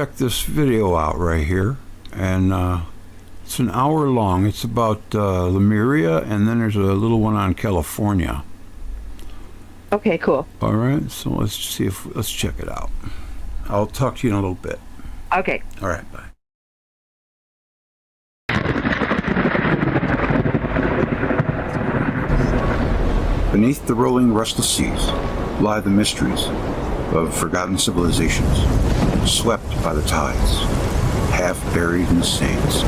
Check this video out right here, and it's an hour long. It's about Lemuria, and then there's a little one on California. Okay, cool. All right, so let's check it out. I'll talk to you in a little bit. Okay. All right, bye. Beneath the rolling, restless seas lie the mysteries of forgotten civilizations, swept by the tides, half buried in the sands,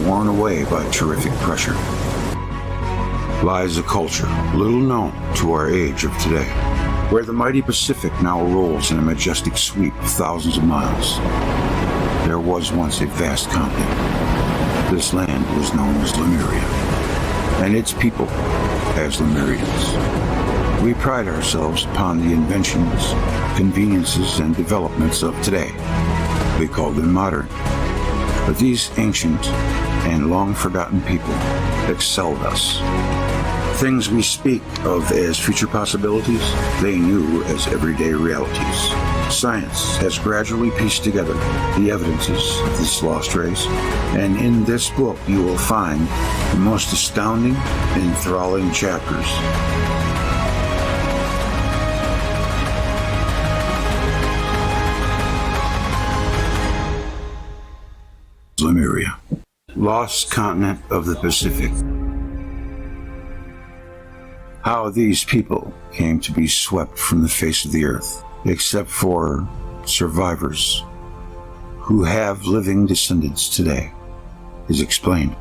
worn away by terrific pressure. Lies a culture little known to our age of today, where the mighty Pacific now rolls in a majestic sweep of thousands of miles. There was once a vast continent. This land was known as Lemuria, and its people as Lemurians. We pride ourselves upon the inventions, conveniences, and developments of today. We call them modern. But these ancient and long-forgotten people excelled us. Things we speak of as future possibilities, they knew as everyday realities. Science has gradually pieced together the evidences of this lost race, and in this book you will find the most astounding, enthralling chapters. Lemuria, lost continent of the Pacific. How these people came to be swept from the face of the earth, except for survivors who have living descendants today, is explained.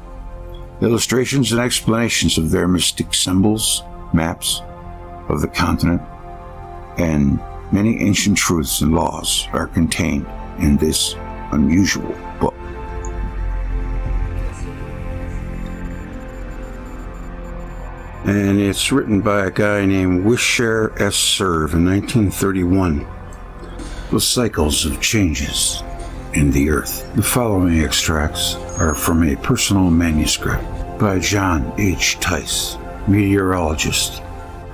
Illustrations and explanations of their mystic symbols, maps of the continent, and many ancient truths and laws are contained in this unusual book. And it's written by a guy named Wisher S. Serve in 1931. The cycles of changes in the earth. The following extracts are from a personal manuscript by John H. Tice, meteorologist,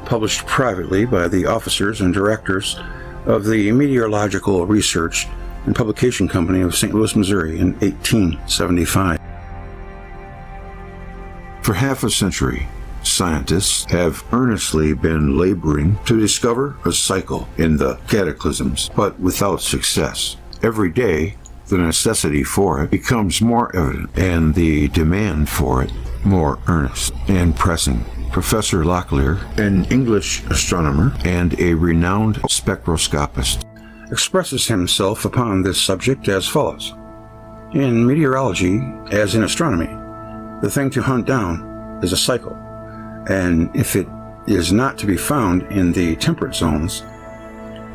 published privately by the officers and directors of the Meteorological Research and Publication Company of St. Louis, Missouri in 1875. For half a century, scientists have earnestly been laboring to discover a cycle in the cataclysms, but without success. Every day, the necessity for it becomes more evident, and the demand for it more earnest and pressing. Professor Locklear, an English astronomer and a renowned spectroscopist, expresses himself upon this subject as follows. In meteorology, as in astronomy, the thing to hunt down is a cycle. And if it is not to be found in the temperate zones,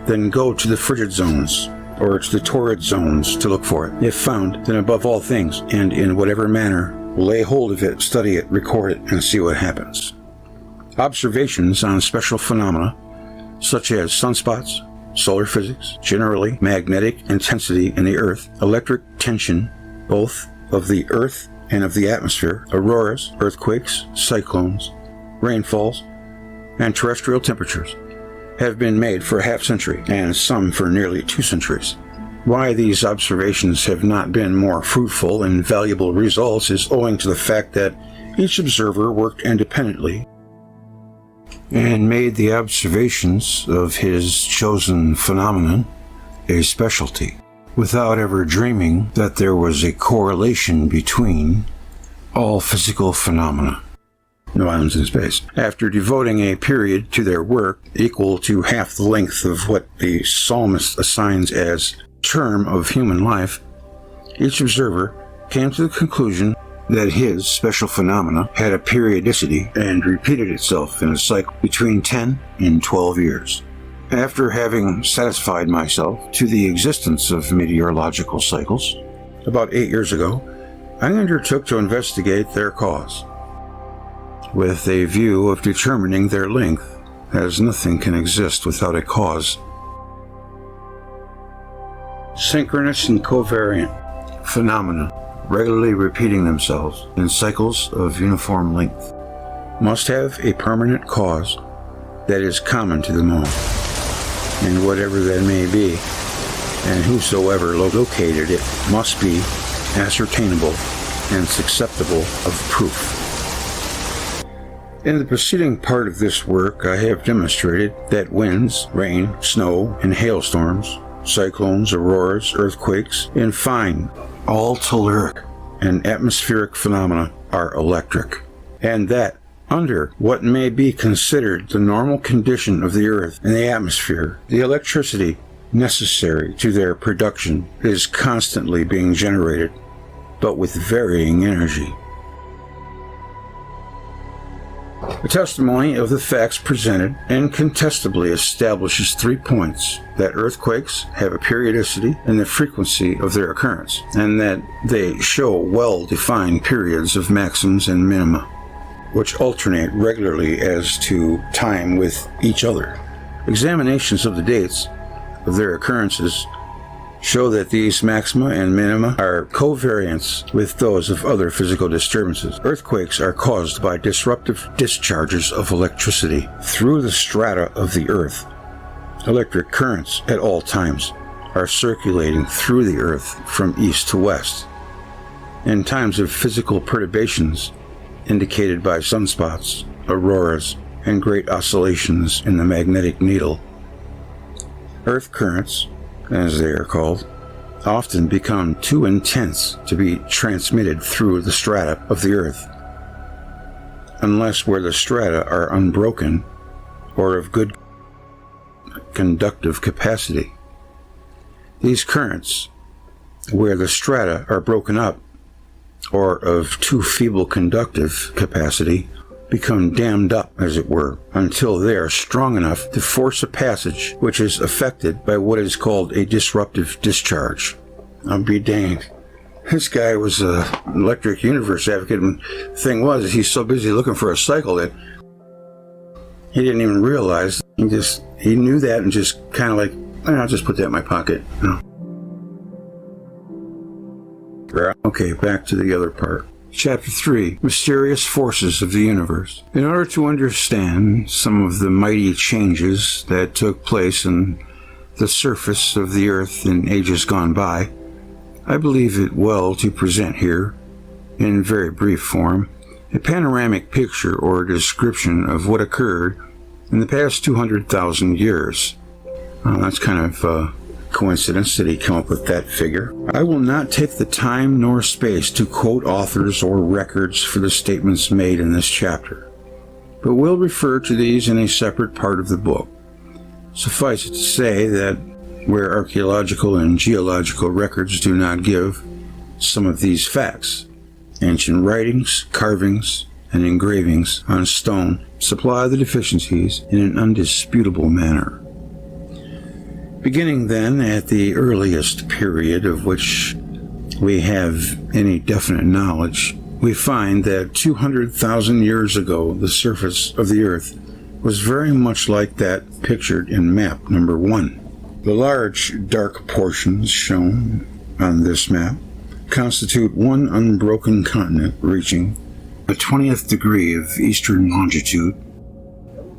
then go to the frigid zones or to the torrid zones to look for it. If found, then above all things, and in whatever manner, lay hold of it, study it, record it, and see what happens. Observations on special phenomena, such as sunspots, solar physics, generally magnetic intensity in the earth, electric tension, both of the earth and of the atmosphere, auroras, earthquakes, cyclones, rainfalls, and terrestrial temperatures, have been made for a half century, and some for nearly 2 centuries. Why these observations have not been more fruitful and valuable results is owing to the fact that each observer worked independently and made the observations of his chosen phenomenon a specialty, without ever dreaming that there was a correlation between all physical phenomena. No islands in space. After devoting a period to their work equal to half the length of what the psalmist assigns as term of human life, each observer came to the conclusion that his special phenomena had a periodicity and repeated itself in a cycle between 10 and 12 years. After having satisfied myself to the existence of meteorological cycles, about 8 years ago, I undertook to investigate their cause, with a view of determining their length, as nothing can exist without a cause. Synchronous and covariant phenomena, regularly repeating themselves in cycles of uniform length, must have a permanent cause that is common to them all, and whatever that may be. and whosoever located it must be ascertainable and susceptible of proof. In the preceding part of this work, I have demonstrated that winds, rain, snow, and hailstorms, cyclones, auroras, earthquakes, and fine, all telluric and atmospheric phenomena are electric, and that under what may be considered the normal condition of the Earth and the atmosphere, the electricity necessary to their production is constantly being generated, but with varying energy. The testimony of the facts presented incontestably establishes 3 points: that earthquakes have a periodicity in the frequency of their occurrence, and that they show well-defined periods of maxims and minima, which alternate regularly as to time with each other. Examinations of the dates of their occurrences show that these maxima and minima are covariants with those of other physical disturbances. Earthquakes are caused by disruptive discharges of electricity through the strata of the Earth. Electric currents at all times are circulating through the Earth from east to west. In times of physical perturbations, indicated by sunspots, auroras, and great oscillations in the magnetic needle, Earth currents, as they are called, often become too intense to be transmitted through the strata of the Earth, unless where the strata are unbroken or of good conductive capacity. These currents, where the strata are broken up or of too feeble conductive capacity, become dammed up, as it were, until they are strong enough to force a passage which is affected by what is called a disruptive discharge. I'll be danged. This guy was an electric universe advocate, and the thing was, he's so busy looking for a cycle that he didn't even realize. He knew that and just kind of like, I'll just put that in my pocket. No. Okay, back to the other part. Chapter 3, Mysterious Forces of the Universe. In order to understand some of the mighty changes that took place in the surface of the Earth in ages gone by, I believe it well to present here, in very brief form, a panoramic picture or description of what occurred in the past 200,000 years. That's kind of a coincidence that he came up with that figure. I will not take the time nor space to quote authors or records for the statements made in this chapter, but will refer to these in a separate part of the book. Suffice it to say that where archaeological and geological records do not give some of these facts, ancient writings, carvings, and engravings on stone supply the deficiencies in an undisputable manner. Beginning then at the earliest period of which we have any definite knowledge, we find that 200,000 years ago the surface of the Earth was very much like that pictured in map number 1. The large dark portions shown on this map constitute one unbroken continent reaching the 20th degree of eastern longitude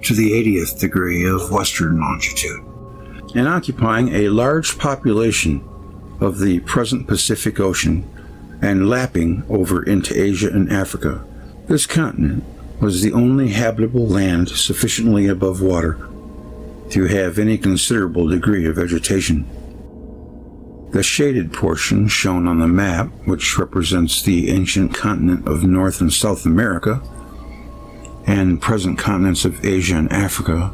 to the 80th degree of western longitude, and occupying a large population of the present Pacific Ocean and lapping over into Asia and Africa. This continent was the only habitable land sufficiently above water to have any considerable degree of vegetation. The shaded portion shown on the map, which represents the ancient continent of North and South America and present continents of Asia and Africa,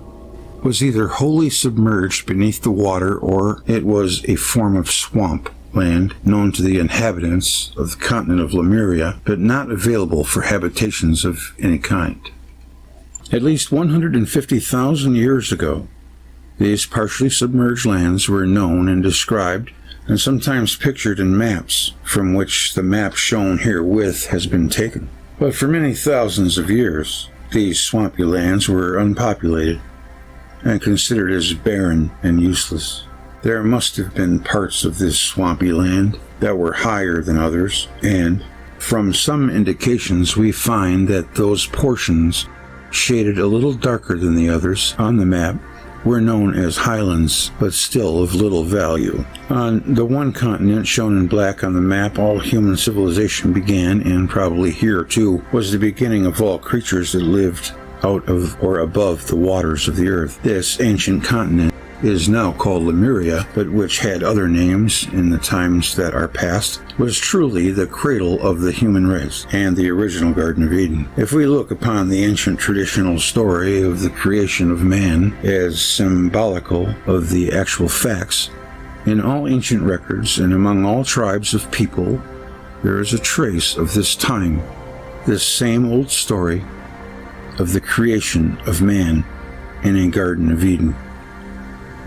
was either wholly submerged beneath the water or it was a form of swamp land known to the inhabitants of the continent of Lemuria, but not available for habitations of any kind. At least 150,000 years ago, these partially submerged lands were known and described and sometimes pictured in maps, from which the map shown herewith has been taken. But for many thousands of years, these swampy lands were unpopulated and considered as barren and useless. There must have been parts of this swampy land that were higher than others, and from some indications we find that those portions shaded a little darker than the others on the map were known as highlands, but still of little value. On the one continent shown in black on the map, all human civilization began, and probably here too was the beginning of all creatures that lived out of or above the waters of the earth. This ancient continent is now called Lemuria, but which had other names in the times that are past, was truly the cradle of the human race and the original Garden of Eden. If we look upon the ancient traditional story of the creation of man as symbolical of the actual facts, in all ancient records and among all tribes of people, there is a trace of this time, this same old story of the creation of man in a Garden of Eden.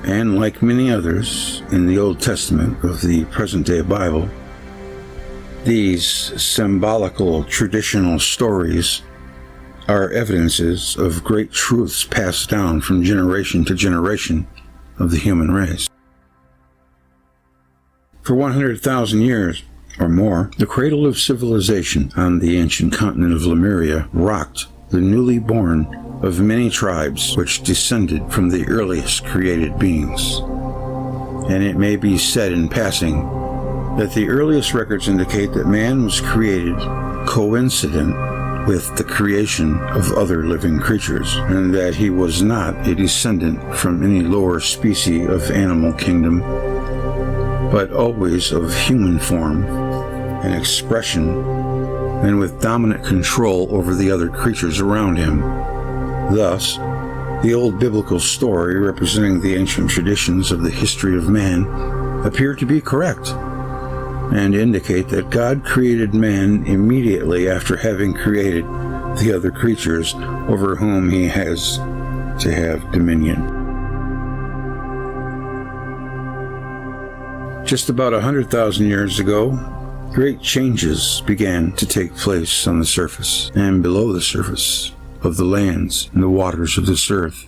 And like many others in the Old Testament of the present-day Bible, these symbolical traditional stories are evidences of great truths passed down from generation to generation of the human race. For 100,000 years or more, the cradle of civilization on the ancient continent of Lemuria rocked the newly born of many tribes which descended from the earliest created beings. And it may be said in passing that the earliest records indicate that man was created coincident with the creation of other living creatures, and that he was not a descendant from any lower species of animal kingdom, but always of human form and expression, and with dominant control over the other creatures around him. Thus, the old biblical story representing the ancient traditions of the history of man appear to be correct, and indicate that God created man immediately after having created the other creatures over whom he has to have dominion. Just about 100,000 years ago, great changes began to take place on the surface and below the surface of the lands and the waters of this earth.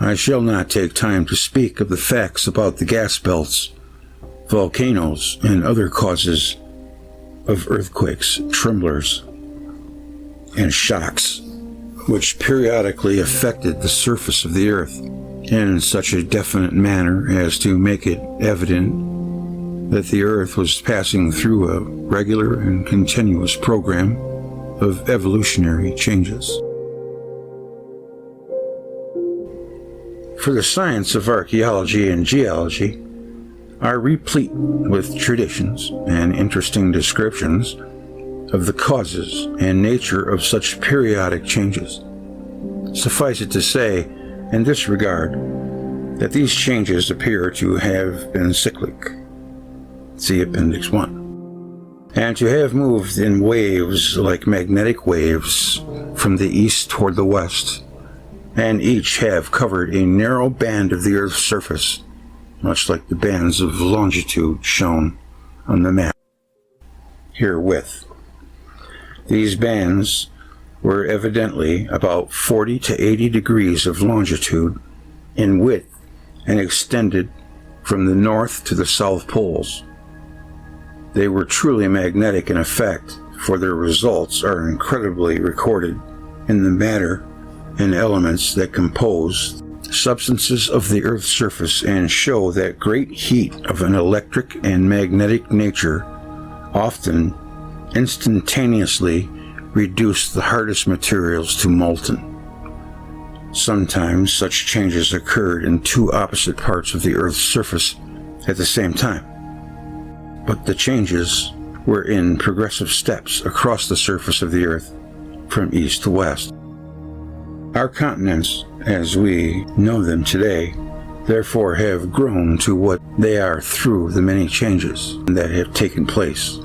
I shall not take time to speak of the facts about the gas belts, volcanoes, and other causes of earthquakes, tremblers, and shocks, which periodically affected the surface of the earth in such a definite manner as to make it evident that the earth was passing through a regular and continuous program of evolutionary changes. For the science of archaeology and geology are replete with traditions and interesting descriptions of the causes and nature of such periodic changes. Suffice it to say, in this regard, that these changes appear to have been cyclic. See Appendix 1. And to have moved in waves like magnetic waves from the east toward the west, and each have covered a narrow band of the Earth's surface, much like the bands of longitude shown on the map herewith. These bands were evidently about 40 to 80 degrees of longitude in width and extended from the north to the south poles. They were truly magnetic in effect, for their results are incredibly recorded in the matter and elements that compose substances of the Earth's surface, and show that great heat of an electric and magnetic nature often instantaneously reduced the hardest materials to molten. Sometimes such changes occurred in two opposite parts of the Earth's surface at the same time, but the changes were in progressive steps across the surface of the Earth from east to west. Our continents, as we know them today, therefore have grown to what they are through the many changes that have taken place.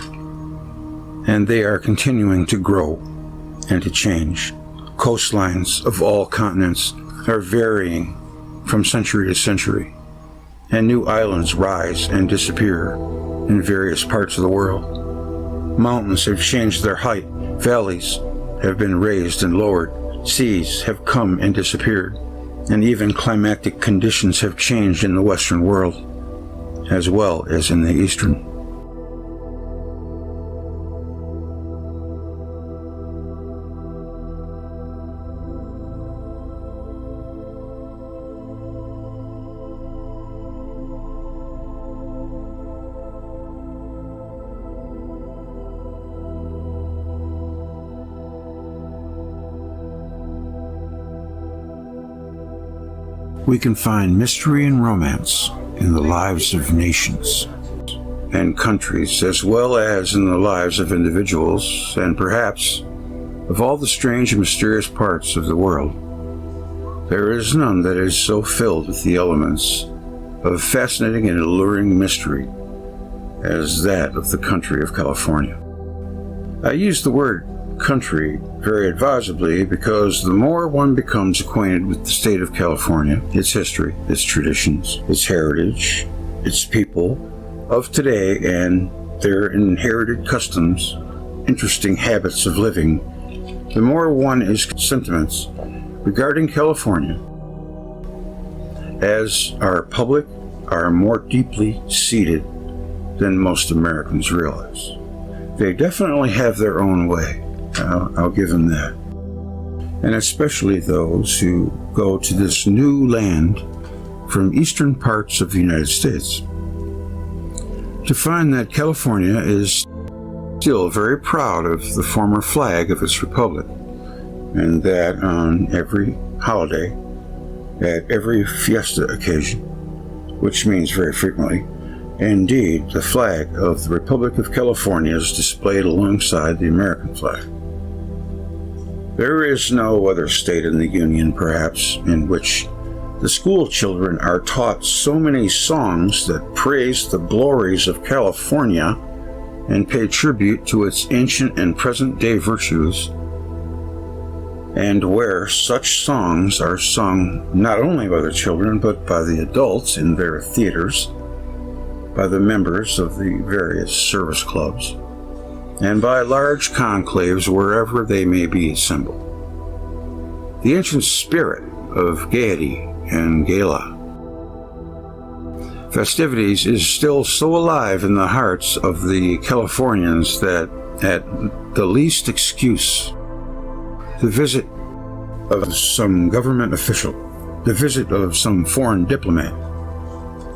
And they are continuing to grow and to change. Coastlines of all continents are varying from century to century, and new islands rise and disappear in various parts of the world. Mountains have changed their height, valleys have been raised and lowered, seas have come and disappeared, and even climatic conditions have changed in the Western world, as well as in the Eastern. we can find mystery and romance in the lives of nations and countries, as well as in the lives of individuals, and perhaps of all the strange and mysterious parts of the world. There is none that is so filled with the elements of fascinating and alluring mystery as that of the country of California. I use the word country very advisedly because the more one becomes acquainted with the state of California, its history, its traditions, its heritage, its people of today and their inherited customs, interesting habits of living, the more one is sentiments regarding California as our public are more deeply seated than most Americans realize. They definitely have their own way. I'll give them that. And especially those who go to this new land from eastern parts of the United States to find that California is still very proud of the former flag of its republic, and that on every holiday, at every fiesta occasion, which means very frequently, indeed, the flag of the Republic of California is displayed alongside the American flag. There is no other state in the Union, perhaps, in which the school children are taught so many songs that praise the glories of California and pay tribute to its ancient and present-day virtues, and where such songs are sung not only by the children but by the adults in their theaters, by the members of the various service clubs, and by large conclaves wherever they may be assembled. The ancient spirit of gaiety and gala festivities is still so alive in the hearts of the Californians that at the least excuse, the visit of some government official, the visit of some foreign diplomat,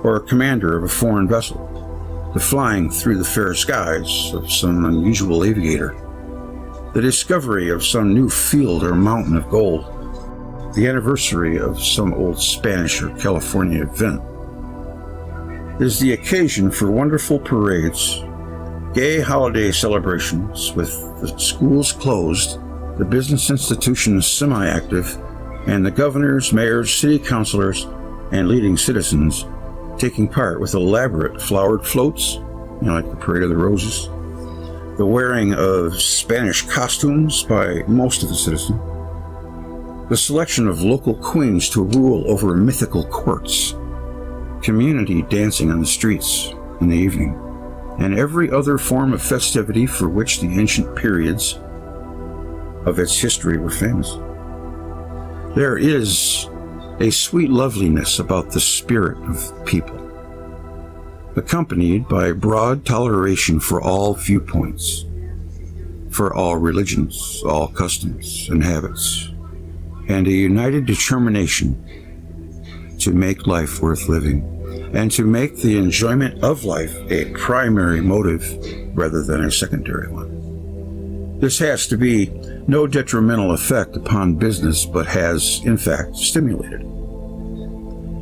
or commander of a foreign vessel, the flying through the fair skies of some unusual aviator, the discovery of some new field or mountain of gold, the anniversary of some old Spanish or California event, is the occasion for wonderful parades, gay holiday celebrations with the schools closed, the business institutions semi-active, and the governors, mayors, city councilors, and leading citizens taking part with elaborate flowered floats, like the Parade of the Roses, the wearing of Spanish costumes by most of the citizens, the selection of local queens to rule over mythical courts, community dancing on the streets in the evening, and every other form of festivity for which the ancient periods of its history were famous. There is a sweet loveliness about the spirit of people, accompanied by broad toleration for all viewpoints, for all religions, all customs and habits, and a united determination to make life worth living and to make the enjoyment of life a primary motive rather than a secondary one. This has to be no detrimental effect upon business, but has, in fact, stimulated.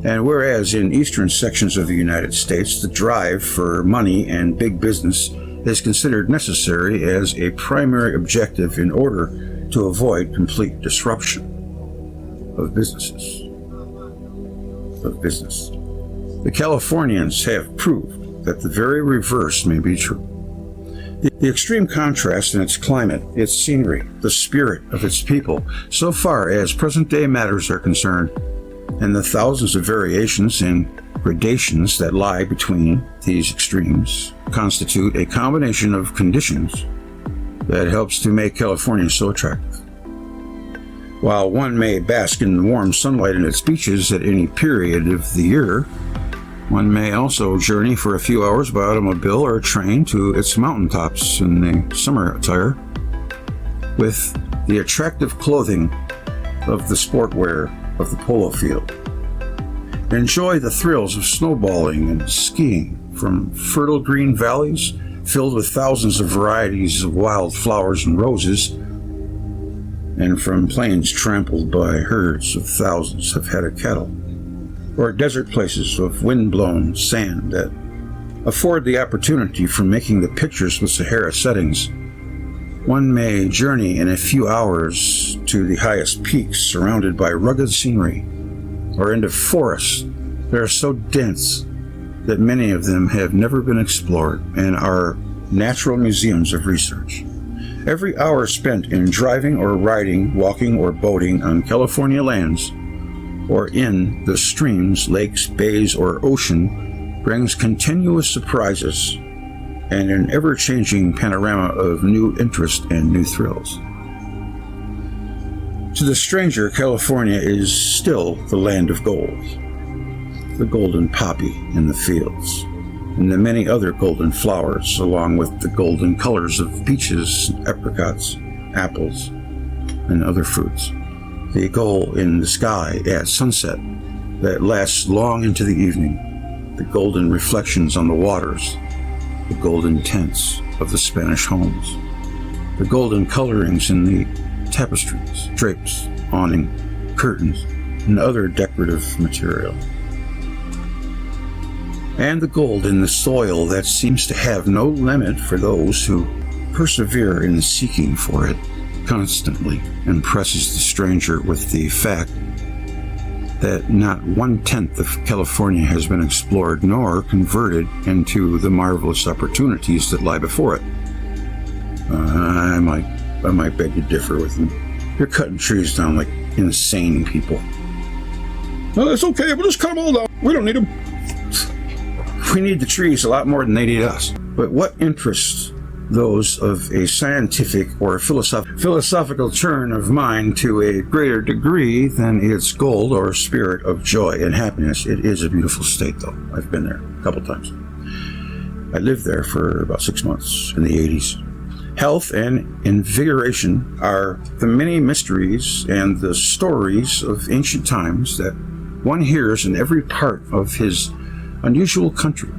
And whereas in eastern sections of the United States, the drive for money and big business is considered necessary as a primary objective in order to avoid complete disruption of business. The Californians have proved that the very reverse may be true. The extreme contrast in its climate, its scenery, the spirit of its people, so far as present-day matters are concerned, and the thousands of variations and gradations that lie between these extremes, constitute a combination of conditions that helps to make California so attractive. While one may bask in the warm sunlight in its beaches at any period of the year, one may also journey for a few hours by automobile or train to its mountaintops in the summer attire, with the attractive clothing of the sportwear of the polo field. Enjoy the thrills of snowballing and skiing from fertile green valleys filled with thousands of varieties of wild flowers and roses, and from plains trampled by herds of thousands of head of cattle. or desert places of wind-blown sand that afford the opportunity for making the pictures with Sahara settings. One may journey in a few hours to the highest peaks surrounded by rugged scenery, or into forests that are so dense that many of them have never been explored and are natural museums of research. Every hour spent in driving or riding, walking or boating on California lands, or in the streams, lakes, bays, or ocean, brings continuous surprises and an ever-changing panorama of new interest and new thrills. To the stranger, California is still the land of gold, the golden poppy in the fields, and the many other golden flowers, along with the golden colors of peaches, apricots, apples, and other fruits. The goal in the sky at sunset that lasts long into the evening, the golden reflections on the waters, the golden tints of the Spanish homes, the golden colorings in the tapestries, drapes, awning, curtains, and other decorative material, and the gold in the soil that seems to have no limit for those who persevere in seeking for it, constantly impresses the stranger with the fact that not 1/10 of California has been explored nor converted into the marvelous opportunities that lie before it. I might beg to differ with them. You're cutting trees down like insane people. No, that's okay. We'll just cut them all down. We don't need them. We need the trees a lot more than they need us. But what interests those of a scientific or philosophical turn of mind to a greater degree than its gold or spirit of joy and happiness? It is a beautiful state, though. I've been there a couple times. I lived there for about 6 months in the 80s. Health and invigoration are the many mysteries and the stories of ancient times that one hears in every part of his unusual country.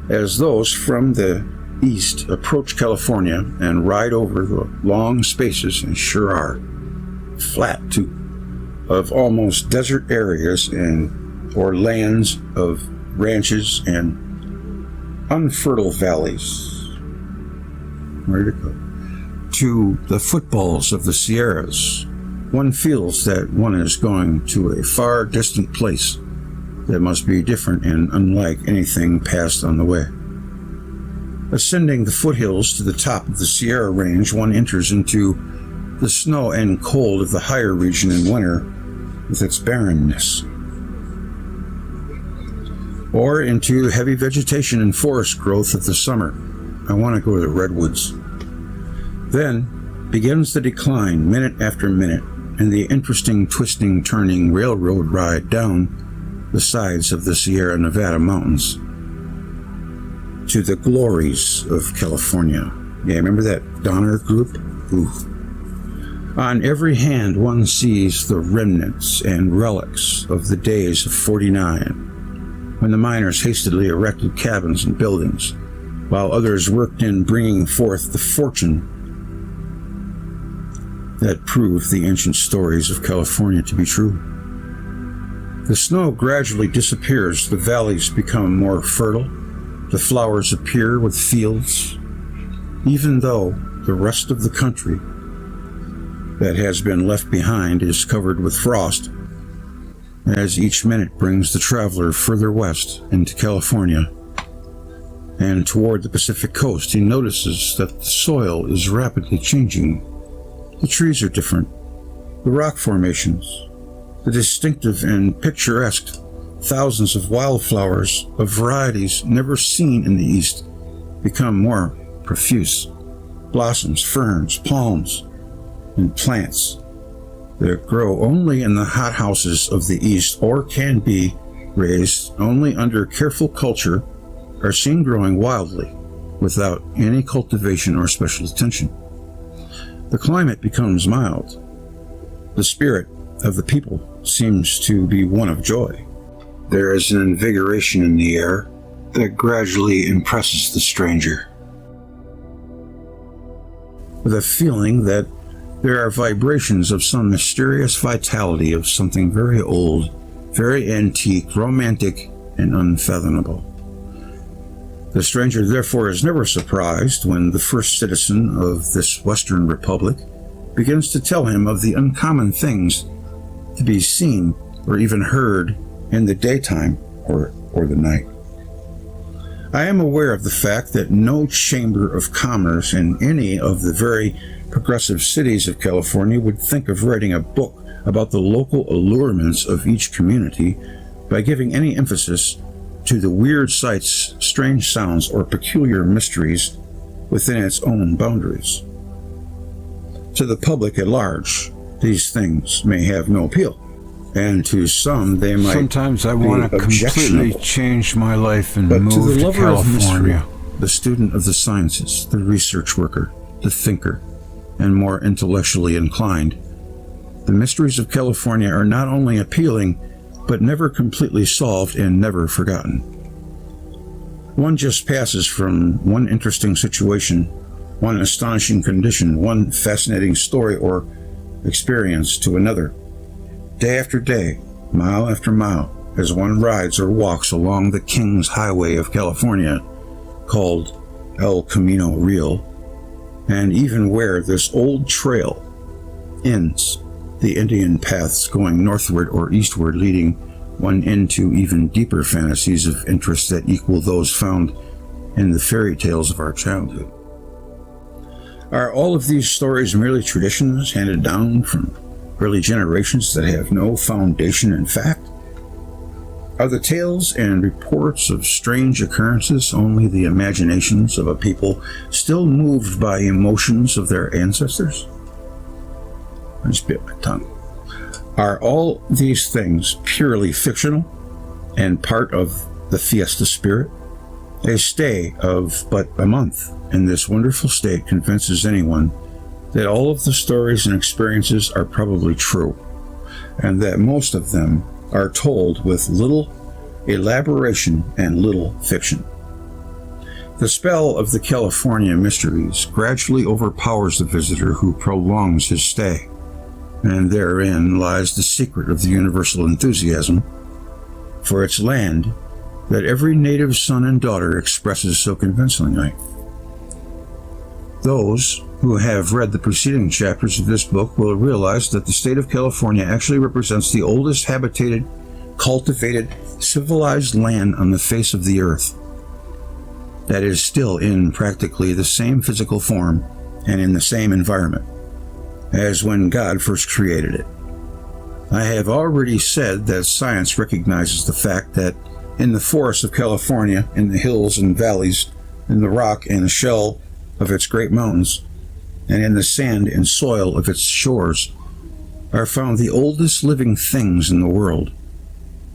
As those from the east approach California and ride over the long spaces, and sure are flat too, of almost desert areas or lands of ranches and unfertile valleys, where to go, to the footballs of the Sierras, one feels that one is going to a far distant place that must be different and unlike anything passed on the way. Ascending the foothills to the top of the Sierra Range, one enters into the snow and cold of the higher region in winter with its barrenness, or into heavy vegetation and forest growth of the summer. I want to go to the redwoods. Then begins the decline, minute after minute, and the interesting twisting, turning railroad ride down the sides of the Sierra Nevada mountains to the glories of California. Yeah, remember that Donner Group? Ooh. On every hand, one sees the remnants and relics of the days of '49, when the miners hastily erected cabins and buildings, while others worked in bringing forth the fortune that proved the ancient stories of California to be true. The snow gradually disappears, the valleys become more fertile, the flowers appear with fields, even though the rest of the country that has been left behind is covered with frost. As each minute brings the traveler further west into California and toward the Pacific coast, he notices that the soil is rapidly changing. The trees are different, the rock formations, the distinctive and picturesque thousands of wildflowers of varieties never seen in the East become more profuse. Blossoms, ferns, palms, and plants that grow only in the hothouses of the East or can be raised only under careful culture are seen growing wildly without any cultivation or special attention. The climate becomes mild. The spirit of the people seems to be one of joy. There is an invigoration in the air that gradually impresses the stranger, with a feeling that there are vibrations of some mysterious vitality of something very old very antique, romantic, and unfathomable. The stranger therefore is never surprised when the first citizen of this Western Republic begins to tell him of the uncommon things to be seen or even heard in the daytime or the night. I am aware of the fact that no chamber of commerce in any of the very progressive cities of California would think of writing a book about the local allurements of each community by giving any emphasis to the weird sights, strange sounds, or peculiar mysteries within its own boundaries. To the public at large, these things may have no appeal, and to some they might Sometimes I want to completely change my life and move to the to lover of mystery, California. the student of the sciences, the research worker, the thinker, and more intellectually inclined, the mysteries of California are not only appealing, but never completely solved and never forgotten. One just passes from one interesting situation, one astonishing condition, one fascinating story or experience to another, day after day, mile after mile, as one rides or walks along the King's Highway of California, called El Camino Real, and even where this old trail ends, the Indian paths going northward or eastward leading one into even deeper fantasies of interest that equal those found in the fairy tales of our childhood. Are all of these stories merely traditions handed down from early generations that have no foundation in fact? Are the tales and reports of strange occurrences only the imaginations of a people still moved by emotions of their ancestors? I just bit my tongue. Are all these things purely fictional and part of the fiesta spirit? A stay of but a month in this wonderful state convinces anyone that all of the stories and experiences are probably true, and that most of them are told with little elaboration and little fiction. The spell of the California mysteries gradually overpowers the visitor who prolongs his stay, and therein lies the secret of the universal enthusiasm for its land that every native son and daughter expresses so convincingly. Those who have read the preceding chapters of this book will realize that the state of California actually represents the oldest habitated, cultivated, civilized land on the face of the earth that is still in practically the same physical form and in the same environment as when God first created it. I have already said that science recognizes the fact that in the forests of California, in the hills and valleys, in the rock and the shell of its great mountains, and in the sand and soil of its shores, are found the oldest living things in the world.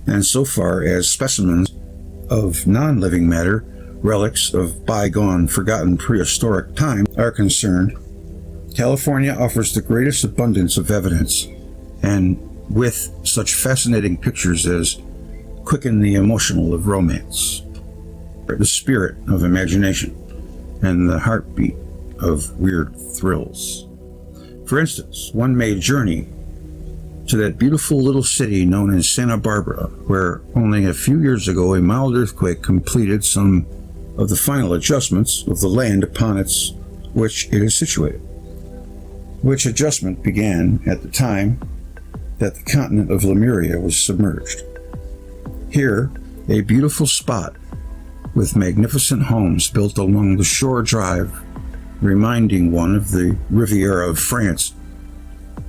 And so far as specimens of non-living matter, relics of bygone, forgotten prehistoric time, are concerned, California offers the greatest abundance of evidence, and with such fascinating pictures as quicken the emotional of romance, the spirit of imagination, and the heartbeat of weird thrills. For instance, one may journey to that beautiful little city known as Santa Barbara, where only a few years ago a mild earthquake completed some of the final adjustments of the land upon which it is situated, which adjustment began at the time that the continent of Lemuria was submerged. Here, a beautiful spot with magnificent homes built along the shore drive, reminding one of the Riviera of France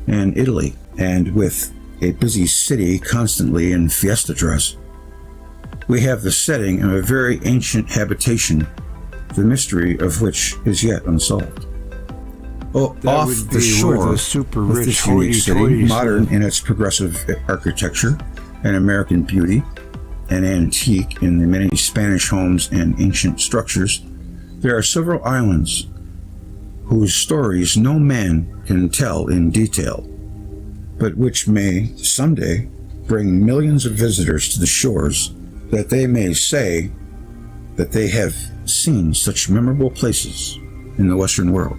and Italy, and with a busy city constantly in fiesta dress. We have the setting of a very ancient habitation, the mystery of which is yet unsolved. Off the shore with this unique city, modern in its progressive architecture and American beauty, and antique in the many Spanish homes and ancient structures, there are several islands whose stories no man can tell in detail, but which may someday bring millions of visitors to the shores, that they may say that they have seen such memorable places in the Western world.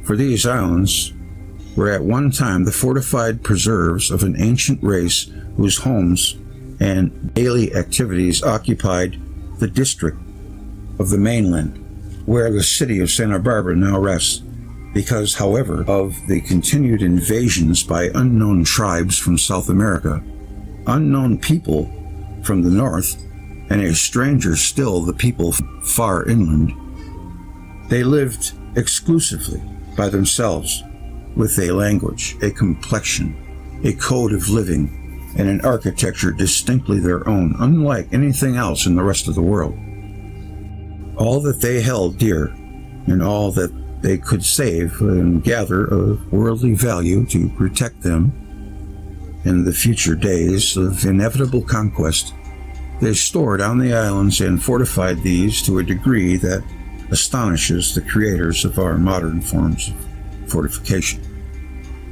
For these islands were at one time the fortified preserves of an ancient race whose homes and daily activities occupied the district of the mainland, where the city of Santa Barbara now rests. Because, however, of the continued invasions by unknown tribes from South America, unknown people from the north, and a stranger still, the people far inland, they lived exclusively by themselves, with a language, a complexion, a code of living, and an architecture distinctly their own, unlike anything else in the rest of the world. All that they held dear, and all that they could save and gather of worldly value to protect them in the future days of inevitable conquest, they stored on the islands and fortified these to a degree that astonishes the creators of our modern forms of fortification.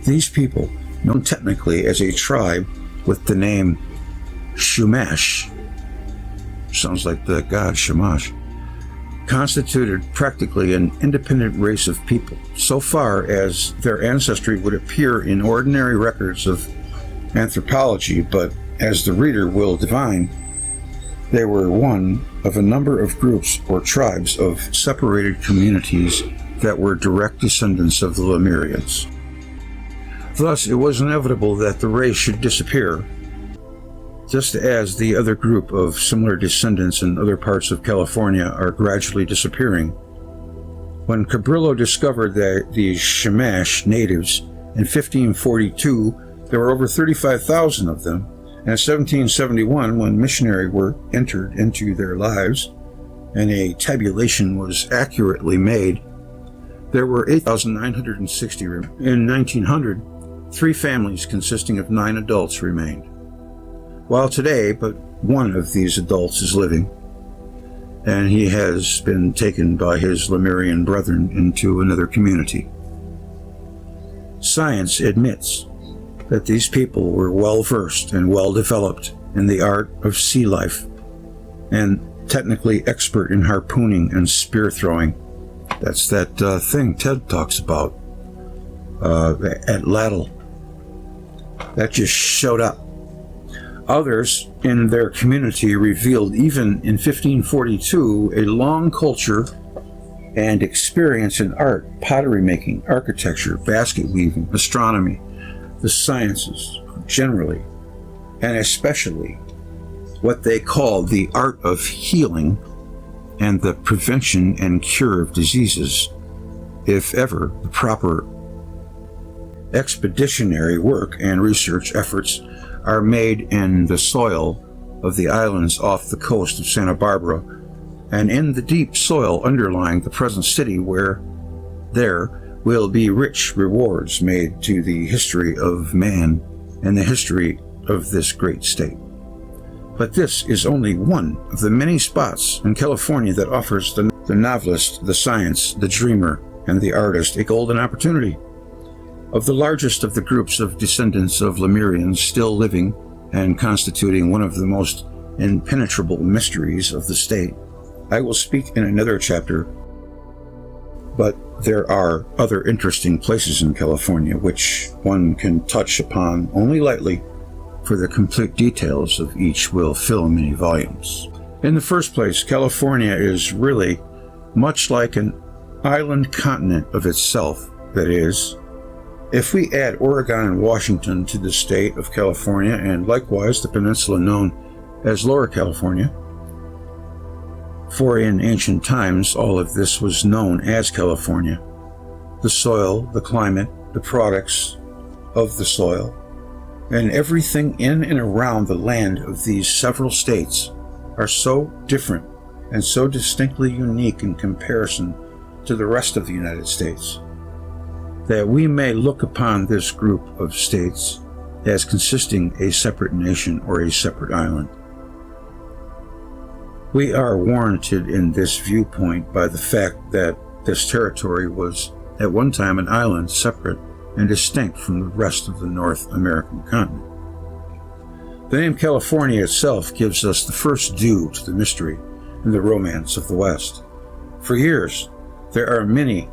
These people, known technically as a tribe with the name Shumash, sounds like the god Shamash, constituted practically an independent race of people, so far as their ancestry would appear in ordinary records of anthropology, but as the reader will divine, they were one of a number of groups or tribes of separated communities that were direct descendants of the Lemurians. Thus, it was inevitable that the race should disappear, just as the other group of similar descendants in other parts of California are gradually disappearing. When Cabrillo discovered that the Shamash natives in 1542, there were over 35,000 of them, and in 1771, when missionary work entered into their lives and a tabulation was accurately made, there were 8,960. In 1900, 3 families consisting of 9 adults remained, while today but one of these adults is living, and he has been taken by his Lemurian brethren into another community. Science admits that these people were well versed and well developed in the art of sea life, and technically expert in harpooning and spear throwing. That's that thing Ted talks about at Laddle. That just showed up. Others in their community revealed, even in 1542, a long culture and experience in art, pottery making, architecture, basket weaving, astronomy, the sciences generally, and especially what they called the art of healing and the prevention and cure of diseases, if ever the proper expeditionary work and research efforts are made in the soil of the islands off the coast of Santa Barbara and in the deep soil underlying the present city, where there will be rich rewards made to the history of man and the history of this great state. But this is only one of the many spots in California that offers the novelist, the science, the dreamer, and the artist a golden opportunity. Of the largest of the groups of descendants of Lemurians still living and constituting one of the most impenetrable mysteries of the state, I will speak in another chapter, but there are other interesting places in California which one can touch upon only lightly, for the complete details of each will fill many volumes. In the first place, California is really much like an island continent of itself. That is, if we add Oregon and Washington to the state of California, and likewise the peninsula known as Lower California, for in ancient times all of this was known as California, the soil, the climate, the products of the soil, and everything in and around the land of these several states are so different and so distinctly unique in comparison to the rest of the United States, that we may look upon this group of states as consisting a separate nation or a separate island. We are warranted in this viewpoint by the fact that this territory was at one time an island separate and distinct from the rest of the North American continent. The name California itself gives us the first due to the mystery and the romance of the West. For years, there are many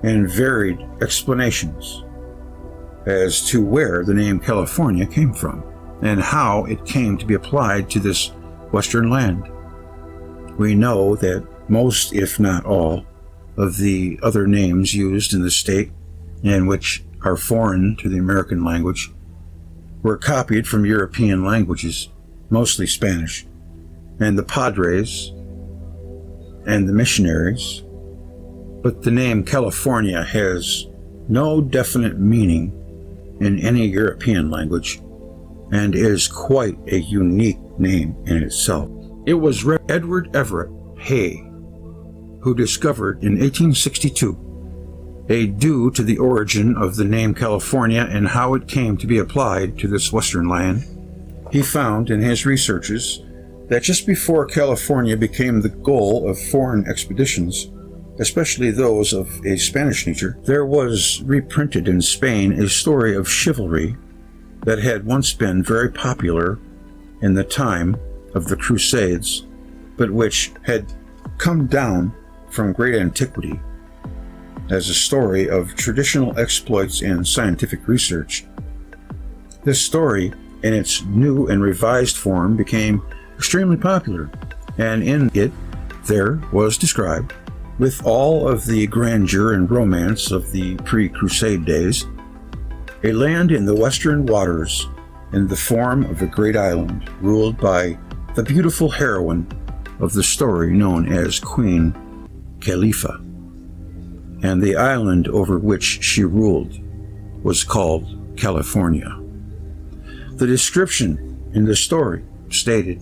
and varied explanations as to where the name California came from and how it came to be applied to this western land. We know that most, if not all, of the other names used in the state, and which are foreign to the American language, were copied from European languages, mostly Spanish, and the padres and the missionaries. But the name California has no definite meaning in any European language and is quite a unique name in itself. It was Edward Everett Hay who discovered in 1862, due to the origin of the name California and how it came to be applied to this western land. He found in his researches that just before California became the goal of foreign expeditions, especially those of a Spanish nature, there was reprinted in Spain a story of chivalry that had once been very popular in the time of the Crusades, but which had come down from great antiquity as a story of traditional exploits and scientific research. This story, in its new and revised form, became extremely popular, and in it there was described, with all of the grandeur and romance of the pre-Crusade days, a land in the western waters in the form of a great island ruled by the beautiful heroine of the story known as Queen Khalifa, and the island over which she ruled was called California. The description in the story stated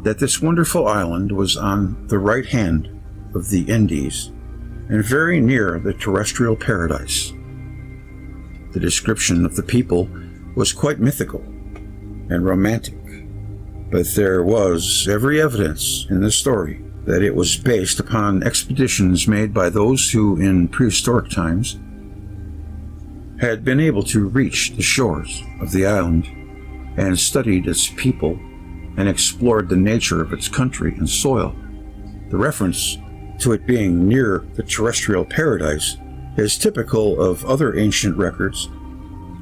that this wonderful island was on the right hand of the Indies and very near the terrestrial paradise. The description of the people was quite mythical and romantic, but there was every evidence in the story that it was based upon expeditions made by those who, in prehistoric times, had been able to reach the shores of the island and studied its people and explored the nature of its country and soil. The reference to it being near the terrestrial paradise is typical of other ancient records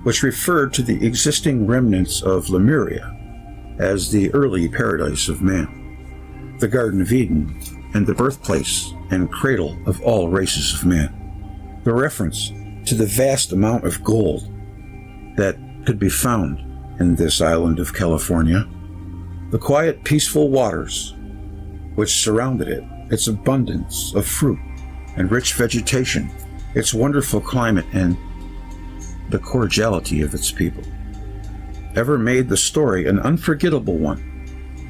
which referred to the existing remnants of Lemuria as the early paradise of man, the Garden of Eden, and the birthplace and cradle of all races of man. The reference to the vast amount of gold that could be found in this island of California, the quiet, peaceful waters which surrounded it, its abundance of fruit and rich vegetation, its wonderful climate, and the cordiality of its people, ever made the story an unforgettable one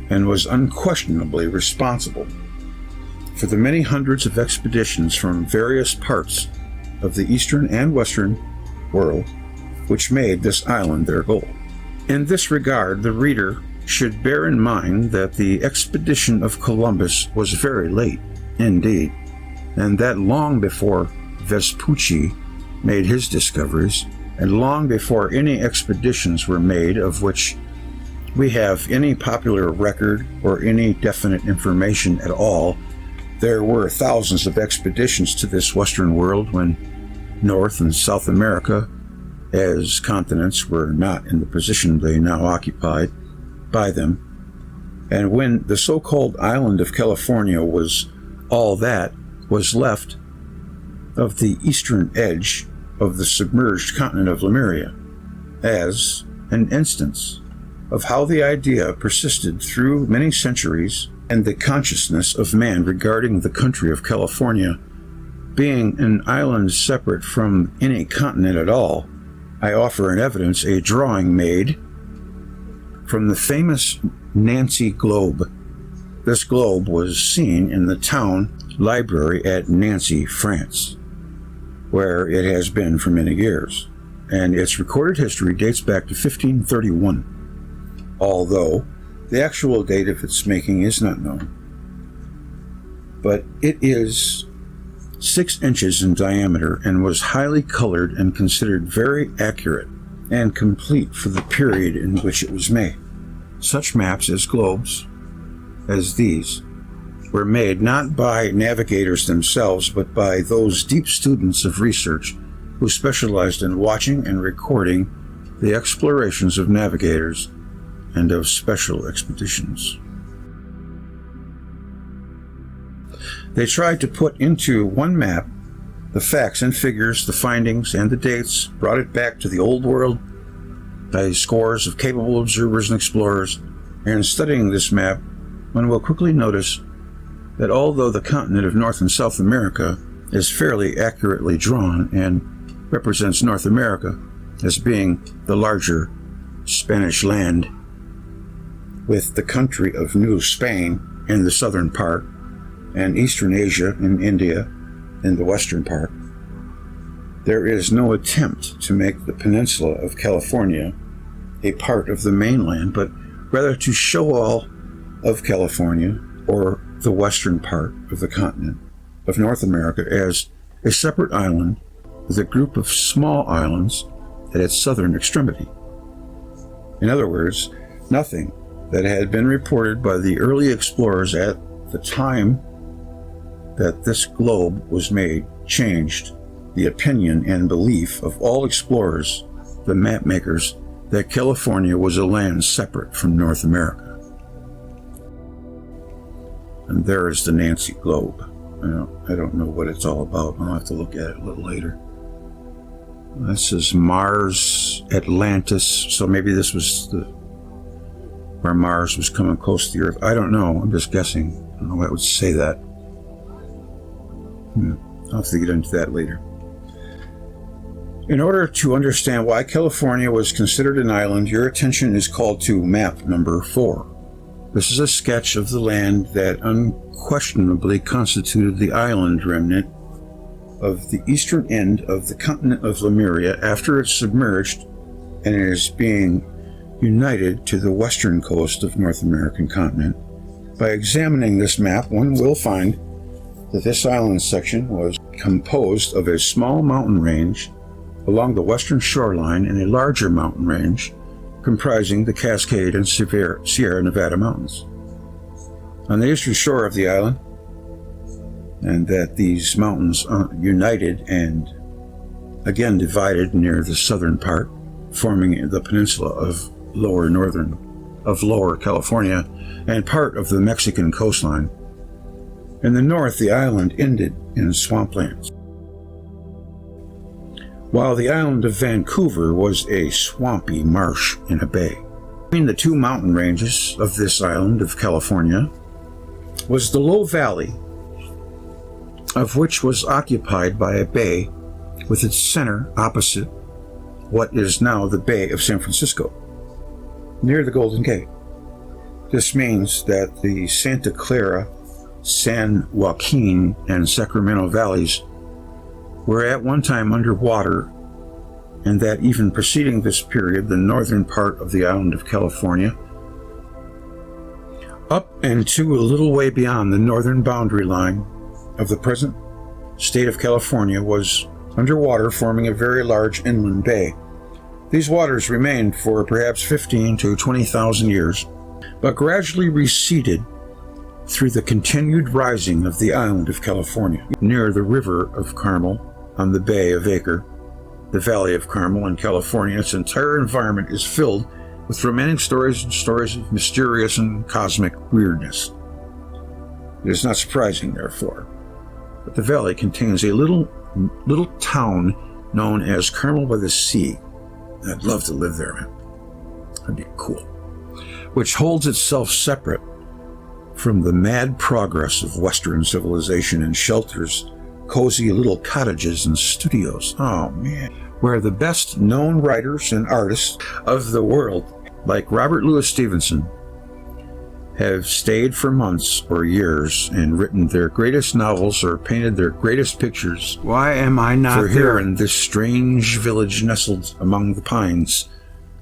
and was unquestionably responsible for the many hundreds of expeditions from various parts of the eastern and western world which made this island their goal. In this regard, the reader should bear in mind that the expedition of Columbus was very late indeed, and that long before Vespucci made his discoveries, and long before any expeditions were made of which we have any popular record or any definite information at all, there were thousands of expeditions to this western world when North and South America, as continents, were not in the position they now occupied by them, and when the so-called island of California was all that was left of the eastern edge of the submerged continent of Lemuria, as an instance of how the idea persisted through many centuries and the consciousness of man regarding the country of California being an island separate from any continent at all. I offer in evidence a drawing made from the famous Nancy globe. This globe was seen in the town library at Nancy, France, where it has been for many years, and its recorded history dates back to 1531, although the actual date of its making is not known. But it is 6 inches in diameter and was highly colored and considered very accurate and complete for the period in which it was made. Such maps as globes as these were made not by navigators themselves, but by those deep students of research who specialized in watching and recording the explorations of navigators and of special expeditions. They tried to put into one map the facts and figures, the findings and the dates, brought it back to the old world by scores of capable observers and explorers, and studying this map, one will quickly notice that although the continent of North and South America is fairly accurately drawn and represents North America as being the larger Spanish land, with the country of New Spain in the southern part, and Eastern Asia and India in the western part, there is no attempt to make the peninsula of California a part of the mainland, but rather to show all of California, or the western part of the continent of North America, as a separate island with a group of small islands at its southern extremity. In other words, nothing that had been reported by the early explorers at the time that this globe was made changed the opinion and belief of all explorers, the map makers, that California was a land separate from North America. And there is the Nancy globe. I don't know what it's all about. I'll have to look at it a little later. This is Mars, Atlantis, so maybe this was where Mars was coming close to the Earth. I don't know. I'm just guessing. I don't know why it would say that. I'll have to get into that later. In order to understand why California was considered an island, your attention is called to map number 4. This is a sketch of the land that unquestionably constituted the island remnant of the eastern end of the continent of Lemuria after it submerged and is being united to the western coast of North American continent. By examining this map, one will find that this island section was composed of a small mountain range along the western shoreline and a larger mountain range comprising the Cascade and Sierra Nevada mountains. On the eastern shore of the island, and that these mountains united and again divided near the southern part, forming the peninsula of Lower California and part of the Mexican coastline. In the north, the island ended in swamplands, while the island of Vancouver was a swampy marsh in a bay. Between the two mountain ranges of this island of California was the low valley, of which was occupied by a bay with its center opposite what is now the Bay of San Francisco, near the Golden Gate. This means that the Santa Clara, San Joaquin, and Sacramento valleys were at one time underwater, and that even preceding this period, the northern part of the island of California, up and to a little way beyond the northern boundary line of the present state of California, was underwater, forming a very large inland bay. These waters remained for perhaps 15 to 20,000 years, but gradually receded through the continued rising of the island of California. Near the river of Carmel, on the Bay of Acre, the Valley of Carmel in California, its entire environment is filled with romantic stories and stories of mysterious and cosmic weirdness. It is not surprising, therefore, that the valley contains a little town known as Carmel by the Sea. I'd love to live there, man. That'd be cool. Which holds itself separate from the mad progress of Western civilization and shelters cozy little cottages and studios. Oh man. Where the best known writers and artists of the world, like Robert Louis Stevenson, have stayed for months or years and written their greatest novels or painted their greatest pictures. Why am I not for there? Here in this strange village nestled among the pines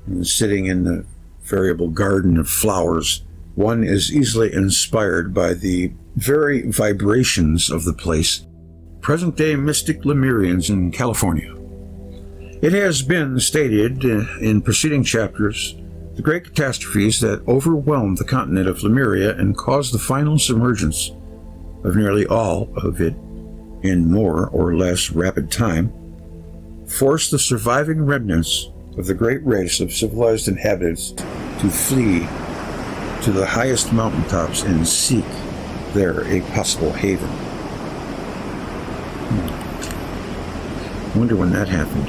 and sitting in the variable garden of flowers, one is easily inspired by the very vibrations of the place. Present-day mystic Lemurians in California. It has been stated in preceding chapters the great catastrophes that overwhelmed the continent of Lemuria and caused the final submergence of nearly all of it in more or less rapid time forced the surviving remnants of the great race of civilized inhabitants to flee to the highest mountaintops and seek there a possible haven. Wonder when that happened.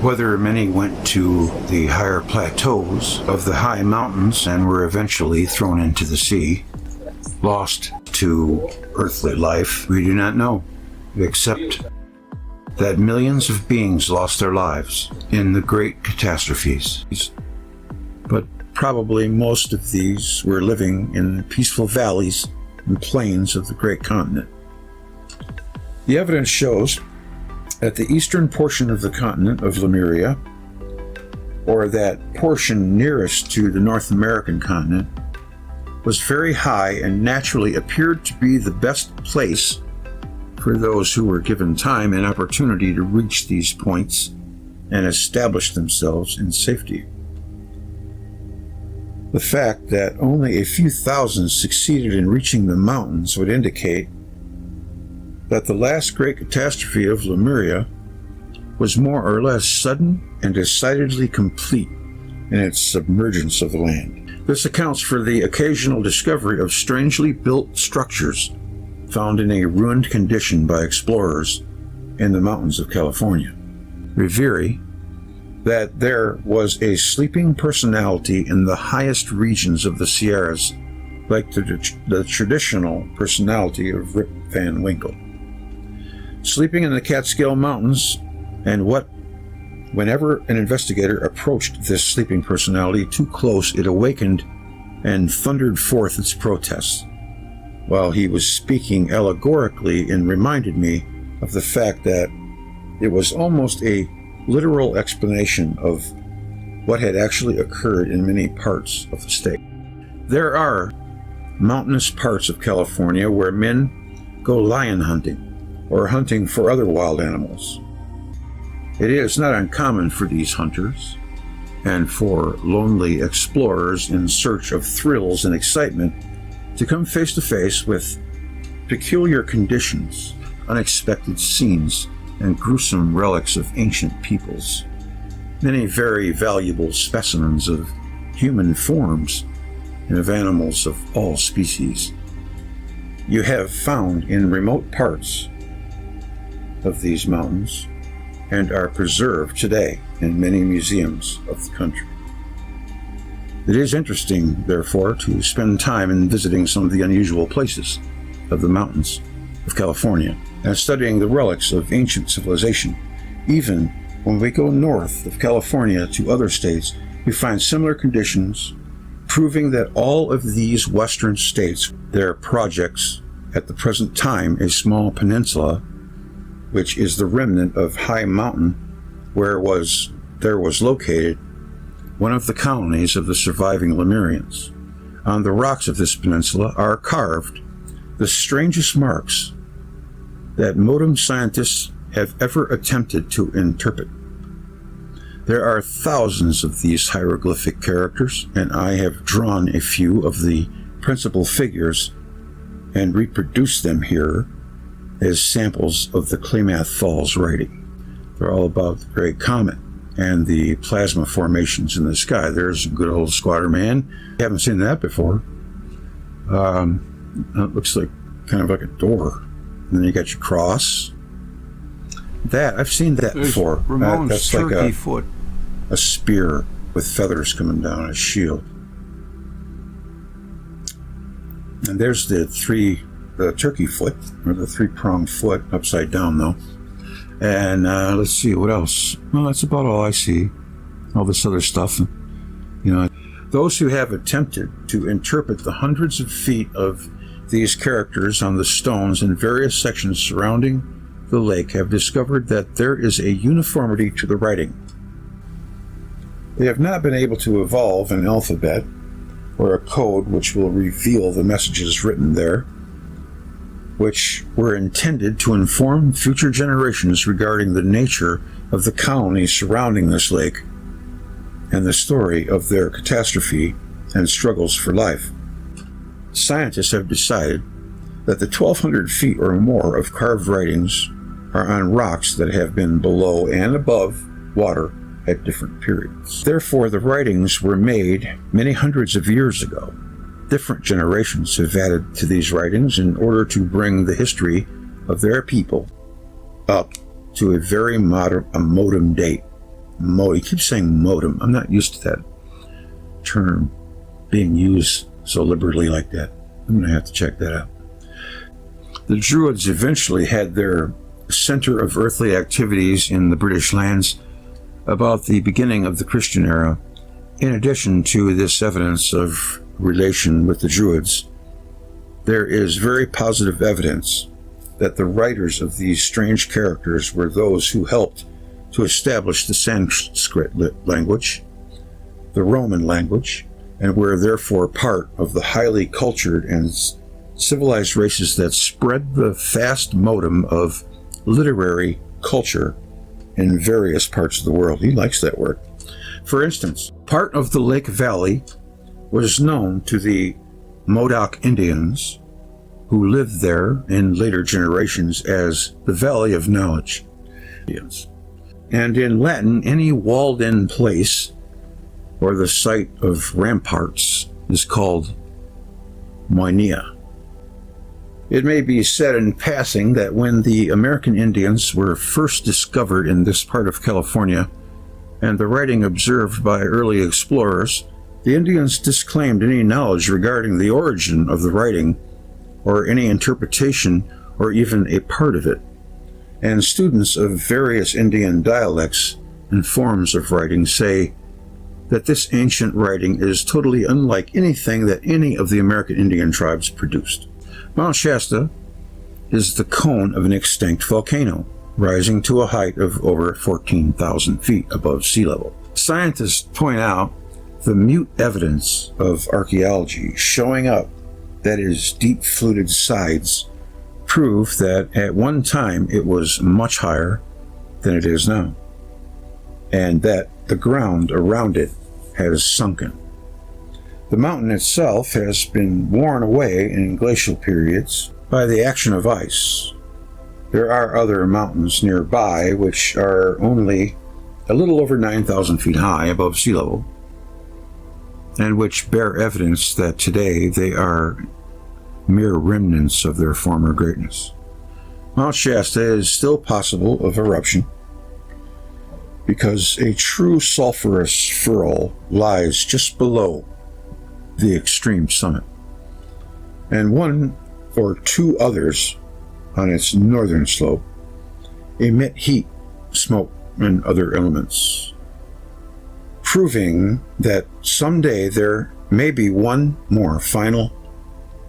Whether many went to the higher plateaus of the high mountains and were eventually thrown into the sea, lost to earthly life, we do not know, except that millions of beings lost their lives in the great catastrophes. But probably most of these were living in the peaceful valleys and plains of the great continent. The evidence shows that the eastern portion of the continent of Lemuria, or that portion nearest to the North American continent, was very high and naturally appeared to be the best place for those who were given time and opportunity to reach these points and establish themselves in safety. The fact that only a few thousand succeeded in reaching the mountains would indicate that the last great catastrophe of Lemuria was more or less sudden and decidedly complete in its submergence of the land. This accounts for the occasional discovery of strangely built structures found in a ruined condition by explorers in the mountains of California. Revere that there was a sleeping personality in the highest regions of the Sierras, like the traditional personality of Rip Van Winkle. Sleeping in the Catskill Mountains, and whenever an investigator approached this sleeping personality too close, it awakened and thundered forth its protests, while he was speaking allegorically, and reminded me of the fact that it was almost a literal explanation of what had actually occurred in many parts of the state. There are mountainous parts of California where men go lion hunting or hunting for other wild animals. It is not uncommon for these hunters and for lonely explorers in search of thrills and excitement to come face to face with peculiar conditions, unexpected scenes, and gruesome relics of ancient peoples. Many very valuable specimens of human forms and of animals of all species you have found in remote parts of these mountains and are preserved today in many museums of the country. It is interesting, therefore, to spend time in visiting some of the unusual places of the mountains of California and studying the relics of ancient civilization. Even when we go north of California to other states, we find similar conditions, proving that all of these western states, their projects at the present time, a small peninsula, which is the remnant of high mountain where there was located one of the colonies of the surviving Lemurians. On the rocks of this peninsula are carved the strangest marks that modern scientists have ever attempted to interpret. There are thousands of these hieroglyphic characters, and I have drawn a few of the principal figures and reproduced them here as samples of the Klamath Falls writing. They're all about the Great Comet and the plasma formations in the sky. There's a good old squatter man. You haven't seen that before. It looks like kind of like a door. And then you got your cross. That, I've seen that before. Ramon's that's turkey like foot. a spear with feathers coming down, a shield. And there's the turkey foot, or the three-pronged foot, upside down though. And let's see, what else? Well, that's about all I see. All this other stuff. Those who have attempted to interpret the hundreds of feet of these characters on the stones in various sections surrounding the lake have discovered that there is a uniformity to the writing. They have not been able to evolve an alphabet or a code which will reveal the messages written there, which were intended to inform future generations regarding the nature of the colonies surrounding this lake and the story of their catastrophe and struggles for life. Scientists have decided that the 1,200 feet or more of carved writings are on rocks that have been below and above water at different periods. Therefore, the writings were made many hundreds of years ago. Different generations have added to these writings in order to bring the history of their people up to a very modern date. He keeps saying modem. I'm not used to that term being used so liberally like that. I'm going to have to check that out. The Druids eventually had their center of earthly activities in the British lands about the beginning of the Christian era. In addition to this evidence of relation with the Druids, there is very positive evidence that the writers of these strange characters were those who helped to establish the Sanskrit language, the Roman language, and were therefore part of the highly cultured and civilized races that spread the vast modem of literary culture in various parts of the world. He likes that word. For instance, part of the Lake Valley was known to the Modoc Indians, who lived there in later generations as the Valley of Knowledge. And in Latin, any walled-in place or the site of ramparts is called Moenia. It may be said in passing that when the American Indians were first discovered in this part of California, and the writing observed by early explorers, the Indians disclaimed any knowledge regarding the origin of the writing, or any interpretation, or even a part of it. And students of various Indian dialects and forms of writing say that this ancient writing is totally unlike anything that any of the American Indian tribes produced. Mount Shasta is the cone of an extinct volcano, rising to a height of over 14,000 feet above sea level. Scientists point out the mute evidence of archaeology showing up, that is, deep-fluted sides, prove that at one time it was much higher than it is now, and that the ground around it has sunken. The mountain itself has been worn away in glacial periods by the action of ice. There are other mountains nearby which are only a little over 9,000 feet high above sea level, and which bear evidence that today they are mere remnants of their former greatness. Mount Shasta is still possible of eruption because a true sulfurous furrow lies just below the extreme summit, and one or two others on its northern slope emit heat, smoke, and other elements, proving that someday there may be one more final,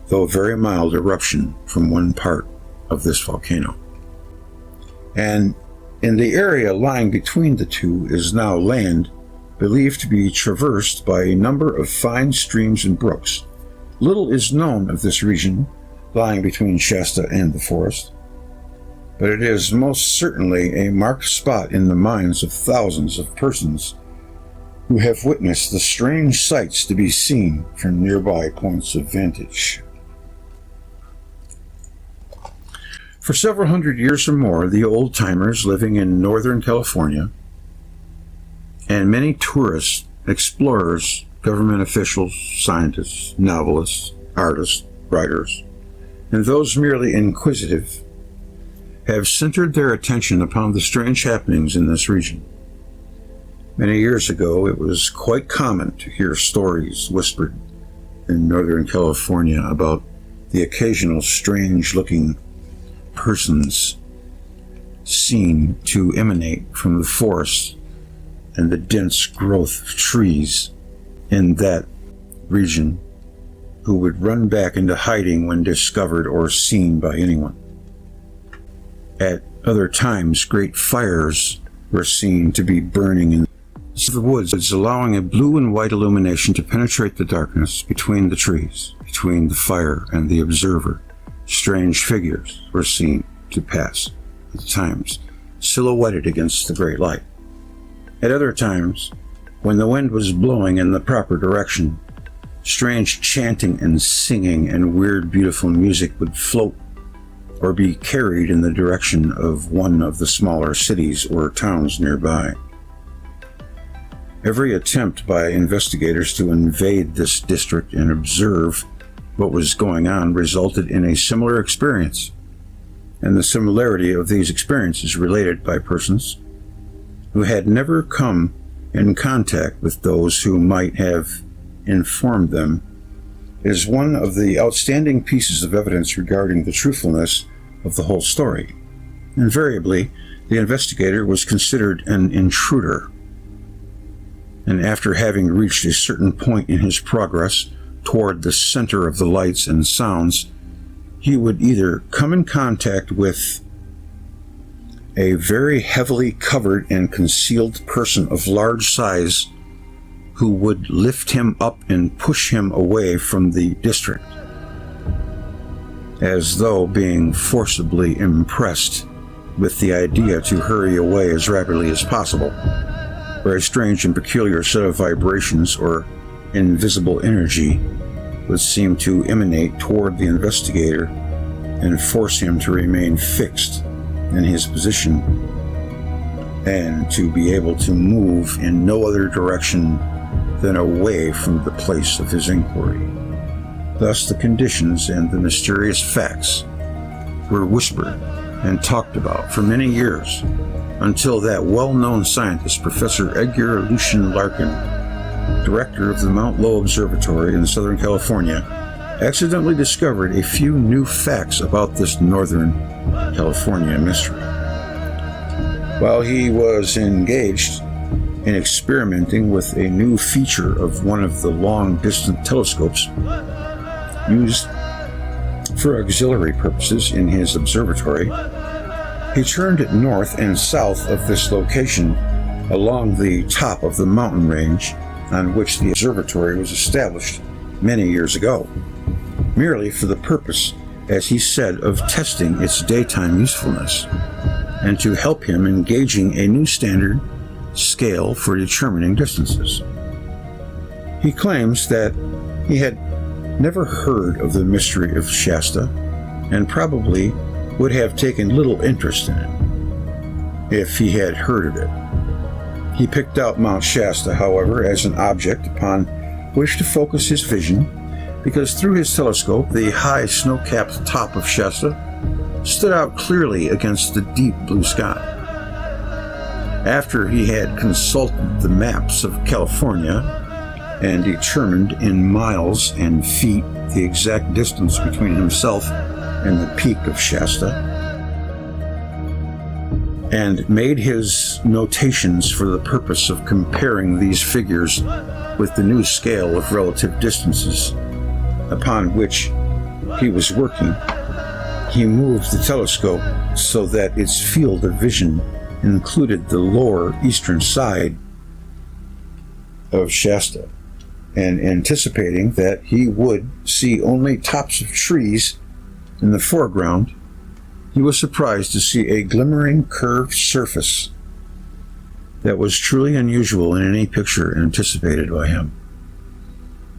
though very mild, eruption from one part of this volcano. And in the area lying between the two is now land believed to be traversed by a number of fine streams and brooks. Little is known of this region lying between Shasta and the forest, but it is most certainly a marked spot in the minds of thousands of persons who have witnessed the strange sights to be seen from nearby points of vantage. For several hundred years or more, the old-timers living in Northern California, and many tourists, explorers, government officials, scientists, novelists, artists, writers, and those merely inquisitive, have centered their attention upon the strange happenings in this region. Many years ago, it was quite common to hear stories whispered in Northern California about the occasional strange-looking persons seen to emanate from the forests and the dense growth of trees in that region, who would run back into hiding when discovered or seen by anyone. At other times, great fires were seen to be burning in the woods, allowing a blue and white illumination to penetrate the darkness between the trees, between the fire and the observer. Strange figures were seen to pass, at times silhouetted against the great light. At other times, when the wind was blowing in the proper direction, strange chanting and singing and weird, beautiful music would float or be carried in the direction of one of the smaller cities or towns nearby. Every attempt by investigators to invade this district and observe what was going on resulted in a similar experience, and the similarity of these experiences related by persons who had never come in contact with those who might have informed them is one of the outstanding pieces of evidence regarding the truthfulness of the whole story. Invariably, the investigator was considered an intruder, and after having reached a certain point in his progress toward the center of the lights and sounds, he would either come in contact with a very heavily covered and concealed person of large size who would lift him up and push him away from the district, as though being forcibly impressed with the idea to hurry away as rapidly as possible, where a strange and peculiar set of vibrations or invisible energy would seem to emanate toward the investigator and force him to remain fixed in his position and to be able to move in no other direction than away from the place of his inquiry. Thus the conditions and the mysterious facts were whispered and talked about for many years, until that well-known scientist, Professor Edgar Lucien Larkin, director of the Mount Lowe Observatory in Southern California, accidentally discovered a few new facts about this Northern California mystery. While he was engaged in experimenting with a new feature of one of the long-distance telescopes used for auxiliary purposes in his observatory, he turned it north and south of this location along the top of the mountain range on which the observatory was established many years ago, merely for the purpose, as he said, of testing its daytime usefulness, and to help him in gauging a new standard scale for determining distances. He claims that he had never heard of the mystery of Shasta, and probably would have taken little interest in it if he had heard of it. He picked out Mount Shasta, however, as an object upon which to focus his vision, because through his telescope the high snow-capped top of Shasta stood out clearly against the deep blue sky. After he had consulted the maps of California and determined in miles and feet the exact distance between himself and the peak of Shasta, and made his notations for the purpose of comparing these figures with the new scale of relative distances upon which he was working, he moved the telescope so that its field of vision included the lower eastern side of Shasta, and anticipating that he would see only tops of trees in the foreground, he was surprised to see a glimmering curved surface that was truly unusual in any picture anticipated by him.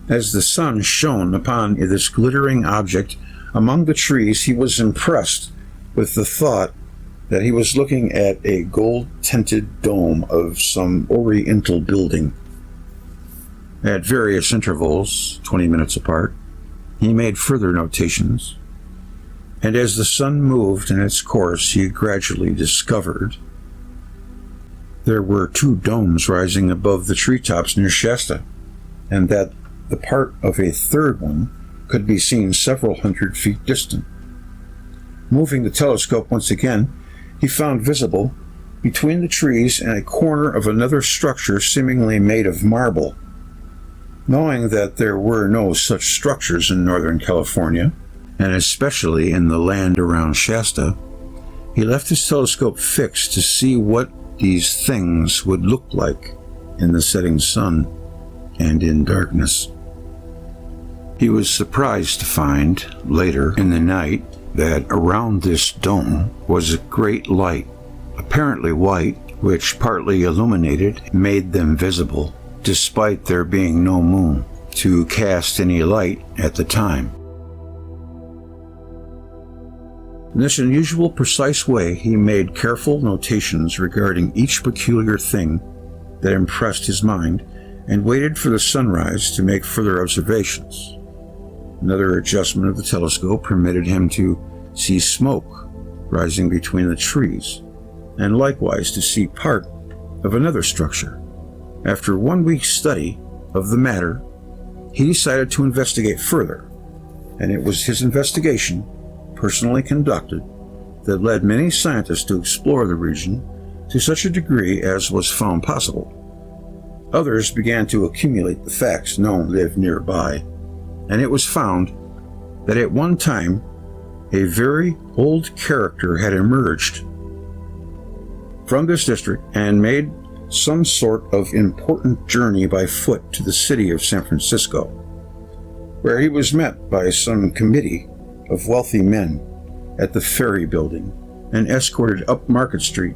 As the sun shone upon this glittering object among the trees, he was impressed with the thought that he was looking at a gold-tinted dome of some oriental building. At various intervals, 20 minutes apart, he made further notations, and as the sun moved in its course, he gradually discovered there were two domes rising above the treetops near Shasta, and that the part of a third one could be seen several hundred feet distant. Moving the telescope once again, he found visible between the trees and a corner of another structure seemingly made of marble. Knowing that there were no such structures in Northern California, and especially in the land around Shasta, he left his telescope fixed to see what these things would look like in the setting sun and in darkness. He was surprised to find, later in the night, that around this dome was a great light, apparently white, which partly illuminated, made them visible, despite there being no moon to cast any light at the time. In this unusual, precise way, he made careful notations regarding each peculiar thing that impressed his mind, and waited for the sunrise to make further observations. Another adjustment of the telescope permitted him to see smoke rising between the trees, and likewise to see part of another structure. After 1 week's study of the matter, he decided to investigate further, and it was his investigation, personally conducted, that led many scientists to explore the region to such a degree as was found possible. Others began to accumulate the facts known lived nearby, and it was found that at one time a very old character had emerged from this district and made some sort of important journey by foot to the city of San Francisco, where he was met by some committee of wealthy men at the ferry building and escorted up Market Street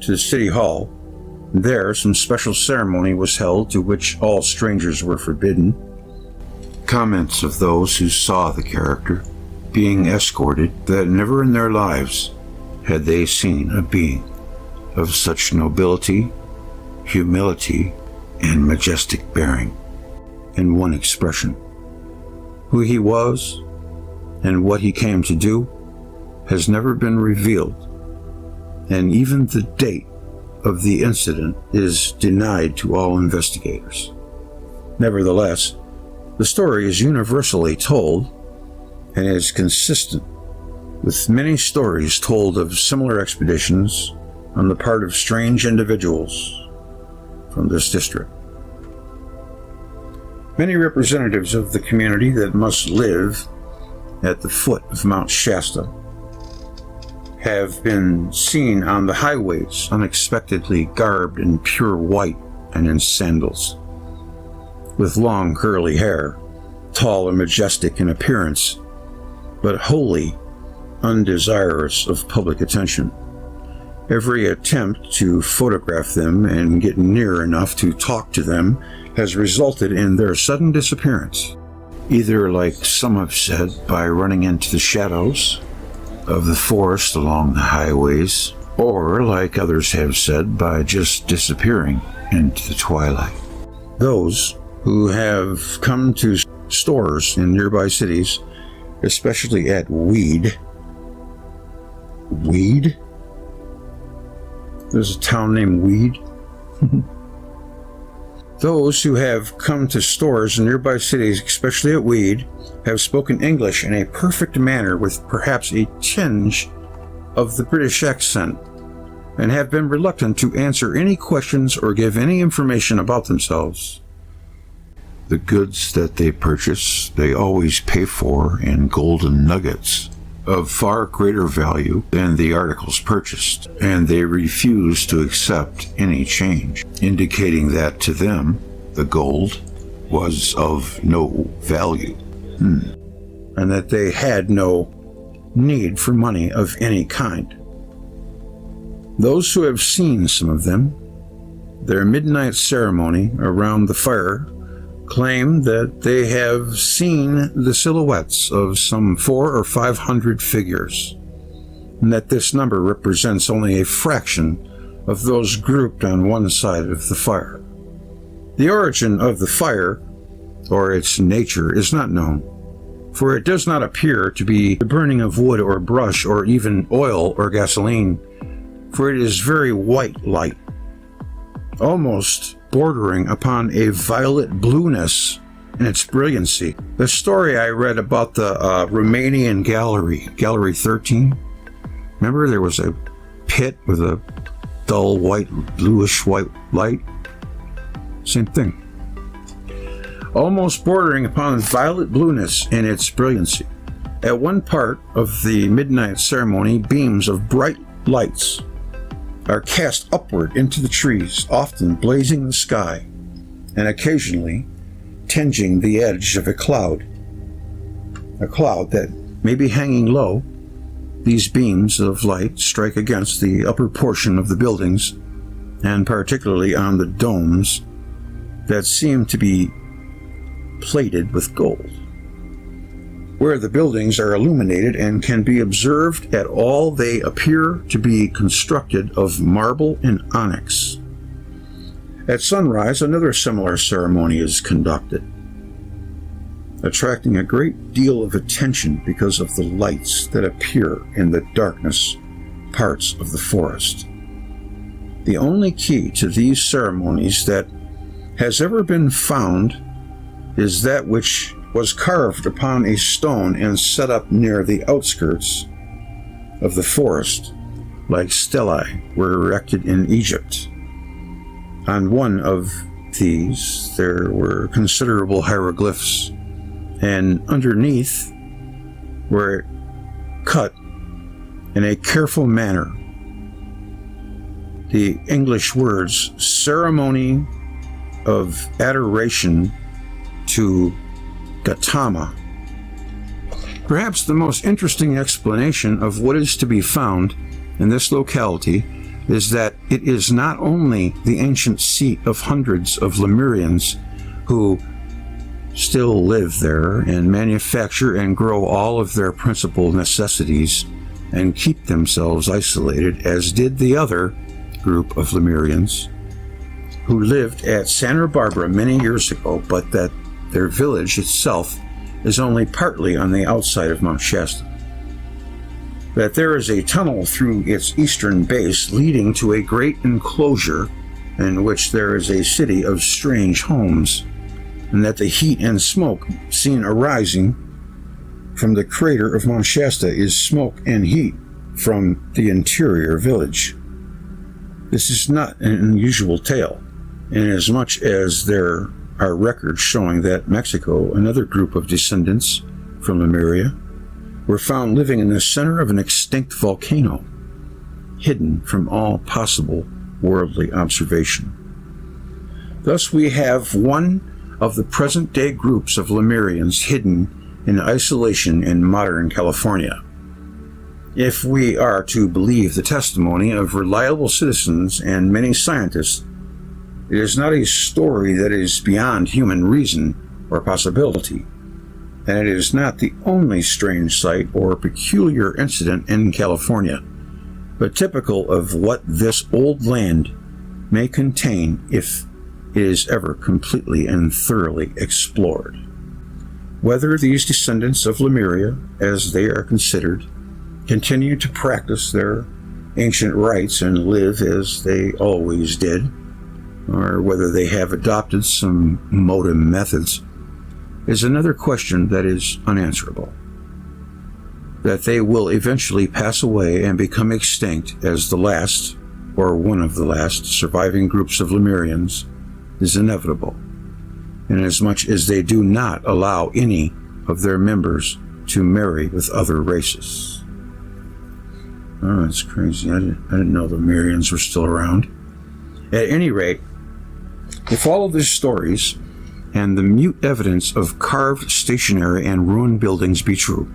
to the city hall. There some special ceremony was held to which all strangers were forbidden. Comments of those who saw the character being escorted that never in their lives had they seen a being of such nobility, humility, and majestic bearing. In one expression, who he was and what he came to do has never been revealed, and even the date of the incident is denied to all investigators. Nevertheless, the story is universally told and is consistent with many stories told of similar expeditions on the part of strange individuals from this district. Many representatives of the community that must live at the foot of Mount Shasta have been seen on the highways unexpectedly garbed in pure white and in sandals, with long curly hair, tall and majestic in appearance, but wholly undesirous of public attention. Every attempt to photograph them and get near enough to talk to them has resulted in their sudden disappearance, either, like some have said, by running into the shadows of the forest along the highways, or, like others have said, by just disappearing into the twilight. Those who have come to stores in nearby cities, especially at Weed? There's a town named Weed? Those who have come to stores in nearby cities, especially at Weed, have spoken English in a perfect manner with perhaps a tinge of the British accent, and have been reluctant to answer any questions or give any information about themselves. The goods that they purchase, they always pay for in golden nuggets of far greater value than the articles purchased, and they refuse to accept any change, indicating that to them the gold was of no value, and that they had no need for money of any kind. Those who have seen some of them, their midnight ceremony around the fire, claim that they have seen the silhouettes of some 400 or 500 figures, and that this number represents only a fraction of those grouped on one side of the fire. The origin of the fire, or its nature, is not known, for it does not appear to be the burning of wood or brush or even oil or gasoline, for it is very white light, almost bordering upon a violet blueness in its brilliancy. The story I read about the Romanian Gallery 13, remember there was a pit with a dull bluish white light? Same thing. Almost bordering upon violet blueness in its brilliancy. At one part of the midnight ceremony, beams of bright lights are cast upward into the trees, often blazing the sky, and occasionally tinging the edge of a cloud that may be hanging low. These beams of light strike against the upper portion of the buildings, and particularly on the domes that seem to be plated with gold. where the buildings are illuminated and can be observed at all. They appear to be constructed of marble and onyx. At sunrise, another similar ceremony is conducted, attracting a great deal of attention because of the lights that appear in the darkness parts of the forest. The only key to these ceremonies that has ever been found is that which was carved upon a stone and set up near the outskirts of the forest, like stelae were erected in Egypt. On one of these there were considerable hieroglyphs, and underneath were cut in a careful manner the English words ceremony of adoration to Gautama. Perhaps the most interesting explanation of what is to be found in this locality is that it is not only the ancient seat of hundreds of Lemurians who still live there and manufacture and grow all of their principal necessities and keep themselves isolated, as did the other group of Lemurians who lived at Santa Barbara many years ago, but that their village itself is only partly on the outside of Mount Shasta. That there is a tunnel through its eastern base leading to a great enclosure in which there is a city of strange homes, and that the heat and smoke seen arising from the crater of Mount Shasta is smoke and heat from the interior village. This is not an unusual tale, inasmuch as there are records showing that Mexico, another group of descendants from Lemuria, were found living in the center of an extinct volcano, hidden from all possible worldly observation. Thus we have one of the present-day groups of Lemurians hidden in isolation in modern California. If we are to believe the testimony of reliable citizens and many scientists, it is not a story that is beyond human reason or possibility, and it is not the only strange sight or peculiar incident in California, but typical of what this old land may contain if it is ever completely and thoroughly explored. Whether these descendants of Lemuria, as they are considered, continue to practice their ancient rites and live as they always did, or whether they have adopted some modern methods, is another question that is unanswerable. That they will eventually pass away and become extinct as the last, or one of the last, surviving groups of Lemurians is inevitable, inasmuch as they do not allow any of their members to marry with other races. Oh, that's crazy. I didn't know the Lemurians were still around. At any rate, if all of these stories and the mute evidence of carved stationery and ruined buildings be true,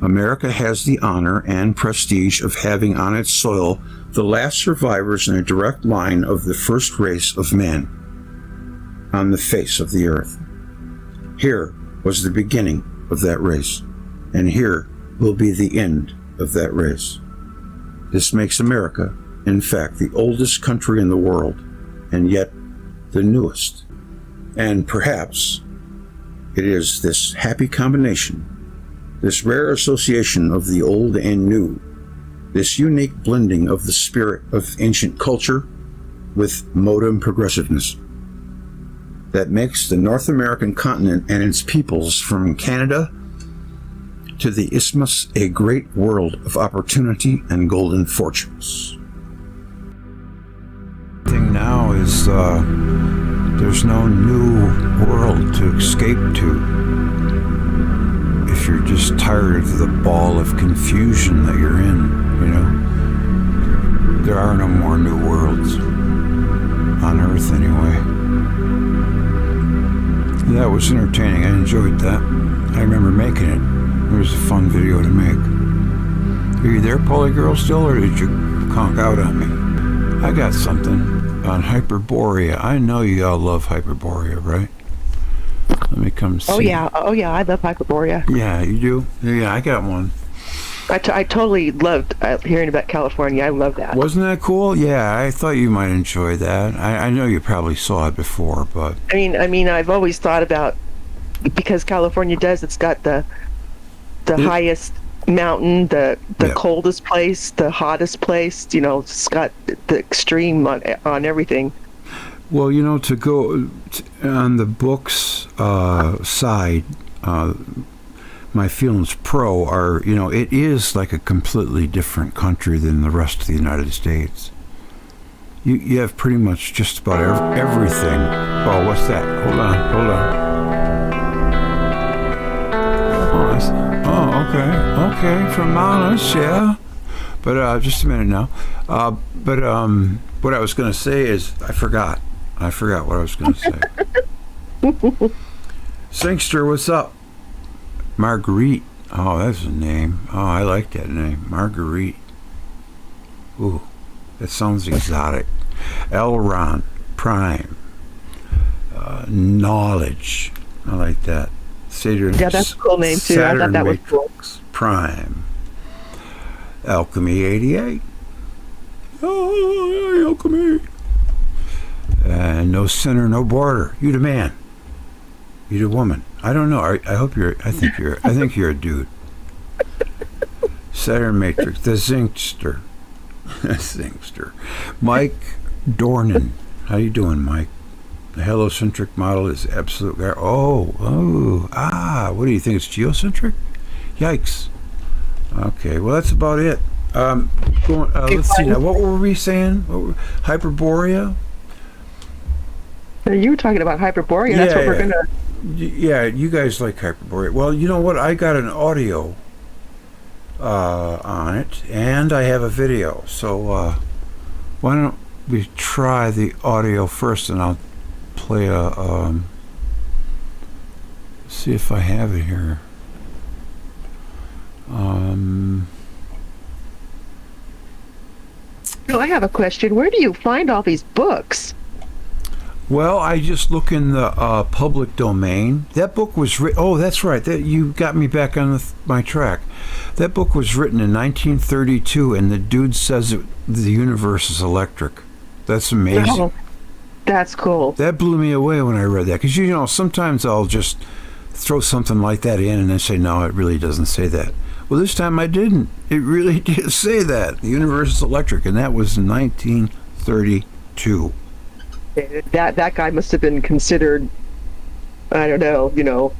America has the honor and prestige of having on its soil the last survivors in a direct line of the first race of man on the face of the earth. Here was the beginning of that race, and here will be the end of that race. This makes America, in fact, the oldest country in the world, and yet the newest. And perhaps it is this happy combination, this rare association of the old and new, this unique blending of the spirit of ancient culture with modern progressiveness, that makes the North American continent and its peoples from Canada to the Isthmus a great world of opportunity and golden fortunes. The thing now is there's no new world to escape to. If you're just tired of the ball of confusion that you're in, there are no more new worlds on Earth anyway. That was entertaining. I enjoyed that. I remember making it. It was a fun video to make. Are you there, Pauli girl, still, or did you conk out on me? I got something on Hyperborea. I know you all love Hyperborea, right? Let me come see. Oh yeah, I love Hyperborea. Yeah, you do? Yeah, I got one. I totally loved hearing about California. I love that. Wasn't that cool? Yeah, I thought you might enjoy that. I know you probably saw it before, but... I mean, I've always thought about, because California it's got the highest mountain, the coldest place, the hottest place, it's got the extreme on everything. Well, to go on the books side, my feelings pro are, it is like a completely different country than the rest of the United States. You have pretty much just about everything. Oh, what's that? Hold on. Okay, Virmanas, yeah. But just a minute now. What I was going to say is, I forgot what I was going to say. Singster, what's up? Marguerite. Oh, that's a name. Oh, I like that name. Marguerite. Ooh, that sounds exotic. Elron, Prime. Knowledge. I like that. Saturn, yeah, that's a cool name too. Saturn I thought that was cool. Prime. Alchemy 88. Oh, Alchemy. No sinner, no border. You the man. You the woman. I don't know. I think you're a dude. Saturn Matrix. The Zinkster. Zinkster. Mike Dornan. How you doing, Mike? The heliocentric model is absolute. What do you think? It's geocentric? Yikes. Okay, well, that's about it. Let's see now. What were we saying? Hyperborea? You were talking about Hyperborea. That's what we're going to... Yeah, you guys like Hyperborea. Well, you know what? I got an audio on it, and I have a video. So why don't we try the audio first, and I'll play see if I have it here. I have a question. Where do you find all these books? Well, I just look in the public domain. That book was written... Oh, that's right. You got me back on my track. That book was written in 1932, and the dude says the universe is electric. That's amazing. Oh, that's cool. That blew me away when I read that. Because, sometimes I'll just throw something like that in and then say, no, it really doesn't say that. Well, this time I didn't. It really did say that. The universe is electric, and that was in 1932. That guy must have been considered, I don't know,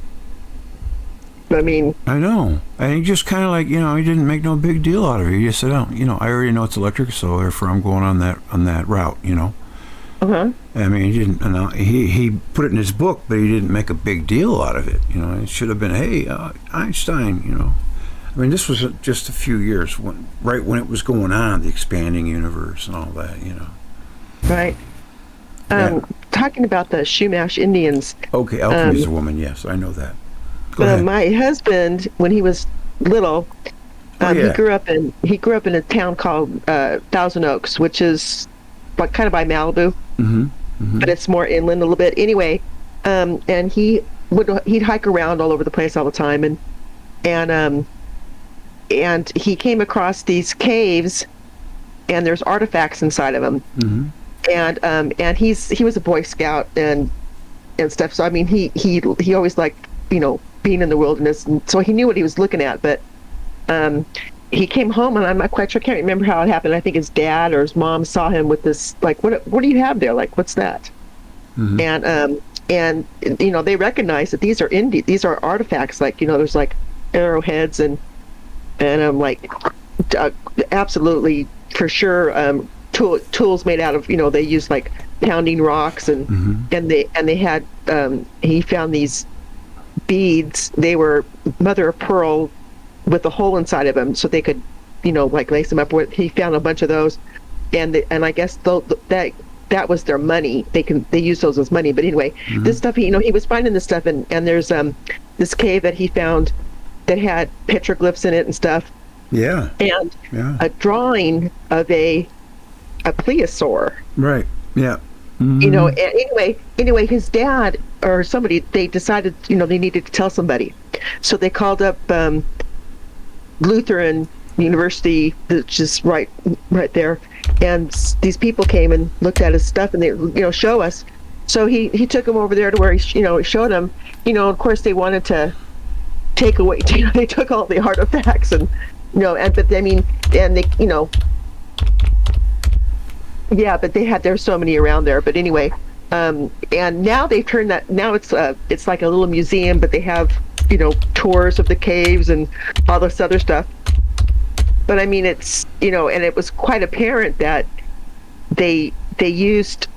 I mean... I know. And he just kind of like, he didn't make no big deal out of it. He just said, I already know it's electric, so therefore I'm going on that route, Uh-huh. I mean, he didn't, he put it in his book, but he didn't make a big deal out of it. It should have been, hey, Einstein, I mean, this was just a few years, right when it was going on, the expanding universe and all that, Right. Talking about the Chumash Indians. Okay, Alchemy is a woman, yes, I know that. Go ahead. My husband, when he was little, he grew up in a town called Thousand Oaks, which is kind of by Malibu, but it's more inland a little bit. Anyway, and he'd hike around all over the place all the time, and he came across these caves, and there's artifacts inside of them. Mm-hmm. And he was a Boy Scout and stuff. So I mean, he always liked being in the wilderness, and so he knew what he was looking at. But he came home, and I'm not quite sure. I can't remember how it happened. I think his dad or his mom saw him with this, like, what do you have there? Like, what's that? Mm-hmm. And they recognize that these are artifacts. Like, there's like arrowheads and I'm like, absolutely for sure. Tools made out of, they use like pounding rocks and they had he found these beads. They were mother of pearl with a hole inside of them, so they could like lace them up with. He found a bunch of those, and I guess that was their money. They used those as money. But anyway, this stuff, he was finding this stuff, and there's this cave that he found that had petroglyphs in it and stuff, and a drawing of a plesiosaur. Right. Yeah. And anyway, his dad or somebody, they decided, they needed to tell somebody. So they called up Lutheran University, which is right there. And these people came and looked at his stuff, and they, show us. So he took them over there to where he showed them. Of course they wanted to take away. They took all the artifacts, and but I mean, and they, yeah, but there's so many around there. But anyway, and now they've turned that. Now it's like a little museum, but they have tours of the caves and all this other stuff. But I mean, it's and it was quite apparent that they used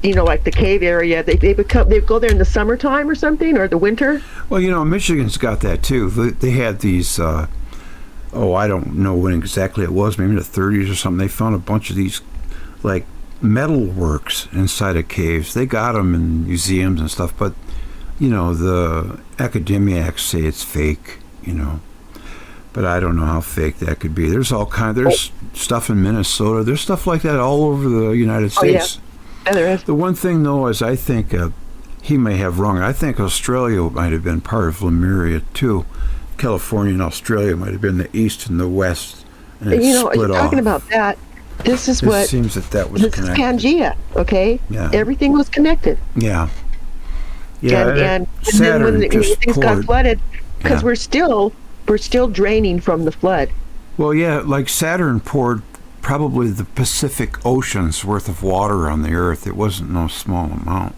like the cave area. They go there in the summertime or something, or the winter. Well, Michigan's got that too. They had these. I don't know when exactly it was. Maybe in the 30s or something. They found a bunch of these like metal works inside of caves. They got them in museums and stuff, but the academics say it's fake. But I don't know how fake that could be. There's there's stuff in Minnesota. There's stuff like that all over the United States. Yeah, there is. The one thing, though, is I think he may have wrong. I think Australia might have been part of Lemuria, too. California and Australia might have been the east and the west. And it split off. Talking about that, it seems that was this connected. This is Pangea, okay? Yeah. Everything was connected. Yeah. Yeah. And then when things got flooded, because we're still draining from the flood. Well, yeah, like Saturn poured probably the Pacific Ocean's worth of water on the Earth. It wasn't no small amount,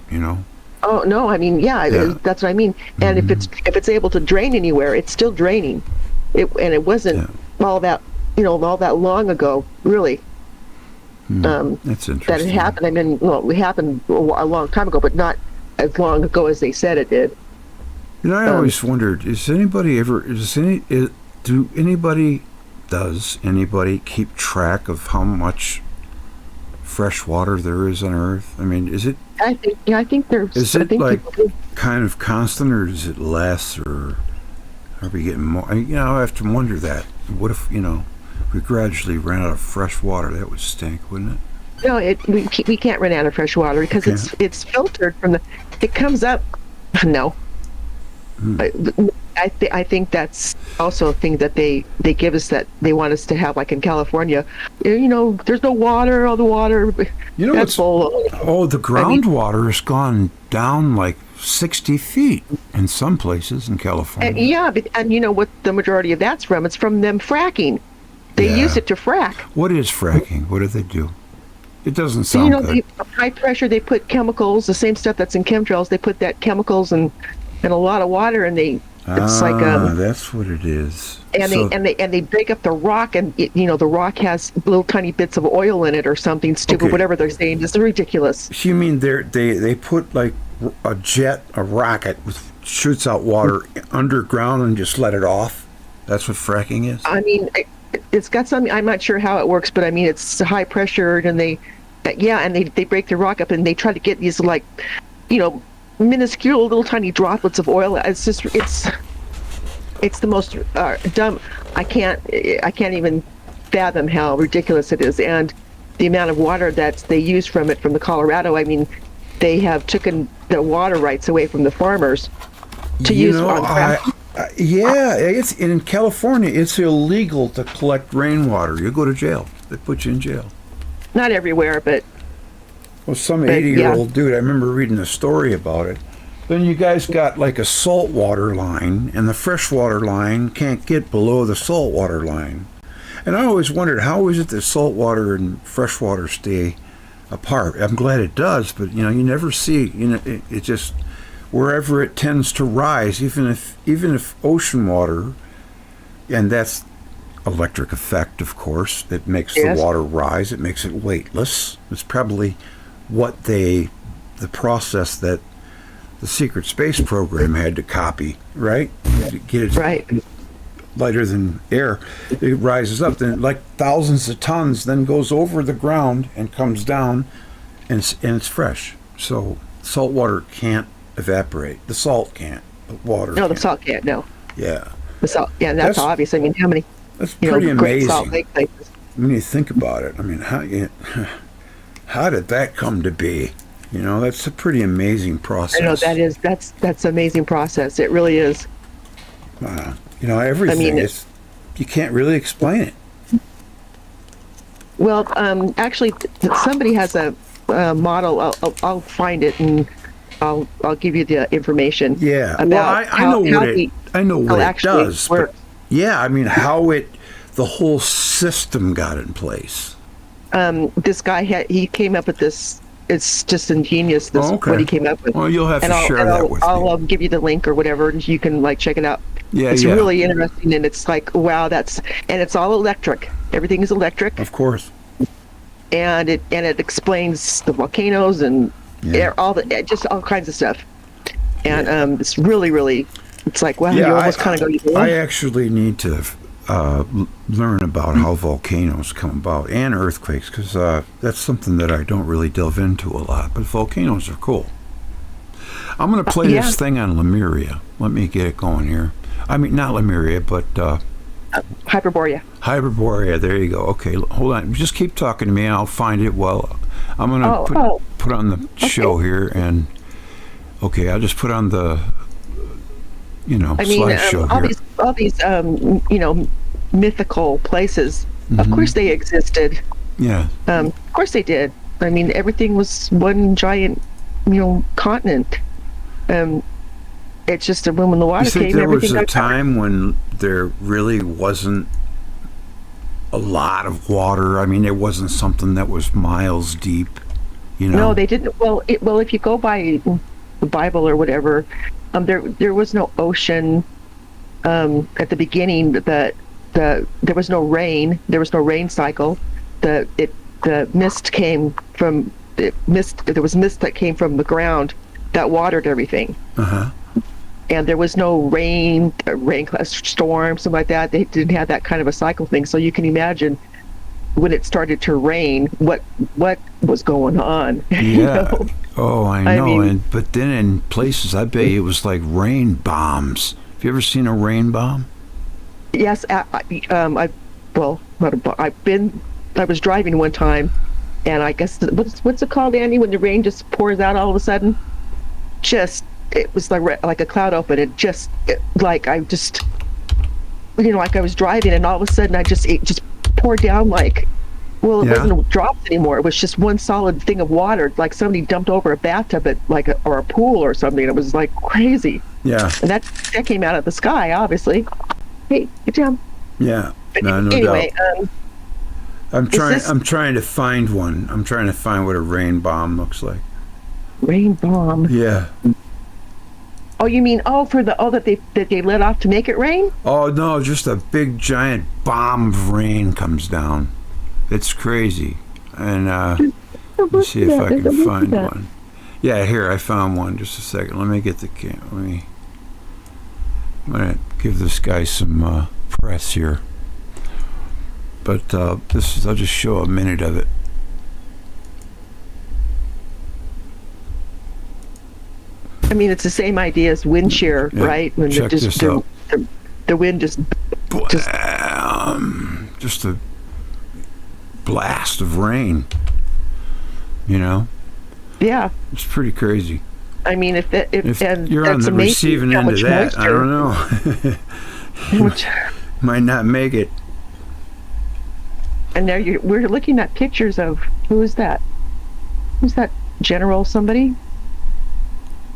Oh no, I mean, yeah. That's what I mean. And if it's able to drain anywhere, it's still draining. It wasn't all that all that long ago, really. That's interesting. That it happened. I mean, it happened a long time ago, but not as long ago as they said it did. I always wondered: does anybody keep track of how much fresh water there is on Earth? I mean, is it? I think there's. Is it kind of constant, or is it less, or are we getting more? I have to wonder that. What if we gradually ran out of fresh water? That would stink, wouldn't it? No, we can't run out of fresh water because it's filtered from it comes up. No. I think that's also a thing that they give us, that they want us to have, like in California. There's no water. All the water. That's full. The groundwater has gone down like 60 feet in some places in California. And what the majority of that's from? It's from them fracking. They use it to frack. What is fracking? What do they do? It doesn't sound good. High pressure. They put chemicals, the same stuff that's in chemtrails. They put that chemicals and a lot of water, and it's like that's what it is. And they break up the rock, and the rock has little tiny bits of oil in it or something stupid. Whatever they're saying, it's ridiculous. So you mean they put like a rocket shoots out water underground and just let it off? That's what fracking is. I mean, it's got something. I'm not sure how it works, but I mean, it's high pressure, and they break the rock up, and they try to get these minuscule little tiny droplets of oil. It's just it's the most dumb. I can't even fathom how ridiculous it is, and the amount of water that they use from the Colorado. I mean, they have taken the water rights away from the farmers to use on it's in California. It's illegal to collect rainwater. You go to jail. They put you in jail. Not everywhere, but. Well, some 80-year-old dude, I remember reading a story about it. Then you guys got like a saltwater line, and the freshwater line can't get below the saltwater line. And I always wondered, how is it that saltwater and freshwater stay apart? I'm glad it does, but you never see. It just wherever it tends to rise, even if ocean water, and that's electric effect, of course, it makes the water rise. It makes it weightless. It's probably the process that the secret space program had to copy, right? To get it lighter than air. It rises up, then like thousands of tons, then goes over the ground and comes down, and it's fresh. So salt water can't evaporate. The salt can't. The water No, the salt can't, no. Yeah. The salt, that's obvious. I mean, how many That's pretty amazing. Salt Lake places. When you think about it, I mean, how did that come to be? You know, that's a pretty amazing process. I know that's an amazing process. It really is. You know, everything is. You can't really explain it. Well, actually, somebody has a model. I'll find it and I'll give you the information. Yeah. About I know what it does. But yeah, I mean, the whole system got in place. This guy he came up with this. It's just ingenious. What he came up with. Well, you'll have to share that with me. I'll give you the link or whatever, and you can check it out. Yeah, it's really interesting, and it's like, wow, and it's all electric. Everything is electric. Of course. And it explains the volcanoes and all kinds of stuff. And it's really, really, it's like, wow, you almost kind of go. I actually need to learn about how volcanoes come about and earthquakes, because that's something that I don't really delve into a lot. But volcanoes are cool. I'm going to play this thing on Lemuria. Let me get it going here. I mean, not Lemuria, but Hyperborea. Hyperborea. There you go. Okay, hold on. Just keep talking to me, and I'll find it. Well, I'm going to put on the show here, and I'll just put on the slideshow here. All these mythical places. Of course, they existed. Yeah. Of course, they did. I mean, everything was one giant, continent. It's just when the water came, there was everything a time when there really wasn't a lot of water? I mean, it wasn't something that was miles deep, No, they didn't. Well, if you go by the Bible or whatever, there was no ocean at the beginning. There was no rain. There was no rain cycle. The mist came from mist. There was mist that came from the ground that watered everything. And there was no rain storm, something like that. They didn't have that kind of a cycle thing. So you can imagine when it started to rain, what was going on. Yeah. Oh, I know. But then in places, I bet it was like rain bombs. Have you ever seen a rain bomb? Yes. I was driving one time, and I guess what's it called, Andy, when the rain just pours out all of a sudden? It was like a cloud open. I was driving, and all of a sudden it just poured down it wasn't drops anymore. It was just one solid thing of water, like somebody dumped over a bathtub or a pool or something. It was like crazy. Yeah. And that came out of the sky, obviously. Hey, get down. Yeah. No anyway, doubt. I'm trying to find one. I'm trying to find what a rain bomb looks like. Rain bomb. Yeah. Oh, you mean that they let off to make it rain? Oh no, just a big giant bomb of rain comes down. It's crazy. And let's see if I can find one. Yeah, here I found one. Just a second. Let me get the camera. I'm gonna give this guy some press here. But I'll just show a minute of it. I mean, it's the same idea as wind shear, right? When check this out. The wind just a blast of rain. Yeah. It's pretty crazy. I mean, if you're on the receiving end of that, I don't know. Might not make it. And we're looking at pictures of who's that? Who's that general? Somebody?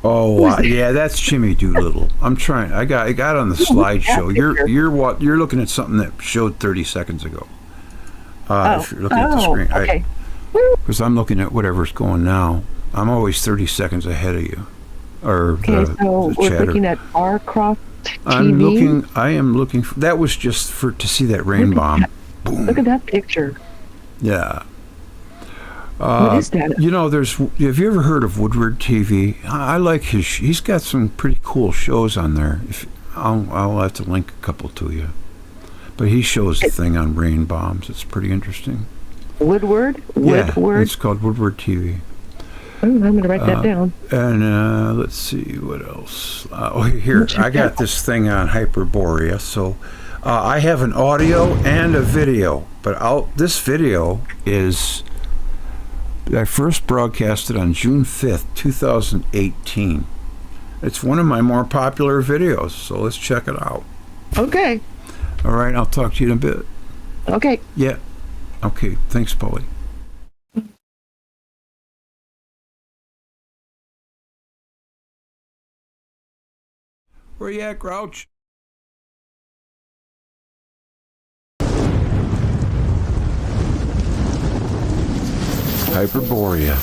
Oh, yeah, that's Jimmy Doolittle. I'm trying. I got on the slideshow. You're looking at something that showed 30 seconds ago. If you're looking at the screen, okay. Because I'm looking at whatever's going now. I'm always 30 seconds ahead of you. So we're looking at Barcroft TV. I am looking. That was just to see that rain bomb. Boom. Look at that picture. Yeah. What is that? Have you ever heard of Woodward TV? I like he's got some pretty cool shows on there. I'll have to link a couple to you. But he shows the thing on rain bombs. It's pretty interesting. Woodward? Yeah, it's called Woodward TV. Oh, I'm going to write that down. And let's see what else. Here, I got this thing on Hyperborea. So I have an audio and a video. But this video is I first broadcast it on June 5th, 2018. It's one of my more popular videos, so let's check it out. Okay. All right, I'll talk to you in a bit. Okay. Yeah. Okay, thanks, Pauli. Where you at, Grouch? Hyperborea.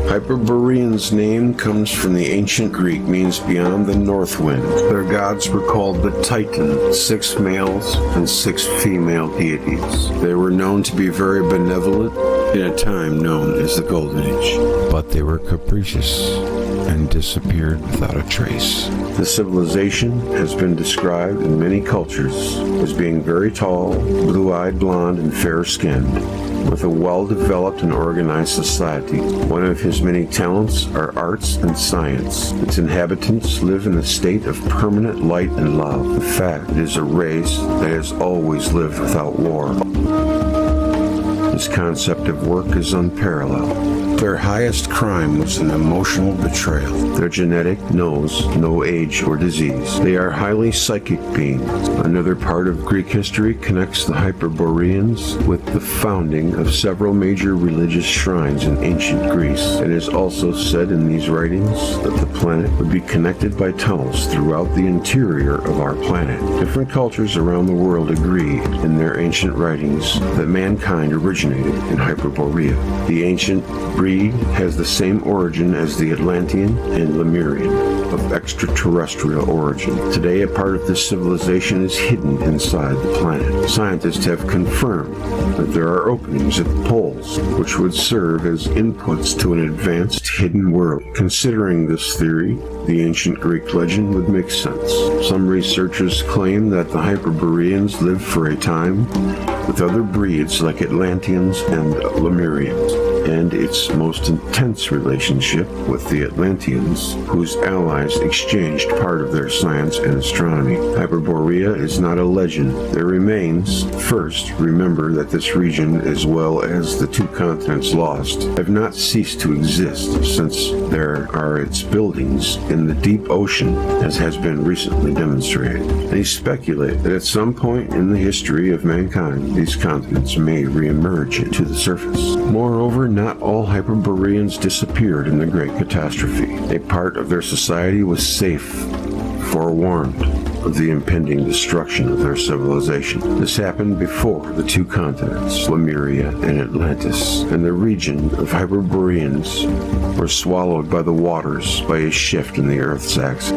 Hyperborean's name comes from the ancient Greek, means beyond the north wind. Their gods were called the Titan, 6 males and 6 female deities. They were known to be very benevolent in a time known as the Golden Age. But they were capricious and disappeared without a trace. The civilization has been described in many cultures as being very tall, blue-eyed, blonde, and fair-skinned, with a well-developed and organized society. One of his many talents are arts and science. Its inhabitants live in a state of permanent light and love. In fact, it is a race that has always lived without war. This concept of work is unparalleled. Their highest crime was an emotional betrayal. Their genetic knows no age or disease. They are highly psychic beings. Another part of Greek history connects the Hyperboreans with the founding of several major religious shrines in ancient Greece. It is also said in these writings that the planet would be connected by tunnels throughout the interior of our planet. Different cultures around the world agree in their ancient writings that mankind originated in Hyperborea. The ancient breed has the same origin as the Atlantean and Lemurian, of extraterrestrial origin. Today, a part of this civilization is hidden inside the planet. Scientists have confirmed that there are openings at the poles, which would serve as inputs to an advanced hidden world. Considering this theory, the ancient Greek legend would make sense. Some researchers claim that the Hyperboreans lived for a time with other breeds like Atlanteans and Lemurians, and its most intense relationship with the Atlanteans, whose allies exchanged part of their science and astronomy. Hyperborea is not a legend. There remains, first, remember that this region, as well as the 2 continents lost, have not ceased to exist, since there are its buildings in the deep ocean, as has been recently demonstrated. They speculate that at some point in the history of mankind, these continents may re-emerge to the surface. Moreover, not all Hyperboreans disappeared in the Great Catastrophe. A part of their society was safe, forewarned of the impending destruction of their civilization. This happened before the 2 continents, Lemuria and Atlantis, and the region of Hyperboreans were swallowed by the waters by a shift in the Earth's axis.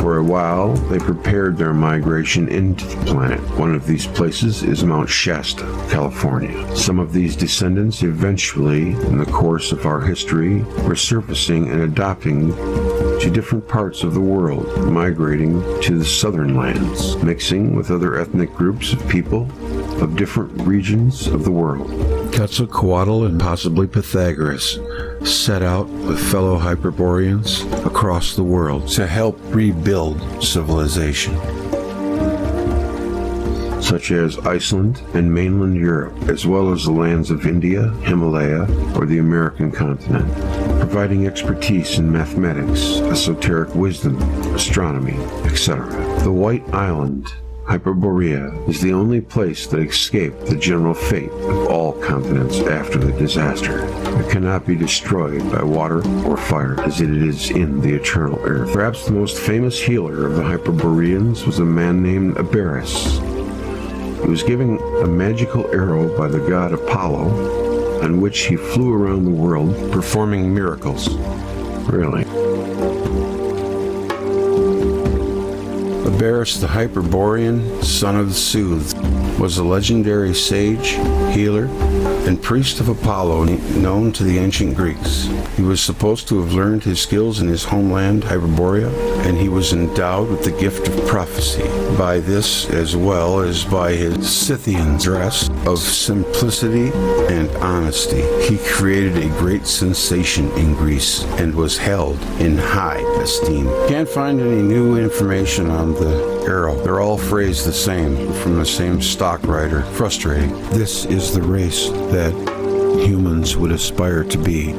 For a while, they prepared their migration into the planet. One of these places is Mount Shasta, California. Some of these descendants eventually, in the course of our history, were surfacing and adopting to different parts of the world, migrating to the southern lands, mixing with other ethnic groups of people of different regions of the world. Quetzalcoatl and possibly Pythagoras set out with fellow Hyperboreans across the world to help rebuild civilization, such as Iceland and mainland Europe, as well as the lands of India, Himalaya, or the American continent, providing expertise in mathematics, esoteric wisdom, astronomy, etc. The White Island, Hyperborea, is the only place that escaped the general fate of all continents after the disaster. It cannot be destroyed by water or fire, as it is in the eternal earth. Perhaps the most famous healer of the Hyperboreans was a man named Abaris. He was given a magical arrow by the god Apollo, on which he flew around the world performing miracles. Really. Abaris the Hyperborean, son of Sooth, was a legendary sage, healer, and priest of Apollo known to the ancient Greeks. He was supposed to have learned his skills in his homeland, Hyperborea, and he was endowed with the gift of prophecy. By this, as well as by his Scythian dress of simplicity and honesty, he created a great sensation in Greece and was held in high esteem. Can't find any new information on the arrow. They're all phrased the same, from the same stock writer. Frustrating. This is the race that humans would aspire to be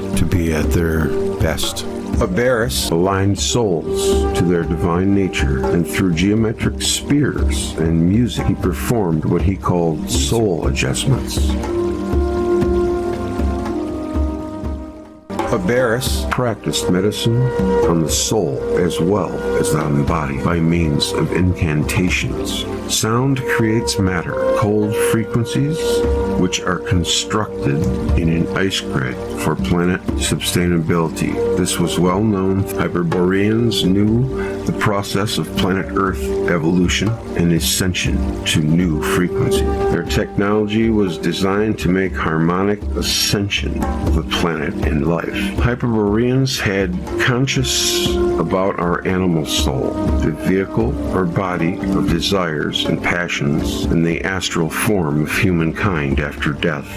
at their best. Abaris aligned souls to their divine nature, and through geometric spears and music, he performed what he called soul adjustments. Abaris practiced medicine on the soul as well as on the body by means of incantations. Sound creates matter, cold frequencies, which are constructed in an ice grid for planet sustainability. This was well known. Hyperboreans knew the process of planet Earth evolution and ascension to new frequency. Their technology was designed to make harmonic ascension of the planet and life. Hyperboreans had conscious about our animal soul, the vehicle or body of desires and passions, and the astral form of humankind after death.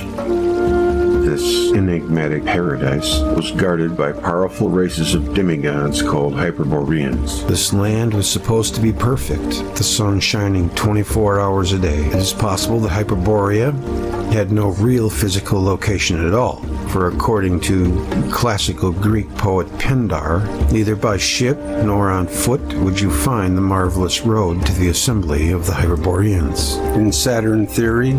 This enigmatic paradise was guarded by powerful races of demigods called Hyperboreans. This land was supposed to be perfect, the sun shining 24 hours a day. It is possible that Hyperborea had no real physical location at all, for according to classical Greek poet Pindar, neither by ship nor on foot would you find the marvelous road to the assembly of the Hyperboreans. In Saturn theory,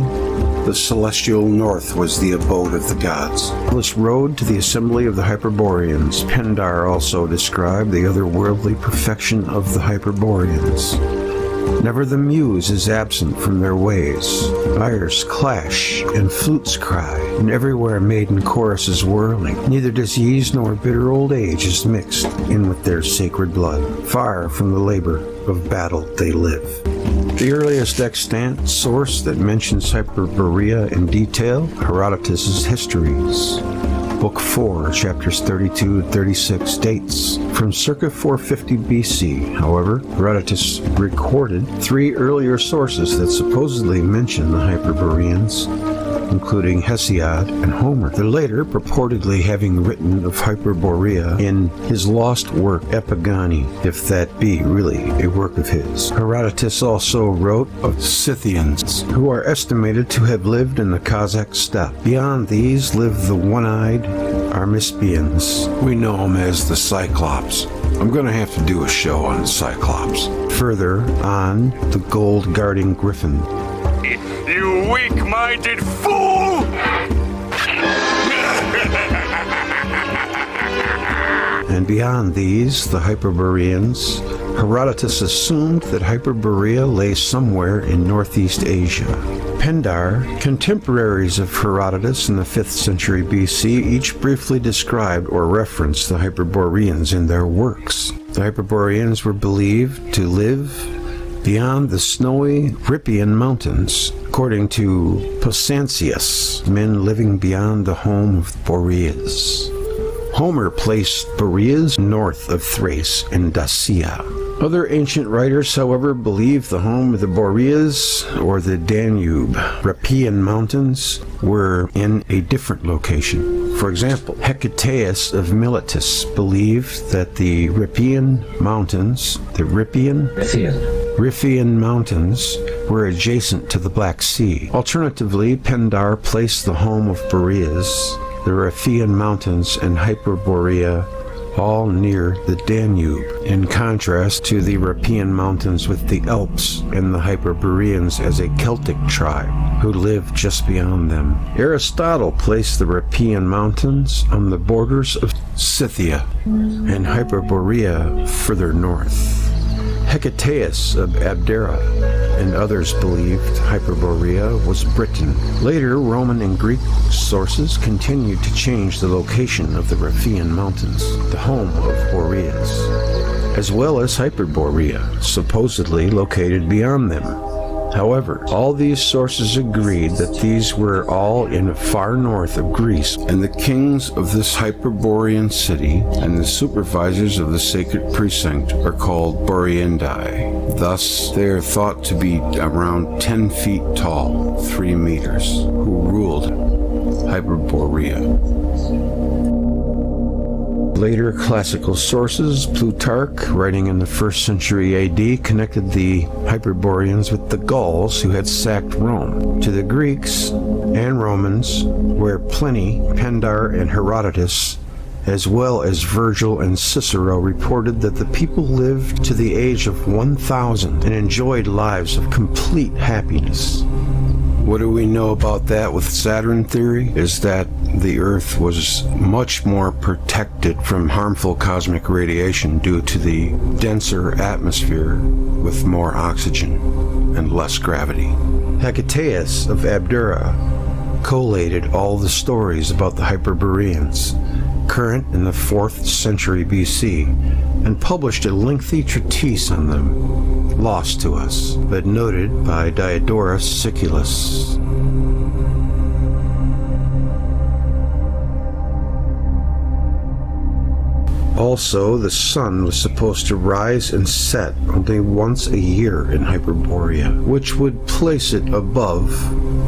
the celestial north was the abode of the gods. This road to the assembly of the Hyperboreans, Pindar also described the otherworldly perfection of the Hyperboreans. Never the muse is absent from their ways. Lyres clash and flutes cry, and everywhere maiden choruses whirling. Neither disease nor bitter old age is mixed in with their sacred blood. Far from the labor of battle they live. The earliest extant source that mentions Hyperborea in detail, Herodotus' Histories. Book 4, chapters 32 and 36 dates from circa 450 BC. However, Herodotus recorded 3 earlier sources that supposedly mention the Hyperboreans, including Hesiod and Homer, the later purportedly having written of Hyperborea in his lost work Epigoni, if that be really a work of his. Herodotus also wrote of Scythians, who are estimated to have lived in the Kazakh steppe. Beyond these live the one-eyed Armispians. We know them as the Cyclops. I'm going to have to do a show on the Cyclops. Further on, the gold-guarding griffin. You weak-minded fool! And beyond these, the Hyperboreans, Herodotus assumed that Hyperborea lay somewhere in Northeast Asia. Pindar, contemporaries of Herodotus in the 5th century BC, each briefly described or referenced the Hyperboreans in their works. The Hyperboreans were believed to live beyond the snowy Rippian Mountains, according to Pausanias, men living beyond the home of the Boreas. Homer placed Boreas north of Thrace and Dacia. Other ancient writers, however, believe the home of the Boreas, or the Danube, Rippian Mountains, were in a different location. For example, Hecataeus of Miletus believed that the Rippian Mountains, Rippian Mountains, were adjacent to the Black Sea. Alternatively, Pindar placed the home of Boreas, the Rippian Mountains, and Hyperborea all near the Danube, in contrast to the Rippian Mountains with the Alps and the Hyperboreans as a Celtic tribe who lived just beyond them. Aristotle placed the Rippian Mountains on the borders of Scythia and Hyperborea further north. Hecataeus of Abdera and others believed Hyperborea was Britain. Later, Roman and Greek sources continued to change the location of the Rippian Mountains, the home of Boreas, as well as Hyperborea, supposedly located beyond them. However, all these sources agreed that these were all in far north of Greece, and the kings of this Hyperborean city and the supervisors of the sacred precinct are called Boreandi. Thus, they are thought to be around 10 feet tall, 3 meters, who ruled Hyperborea. Later classical sources, Plutarch, writing in the 1st century AD, connected the Hyperboreans with the Gauls who had sacked Rome. To the Greeks and Romans, where Pliny, Pindar, and Herodotus, as well as Virgil and Cicero, reported that the people lived to the age of 1,000 and enjoyed lives of complete happiness. What do we know about that with Saturn theory? Is that the Earth was much more protected from harmful cosmic radiation due to the denser atmosphere with more oxygen and less gravity. Hecataeus of Abdera collated all the stories about the Hyperboreans, current in the 4th century BC, and published a lengthy treatise on them, lost to us, but noted by Diodorus Siculus. Also, the sun was supposed to rise and set only once a year in Hyperborea, which would place it above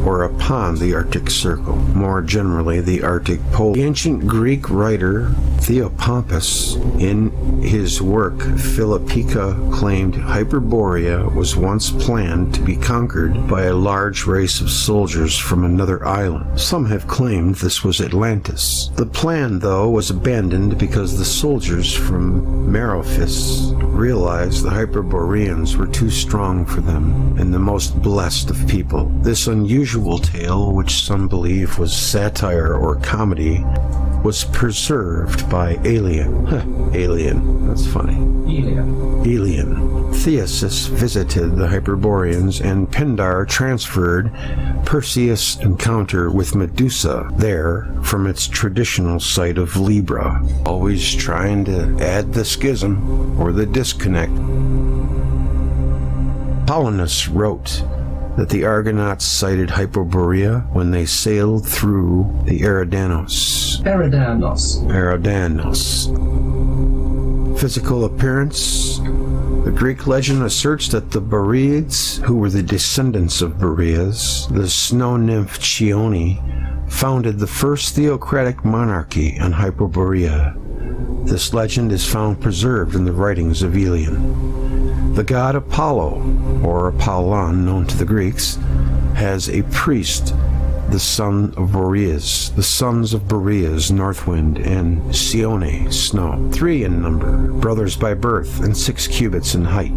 or upon the Arctic Circle, more generally the Arctic Pole. The ancient Greek writer Theopompus, in his work Philippica, claimed Hyperborea was once planned to be conquered by a large race of soldiers from another island. Some have claimed this was Atlantis. The plan, though, was abandoned because the soldiers from Merophis realized the Hyperboreans were too strong for them and the most blessed of people. This unusual tale, which some believe was satire or comedy, was preserved by Alien. Alien, that's funny. Alien. Theosis visited the Hyperboreans, and Pindar transferred Perseus' encounter with Medusa there from its traditional site of Libra, always trying to add the schism or the disconnect. Paulinus wrote that the Argonauts sighted Hyperborea when they sailed through the Eridanos. Physical appearance. The Greek legend asserts that the Boreads, who were the descendants of Boreas, the snow nymph Chione, founded the first theocratic monarchy on Hyperborea. This legend is found preserved in the writings of Aelian. The god Apollo, or Apollon known to the Greeks, has a priest, the son of Boreas, the sons of Boreas, Northwind, and Chione, Snow, 3 in number, brothers by birth, and 6 cubits in height,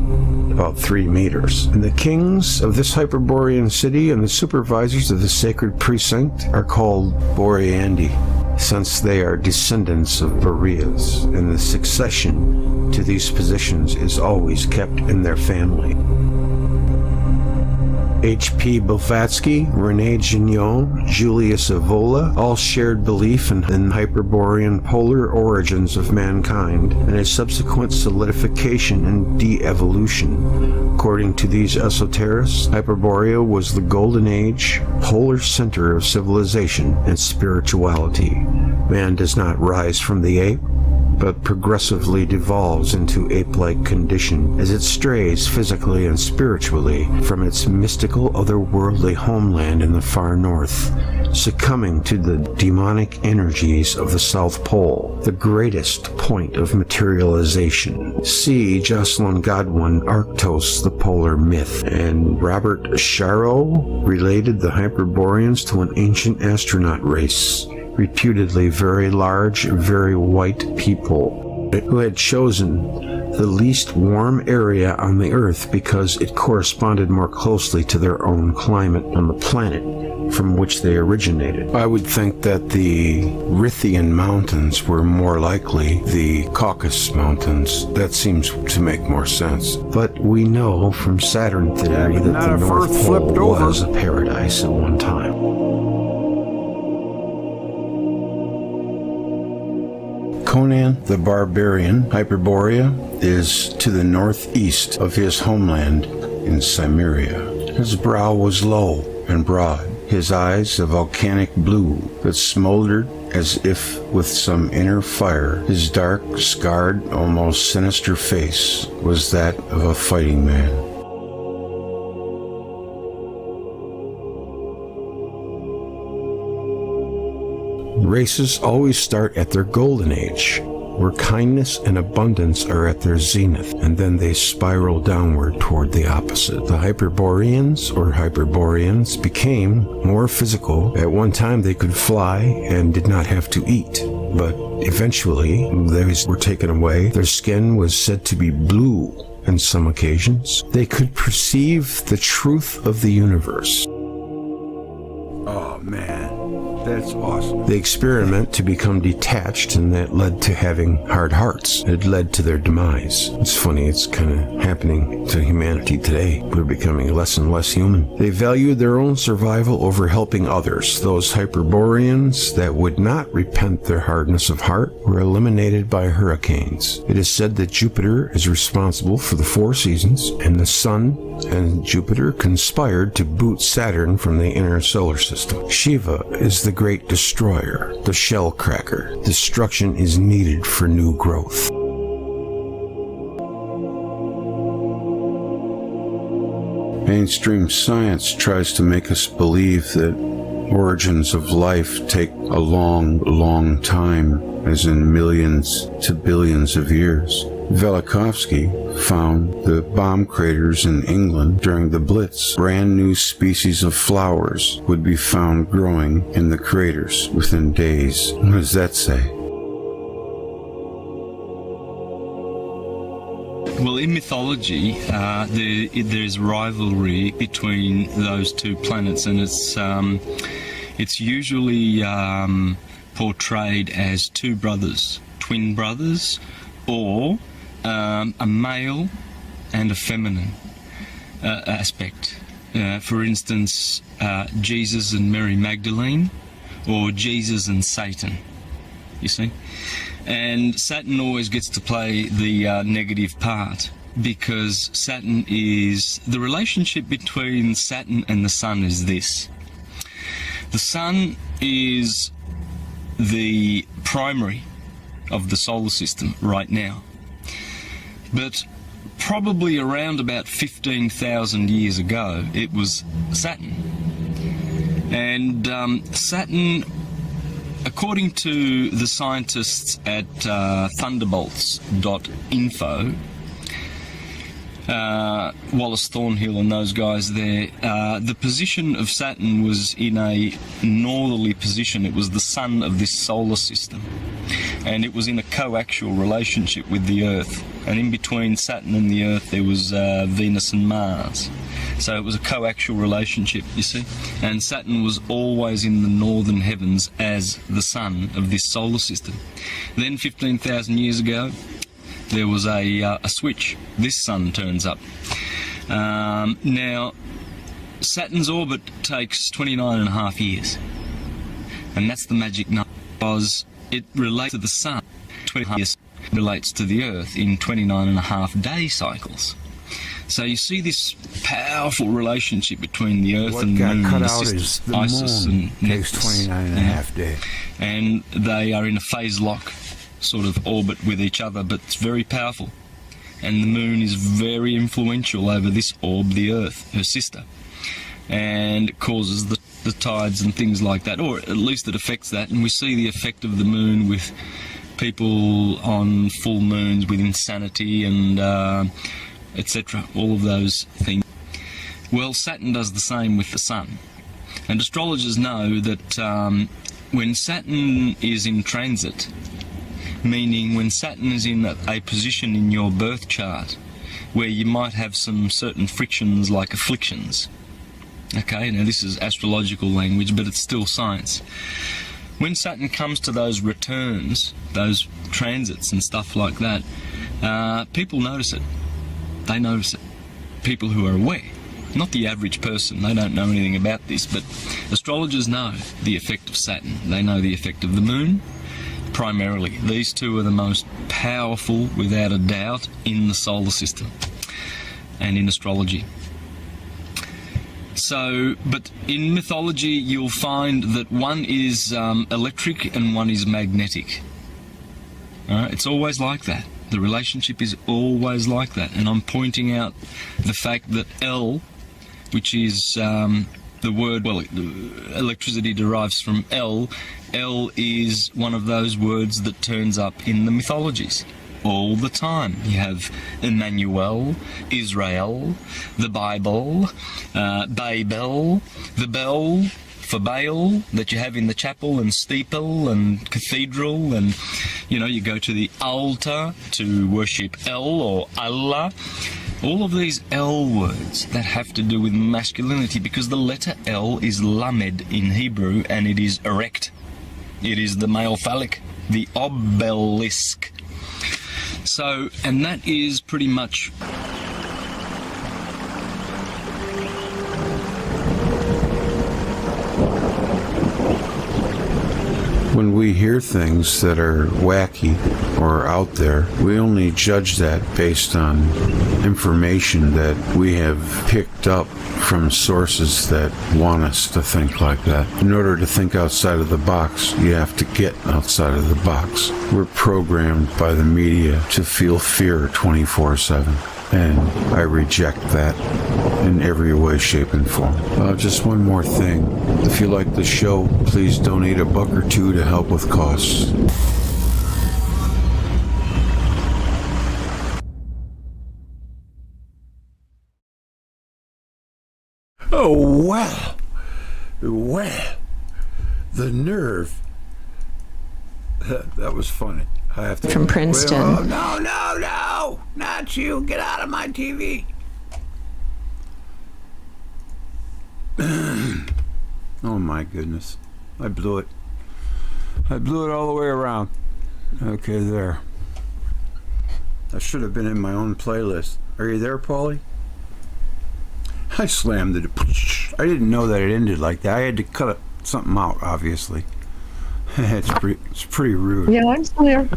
about 3 meters. And the kings of this Hyperborean city and the supervisors of the sacred precinct are called Boreandi, since they are descendants of Boreas, and the succession to these positions is always kept in their family. H.P. Blavatsky, René Guénon, Julius Evola all shared belief in Hyperborean polar origins of mankind and a subsequent solidification and de-evolution. According to these esoterists, Hyperborea was the golden age, polar center of civilization and spirituality. Man does not rise from the ape, but progressively devolves into ape-like condition as it strays physically and spiritually from its mystical otherworldly homeland in the far north, succumbing to the demonic energies of the South Pole, the greatest point of materialization. See Jocelyn Godwin, Arctos, the Polar Myth, and Robert Sharrow related the Hyperboreans to an ancient astronaut race, reputedly very large, very white people, who had chosen the least warm area on the Earth because it corresponded more closely to their own climate on the planet from which they originated. I would think that the Rhythian Mountains were more likely the Caucasus Mountains. That seems to make more sense. But we know from Saturn theory that the North Pole was a paradise at one time. Conan the Barbarian, Hyperborea, is to the northeast of his homeland in Cimmeria. His brow was low and broad, his eyes a volcanic blue that smoldered as if with some inner fire. His dark, scarred, almost sinister face was that of a fighting man. Races always start at their golden age, where kindness and abundance are at their zenith, and then they spiral downward toward the opposite. The Hyperboreans or Hyperboreans became more physical. At one time they could fly and did not have to eat, but eventually these were taken away. Their skin was said to be blue on some occasions. They could perceive the truth of the universe. Oh, man. That's awesome. They experiment to become detached, and that led to having hard hearts. It led to their demise. It's funny, it's kind of happening to humanity today. We're becoming less and less human. They valued their own survival over helping others. Those Hyperboreans that would not repent their hardness of heart were eliminated by hurricanes. It is said that Jupiter is responsible for the 4 seasons, and the Sun and Jupiter conspired to boot Saturn from the inner solar system. Shiva is the great destroyer, the shell cracker. Destruction is needed for new growth. Mainstream science tries to make us believe that origins of life take a long, long time, as in millions to billions of years. Velikovsky found the bomb craters in England during the Blitz. Brand new species of flowers would be found growing in the craters within days. What does that say? Well, in mythology, there's rivalry between those two planets, and it's usually portrayed as two brothers, twin brothers, or a male and a feminine aspect. For instance, Jesus and Mary Magdalene, or Jesus and Satan, you see? And Saturn always gets to play the negative part, because Saturn is... The relationship between Saturn and the Sun is this. The Sun is the primary of the solar system right now. But probably around about 15,000 years ago, it was Saturn. And Saturn, according to the scientists at thunderbolts.info, Wallace Thornhill and those guys there, the position of Saturn was in a northerly position. It was the sun of this solar system, and it was in a coaxial relationship with the Earth, and in between Saturn and the Earth there was Venus and Mars. So it was a coaxial relationship, you see, and Saturn was always in the northern heavens as the sun of this solar system. Then 15,000 years ago there was a switch. This sun turns up. Now, Saturn's orbit takes 29.5 years. And that's the magic number, because it relates to the sun. 20 years relates to the Earth in 29.5 day cycles. So you see this powerful relationship between the Earth and the moon. What got cut the out sisters, is the Isis moon and takes Neptune. 29.5 days. And they are in a phase lock sort of orbit with each other, but it's very powerful. And the moon is very influential over this orb, the Earth, her sister, and it causes the tides and things like that, or at least it affects that. And we see the effect of the moon with people on full moons, with insanity and etc., all of those things. Well, Saturn does the same with the sun, and astrologers know that when Saturn is in transit, meaning when Saturn is in a position in your birth chart where you might have some certain frictions like afflictions. Okay, now this is astrological language, but it's still science. When Saturn comes to those returns, those transits and stuff like that, people notice it. They notice it. People who are aware. Not the average person, they don't know anything about this, but astrologers know the effect of Saturn. They know the effect of the moon. Primarily, these two are the most powerful, without a doubt, in the solar system and in astrology. So, but in mythology, you'll find that one is electric and one is magnetic. It's always like that. The relationship is always like that. And I'm pointing out the fact that L, which is the word, well, electricity derives from L. L is one of those words that turns up in the mythologies all the time. You have Emmanuel, Israel, the Bible, Babel, the bell for Baal that you have in the chapel and steeple and cathedral, and you go to the altar to worship El or Allah. All of these L words that have to do with masculinity, because the letter L is lamed in Hebrew and it is erect. It is the male phallic, the obelisk. So, and that is pretty much... When we hear things that are wacky or out there, we only judge that based on information that we have picked up from sources that want us to think like that. In order to think outside of the box, you have to get outside of the box. We're programmed by the media to feel fear 24/7. And I reject that in every way, shape, and form. Just one more thing. If you like the show, please donate $1 or $2 to help with costs. Oh, well. Well. The nerve. That was funny. I have to from Princeton. Oh, no, not you. Get out of my TV. Oh my goodness. I blew it. I blew it all the way around. Okay, there. I should have been in my own playlist. Are you there, Pauli? I slammed it. I didn't know that it ended like that. I had to cut something out, obviously. It's pretty rude. Yeah, I'm still here.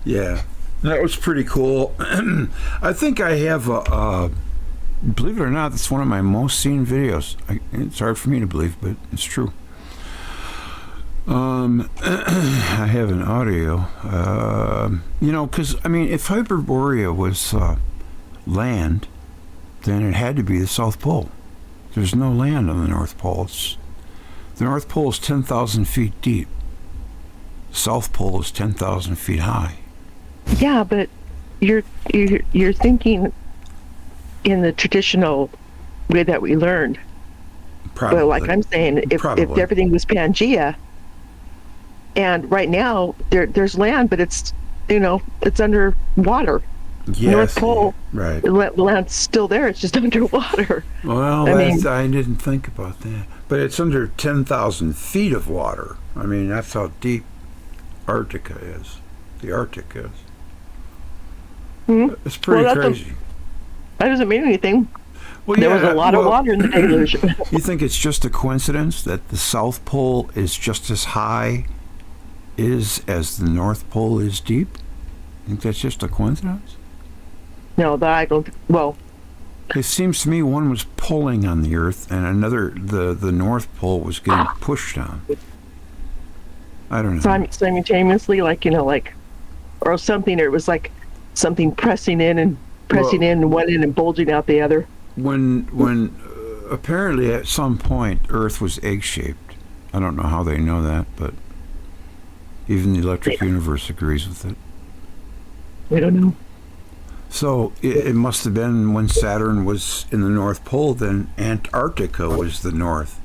Yeah, that was pretty cool. I think I have believe it or not, that's one of my most seen videos. It's hard for me to believe, but it's true. I have an audio. Because, if Hyperborea was land, then it had to be the South Pole. There's no land on the North Pole. The North Pole is 10,000 feet deep. South Pole is 10,000 feet high. Yeah, but you're thinking in the traditional way that we learned. Probably. But like I'm saying, if everything was Pangea, and right now there's land, but it's it's under water. Yes, North Pole, right? The land's still there. It's just underwater. Well, I didn't think about that. But it's under 10,000 feet of water. That's how deep Antarctica is. The Arctic is. Mm-hmm. It's pretty crazy. That doesn't mean anything. Well, there was a lot of water in the deluge. You think it's just a coincidence that the South Pole is just as high as the North Pole is deep? You think that's just a coincidence? No, but I don't. Well, it seems to me one was pulling on the Earth, and another, the North Pole, was getting pushed on. I don't know. Simultaneously, or something. Or it was like something pressing in and one end and bulging out the other. When apparently at some point Earth was egg-shaped. I don't know how they know that, but even the electric universe agrees with it. We don't know. So it must have been when Saturn was in the North Pole, then Antarctica was the North.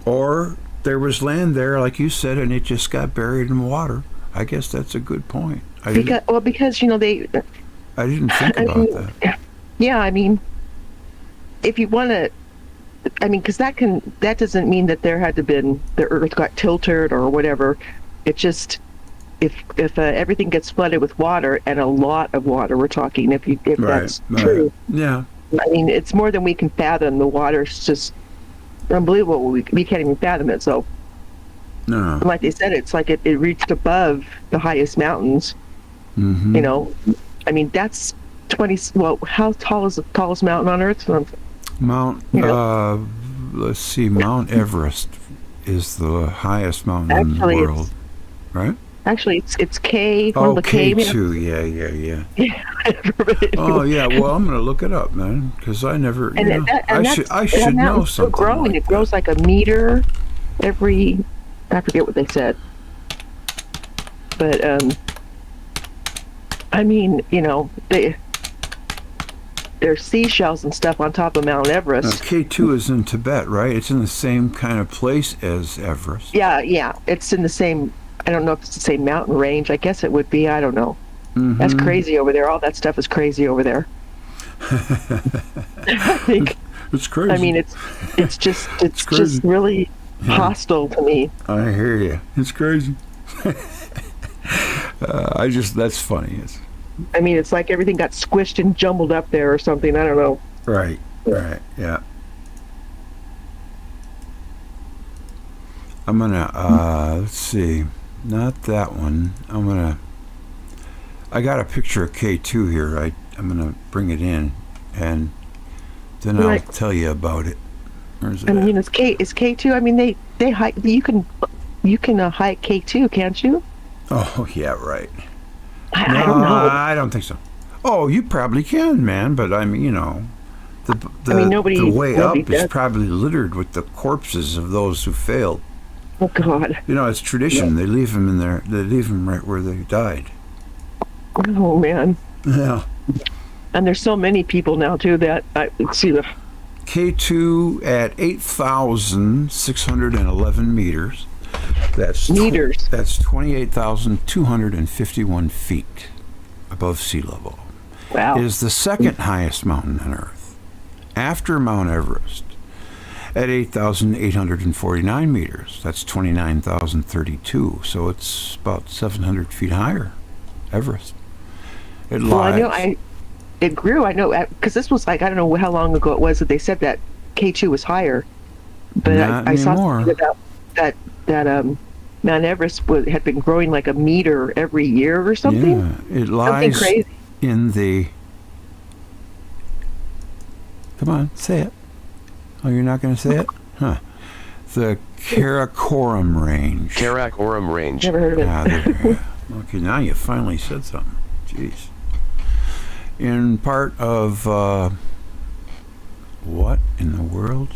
Or there was land there, like you said, and it just got buried in water. I guess that's a good point. Because they... I didn't think about that. Yeah, if you want to... because that doesn't mean that there had to been... the Earth got tilted or whatever. It just... If everything gets flooded with water, and a lot of water, we're talking, if that's true. Yeah. It's more than we can fathom. The water's just unbelievable. We can't even fathom it. So, no. Like they said, it's like it reached above the highest mountains. Mm-hmm. That's 20. Well, how tall is the tallest mountain on Earth? Mount, let's see, Mount Everest is the highest mountain in the world, right? Actually, it's K. Oh, K2, yeah. Oh, yeah, well, I'm going to look it up, man, because I never, I should know something growing. like it grows like a meter every, I forget what they said. But, I mean, there's seashells and stuff on top of Mount Everest. K2 is in Tibet, right? It's in the same kind of place as Everest. Yeah. It's in the same, I don't know if it's the same mountain range. I guess it would be. I don't know. Mm-hmm. That's crazy over there. All that stuff is crazy over there. I think it's crazy. I mean, it's just really hostile to me. I hear you. It's crazy. That's funny. I mean, it's like everything got squished and jumbled up there or something. I don't know. Right, yeah. I'm gonna, let's see, not that one. I got a picture of K2 here. I'm gonna bring it in, and then I'll tell you about it. Where's it? I mean, it's K2. I mean, they hike. You can hike K2, can't you? Oh yeah, right. I don't know. I don't think so. Oh, you probably can, man. But I mean, the way up is probably littered with the corpses of those who failed. Oh God! It's tradition. Yeah. They leave them in there. They leave them right where they died. Oh man. Yeah. And there's so many people now too that I see the K2 at 8,611 meters. That's meters. That's 28,251 feet above sea level. Wow. It is the second highest mountain on Earth, after Mount Everest, at 8,849 meters. That's 29,032. So it's about 700 feet higher. Everest. It lies. It grew. I know because this was like I don't know how long ago it was that they said that K2 was higher, but I saw something about that Mount Everest had been growing like a meter every year or something. Yeah, it lies crazy. In the. Come on, say it. Oh, you're not going to say it? Huh. The Karakoram Range. Karakoram Range. Never heard of it. Okay, now you finally said something. Jeez. In part of what in the world?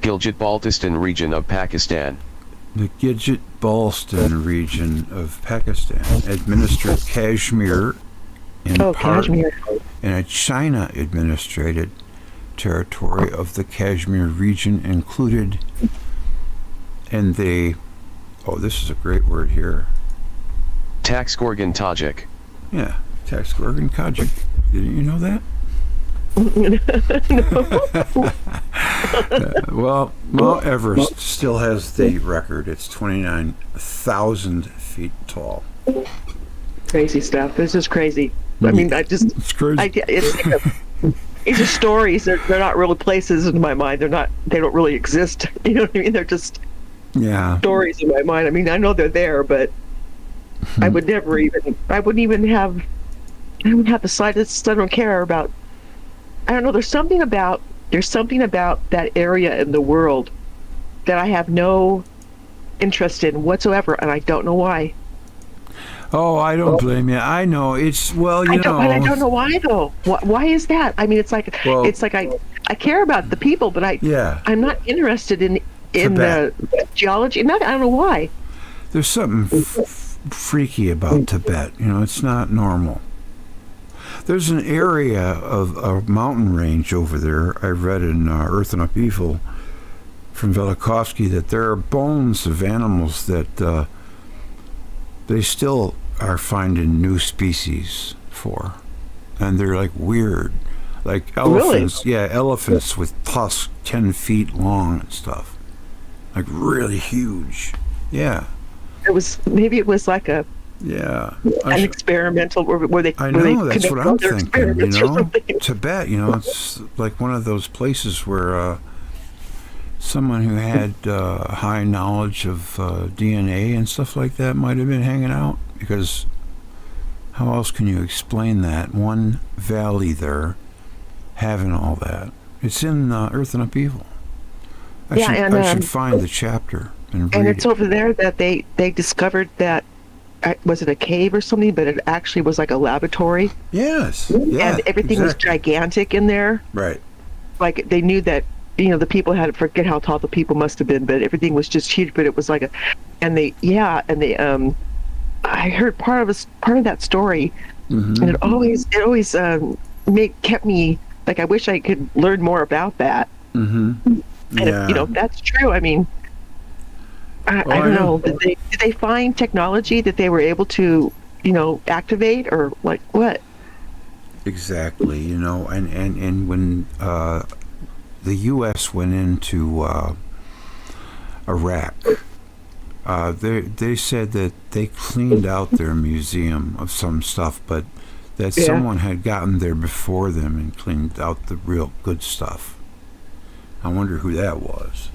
Gilgit-Baltistan region of Pakistan. The Gilgit-Baltistan region of Pakistan administered Kashmir in part Kashmir. in a China-administrated territory of the Kashmir region included in the this is a great word here. Taxkorgan Tajik. Yeah, Taxkorgan Tajik. Didn't you know that? Well, Mount Everest still has the record. It's 29,000 feet tall. Crazy stuff. This is crazy. I mean, it's crazy. It's just stories. They're not real places in my mind. They don't really exist. You know what I mean? They're just stories in my mind. I mean, I know they're there, but I wouldn't have the slightest, I don't care about, I don't know, there's something about that area in the world that I have no interest in whatsoever, and I don't know why. Oh, I don't blame you. I know it's I don't know why though. Why is that? I mean, it's like I care about the people, but I'm not interested in the geology. I don't know why. There's something freaky about Tibet. It's not normal. There's an area of a mountain range over there. I read in Earth and Upheaval from Velikovsky that there are bones of animals that they still are finding new species for, and they're like weird, like elephants. Really? Yeah, elephants with tusks 10 feet long and stuff, like really huge. Yeah. It was like an experimental where they. I know that's what I'm thinking. Tibet. It's like one of those places where someone who had high knowledge of DNA and stuff like that might have been hanging out, because How else can you explain that? One valley there having all that. It's in Earth and Upheaval. I should find the chapter and read and it's it. over there that they discovered that, was it a cave or something, but it actually was like a laboratory. Yes. Yeah, and everything was gigantic in there. Right. Like they knew that, the people had to forget how tall the people must have been, but everything was just huge. But it was like I heard part of that story, and it always kept me like, I wish I could learn more about that. And if that's true, I mean, I don't know. Did they find technology that they were able to, activate, or like what? Exactly. And when the U.S. went into Iraq, they said that they cleaned out their museum of some stuff, but that someone had gotten there before them and cleaned out the real good stuff. I wonder who that was,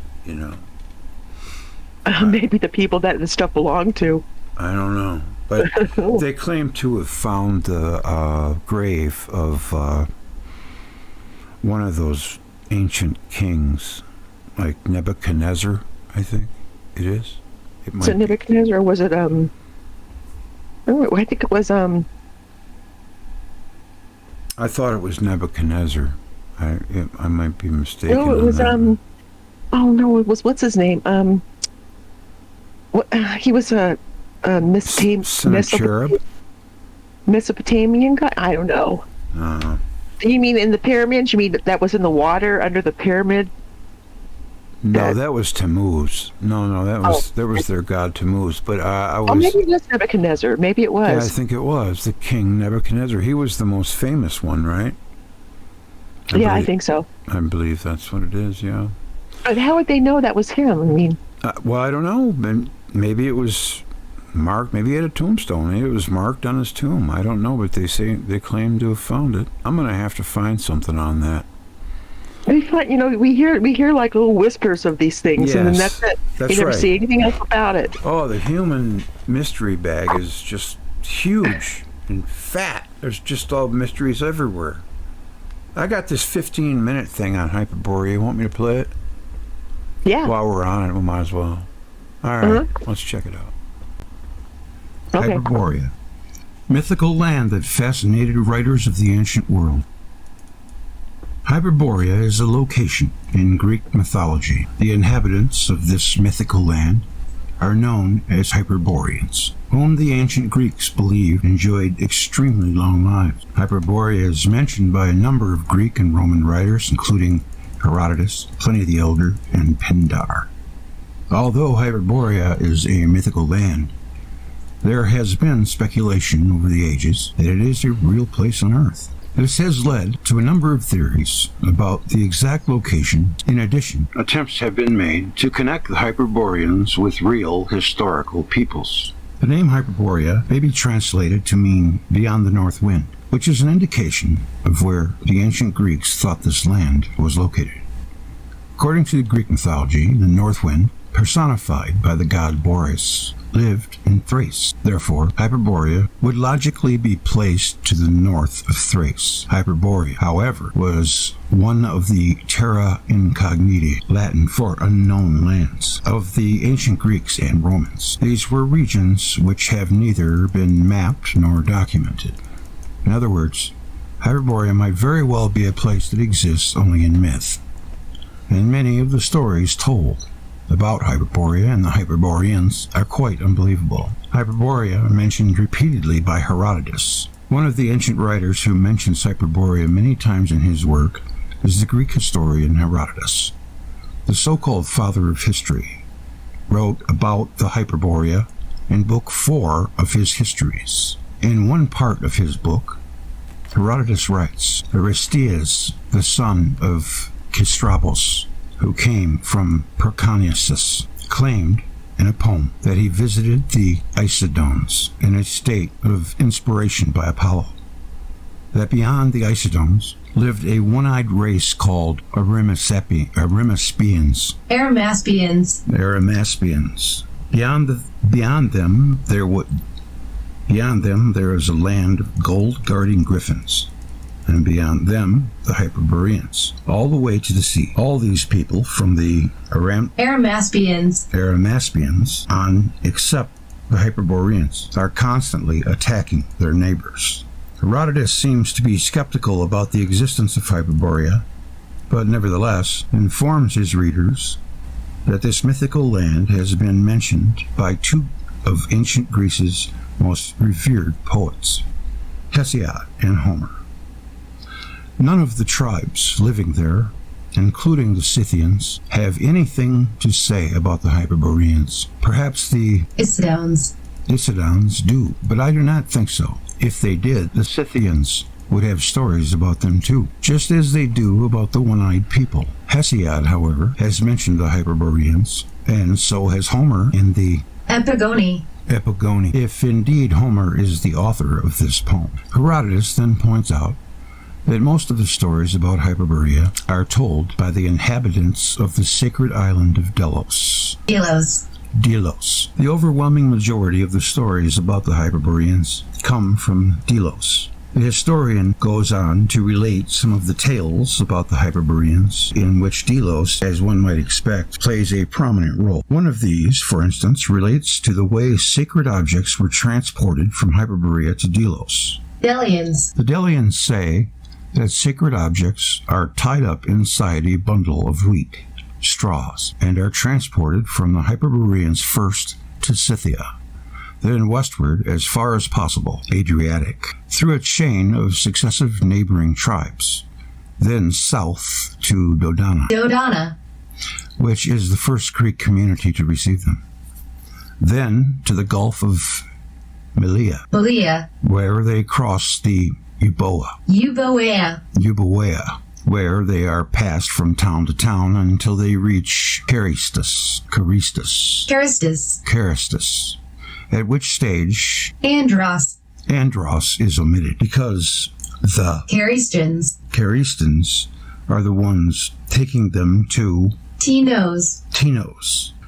Maybe the people that the stuff belonged to. I don't know. But they claim to have found the grave of one of those ancient kings, like Nebuchadnezzar, I think it is. Was it Nebuchadnezzar, or was it I think it was I thought it was Nebuchadnezzar. I might be mistaken. No, it was what's his name? He was a Mesopotamian guy. I don't know. You mean in the pyramids? You mean that was in the water under the pyramid? No, that was Tammuz. No, that was their god Tammuz. But maybe it was Nebuchadnezzar. Maybe it was. Yeah, I think it was the king Nebuchadnezzar. He was the most famous one, right? I think so. I believe that's what it is. Yeah. But how would they know that was him? I mean, well, I don't know. Maybe it was marked. Maybe he had a tombstone. Maybe it was marked on his tomb. I don't know, but they claim to have found it. I'm gonna have to find something on that. We hear like little whispers of these things, and then that's it. You never see anything else about it. Oh, the human mystery bag is just huge and fat. There's just all mysteries everywhere. I got this 15-minute thing on Hyperborea. You want me to play it? Yeah. While we're on it, we might as well. All right, let's check it out. Okay. Hyperborea, mythical land that fascinated writers of the ancient world. Hyperborea is a location in Greek mythology. The inhabitants of this mythical land are known as Hyperboreans, whom the ancient Greeks believed enjoyed extremely long lives. Hyperborea is mentioned by a number of Greek and Roman writers, including Herodotus, Pliny the Elder, and Pindar. Although Hyperborea is a mythical land, there has been speculation over the ages that it is a real place on Earth. This has led to a number of theories about the exact location. In addition, attempts have been made to connect the Hyperboreans with real historical peoples. The name Hyperborea may be translated to mean beyond the north wind, which is an indication of where the ancient Greeks thought this land was located. According to the Greek mythology, the north wind, personified by the god Boreas, lived in Thrace. Therefore, Hyperborea would logically be placed to the north of Thrace. Hyperborea, however, was one of the terra incognita, Latin for unknown lands, of the ancient Greeks and Romans. These were regions which have neither been mapped nor documented. In other words, Hyperborea might very well be a place that exists only in myth. And many of the stories told about Hyperborea and the Hyperboreans are quite unbelievable. Hyperborea are mentioned repeatedly by Herodotus. One of the ancient writers who mentions Hyperborea many times in his work is the Greek historian Herodotus. The so-called father of history wrote about the Hyperborea in Book 4 of his histories. In one part of his book, Herodotus writes, Aristeas, the son of Kistrabos, who came from Perconisus, claimed in a poem that he visited the Isodones in a state of inspiration by Apollo, that beyond the Isodones lived a one-eyed race called Arimaspians. Arimaspians. Beyond them, there Beyond them there is a land of gold-guarding griffins, and beyond them the Hyperboreans, all the way to the sea. All these people from the Aramaspians on, except the Hyperboreans, are constantly attacking their neighbors. Herodotus seems to be skeptical about the existence of Hyperborea, but nevertheless informs his readers that this mythical land has been mentioned by two of ancient Greece's most revered poets, Hesiod and Homer. None of the tribes living there, including the Scythians, have anything to say about the Hyperboreans. Perhaps the Isodons do, but I do not think so. If they did, the Scythians would have stories about them too, just as they do about the one-eyed people. Hesiod, however, has mentioned the Hyperboreans, and so has Homer in the Epigoni, if indeed Homer is the author of this poem. Herodotus then points out that most of the stories about Hyperborea are told by the inhabitants of the sacred island of Delos. The overwhelming majority of the stories about the Hyperboreans come from Delos. The historian goes on to relate some of the tales about the Hyperboreans, in which Delos, as one might expect, plays a prominent role. One of these, for instance, relates to the way sacred objects were transported from Hyperborea to Delos. The Delians say that sacred objects are tied up inside a bundle of wheat, straws, and are transported from the Hyperboreans first to Scythia, then westward as far as possible, Adriatic, through a chain of successive neighboring tribes, then south to Dodona, which is the first Greek community to receive them, then to the Gulf of Melia, where they cross the Euboea, where they are passed from town to town until they reach Charistus, at which stage Andros is omitted, because the Charistans are the ones taking them to Tinos,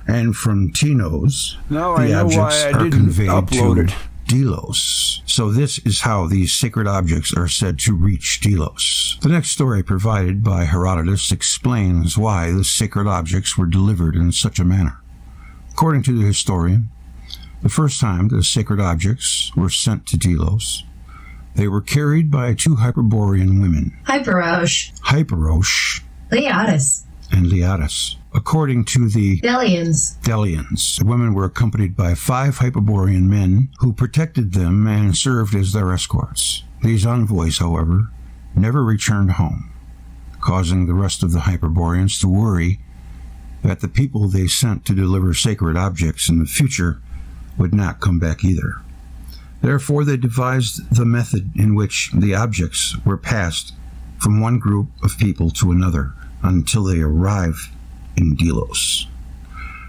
and from Tinos the objects are conveyed to Delos. So this is how these sacred objects are said to reach Delos. The next story provided by Herodotus explains why the sacred objects were delivered in such a manner. According to the historian, the first time the sacred objects were sent to Delos, they were carried by two Hyperborean women, Hyperosh and Leatus. According to the Delians, the women were accompanied by 5 Hyperborean men who protected them and served as their escorts. These envoys, however, never returned home, causing the rest of the Hyperboreans to worry that the people they sent to deliver sacred objects in the future would not come back either. Therefore, they devised the method in which the objects were passed from one group of people to another until they arrived in Delos.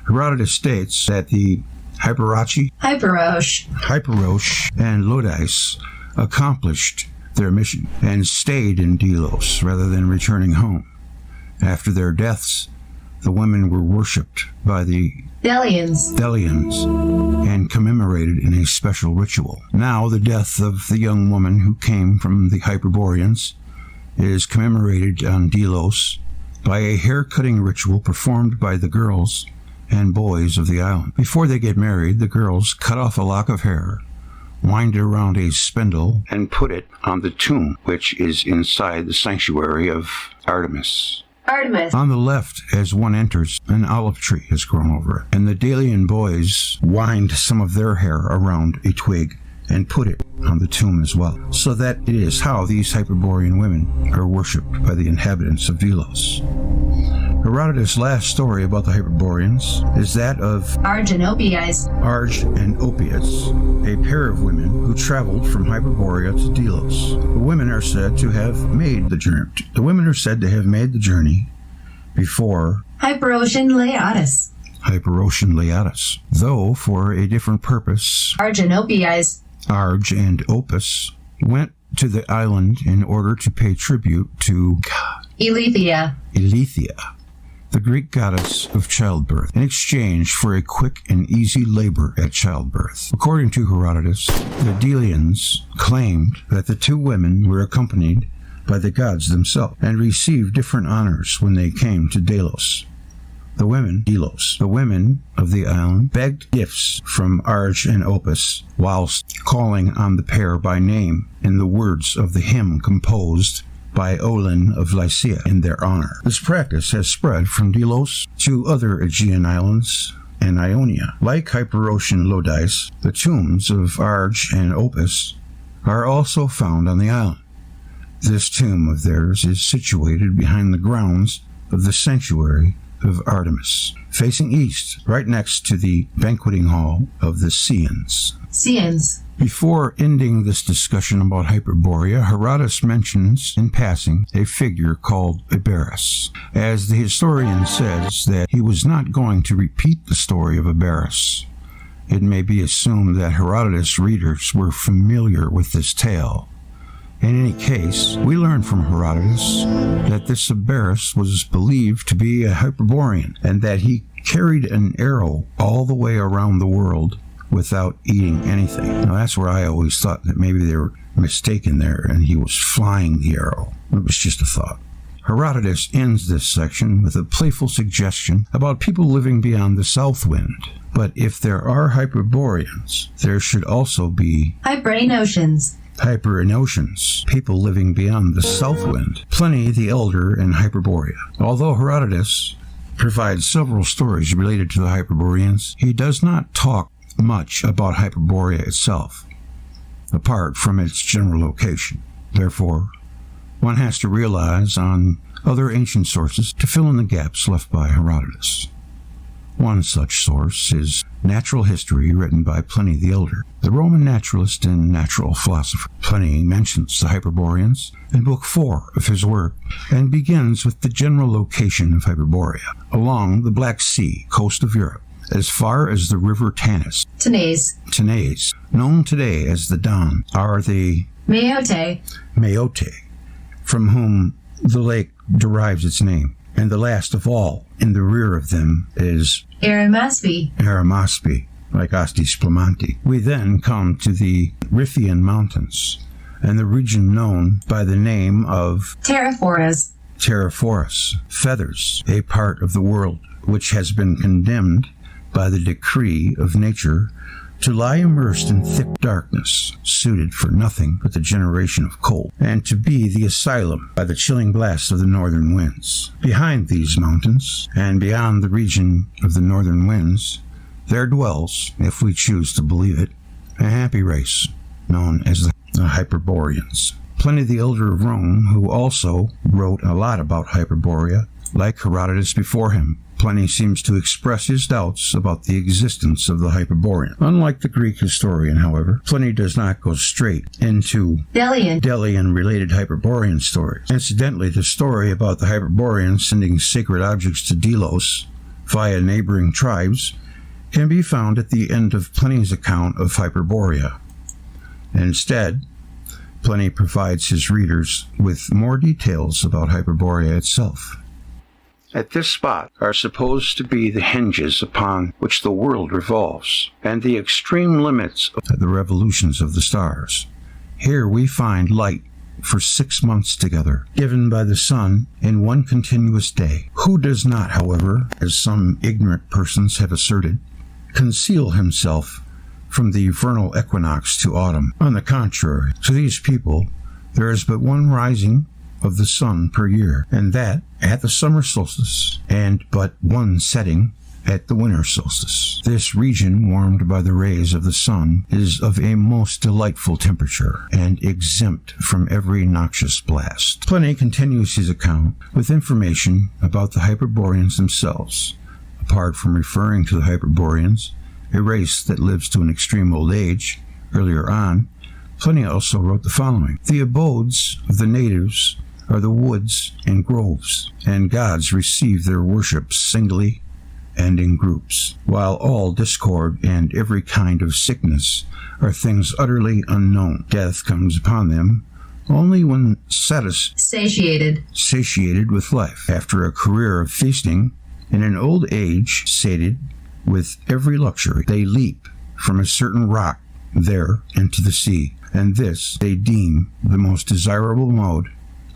Herodotus states that the Hyperosh, and Lodice accomplished their mission and stayed in Delos rather than returning home. After their deaths, the women were worshipped by the Delians and commemorated in a special ritual. Now the death of the young woman who came from the Hyperboreans is commemorated on Delos by a hair-cutting ritual performed by the girls and boys of the island. Before they get married, the girls cut off a lock of hair, wind it around a spindle, and put it on the tomb, which is inside the sanctuary of Artemis. On the left, as one enters, an olive tree has grown over it, and the Delian boys wind some of their hair around a twig and put it on the tomb as well. So that it is how these Hyperborean women are worshipped by the inhabitants of Delos. Herodotus' last story about the Hyperboreans is that of Arge and Opias, a pair of women who traveled from Hyperborea to Delos. The women are said to have made the journey before Hyperocean Leatus, though for a different purpose. Arge and Opus went to the island in order to pay tribute to Elethia, the Greek goddess of childbirth, in exchange for a quick and easy labor at childbirth. According to Herodotus, the Delians claimed that the two women were accompanied by the gods themselves and received different honors when they came to Delos. The women of the island begged gifts from Arge and Opus whilst calling on the pair by name in the words of the hymn composed by Olin of Lycia in their honor. This practice has spread from Delos to other Aegean islands and Ionia. Like Hyperocean Lodice, the tombs of Arge and Opus are also found on the island. This tomb of theirs is situated behind the grounds of the sanctuary of Artemis, facing east, right next to the banqueting hall of the Cians. Before ending this discussion about Hyperborea, Herodotus mentions in passing a figure called Eberus, as the historian says that he was not going to repeat the story of Eberus. It may be assumed that Herodotus readers were familiar with this tale. In any case, we learn from Herodotus that this Eberus was believed to be a Hyperborean, and that he carried an arrow all the way around the world without eating anything. Now that's where I always thought that maybe they were mistaken there and he was flying the arrow. It was just a thought. Herodotus ends this section with a playful suggestion about people living beyond the south wind. But if there are Hyperboreans, there should also be Hyperenoceans, people living beyond the south wind. Pliny the Elder in Hyperborea. Although Herodotus provides several stories related to the Hyperboreans, he does not talk much about Hyperborea itself, apart from its general location. Therefore, one has to realize on other ancient sources to fill in the gaps left by Herodotus. One such source is Natural History, written by Pliny the Elder, the Roman naturalist and natural philosopher. Pliny mentions the Hyperboreans in Book 4 of his work and begins with the general location of Hyperborea, along the Black Sea coast of Europe, as far as the river Tanais. Known today as the Don, are the Meote, from whom the lake derives its name. And the last of all, in the rear of them, is Arimaspi, like Asti Splamanti. We then come to the Riphean Mountains, and the region known by the name of Terraphoras, feathers, a part of the world which has been condemned by the decree of nature to lie immersed in thick darkness, suited for nothing but the generation of cold, and to be the asylum by the chilling blast of the northern winds. Behind these mountains, and beyond the region of the northern winds, there dwells, if we choose to believe it, a happy race known as the Hyperboreans. Pliny the Elder of Rome, who also wrote a lot about Hyperborea, like Herodotus before him, Pliny seems to express his doubts about the existence of the Hyperborean. Unlike the Greek historian, however, Pliny does not go straight into Delian-related Hyperborean stories. Incidentally, the story about the Hyperboreans sending sacred objects to Delos via neighboring tribes can be found at the end of Pliny's account of Hyperborea. Instead, Pliny provides his readers with more details about Hyperborea itself. At this spot are supposed to be the hinges upon which the world revolves, and the extreme limits of the revolutions of the stars. Here we find light for 6 months together, given by the sun in one continuous day. Who does not, however, as some ignorant persons have asserted, conceal himself from the vernal equinox to autumn? On the contrary, to these people, there is but one rising of the sun per year, and that at the summer solstice, and but one setting at the winter solstice. This region, warmed by the rays of the sun, is of a most delightful temperature, and exempt from every noxious blast. Pliny continues his account with information about the Hyperboreans themselves. Apart from referring to the Hyperboreans, a race that lives to an extreme old age, earlier on, Pliny also wrote the following: the abodes of the natives are the woods and groves, and gods receive their worship singly and in groups, while all discord and every kind of sickness are things utterly unknown. Death comes upon them only when satiated with life, after a career of feasting, in an old age sated with every luxury, they leap from a certain rock there into the sea, and this they deem the most desirable mode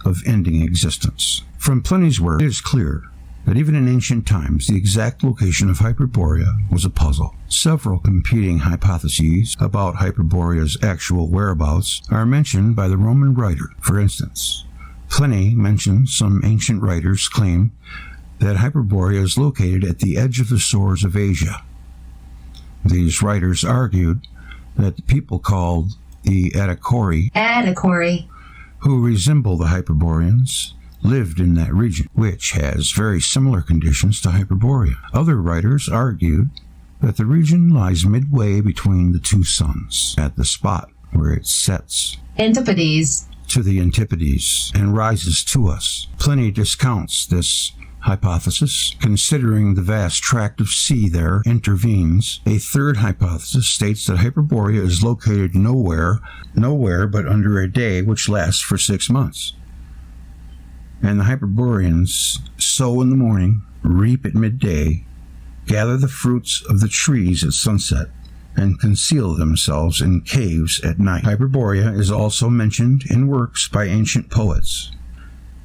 of ending existence. From Pliny's work, it is clear that even in ancient times, the exact location of Hyperborea was a puzzle. Several competing hypotheses about Hyperborea's actual whereabouts are mentioned by the Roman writer. For instance, Pliny mentions some ancient writers claim that Hyperborea is located at the edge of the shores of Asia. These writers argued that the people called the Atticori, who resemble the Hyperboreans, lived in that region, which has very similar conditions to Hyperborea. Other writers argued that the region lies midway between the two suns, at the spot where it sets to the antipodes and rises to us. Pliny discounts this hypothesis, considering the vast tract of sea there intervenes. A third hypothesis states that Hyperborea is located nowhere but under a day which lasts for 6 months. And the Hyperboreans sow in the morning, reap at midday, gather the fruits of the trees at sunset, and conceal themselves in caves at night. Hyperborea is also mentioned in works by ancient poets.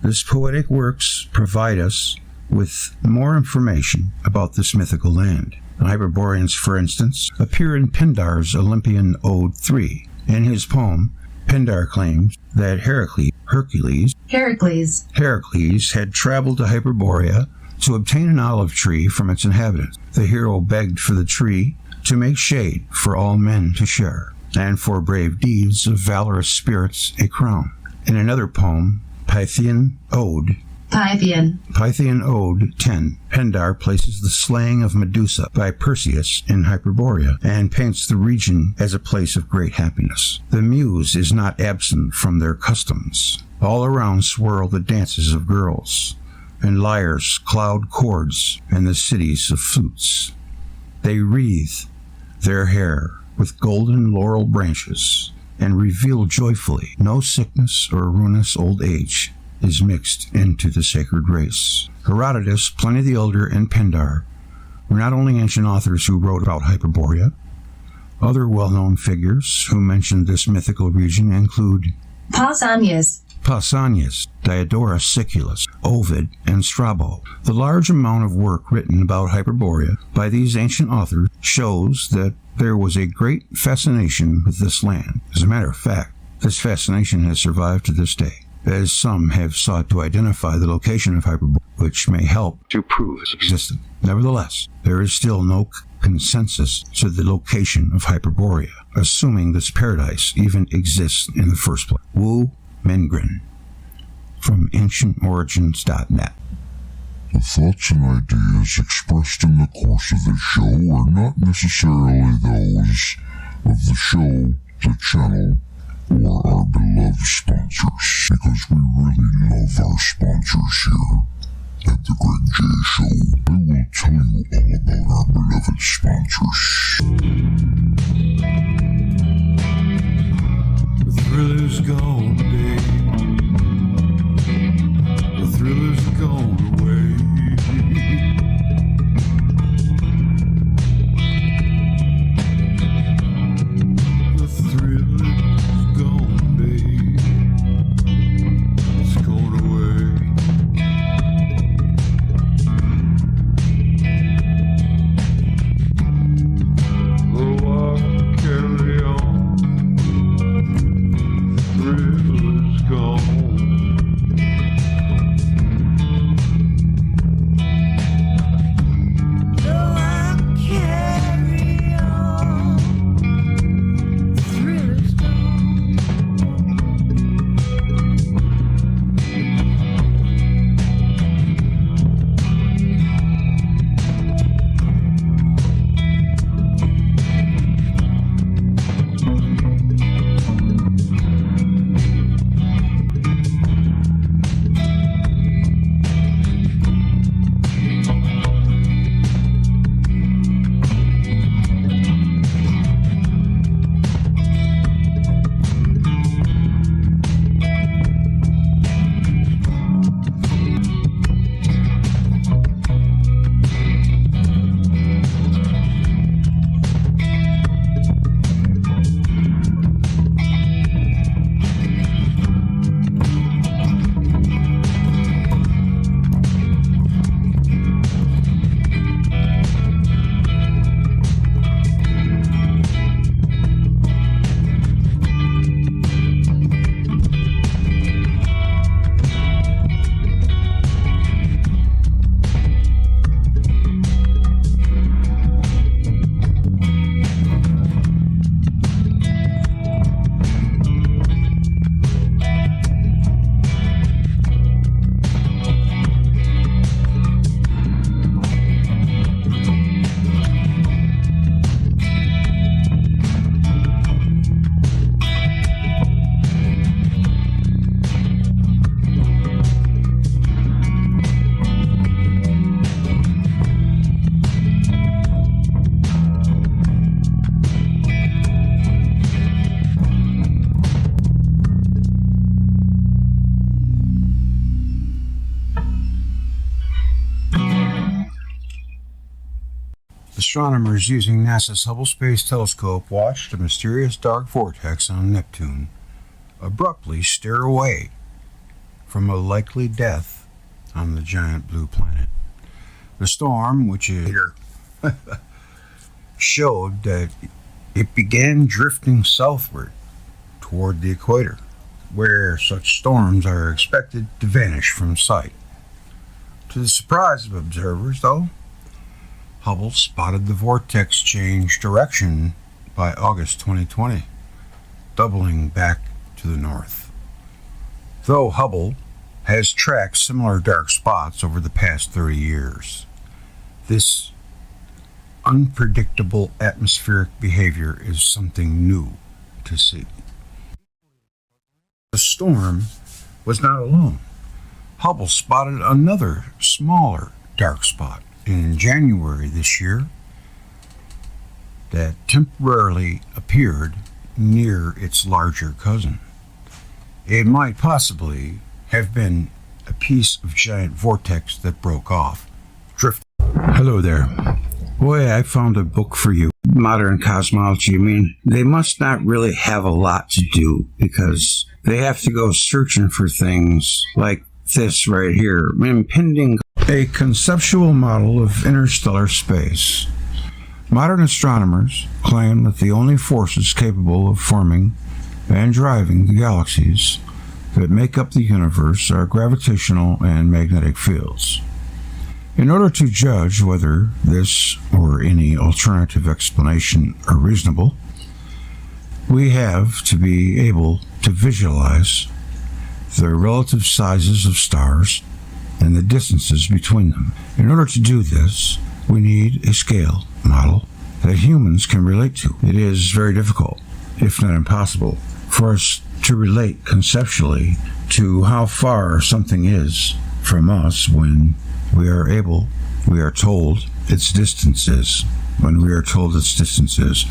These poetic works provide us with more information about this mythical land. The Hyperboreans, for instance, appear in Pindar's Olympian Ode 3. In his poem, Pindar claims that Heracles had traveled to Hyperborea to obtain an olive tree from its inhabitants. The hero begged for the tree to make shade for all men to share, and for brave deeds of valorous spirits a crown. In another poem, Pythian Ode 10, Pindar places the slaying of Medusa by Perseus in Hyperborea and paints the region as a place of great happiness. The muse is not absent from their customs. All around swirl the dances of girls, and lyres cloud chords in the cities of flutes. They wreathe their hair with golden laurel branches and reveal joyfully no sickness or ruinous old age is mixed into the sacred race. Herodotus, Pliny the Elder, and Pindar were not only ancient authors who wrote about Hyperborea. Other well-known figures who mentioned this mythical region include Pausanias, Diodorus Siculus, Ovid, and Strabo. The large amount of work written about Hyperborea by these ancient authors shows that there was a great fascination with this land. As a matter of fact, this fascination has survived to this day, as some have sought to identify the location of Hyperborea, which may help to prove its existence. Nevertheless, there is still no consensus to the location of Hyperborea, assuming this paradise even exists in the first place. Wu Mengren, from AncientOrigins.net. The thoughts and ideas expressed in the course of this show are not necessarily those of the show, the channel, or our beloved sponsors, because we really love our sponsors here at the Greg J Show. I will tell you all about our beloved sponsors. The thrill is gone, babe. The thrill is gone away. The thrill is gone, babe. It's gone away. Oh, I'll carry on. Thrill Astronomers using NASA's Hubble Space Telescope watched a mysterious dark vortex on Neptune abruptly steer away from a likely death on the giant blue planet. The storm, which later showed that it began drifting southward toward the equator, where such storms are expected to vanish from sight. To the surprise of observers, though, Hubble spotted the vortex change direction by August 2020, doubling back to the north. Though Hubble has tracked similar dark spots over the past 30 years, this unpredictable atmospheric behavior is something new to see. The storm was not alone. Hubble spotted another smaller dark spot in January this year that temporarily appeared near its larger cousin. It might possibly have been a piece of giant vortex that broke off, drifting. Hello there. Boy, I found a book for you. Modern cosmology. I mean, they must not really have a lot to do because they have to go searching for things like this right here. Impending. A conceptual model of interstellar space. Modern astronomers claim that the only forces capable of forming and driving the galaxies that make up the universe are gravitational and magnetic fields. In order to judge whether this or any alternative explanation are reasonable, we have to be able to visualize the relative sizes of stars and the distances between them. In order to do this, we need a scale model that humans can relate to. It is very difficult, if not impossible, for us to relate conceptually to how far something is from us when we are told its distance is. When we are told its distance is,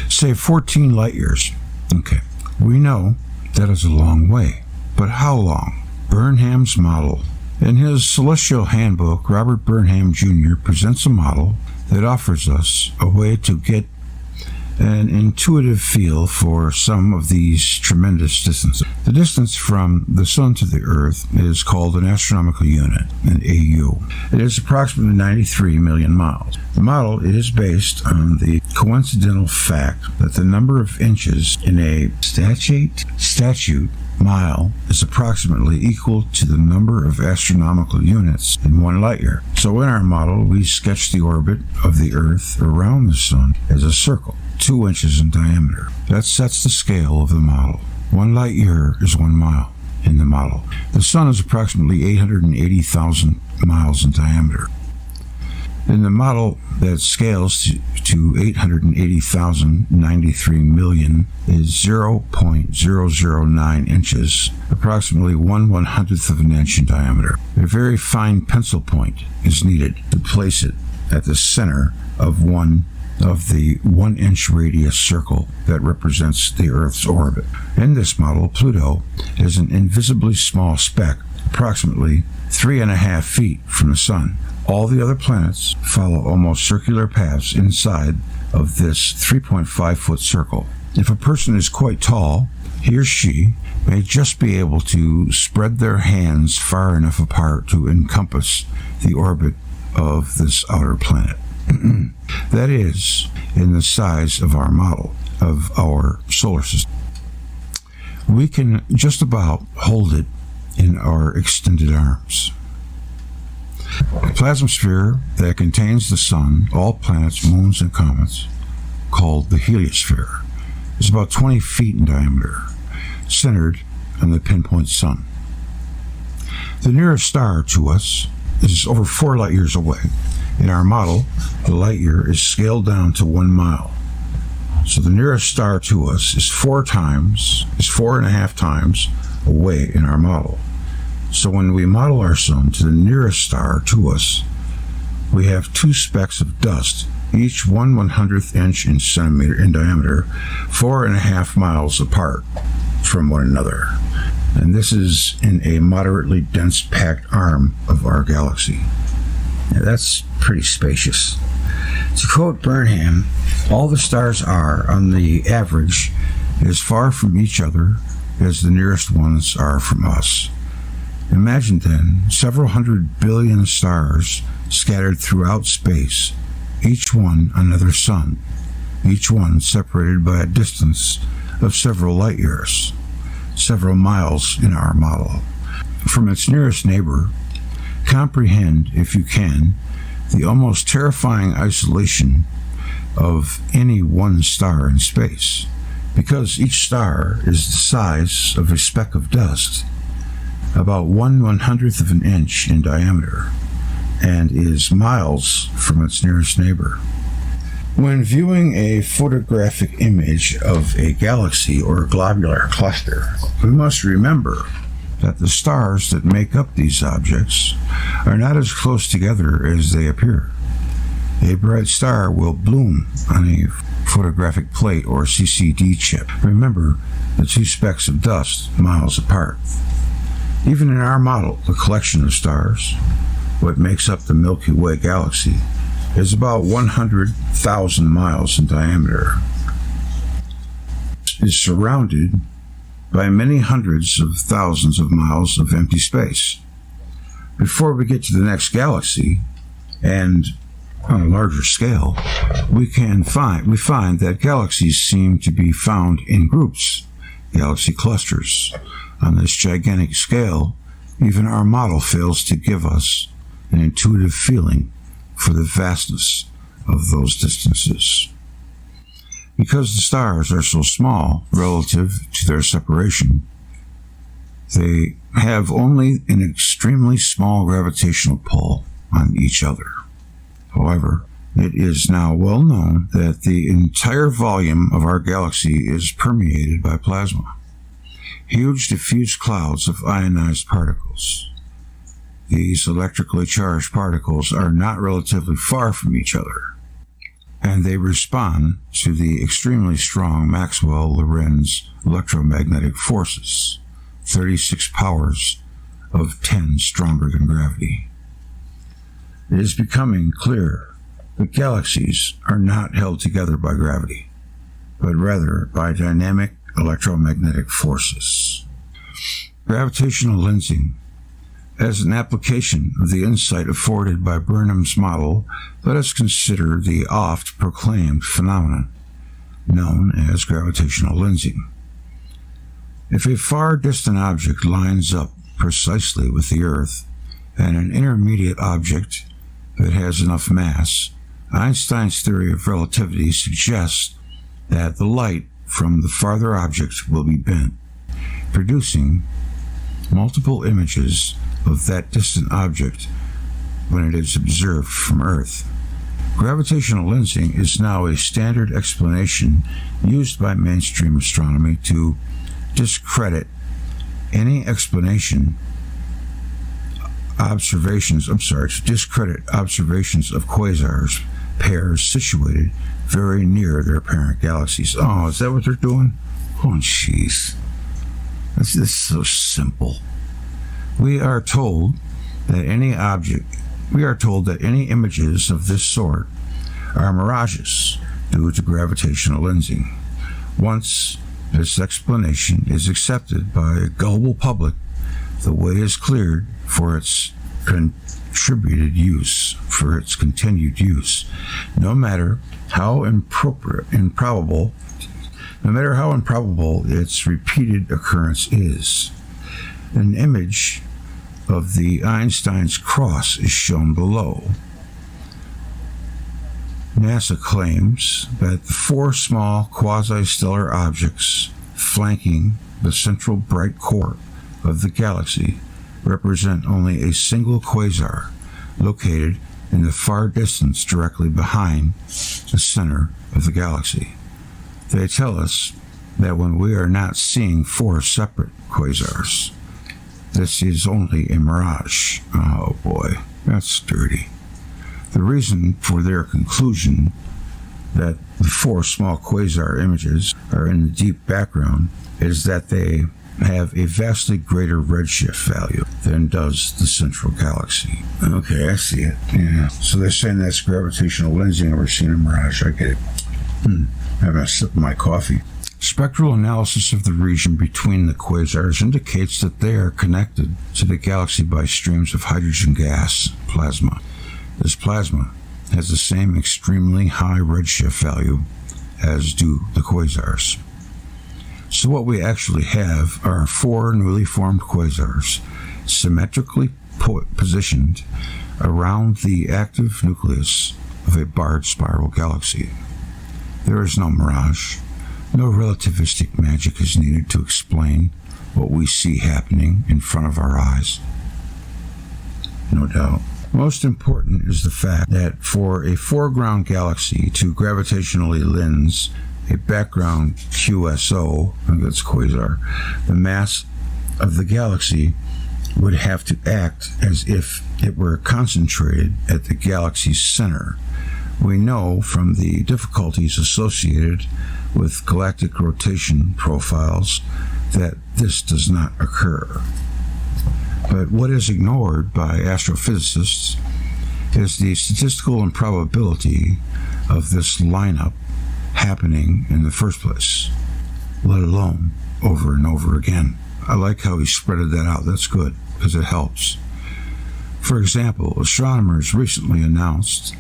say 14 light years. Okay, we know that is a long way, but how long? Burnham's model. In his Celestial Handbook, Robert Burnham Jr. presents a model that offers us a way to get an intuitive feel for some of these tremendous distances. The distance from the Sun to the Earth is called an astronomical unit, an AU. It is approximately 93 million miles. The model is based on the coincidental fact that the number of inches in a statute mile is approximately equal to the number of astronomical units in 1 light year. So in our model, we sketch the orbit of the Earth around the Sun as a circle, 2 inches in diameter. That sets the scale of the model. 1 light year is 1 mile in the model. The Sun is approximately 880,000 miles in diameter. In the model that scales to 880,093 million is 0.009 inches, approximately 1/100th of an inch in diameter. A very fine pencil point is needed to place it at the center of the 1-inch radius circle that represents the Earth's orbit. In this model, Pluto is an invisibly small speck, approximately 3.5 feet from the Sun. All the other planets follow almost circular paths inside of this 3.5-foot circle. If a person is quite tall, he or she may just be able to spread their hands far enough apart to encompass the orbit of this outer planet. That is, in the size of our model of our solar system. We can just about hold it in our extended arms. A plasmasphere that contains the Sun, all planets, moons, and comets, called the heliosphere, is about 20 feet in diameter, centered on the pinpoint Sun. The nearest star to us is over 4 light years away. In our model, the light year is scaled down to 1 mile. So the nearest star to us is 4.5 times away in our model. So when we model our Sun to the nearest star to us, we have 2 specks of dust, each 1/100th inch in centimeter in diameter, 4.5 miles apart from one another. And this is in a moderately dense packed arm of our galaxy. Now, that's pretty spacious. To quote Burnham, all the stars are, on the average, as far from each other as the nearest ones are from us. Imagine then several 100 billion stars scattered throughout space, each one another sun, each one separated by a distance of several light years, several miles in our model, from its nearest neighbor. Comprehend, if you can, the almost terrifying isolation of any one star in space, because each star is the size of a speck of dust, about 1/100th of an inch in diameter, and is miles from its nearest neighbor. When viewing a photographic image of a galaxy or globular cluster, we must remember that the stars that make up these objects are not as close together as they appear. A bright star will bloom on a photographic plate or CCD chip. Remember the two specks of dust miles apart. Even in our model, the collection of stars, what makes up the Milky Way galaxy, is about 100,000 miles in diameter. It is surrounded by many hundreds of thousands of miles of empty space. Before we get to the next galaxy, and on a larger scale, we find that galaxies seem to be found in groups, galaxy clusters. On this gigantic scale, even our model fails to give us an intuitive feeling for the vastness of those distances. Because the stars are so small relative to their separation, they have only an extremely small gravitational pull on each other. However, it is now well known that the entire volume of our galaxy is permeated by plasma, huge diffuse clouds of ionized particles. These electrically charged particles are not relatively far from each other, and they respond to the extremely strong Maxwell-Lorentz electromagnetic forces, 36 powers of 10 stronger than gravity. It is becoming clear that galaxies are not held together by gravity, but rather by dynamic electromagnetic forces. Gravitational lensing. As an application of the insight afforded by Burnham's model, let us consider the oft-proclaimed phenomenon known as gravitational lensing. If a far distant object lines up precisely with the Earth, and an intermediate object that has enough mass, Einstein's theory of relativity suggests that the light from the farther object will be bent, producing multiple images of that distant object when it is observed from Earth. Gravitational lensing is now a standard explanation used by mainstream astronomy to discredit any observations of quasars pairs situated very near their parent galaxies. Oh, is that what they're doing? Oh, jeez. This is so simple. We are told that any images of this sort are mirages due to gravitational lensing. Once this explanation is accepted by a gullible public, the way is cleared for its continued use, no matter how improbable its repeated occurrence is. An image of the Einstein's cross is shown below. NASA claims that the four small quasi-stellar objects flanking the central bright core of the galaxy represent only a single quasar located in the far distance directly behind the center of the galaxy. They tell us that when we are not seeing four separate quasars, this is only a mirage. Oh boy, that's dirty. The reason for their conclusion that the four small quasar images are in the deep background is that they have a vastly greater redshift value than does the central galaxy. Okay, I see it. Yeah. So they're saying that's gravitational lensing over seeing a mirage. I get it. Having a sip of my coffee. Spectral analysis of the region between the quasars indicates that they are connected to the galaxy by streams of hydrogen gas, plasma. This plasma has the same extremely high redshift value as do the quasars. So what we actually have are 4 newly formed quasars symmetrically positioned around the active nucleus of a barred spiral galaxy. There is no mirage. No relativistic magic is needed to explain what we see happening in front of our eyes. No doubt. Most important is the fact that for a foreground galaxy to gravitationally lens a background QSO, I think that's quasar, the mass of the galaxy would have to act as if it were concentrated at the galaxy's center. We know from the difficulties associated with galactic rotation profiles that this does not occur. But what is ignored by astrophysicists is the statistical improbability of this lineup happening in the first place, let alone over and over again. I like how he spreaded that out. That's good, because it helps. For example, astronomers recently announced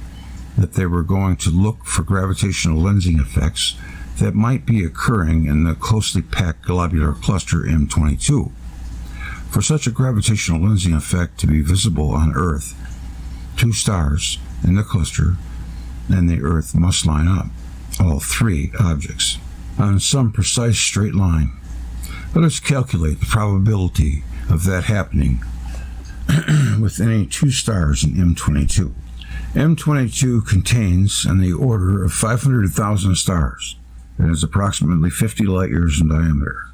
that they were going to look for gravitational lensing effects that might be occurring in the closely packed globular cluster M22. For such a gravitational lensing effect to be visible on Earth, 2 stars in the cluster and the Earth must line up, all 3 objects, on some precise straight line. Let us calculate the probability of that happening with any 2 stars in M22. M22 contains on the order of 500,000 stars. It is approximately 50 light years in diameter.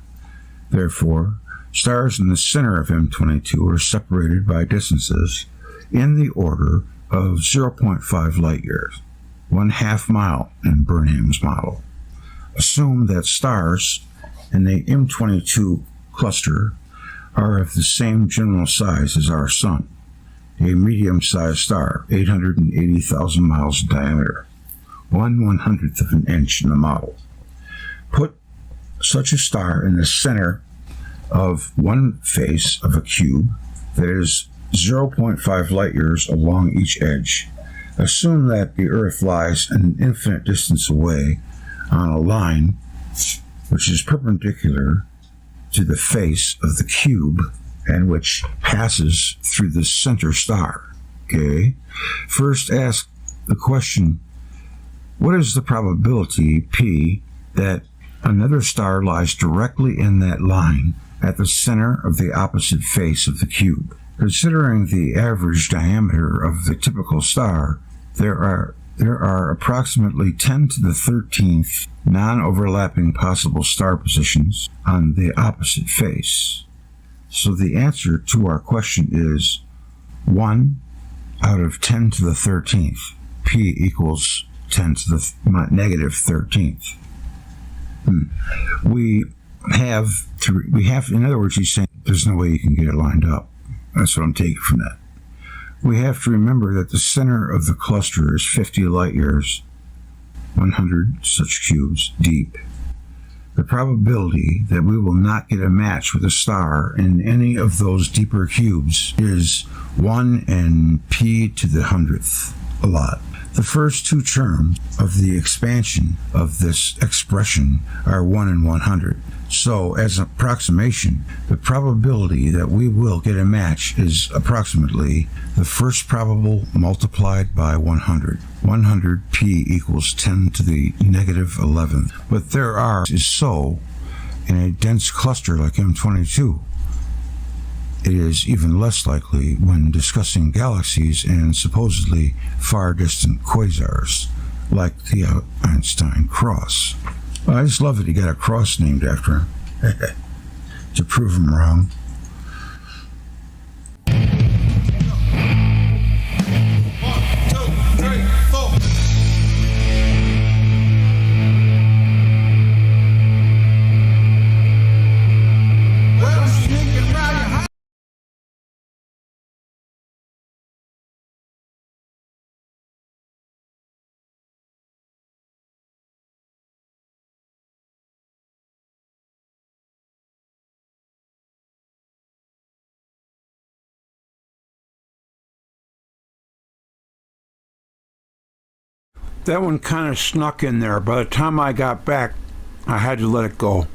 Therefore, stars in the center of M22 are separated by distances in the order of 0.5 light years, 1/2 mile in Burnham's model. Assume that stars in the M22 cluster are of the same general size as our Sun, a medium-sized star, 880,000 miles in diameter, 1/100th of an inch in the model. Put such a star in the center of one face of a cube that is 0.5 light years along each edge. Assume that the Earth lies an infinite distance away on a line which is perpendicular to the face of the cube and which passes through the center star. Okay? First ask the question, what is the probability, P, that another star lies directly in that line at the center of the opposite face of the cube? Considering the average diameter of the typical star, there are approximately 10 to the 13th non-overlapping possible star positions on the opposite face. So the answer to our question is 1 out of 10 to the 13th. P equals 10 to the negative 13th. We have, in other words, he's saying there's no way you can get it lined up. That's what I'm taking from that. We have to remember that the center of the cluster is 50 light years, 100 such cubes deep. The probability that we will not get a match with a star in any of those deeper cubes is 1 in P to the 100th, a lot. The first 2 terms of the expansion of this expression are 1 in 100. So, as an approximation, the probability that we will get a match is approximately the first probable multiplied by 100. 100 P equals 10 to the negative 11th. But there is so in a dense cluster like M22. It is even less likely when discussing galaxies and supposedly far-distant quasars, like the Einstein cross. Well, I just love that he got a cross named after him, to prove him wrong. That one kind of snuck in there. By the time I got back, I had to let it go.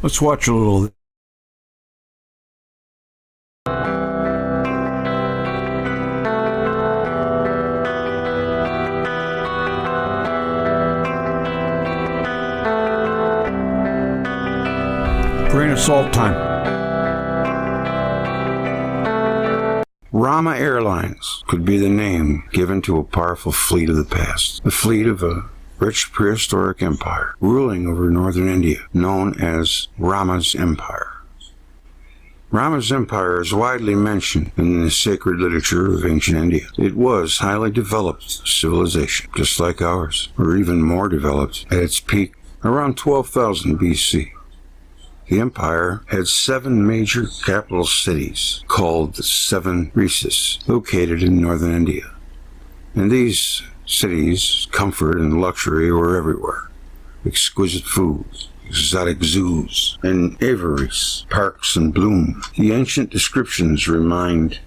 Let's watch a little. Grain of salt time. Rama Airlines could be the name given to a powerful fleet of the past. The fleet of a rich prehistoric empire ruling over northern India, known as Rama's Empire. Rama's Empire is widely mentioned in the sacred literature of ancient India. It was highly developed civilization, just like ours, or even more developed at its peak around 12,000 BC. The empire had 7 major capital cities called the 7 Rises, located in northern India. And these cities, comfort and luxury were everywhere. Exquisite food, exotic zoos, and aviaries, parks and bloom. The ancient descriptions remind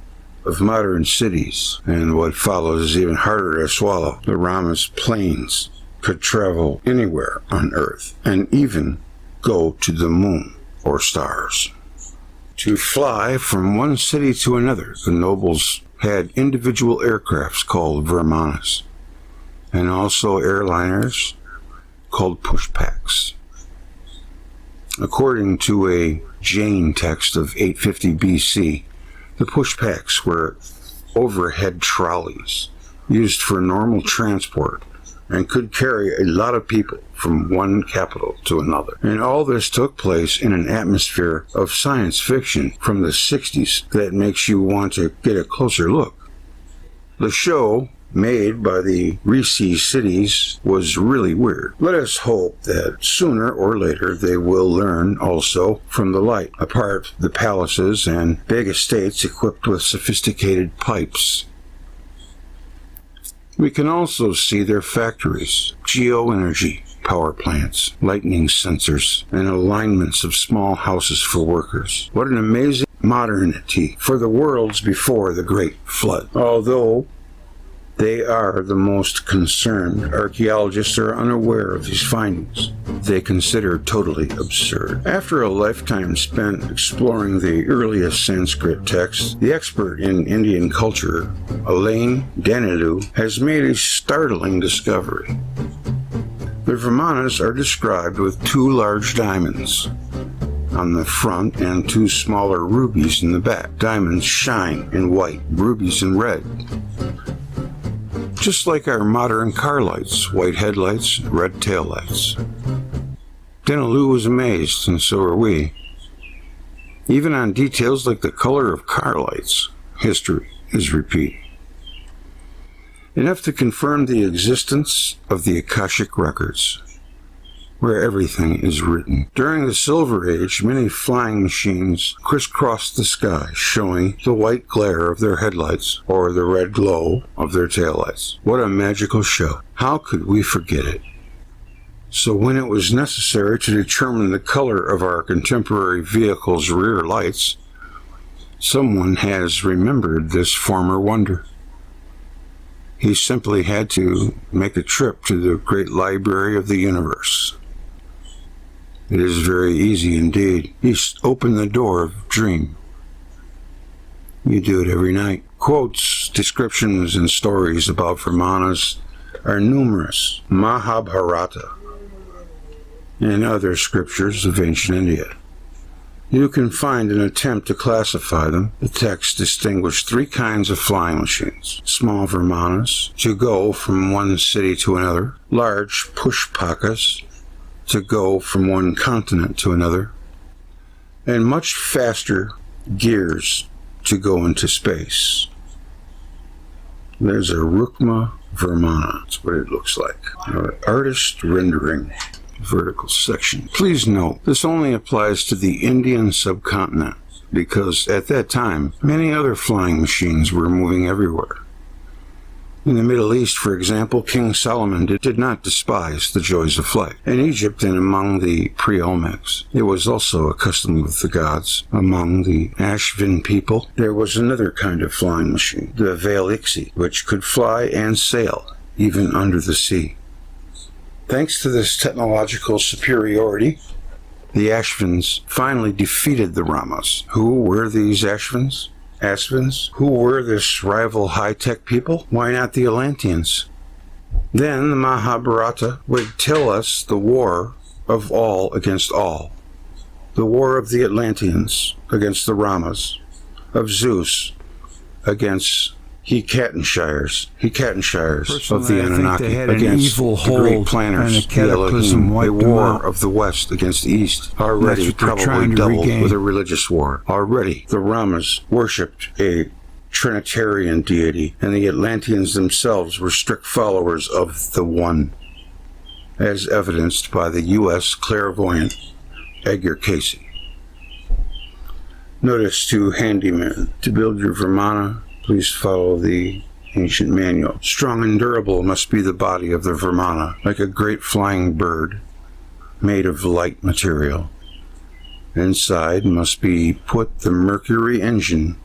of modern cities, and what follows is even harder to swallow. The Rama's planes could travel anywhere on Earth, and even go to the moon or stars. To fly from one city to another, the nobles had individual aircrafts called Virmanas, and also airliners called pushpacks. According to a Jain text of 850 BC, the pushpacks were overhead trolleys used for normal transport and could carry a lot of people from one capital to another. And all this took place in an atmosphere of science fiction from the 60s that makes you want to get a closer look. The show made by the Rize cities was really weird. Let us hope that sooner or later they will learn also from the light, apart the palaces and big estates equipped with sophisticated pipes. We can also see their factories, geoenergy power plants, lightning sensors, and alignments of small houses for workers. What an amazing modernity for the worlds before the Great Flood. Although they are the most concerned, archaeologists are unaware of these findings. They consider totally absurd. After a lifetime spent exploring the earliest Sanskrit texts, the expert in Indian culture, Elaine Danilu, has made a startling discovery. The Virmanas are described with 2 large diamonds on the front and 2 smaller rubies in the back. Diamonds shine in white, rubies in red. Just like our modern car lights, white headlights, red taillights. Danilu was amazed, and so are we. Even on details like the color of car lights, history is repeated. Enough to confirm the existence of the Akashic records, where everything is written. During the Silver Age, many flying machines crisscrossed the sky, showing the white glare of their headlights or the red glow of their taillights. What a magical show. How could we forget it? So when it was necessary to determine the color of our contemporary vehicles' rear lights, someone has remembered this former wonder. He simply had to make a trip to the great library of the universe. It is very easy indeed. You open the door of dream. You do it every night. Quotes, descriptions, and stories about Virmanas are numerous. Mahabharata and other scriptures of ancient India. You can find an attempt to classify them. The text distinguished 3 kinds of flying machines. Small Virmanas, to go from one city to another. Large pushpakas, to go from one continent to another. And much faster gears to go into space. There's a Rukma Virmana. That's what it looks like. Artist rendering. Vertical section. Please note, this only applies to the Indian subcontinent, because at that time, many other flying machines were moving everywhere. In the Middle East, for example, King Solomon did not despise the joys of flight. In Egypt and among the pre-Olmecs, it was also a custom with the gods. Among the Ashvin people, there was another kind of flying machine, the Velikovsky, which could fly and sail, even under the sea. Thanks to this technological superiority, the Ashvins finally defeated the Ramas. Who were these Ashvins? Who were this rival high-tech people? Why not the Atlanteans? Then the Mahabharata would tell us the war of all against all. The war of the Atlanteans against the Ramas, of Zeus against Hecatonshires of the Anunnaki, against the great planners, the Elohim, a war of the West against the East, already probably doubled with a religious war. Already the Ramas worshipped a Trinitarian deity, and the Atlanteans themselves were strict followers of the One, as evidenced by the U.S. clairvoyant Edgar Cayce. Notice to handyman, to build your Virmana, please follow the ancient manual. Strong and durable must be the body of the Virmana, like a great flying bird, made of light material. Inside must be put the Mercury engine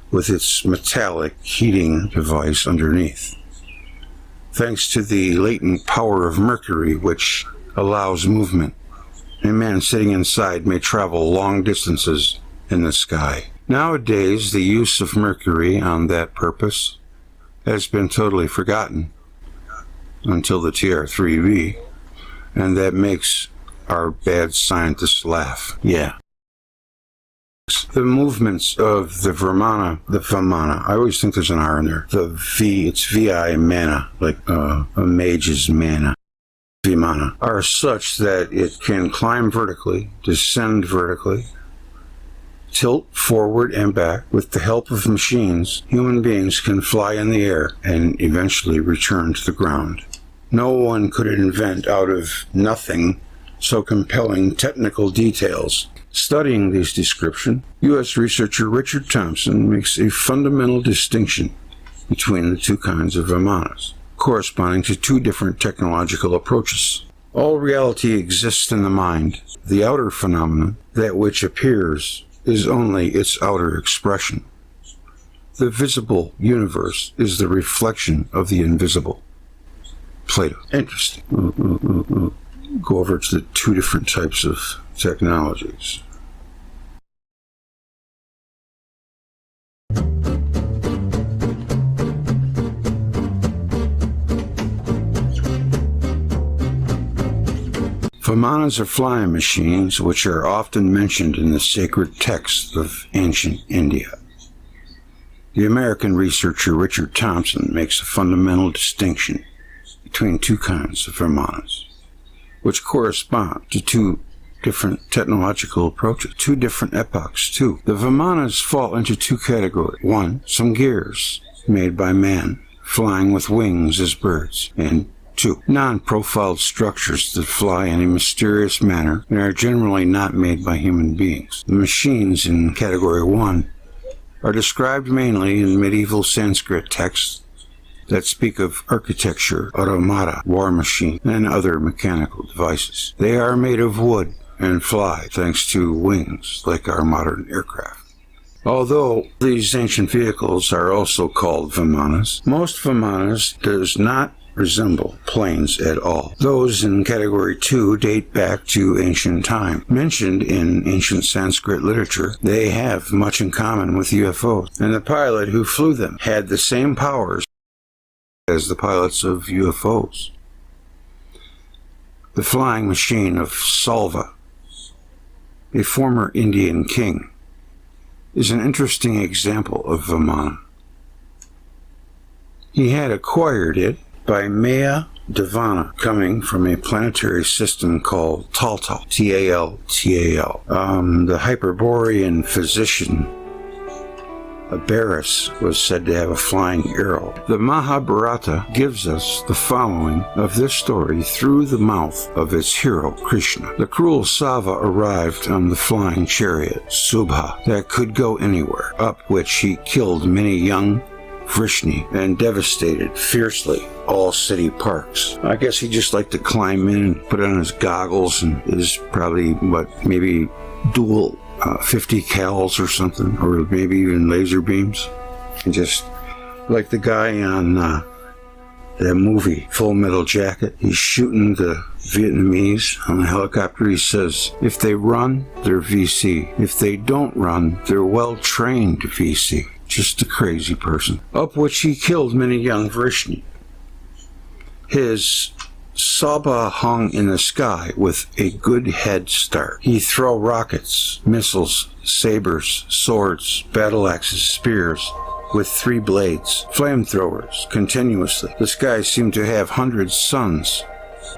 with its metallic heating device underneath. Thanks to the latent power of Mercury, which allows movement, a man sitting inside may travel long distances in the sky. Nowadays, the use of Mercury on that purpose has been totally forgotten until the TR-3B, and that makes our bad scientists laugh. Yeah. The movements of the Vimana, I always think there's an R in there. The V, it's V-I mana, like a mage's mana. Vimana, are such that it can climb vertically, descend vertically, tilt forward and back. With the help of machines, human beings can fly in the air and eventually return to the ground. No one could invent out of nothing so compelling technical details. Studying these descriptions, U.S. researcher Richard Thompson makes a fundamental distinction between the two kinds of Vimanas, corresponding to two different technological approaches. All reality exists in the mind. The outer phenomenon, that which appears, is only its outer expression. The visible universe is the reflection of the invisible. Plato. Interesting. Go over to the two different types of technologies. Vimanas are flying machines which are often mentioned in the sacred texts of ancient India. The American researcher Richard Thompson makes a fundamental distinction between two kinds of Vimanas, which correspond to two different technological approaches, two different epochs too. The Vimanas fall into two categories. One, some gears made by man, flying with wings as birds, and two, non-profiled structures that fly in a mysterious manner and are generally not made by human beings. The machines in Category 1 are described mainly in medieval Sanskrit texts that speak of architecture, automata, war machine, and other mechanical devices. They are made of wood and fly thanks to wings like our modern aircraft. Although these ancient vehicles are also called Vimanas, most Vimanas does not resemble planes at all. Those in Category 2 date back to ancient time. Mentioned in ancient Sanskrit literature, they have much in common with UFOs, and the pilot who flew them had the same powers as the pilots of UFOs. The flying machine of Salva, a former Indian king, is an interesting example of Vimana. He had acquired it by Maya Devana, coming from a planetary system called Taltal, T-A-L-T-A-L. The Hyperborean physician Abaris was said to have a flying arrow. The Mahabharata gives us the following of this story through the mouth of its hero, Krishna. The cruel Sava arrived on the flying chariot, Subha, that could go anywhere, up which he killed many young Vrishny and devastated fiercely all city parks. I guess he just liked to climb in and put on his goggles and his probably, maybe dual 50 cals or something, or maybe even laser beams. And just like the guy on that movie, Full Metal Jacket, he's shooting the Vietnamese on the helicopter. He says, if they run, they're VC. If they don't run, they're well-trained VC. Just a crazy person. Up which he killed many young Vrishny. His Saba hung in the sky with a good head start. He'd throw rockets, missiles, sabers, swords, battle axes, spears, with 3 blades, flamethrowers, continuously. The sky seemed to have 100 suns,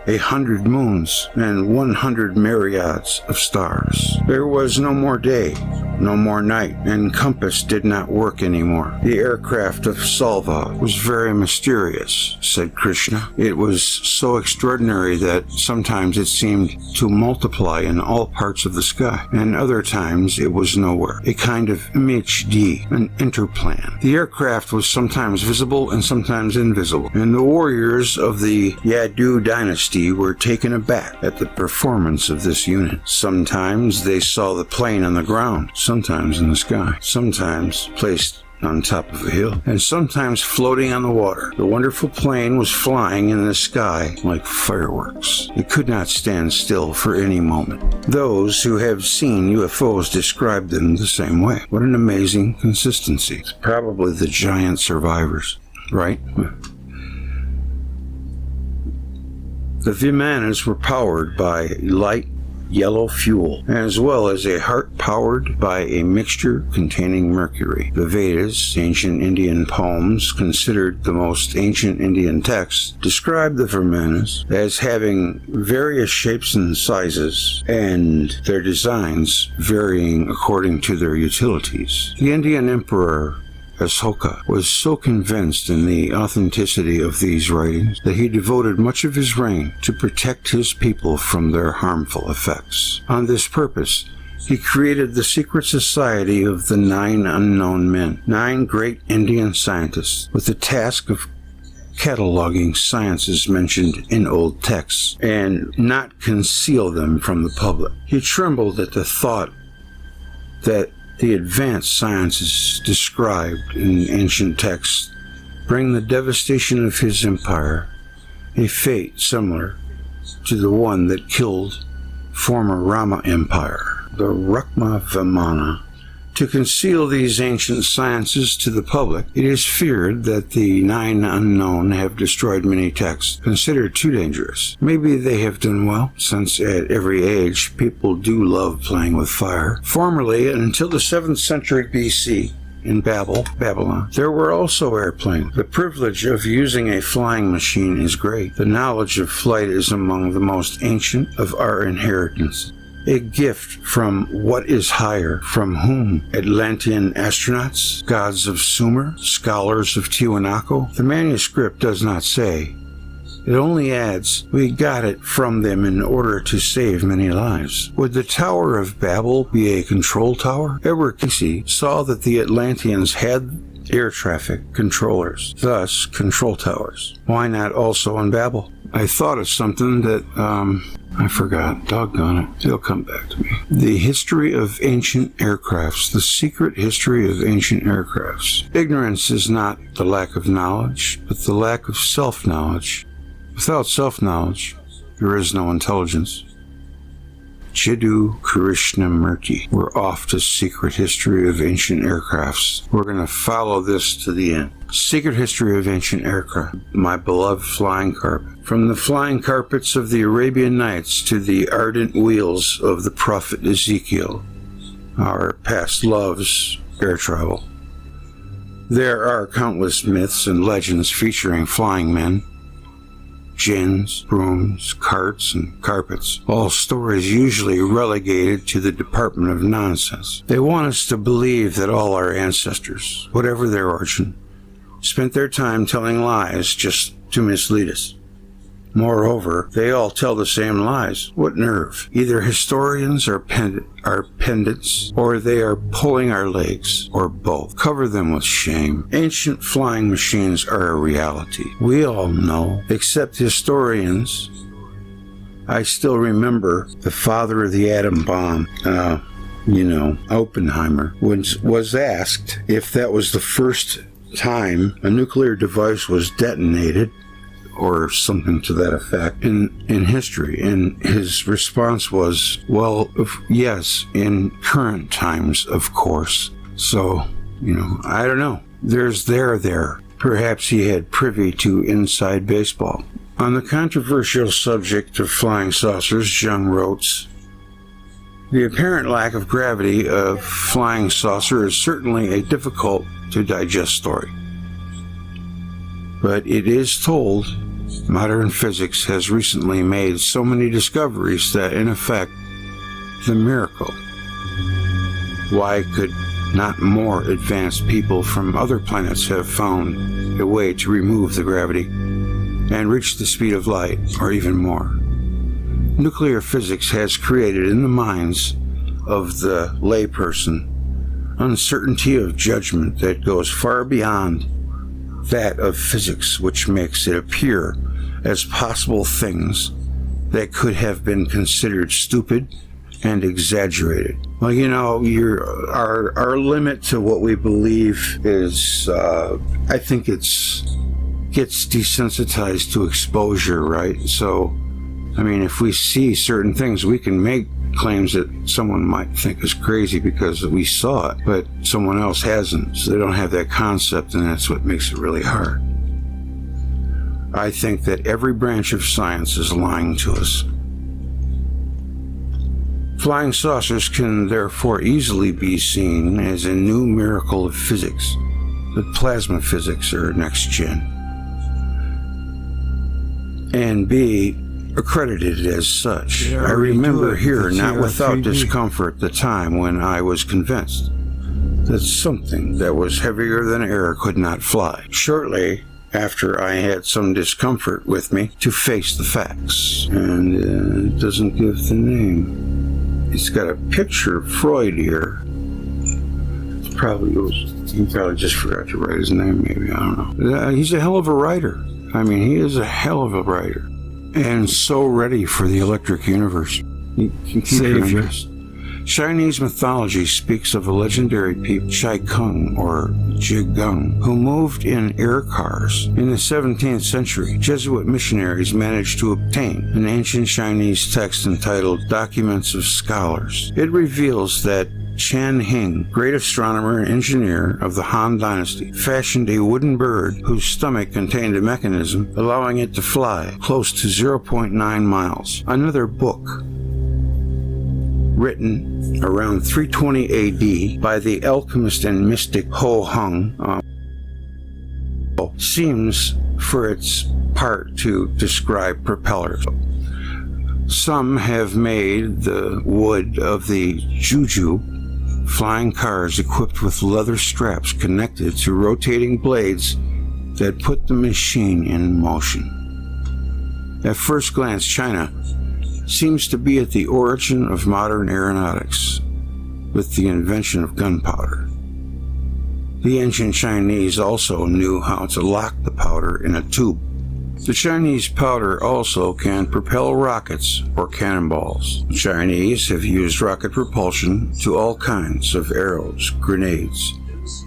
100 moons, and 100 myriads of stars. There was no more day, no more night, and compass did not work anymore. The aircraft of Salva was very mysterious, said Krishna. It was so extraordinary that sometimes it seemed to multiply in all parts of the sky, and other times it was nowhere. A kind of MHD, an interplan. The aircraft was sometimes visible and sometimes invisible, and the warriors of the Yadu dynasty were taken aback at the performance of this unit. Sometimes they saw the plane on the ground, sometimes in the sky, sometimes placed on top of a hill, and sometimes floating on the water. The wonderful plane was flying in the sky like fireworks. It could not stand still for any moment. Those who have seen UFOs describe them the same way. What an amazing consistency. It's probably the giant survivors, right? The Vimanas were powered by light yellow fuel, as well as a heart powered by a mixture containing mercury. The Vedas, ancient Indian poems considered the most ancient Indian texts, describe the Virmanas as having various shapes and sizes, and their designs varying according to their utilities. The Indian emperor Ashoka was so convinced in the authenticity of these writings that he devoted much of his reign to protect his people from their harmful effects. On this purpose, he created the secret society of the 9 unknown men, 9 great Indian scientists, with the task of cataloging sciences mentioned in old texts and not conceal them from the public. He trembled at the thought that the advanced sciences described in ancient texts bring the devastation of his empire, a fate similar to the one that killed former Rama Empire, the Rukma Vimana. To conceal these ancient sciences to the public, it is feared that the 9 unknown have destroyed many texts considered too dangerous. Maybe they have done well, since at every age people do love playing with fire. Formerly, until the 7th century BC, in Babylon, there were also airplanes. The privilege of using a flying machine is great. The knowledge of flight is among the most ancient of our inheritance. A gift from what is higher, from whom? Atlantean astronauts, gods of Sumer, scholars of Tiwanaku? The manuscript does not say. It only adds, we got it from them in order to save many lives. Would the Tower of Babel be a control tower? Edward Casey saw that the Atlanteans had air traffic controllers, thus control towers. Why not also in Babel? I thought of something that, I forgot. Doggone it. It'll come back to me. The history of ancient aircrafts. The secret history of ancient aircrafts. Ignorance is not the lack of knowledge, but the lack of self-knowledge. Without self-knowledge, there is no intelligence. Jiddu Krishnamurti. We're off to Secret History of Ancient Aircrafts. We're going to follow this to the end. Secret History of Ancient Aircraft. My beloved flying carpet. From the flying carpets of the Arabian Nights to the ardent wheels of the prophet Ezekiel, our past loves, air travel. There are countless myths and legends featuring flying men, jinns, brooms, carts, and carpets. All stories usually relegated to the Department of Nonsense. They want us to believe that all our ancestors, whatever their origin, spent their time telling lies just to mislead us. Moreover, they all tell the same lies. What nerve? Either historians are pedants, or they are pulling our legs, or both. Cover them with shame. Ancient flying machines are a reality. We all know, except historians. I still remember the father of the atom bomb, Oppenheimer, was asked if that was the first time a nuclear device was detonated, or something to that effect, in history. And his response was, well, yes, in current times, of course. So, I don't know. There's there. Perhaps he had privy to inside baseball. On the controversial subject of flying saucers, Jung wrote, the apparent lack of gravity of flying saucer is certainly a difficult to digest story. But it is told modern physics has recently made so many discoveries that, in effect, the miracle. Why could not more advanced people from other planets have found a way to remove the gravity and reach the speed of light, or even more? Nuclear physics has created in the minds of the layperson uncertainty of judgment that goes far beyond that of physics, which makes it appear as possible things that could have been considered stupid and exaggerated. Well, our limit to what we believe is, I think gets desensitized to exposure, right? So, if we see certain things, we can make claims that someone might think is crazy because we saw it, but someone else hasn't, so they don't have that concept, and that's what makes it really hard. I think that every branch of science is lying to us. Flying saucers can therefore easily be seen as a new miracle of physics, but plasma physics are next gen, and be accredited as such. I remember here, not without discomfort, the time when I was convinced that something that was heavier than air could not fly. Shortly after, I had some discomfort with me to face the facts, and it doesn't give the name. It's got a picture of Freud here. He probably just forgot to write his name, maybe, I don't know. He's a hell of a writer. He is a hell of a writer. And so ready for the electric universe. Xavier. Chinese mythology speaks of a legendary people, Chai Kung or Jigung, who moved in air cars. In the 17th century, Jesuit missionaries managed to obtain an ancient Chinese text entitled Documents of Scholars. It reveals that Chan Hing, great astronomer and engineer of the Han Dynasty, fashioned a wooden bird whose stomach contained a mechanism allowing it to fly close to 0.9 miles. Another book, written around 320 AD by the alchemist and mystic Ho Hung, seems for its part to describe propellers. Some have made the wood of the juju, flying cars equipped with leather straps connected to rotating blades that put the machine in motion. At first glance, China seems to be at the origin of modern aeronautics, with the invention of gunpowder. The ancient Chinese also knew how to lock the powder in a tube. The Chinese powder also can propel rockets or cannonballs. The Chinese have used rocket propulsion to all kinds of arrows, grenades,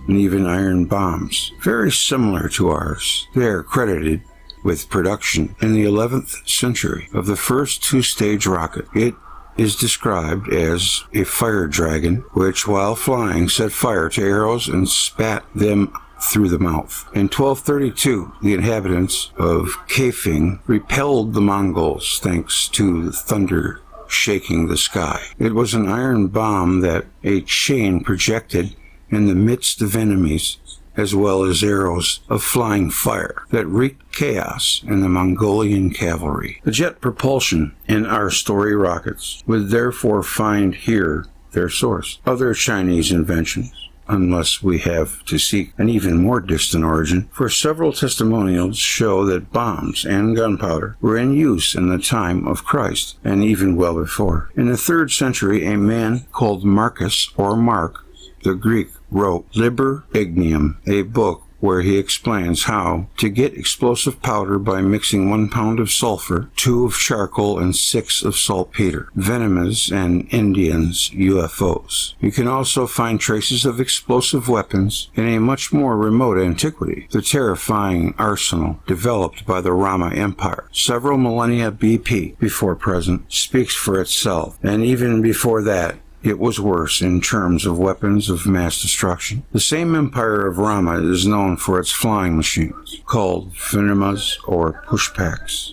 and even iron bombs, very similar to ours. They are credited with production in the 11th century of the first two-stage rocket. It is described as a fire dragon, which, while flying, set fire to arrows and spat them through the mouth. In 1232, the inhabitants of Kaifeng repelled the Mongols thanks to the thunder shaking the sky. It was an iron bomb that a chain projected in the midst of enemies, as well as arrows of flying fire that wreaked chaos in the Mongolian cavalry. The jet propulsion in our story rockets would therefore find here their source. Other Chinese inventions unless we have to seek an even more distant origin, for several testimonials show that bombs and gunpowder were in use in the time of Christ, and even well before. In the 3rd century, a man called Marcus, or Mark, the Greek, wrote Liber Ignium, a book where he explains how to get explosive powder by mixing 1 pound of sulfur, 2 of charcoal, and 6 of saltpeter. Virmanas and Indians' UFOs. You can also find traces of explosive weapons in a much more remote antiquity, the terrifying arsenal developed by the Rama Empire. Several millennia BP, before present, speaks for itself, and even before that, it was worse in terms of weapons of mass destruction. The same empire of Rama is known for its flying machines, called Virmanas or Pushpakas,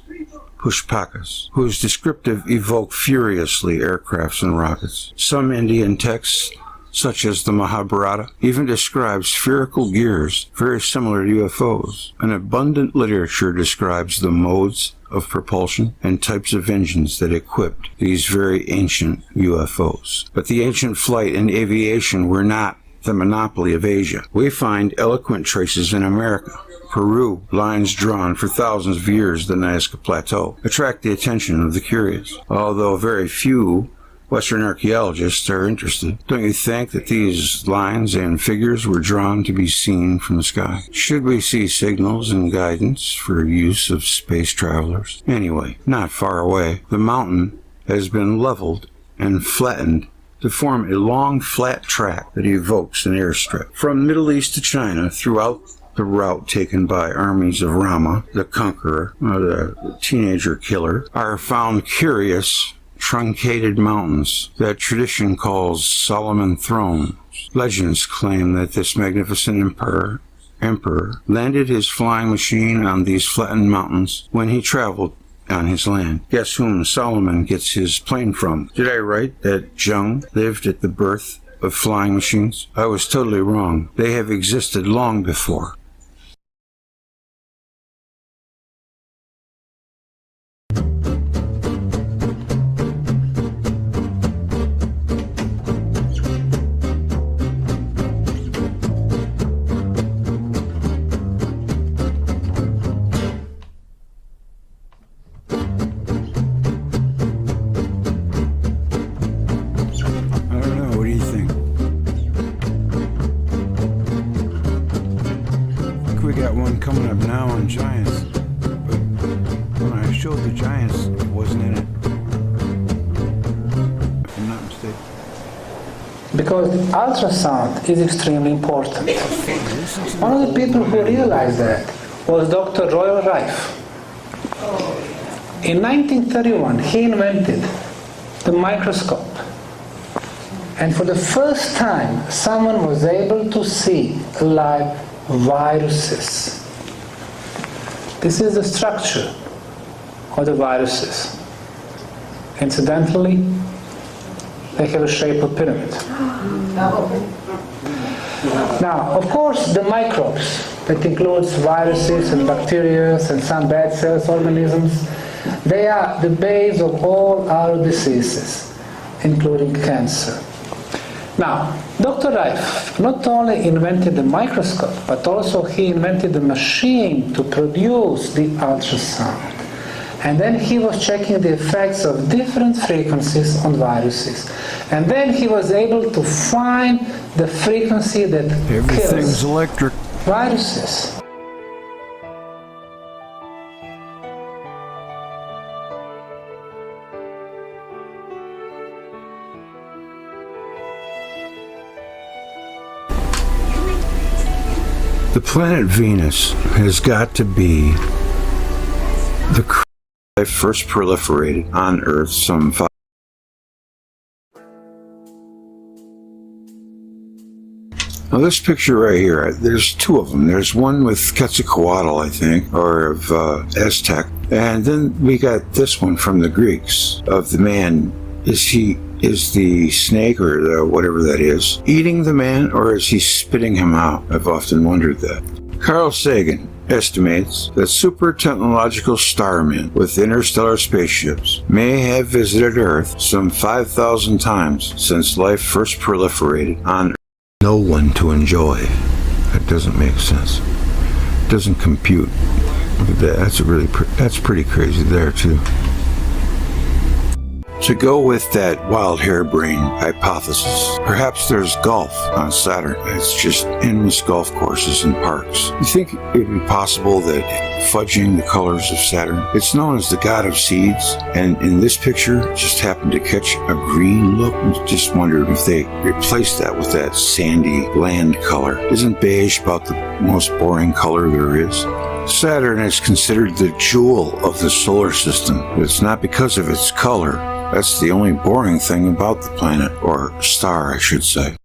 whose descriptive evoke furiously aircrafts and rockets. Some Indian texts, such as the Mahabharata, even describe spherical gears very similar to UFOs. An abundant literature describes the modes of propulsion and types of engines that equipped these very ancient UFOs. But the ancient flight and aviation were not the monopoly of Asia. We find eloquent traces in America. Peru, lines drawn for thousands of years, the Nazca Plateau, attract the attention of the curious, although very few Western archaeologists are interested. Don't you think that these lines and figures were drawn to be seen from the sky? Should we see signals and guidance for use of space travelers? Anyway, not far away, the mountain has been leveled and flattened to form a long, flat track that evokes an airstrip. From Middle East to China, throughout the route taken by armies of Rama, the conqueror, or the teenager killer, are found curious truncated mountains that tradition calls Solomon Thrones. Legends claim that this magnificent emperor landed his flying machine on these flattened mountains when he traveled on his land. Guess whom Solomon gets his plane from? Did I write that Jung lived at the birth of flying machines? I was totally wrong. They have existed long before. Because the ultrasound is extremely important. One of the people who realized that was Dr. Royal Rife. In 1931, he invented the microscope. And for the first time, someone was able to see live viruses. This is the structure of the viruses. Incidentally, they have a shape of pyramid. Now, of course, the microbes, that includes viruses and bacteria and some bad cells, organisms, they are the base of all our diseases, including cancer. Now, Dr. Rife not only invented the microscope, but also he invented the machine to produce the ultrasound. And then he was checking the effects of different frequencies on viruses. And then he was able to find the frequency that Everything's electric. Viruses. The planet Venus has got to be the life first proliferated on Earth some 5. Now this picture right here, there's two of them. There's one with Quetzalcoatl, I think, or of Aztec. And then we got this one from the Greeks of the man. Is the snake or the whatever that is eating the man, or is he spitting him out? I've often wondered that. Carl Sagan estimates that super technological starmen with interstellar spaceships may have visited Earth some 5,000 times since life first proliferated on Earth. no one to enjoy. That doesn't make sense. It doesn't compute. Look at that. That's pretty crazy there too. To go with that wild harebrained hypothesis, perhaps there's golf on Saturn. It's just endless golf courses and parks. You think it would be possible that fudging the colors of Saturn, it's known as the god of seeds, and in this picture just happened to catch a green look? Just wondered if they replaced that with that sandy land color. Isn't beige about the most boring color there is? Saturn is considered the jewel of the solar system, but it's not because of its color. That's the only boring thing about the planet, or star, I should say.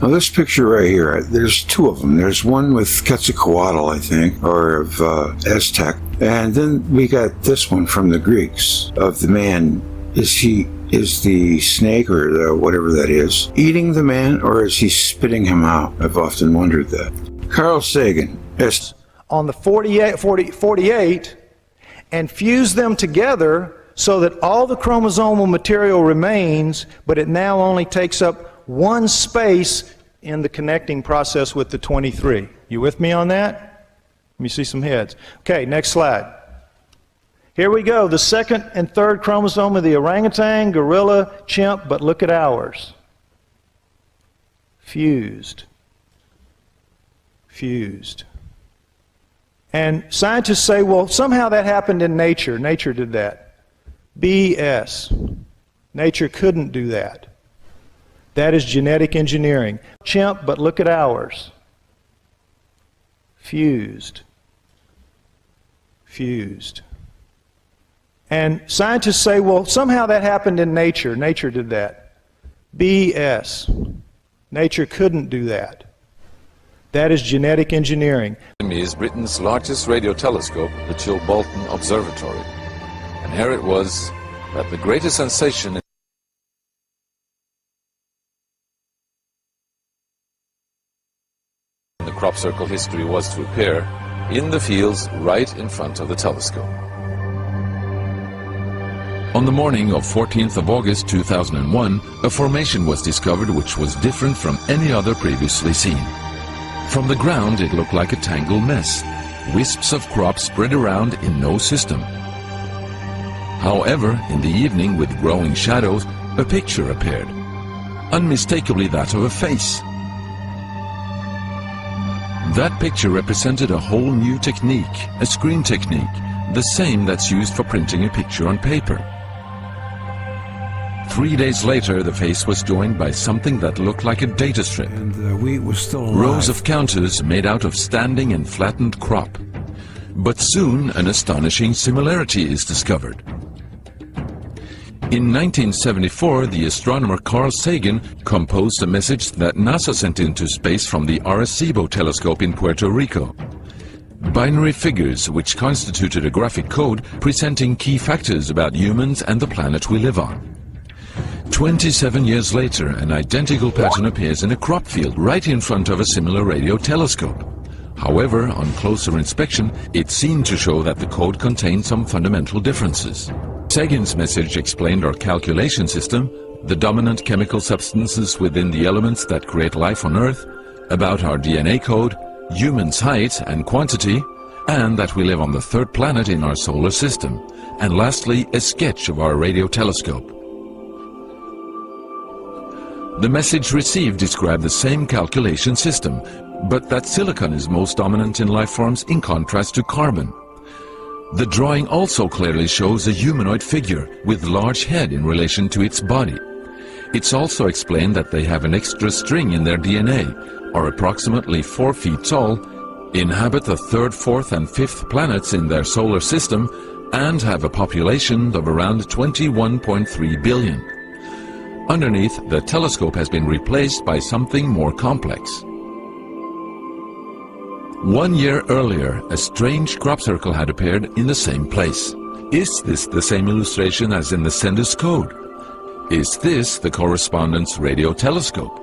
Now this picture right here, there's two of them. There's one with Quetzalcoatl, I think, or of Aztec. And then we got this one from the Greeks, of the man. Is the snake, or whatever that is, eating the man, or is he spitting him out? I've often wondered that. Carl Sagan, yes. On the 48 and fuse them together so that all the chromosomal material remains, but it now only takes up one space in the connecting process with the 23. You with me on that? Let me see some heads. Okay, next slide. Here we go, the second and third chromosome of the orangutan, gorilla, chimp, but look at ours. Fused. Fused. And scientists say, well, somehow that happened in nature. Nature did that. BS. Nature couldn't do that. That is genetic engineering. Chimp, but look at ours. Fused. Fused. And scientists say, well, somehow that happened in nature. Nature did that. BS. Nature couldn't do that. That is genetic engineering. Is Britain's largest radio telescope, the Chilbolton Observatory. And here it was that the greatest sensation in the crop circle history was to appear in the fields right in front of the telescope. On the morning of 14th of August 2001, a formation was discovered which was different from any other previously seen. From the ground, it looked like a tangled mess, wisps of crop spread around in no system. However, in the evening, with growing shadows, a picture appeared, unmistakably that of a face. That picture represented a whole new technique, a screen technique, the same that's used for printing a picture on paper. 3 days later, the face was joined by something that looked like a data strip. And the wheat was still alive. Rows of counters made out of standing and flattened crop. But soon, an astonishing similarity is discovered. In 1974, the astronomer Carl Sagan composed a message that NASA sent into space from the Arecibo telescope in Puerto Rico. Binary figures which constituted a graphic code presenting key factors about humans and the planet we live on. 27 years later, an identical pattern appears in a crop field right in front of a similar radio telescope. However, on closer inspection, it seemed to show that the code contained some fundamental differences. Sagan's message explained our calculation system, the dominant chemical substances within the elements that create life on Earth, about our DNA code, humans' height and quantity, and that we live on the third planet in our solar system, and lastly, a sketch of our radio telescope. The message received described the same calculation system, but that silicon is most dominant in life forms in contrast to carbon. The drawing also clearly shows a humanoid figure with large head in relation to its body. It's also explained that they have an extra string in their DNA, are approximately 4 feet tall, inhabit the third, fourth and fifth planets in their solar system, and have a population of around 21.3 billion. Underneath, the telescope has been replaced by something more complex. 1 year earlier, a strange crop circle had appeared in the same place. Is this the same illustration as in the sender's code? Is this the correspondence radio telescope?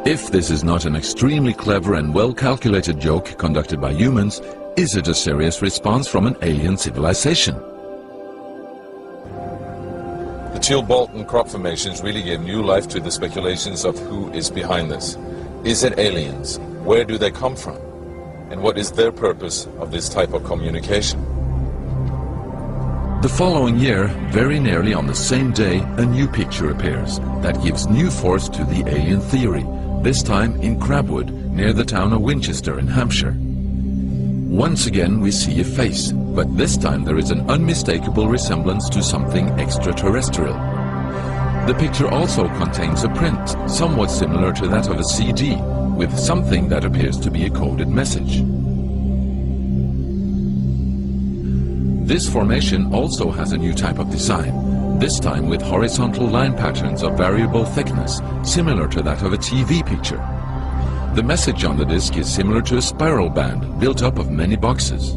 If this is not an extremely clever and well-calculated joke conducted by humans, is it a serious response from an alien civilization? The Chilbolton crop formations really gave new life to the speculations of who is behind this. Is it aliens? Where do they come from? And what is their purpose of this type of communication? The following year, very nearly on the same day, a new picture appears that gives new force to the alien theory, this time in Crabwood, near the town of Winchester in Hampshire. Once again we see a face, but this time there is an unmistakable resemblance to something extraterrestrial. The picture also contains a print, somewhat similar to that of a CD, with something that appears to be a coded message. This formation also has a new type of design, this time with horizontal line patterns of variable thickness, similar to that of a TV picture. The message on the disc is similar to a spiral band built up of many boxes.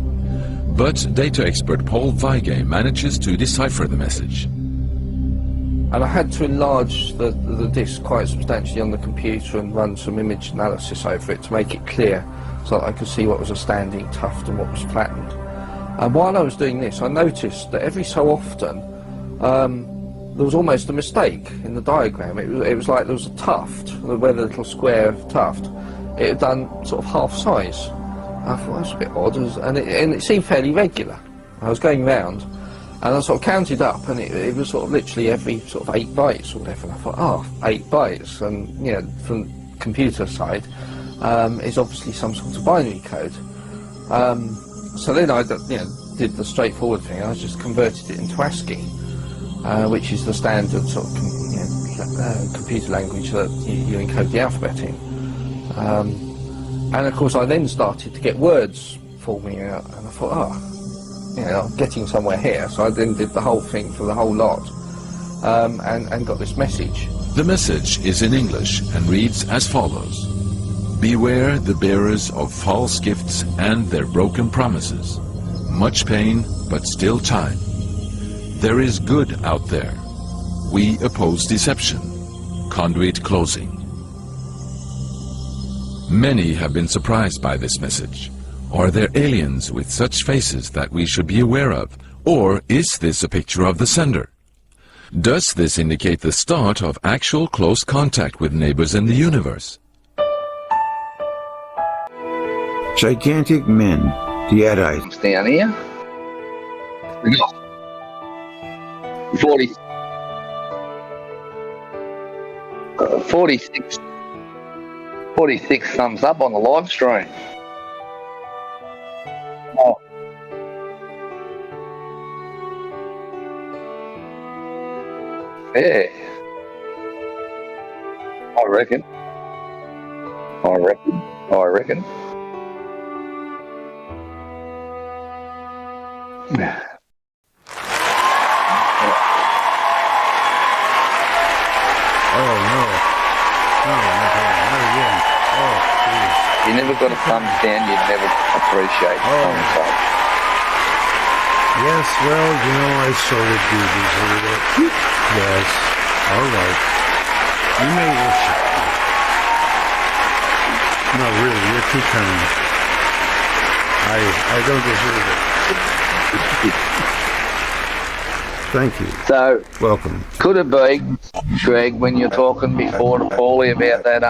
But data expert Paul Weige manages to decipher the message. And I had to enlarge the disc quite substantially on the computer and run some image analysis over it to make it clear so that I could see what was a standing tuft and what was flattened. And while I was doing this, I noticed that every so often there was almost a mistake in the diagram. It was like there was a tuft, where the little square tuft, it had done sort of half size. I thought that was a bit odd, and it seemed fairly regular. I was going round, and I sort of counted up, and it was sort of literally every sort of 8 bytes or whatever. And I thought, oh, 8 bytes, and you know, from the computer side, is obviously some sort of binary code. So then I did the straightforward thing. I just converted it into ASCII, which is the standard sort of computer language that you encode the alphabet in. And of course I then started to get words forming out, and I thought, oh, you know, I'm getting somewhere here. So I then did the whole thing for the whole lot, and got this message. The message is in English and reads as follows. Beware the bearers of false gifts and their broken promises. Much pain, but still time. There is good out there. We oppose deception. Conduit closing. Many have been surprised by this message. Are there aliens with such faces that we should be aware of? Or is this a picture of the sender? Does this indicate the start of actual close contact with neighbors in the universe? Gigantic men, the Adites. Down here. 46 thumbs up on the live stream. Oh. Yeah. I reckon. Yeah. Oh no. No, not again. Oh, please. You never got a thumbs down, you'd never appreciate thumbs up. Yes, well, you know, I sort of do deserve it. Yes. Alright. You may worship me. No, really, you're too kind. I don't deserve it. Thank you. So, welcome. Could it be, Greg, when you're talking before to Pauli about that,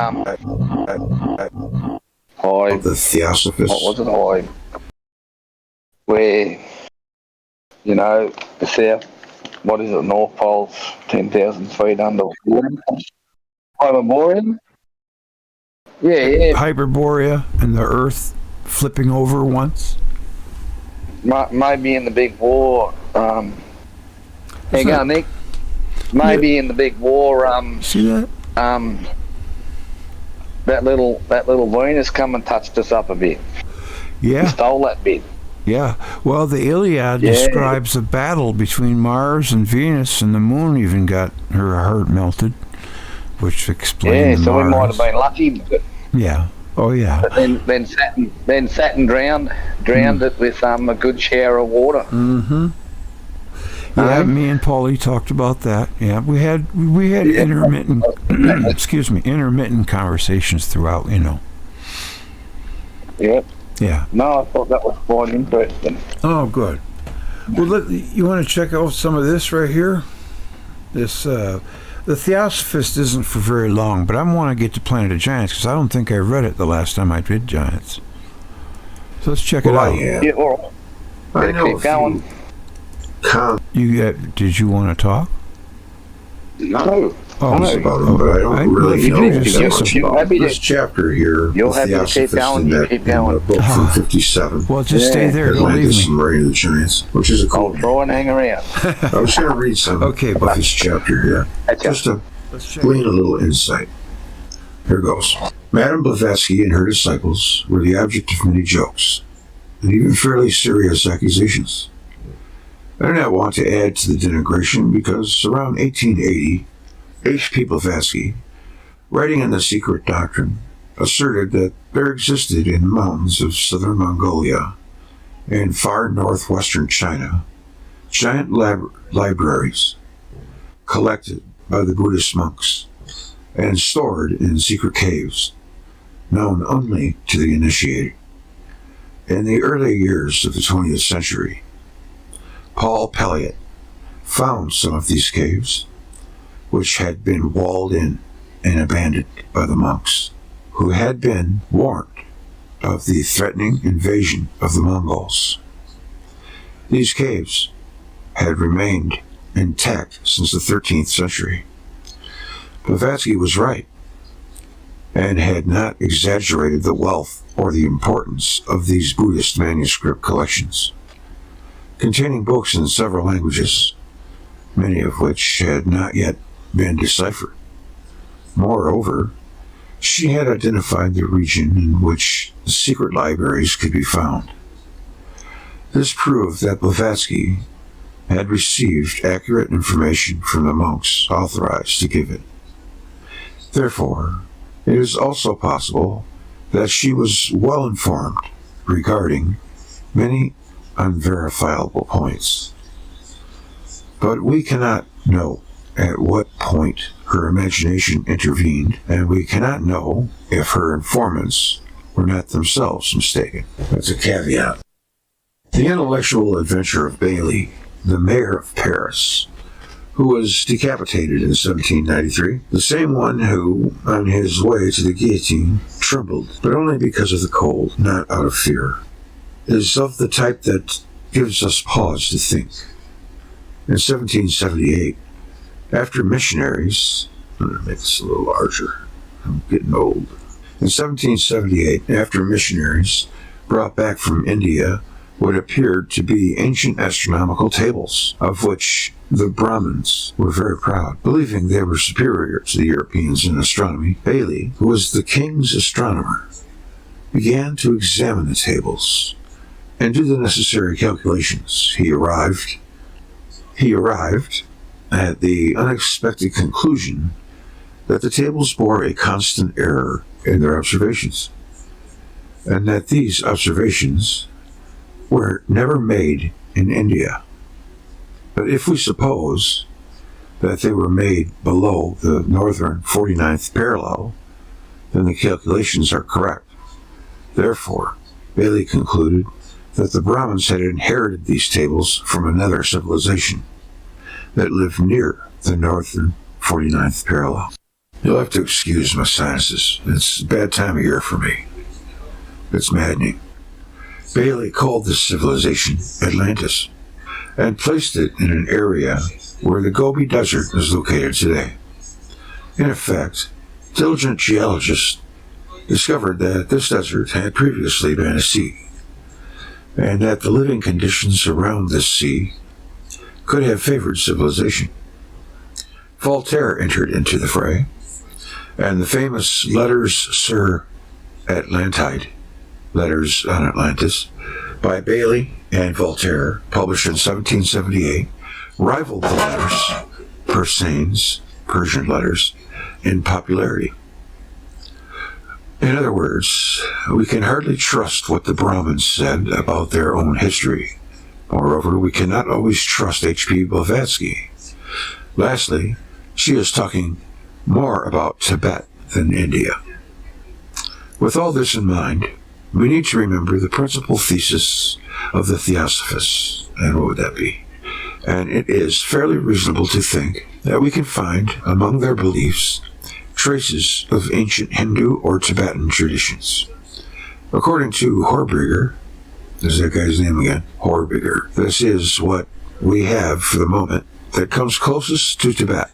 hive? The Theosophists. What was it, hive? Where, you know, the South, what is it, North Pole's 10,000 feet under water? Hyperborea? Yeah. Hyperborea and the Earth flipping over once? Maybe in the big war, hang on, Nick. Maybe in the big war, see that? That little Venus come and touched us up a bit. Yeah. He stole that bit. Yeah. Well, the Iliad describes a battle between Mars and Venus, and the moon even got her heart melted, which explains. Yeah, so Mars. we might have been lucky. But, yeah. Oh yeah. But then Saturn drowned it with a good shower of water. Mm-hmm. Yeah, me and Pauli talked about that. Yeah, we had intermittent, intermittent conversations throughout. Yep. Yeah. No, I thought that was quite interesting. Oh, good. Well, you want to check out some of this right here? This, the Theosophist isn't for very long, but I want to get to Planet of Giants because I don't think I read it the last time I did Giants. So let's check it out. Yeah, well, I know keep going. Did you want to talk? No. Oh, about it, but I don't really know about this chapter here. You'll have to keep going. You keep going. Book from 57. Well, just stay there. Don't leave Atlantis me. and Reign of the Giants, which is a cool. I'll try and hang around. I was going to read some of this chapter here, just to glean a little insight. Here goes. Madame Blavatsky and her disciples were the object of many jokes, and even fairly serious accusations. I do not want to add to the denigration because around 1880, H.P. Blavatsky, writing in The Secret Doctrine, asserted that there existed in the mountains of southern Mongolia and far northwestern China giant libraries collected by the Buddhist monks and stored in secret caves known only to the initiated. In the early years of the 20th century, Paul Pelliot found some of these caves, which had been walled in and abandoned by the monks, who had been warned of the threatening invasion of the Mongols. These caves had remained intact since the 13th century. Blavatsky was right, and had not exaggerated the wealth or the importance of these Buddhist manuscript collections, containing books in several languages, many of which had not yet been deciphered. Moreover, she had identified the region in which the secret libraries could be found. This proved that Blavatsky had received accurate information from the monks authorized to give it. Therefore, it is also possible that she was well informed regarding many unverifiable points. But we cannot know at what point her imagination intervened, and we cannot know if her informants were not themselves mistaken. That's a caveat. The intellectual adventure of Bailey, the mayor of Paris, who was decapitated in 1793, the same one who, on his way to the guillotine, trembled, but only because of the cold, not out of fear, is of the type that gives us pause to think. In 1778, after missionaries, I'm going to make this a little larger, I'm getting old. In 1778, after missionaries brought back from India what appeared to be ancient astronomical tables, of which the Brahmins were very proud, believing they were superior to the Europeans in astronomy, Bailey, who was the king's astronomer, began to examine the tables and do the necessary calculations. He arrived at the unexpected conclusion that the tables bore a constant error in their observations, and that these observations were never made in India. But if we suppose that they were made below the northern 49th parallel, then the calculations are correct. Therefore, Bailey concluded that the Brahmins had inherited these tables from another civilization that lived near the northern 49th parallel. You'll have to excuse my sinuses. It's a bad time of year for me. It's maddening. Bailey called this civilization Atlantis and placed it in an area where the Gobi Desert is located today. In effect, diligent geologists discovered that this desert had previously been a sea, and that the living conditions around this sea could have favored civilization. Voltaire entered into the fray, and the famous Letters sur Atlantide, Letters on Atlantis, by Bailey and Voltaire, published in 1778, rivaled the letters, Persane's Persian letters, in popularity. In other words, we can hardly trust what the Brahmins said about their own history, Moreover, we cannot always trust H.P. Blavatsky. Lastly, she is talking more about Tibet than India. With all this in mind, we need to remember the principal thesis of the Theosophists. And what would that be? And it is fairly reasonable to think that we can find among their beliefs traces of ancient Hindu or Tibetan traditions. According to Horbiger, there's that guy's name again, Horbiger, this is what we have for the moment that comes closest to Tibet,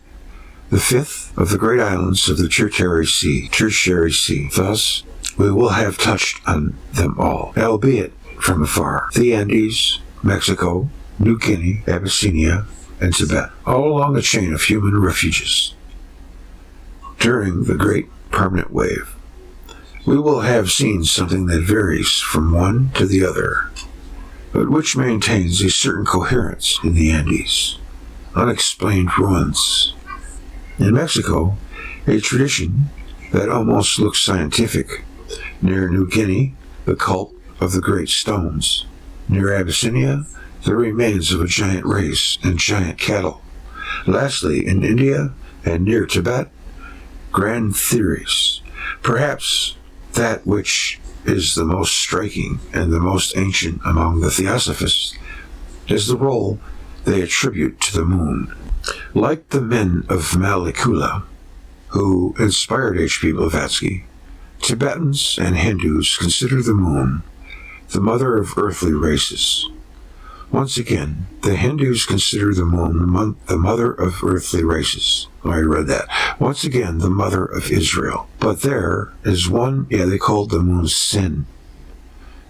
the fifth of the great islands of the Tertiary Sea. Thus, we will have touched on them all, albeit from afar. The Andes, Mexico, New Guinea, Abyssinia, and Tibet, all along a chain of human refuges. During the Great Permanent Wave, we will have seen something that varies from one to the other, but which maintains a certain coherence in the Andes. Unexplained ruins. In Mexico, a tradition that almost looks scientific. Near New Guinea, the cult of the Great Stones. Near Abyssinia, the remains of a giant race and giant cattle. Lastly, in India and near Tibet, grand theories. Perhaps that which is the most striking and the most ancient among the Theosophists is the role they attribute to the moon. Like the men of Malekula, who inspired H.P. Blavatsky, Tibetans and Hindus consider the moon the mother of earthly races. Once again, the Hindus consider the moon the mother of earthly races. I read that. Once again, the mother of Israel. But there is one, they called the moon Sin.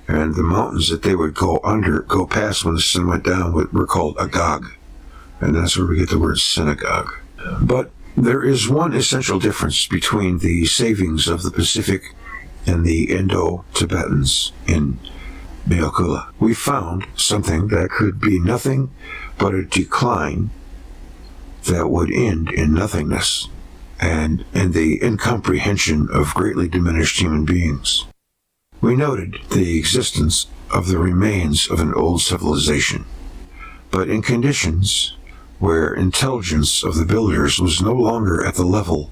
And the mountains that they would go past when the sun went down were called Agag. And that's where we get the word synagogue. But there is one essential difference between the savings of the Pacific and the Indo-Tibetans in Malekula. We found something that could be nothing but a decline that would end in nothingness and in the incomprehension of greatly diminished human beings. We noted the existence of the remains of an old civilization, but in conditions where intelligence of the builders was no longer at the level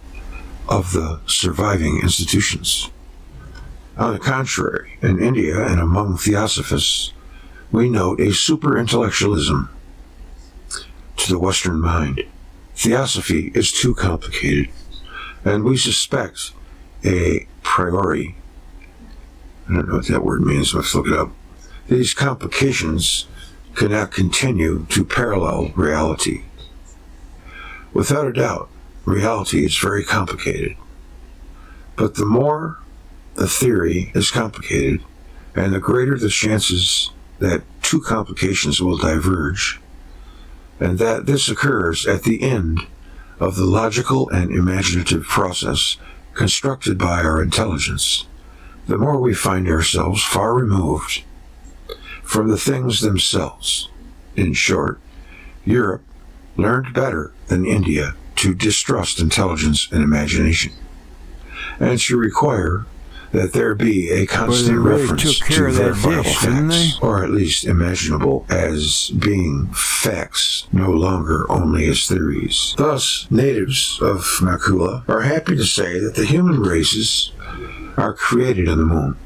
of the surviving institutions. On the contrary, in India and among Theosophists, we note a super-intellectualism to the Western mind. Theosophy is too complicated, and we suspect a priori. I don't know what that word means, let's look it up. These complications cannot continue to parallel reality. Without a doubt, reality is very complicated. But the more the theory is complicated, and the greater the chances that two complications will diverge, and that this occurs at the end of the logical and imaginative process constructed by our intelligence, the more we find ourselves far removed from the things themselves. In short, Europe learned better than India to distrust intelligence and imagination, and to require that there be a constant reference to verifiable facts, or at least imaginable as being facts, no longer only as theories. Thus, natives of Malekula are happy to say that the human races are created on the moon,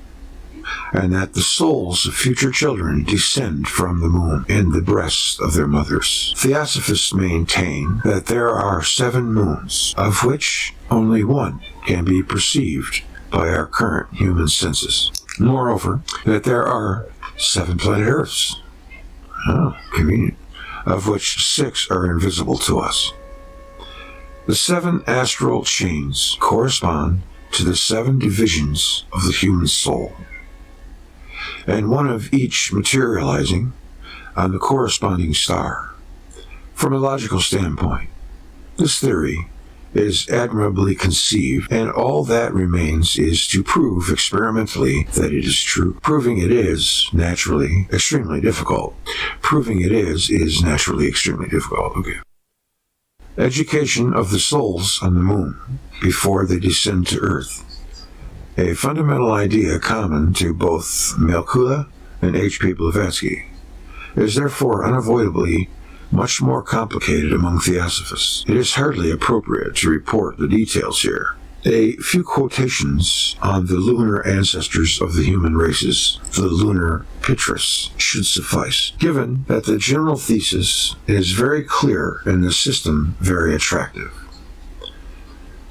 and that the souls of future children descend from the moon in the breasts of their mothers. Theosophists maintain that there are 7 moons, of which only one can be perceived by our current human senses. Moreover, that there are 7 planet Earths, convenient, of which 6 are invisible to us. The 7 astral chains correspond to the 7 divisions of the human soul, and one of each materializing on the corresponding star. From a logical standpoint, this theory is admirably conceived, and all that remains is to prove experimentally that it is true. Proving it is naturally extremely difficult. Proving it is naturally extremely difficult. Okay. Education of the souls on the moon before they descend to Earth. A fundamental idea common to both Malekula and H.P. Blavatsky. is therefore unavoidably much more complicated among theosophists. It is hardly appropriate to report the details here. A few quotations on the lunar ancestors of the human races, the lunar Pitris, should suffice, given that the general thesis is very clear and the system very attractive.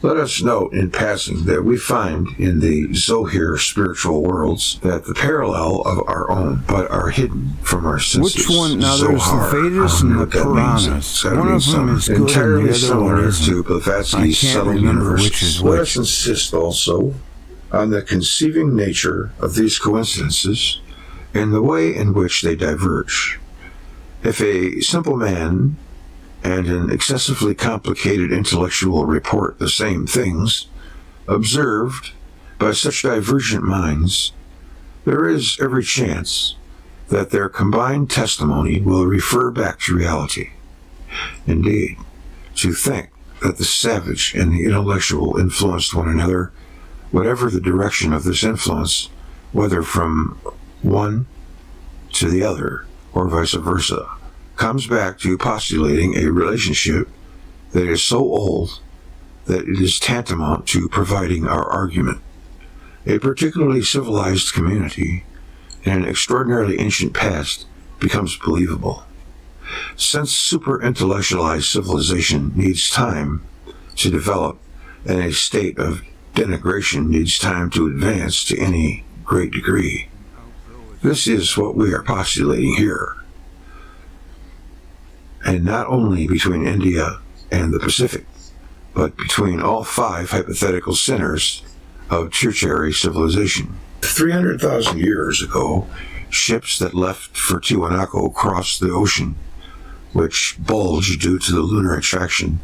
Let us note in passing that we find in the Zohir spiritual worlds that the parallel of our own, but are hidden from our senses. Which one? Now there's the Vedas and the Puranas. One of them is good and entirely the other similar one isn't. to Blavatsky's I can't subtle remember universe. which is Let which. us insist also on the conceiving nature of these coincidences and the way in which they diverge. If a simple man and an excessively complicated intellectual report the same things, observed by such divergent minds, there is every chance that their combined testimony will refer back to reality. Indeed, to think that the savage and the intellectual influenced one another, whatever the direction of this influence, whether from one to the other or vice versa, comes back to postulating a relationship that is so old that it is tantamount to providing our argument. A particularly civilized community in an extraordinarily ancient past becomes believable. Since super-intellectualized civilization needs time to develop and a state of denigration needs time to advance to any great degree, this is what we are postulating here. And not only between India and the Pacific, but between all 5 hypothetical centers of tertiary civilization. 300,000 years ago, ships that left for Tiwanaku crossed the ocean, which bulged due to the lunar attraction,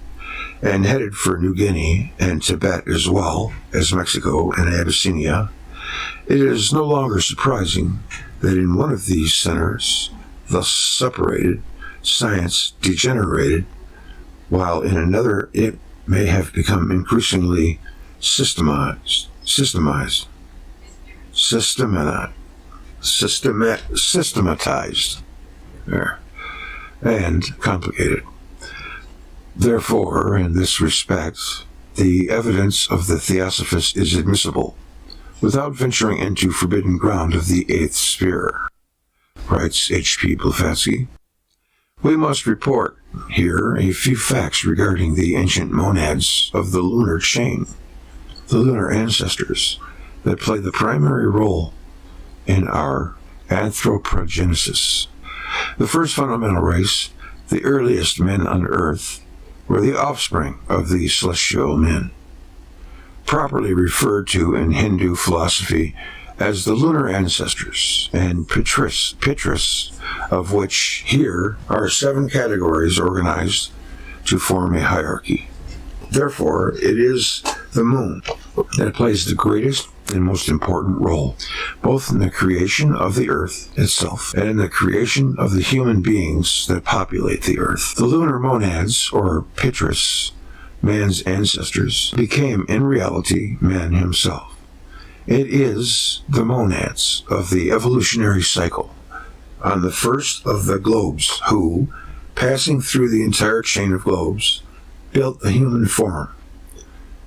and headed for New Guinea and Tibet as well as Mexico and Abyssinia. It is no longer surprising that in one of these centers, thus separated, science degenerated, while in another it may have become increasingly systematized, and complicated. Therefore, in this respect, the evidence of the Theosophist is admissible, without venturing into forbidden ground of the 8th sphere, writes H.P. Blavatsky. We must report here a few facts regarding the ancient monads of the lunar chain, the lunar ancestors that play the primary role in our anthropogenesis. The first fundamental race, the earliest men on Earth, were the offspring of the celestial men, properly referred to in Hindu philosophy as the lunar ancestors, and Pitris, of which here are 7 categories organized to form a hierarchy. Therefore, it is the moon that plays the greatest and most important role, both in the creation of the earth itself and in the creation of the human beings that populate the earth. The lunar monads, or Pitris, man's ancestors, became in reality man himself. It is the monads of the evolutionary cycle on the first of the globes who, passing through the entire chain of globes, built the human form,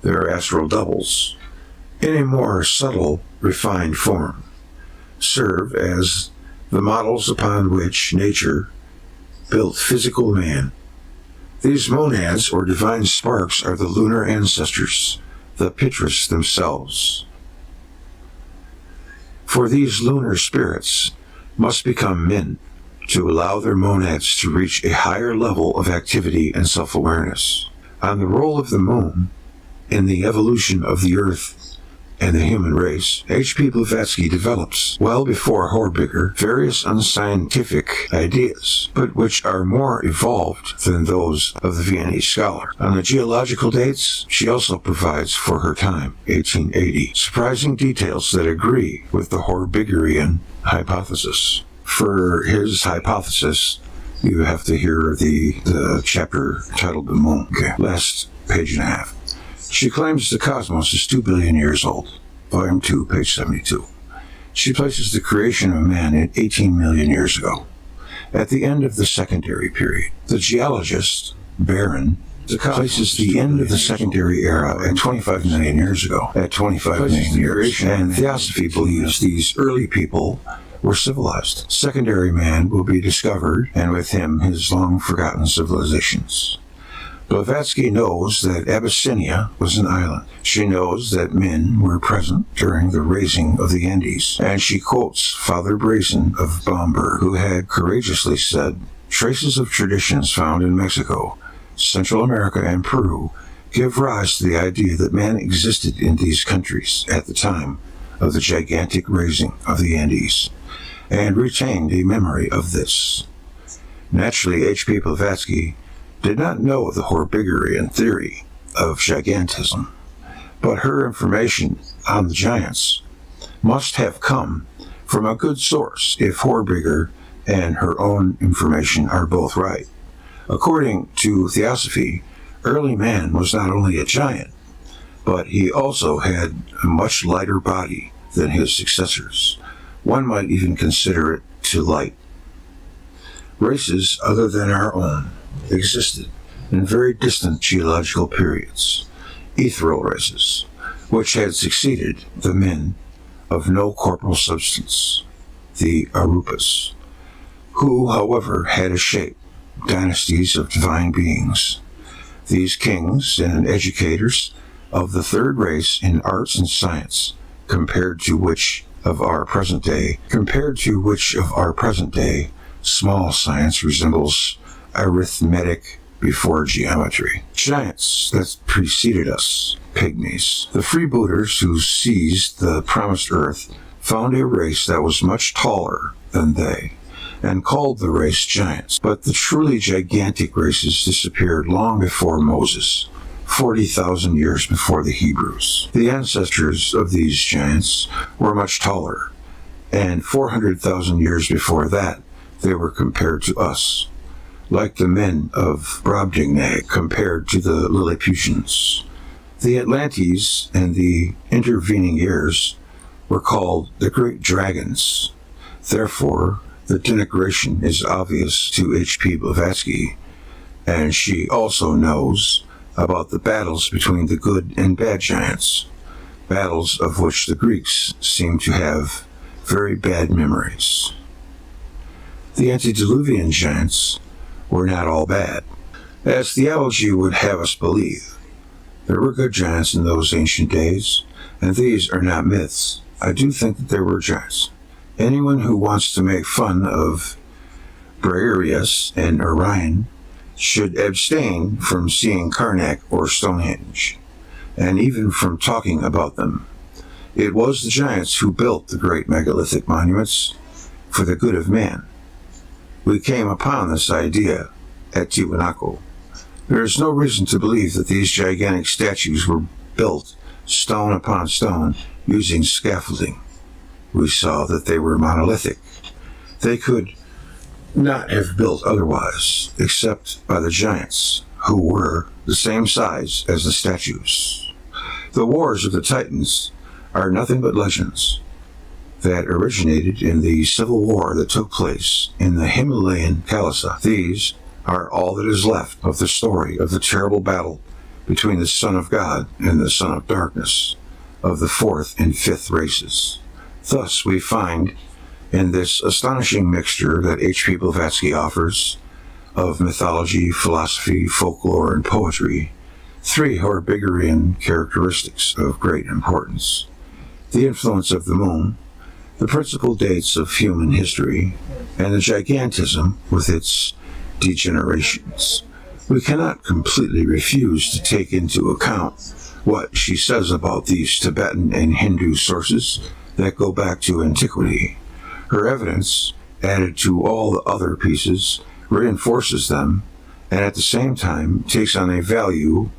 their astral doubles, in a more subtle, refined form, serve as the models upon which nature built physical man. These monads, or divine sparks, are the lunar ancestors, the Pitris themselves. For these lunar spirits must become men to allow their monads to reach a higher level of activity and self-awareness. On the role of the moon in the evolution of the earth and the human race, H.P. Blavatsky develops, well before Horbiger, various unscientific ideas, but which are more evolved than those of the Viennese scholar. On the geological dates, she also provides for her time, 1880, surprising details that agree with the Horbigerian hypothesis. For his hypothesis, you have to hear the chapter titled The Moon. Okay. Last page and a half. She claims the cosmos is 2 billion years old. Volume 2, page 72. She places the creation of man at 18 million years ago. at the end of the secondary period. The geologist, Baron, places the end of the secondary era at 25 million years ago, at 25 million years, and Theosophy believes these early people were civilized. Secondary man will be discovered, and with him his long-forgotten civilizations. Blavatsky knows that Abyssinia was an island. She knows that men were present during the raising of the Andes, and she quotes Father Brazen of Bamberg, who had courageously said, "Traces of traditions found in Mexico, Central America, and Peru give rise to the idea that man existed in these countries at the time of the gigantic raising of the Andes, and retained a memory of this." Naturally, H.P. Blavatsky did not know the Hyperborean theory of gigantism, but her information on the giants must have come from a good source if Hyperborea and her own information are both right. According to Theosophy, early man was not only a giant, but he also had a much lighter body than his successors. One might even consider it too light. Races other than our own existed in very distant geological periods, ethereal races, which had succeeded the men of no corporal substance, the Arupas, who, however, had a shape, dynasties of divine beings. These kings and educators of the third race in arts and science, compared to which of our present day, small science resembles arithmetic before geometry. Giants that preceded us, pygmies, the freebooters who seized the promised earth, found a race that was much taller than they, and called the race giants. But the truly gigantic races disappeared long before Moses, 40,000 years before the Hebrews. The ancestors of these giants were much taller, and 400,000 years before that, they were compared to us, like the men of Brobdingnag compared to the Lilliputians. The Atlantes and the intervening years were called the Great Dragons. Therefore, the denigration is obvious to H.P. Blavatsky, and she also knows about the battles between the good and bad giants, battles of which the Greeks seem to have very bad memories. The antediluvian giants were not all bad, as theology would have us believe. There were good giants in those ancient days, and these are not myths. I do think that there were giants. Anyone who wants to make fun of Briareus and Orion should abstain from seeing Karnak or Stonehenge, and even from talking about them. It was the giants who built the great megalithic monuments for the good of man. We came upon this idea at Tiwanaku. There is no reason to believe that these gigantic statues were built stone upon stone using scaffolding. We saw that they were monolithic. They could not have built otherwise, except by the giants, who were the same size as the statues. The wars of the Titans are nothing but legends that originated in the civil war that took place in the Himalayan Khalsa. These are all that is left of the story of the terrible battle between the Son of God and the Son of Darkness, of the fourth and fifth races. Thus we find in this astonishing mixture that H.P. Blavatsky offers of mythology, philosophy, folklore, and poetry, three Hyperborean characteristics of great importance: the influence of the moon, the principal dates of human history, and the gigantism with its degenerations. We cannot completely refuse to take into account what she says about these Tibetan and Hindu sources that go back to antiquity. Her evidence, added to all the other pieces, reinforces them, and at the same time takes on a value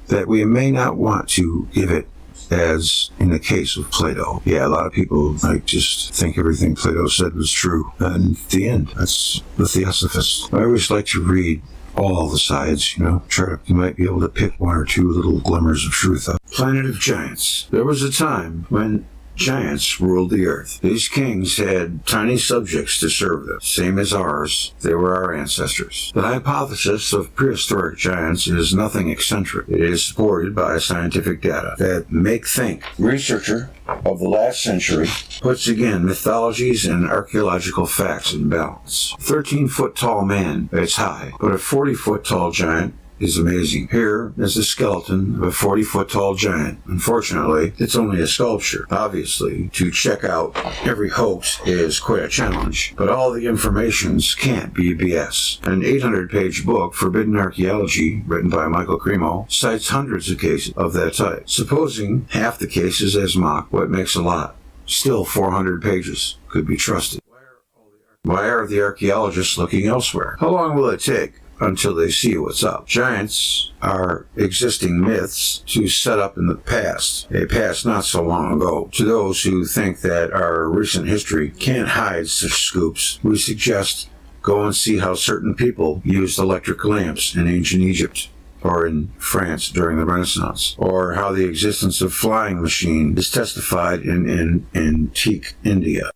that we may not want to give it, as in the case of Plato. Yeah, a lot of people might just think everything Plato said was true, and at the end, that's the Theosophists. I always like to read all the sides, you might be able to pick one or two little glimmers of truth up. Planet of Giants. There was a time when giants ruled the earth. These kings had tiny subjects to serve them, same as ours. They were our ancestors. The hypothesis of prehistoric giants is nothing eccentric. It is supported by scientific data that make think. Researcher of the last century puts again mythologies and archaeological facts in balance. 13-foot tall man, that's high, but a 40-foot tall giant is amazing. Here is the skeleton of a 40-foot tall giant. Unfortunately, it's only a sculpture. Obviously, to check out every hoax is quite a challenge, but all the informations can't be BS. An 800-page book, Forbidden Archaeology, written by Michael Cremo, cites hundreds of cases of that type. Supposing half the cases as mocked, what makes a lot? Still 400 pages. Could be trusted. Why are the archaeologists looking elsewhere? How long will it take until they see what's up? Giants are existing myths to set up in the past, a past not so long ago. To those who think that our recent history can't hide such scoops, we suggest go and see how certain people used electric lamps in ancient Egypt, or in France during the Renaissance, or how the existence of flying machine is testified in antique India,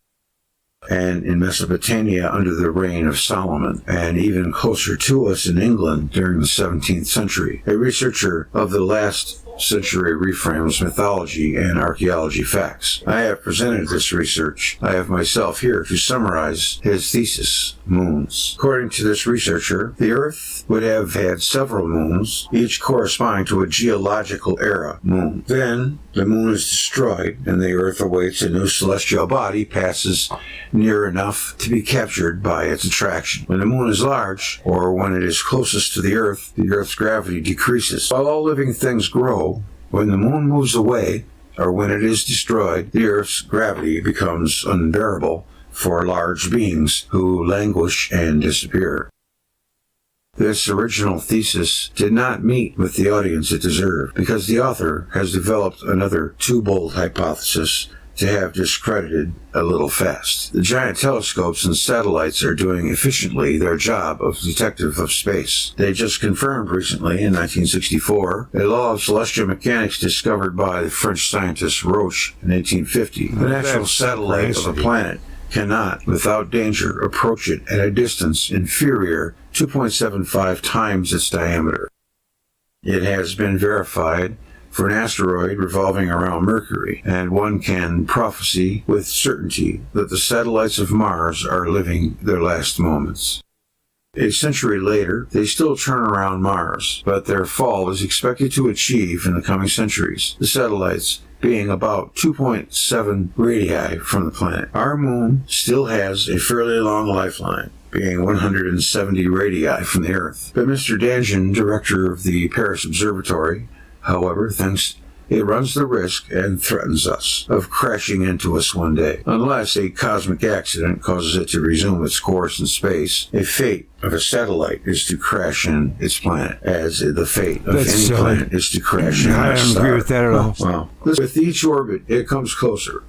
and in Mesopotamia under the reign of Solomon, and even closer to us in England during the 17th century. A researcher of the last century reframes mythology and archaeology facts. I have presented this research. I have myself here to summarize his thesis, moons. According to this researcher, the Earth would have had several moons, each corresponding to a geological era moon. Then, the moon is destroyed, and the Earth awaits a new celestial body passes near enough to be captured by its attraction. When the moon is large, or when it is closest to the Earth's gravity decreases. While all living things grow, when the moon moves away, or when it is destroyed, the Earth's gravity becomes unbearable for large beings who languish and disappear. This original thesis did not meet with the audience it deserved, because the author has developed another too bold hypothesis to have discredited a little fast. The giant telescopes and satellites are doing efficiently their job of detective of space. They just confirmed recently, in 1964, a law of celestial mechanics discovered by the French scientist Grouch in 1850. The natural satellite of a planet cannot, without danger, approach it at a distance inferior 2.75 times its diameter. It has been verified for an asteroid revolving around Mercury, and one can prophesy with certainty that the satellites of Mars are living their last moments. A century later, they still turn around Mars, but their fall is expected to achieve in the coming centuries, the satellites being about 2.7 radii from the planet. Our moon still has a fairly long lifeline, being 170 radii from the Earth. But Mr. Danjon, director of the Paris Observatory, however, thinks it runs the risk and threatens us of crashing into us one day. Unless a cosmic accident causes it to resume its course in space, a fate of a satellite is to crash in its planet, as the fate of any planet is to crash in our star. I don't agree with that at all. Well, with each orbit, it comes closer.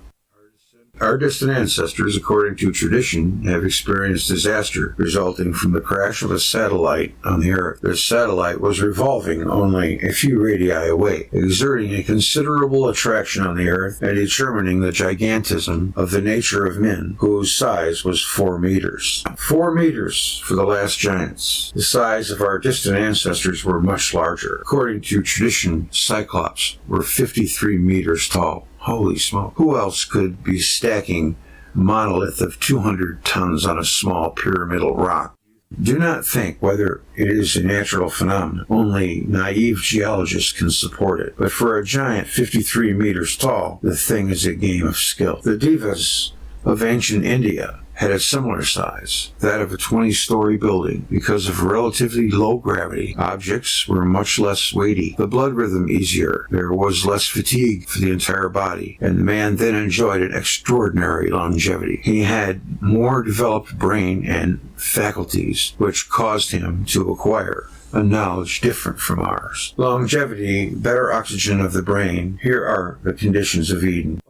Our distant ancestors, according to tradition, have experienced disaster resulting from the crash of a satellite on the Earth. This satellite was revolving only a few radii away, exerting a considerable attraction on the Earth and determining the gigantism of the nature of men, whose size was 4 meters. 4 meters for the last giants. The size of our distant ancestors were much larger. According to tradition, Cyclops were 53 meters tall. Holy smoke. Who else could be stacking monolith of 200 tons on a small pyramidal rock? Do not think whether it is a natural phenomenon. Only naive geologists can support it. But for a giant 53 meters tall, the thing is a game of skill. The divas of ancient India had a similar size, that of a 20-story building. Because of relatively low gravity, objects were much less weighty, the blood rhythm easier, there was less fatigue for the entire body, and the man then enjoyed an extraordinary longevity. He had more developed brain and faculties, which caused him to acquire a knowledge different from ours. Longevity, better oxygen of the brain, here are the conditions of Eden.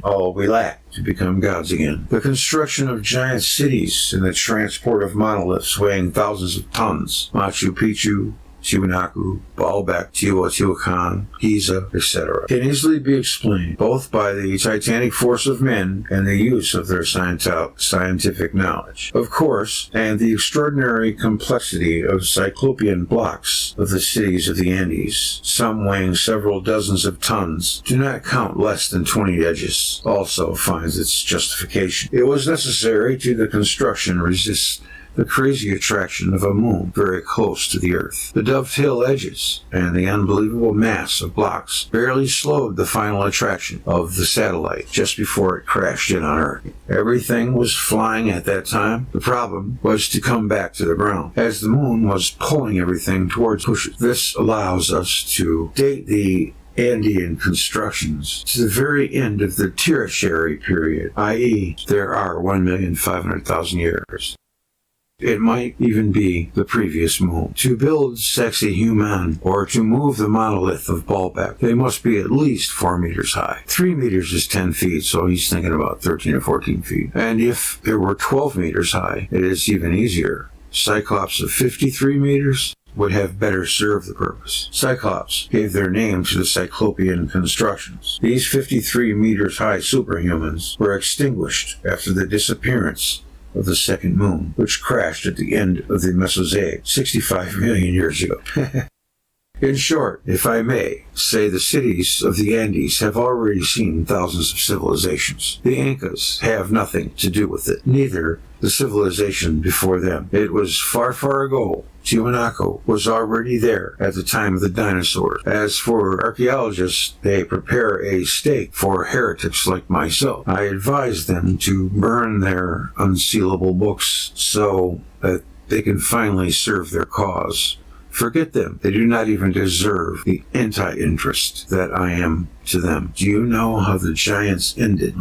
All we lack to become gods again. The construction of giant cities and the transport of monoliths weighing thousands of tons. Machu Picchu, Tiwanaku, Baalbek, Teotihuacan, Giza, etc., can easily be explained both by the titanic force of men and the use of their scientific knowledge, of course, and the extraordinary complexity of cyclopean blocks of the cities of the Andes, some weighing several dozens of tons, do not count less than 20 edges, also finds its justification. It was necessary to the construction resist the crazy attraction of a moon very close to the Earth. The dovetail edges and the unbelievable mass of blocks barely slowed the final attraction of the satellite just before it crashed in on Earth. Everything was flying at that time. The problem was to come back to the ground, as the moon was pulling everything towards it. This allows us to date the Andean constructions to the very end of the Tertiary period, i.e., there are 1,500,000 years. It might even be the previous moon. To build Sexy Human, or to move the monolith of Baalbek, they must be at least 4 meters high. 3 meters is 10 feet, so he's thinking about 13 or 14 feet. And if they were 12 meters high, it is even easier. Cyclops of 53 meters would have better served the purpose. Cyclops gave their name to the Cyclopean constructions. These 53 meters high superhumans were extinguished after the disappearance of the second moon, which crashed at the end of the Mesozoic 65 million years ago. In short, if I may say, the cities of the Andes have already seen thousands of civilizations. The Incas have nothing to do with it, neither the civilization before them. It was far, far ago. Tiwanaku was already there at the time of the dinosaurs. As for archaeologists, they prepare a stake for heretics like myself. I advise them to burn their unsealable books so that they can finally serve their cause. Forget them. They do not even deserve the anti-interest that I am to them. Do you know how the giants ended?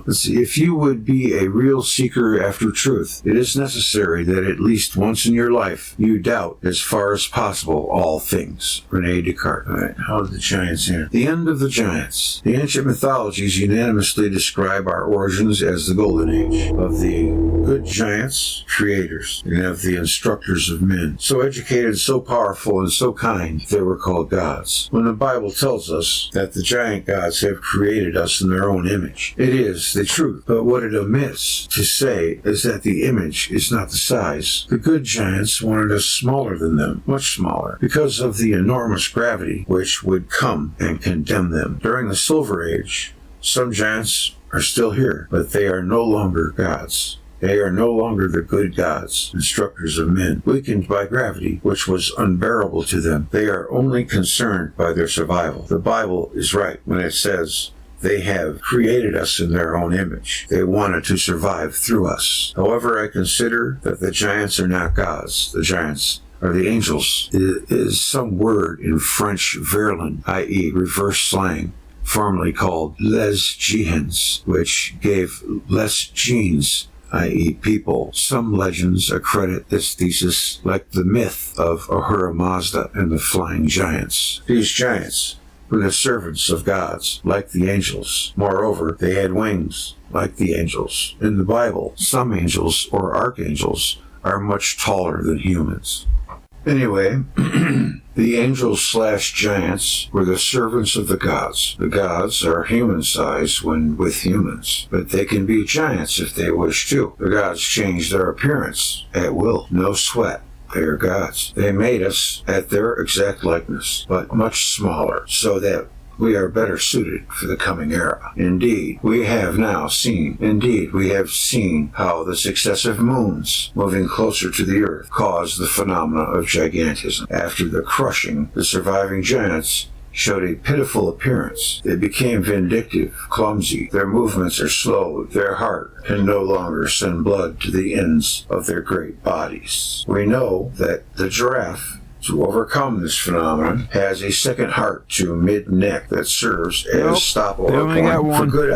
Let's see. If you would be a real seeker after truth, it is necessary that at least once in your life you doubt as far as possible all things. Rene Descartes. All right. How did the giants end? The end of the giants. The ancient mythologies unanimously describe our origins as the golden age of the good giants, creators, and of the instructors of men. So educated, so powerful, and so kind, they were called gods. When the Bible tells us that the giant gods have created us in their own image, it is the truth. But what it omits to say is that the image is not the size. The good giants wanted us smaller than them, much smaller, because of the enormous gravity which would come and condemn them. During the Silver Age, some giants are still here, but they are no longer gods. They are no longer the good gods, instructors of men, weakened by gravity, which was unbearable to them. They are only concerned by their survival. The Bible is right when it says they have created us in their own image. They wanted to survive through us. However, I consider that the giants are not gods. The giants are the angels. It is some word in French verlan, i.e. reverse slang, formerly called les gens, which gave les genes, i.e. people. Some legends accredit this thesis, like the myth of Ahura Mazda and the flying giants. These giants were the servants of gods, like the angels. Moreover, they had wings, like the angels. In the Bible, some angels, or archangels, are much taller than humans. Anyway, the angels/giants were the servants of the gods. The gods are human-sized when with humans, but they can be giants if they wish to. The gods change their appearance at will. No sweat. They are gods. They made us at their exact likeness, but much smaller, so that we are better suited for the coming era. Indeed, we have seen how the successive moons, moving closer to the Earth, caused the phenomena of gigantism. After the crushing, the surviving giants showed a pitiful appearance. They became vindictive, clumsy. Their movements are slowed. Their heart can no longer send blood to the ends of their great bodies. We know that the giraffe, to overcome this phenomenon, has a second heart to mid-neck that serves as stopover point for good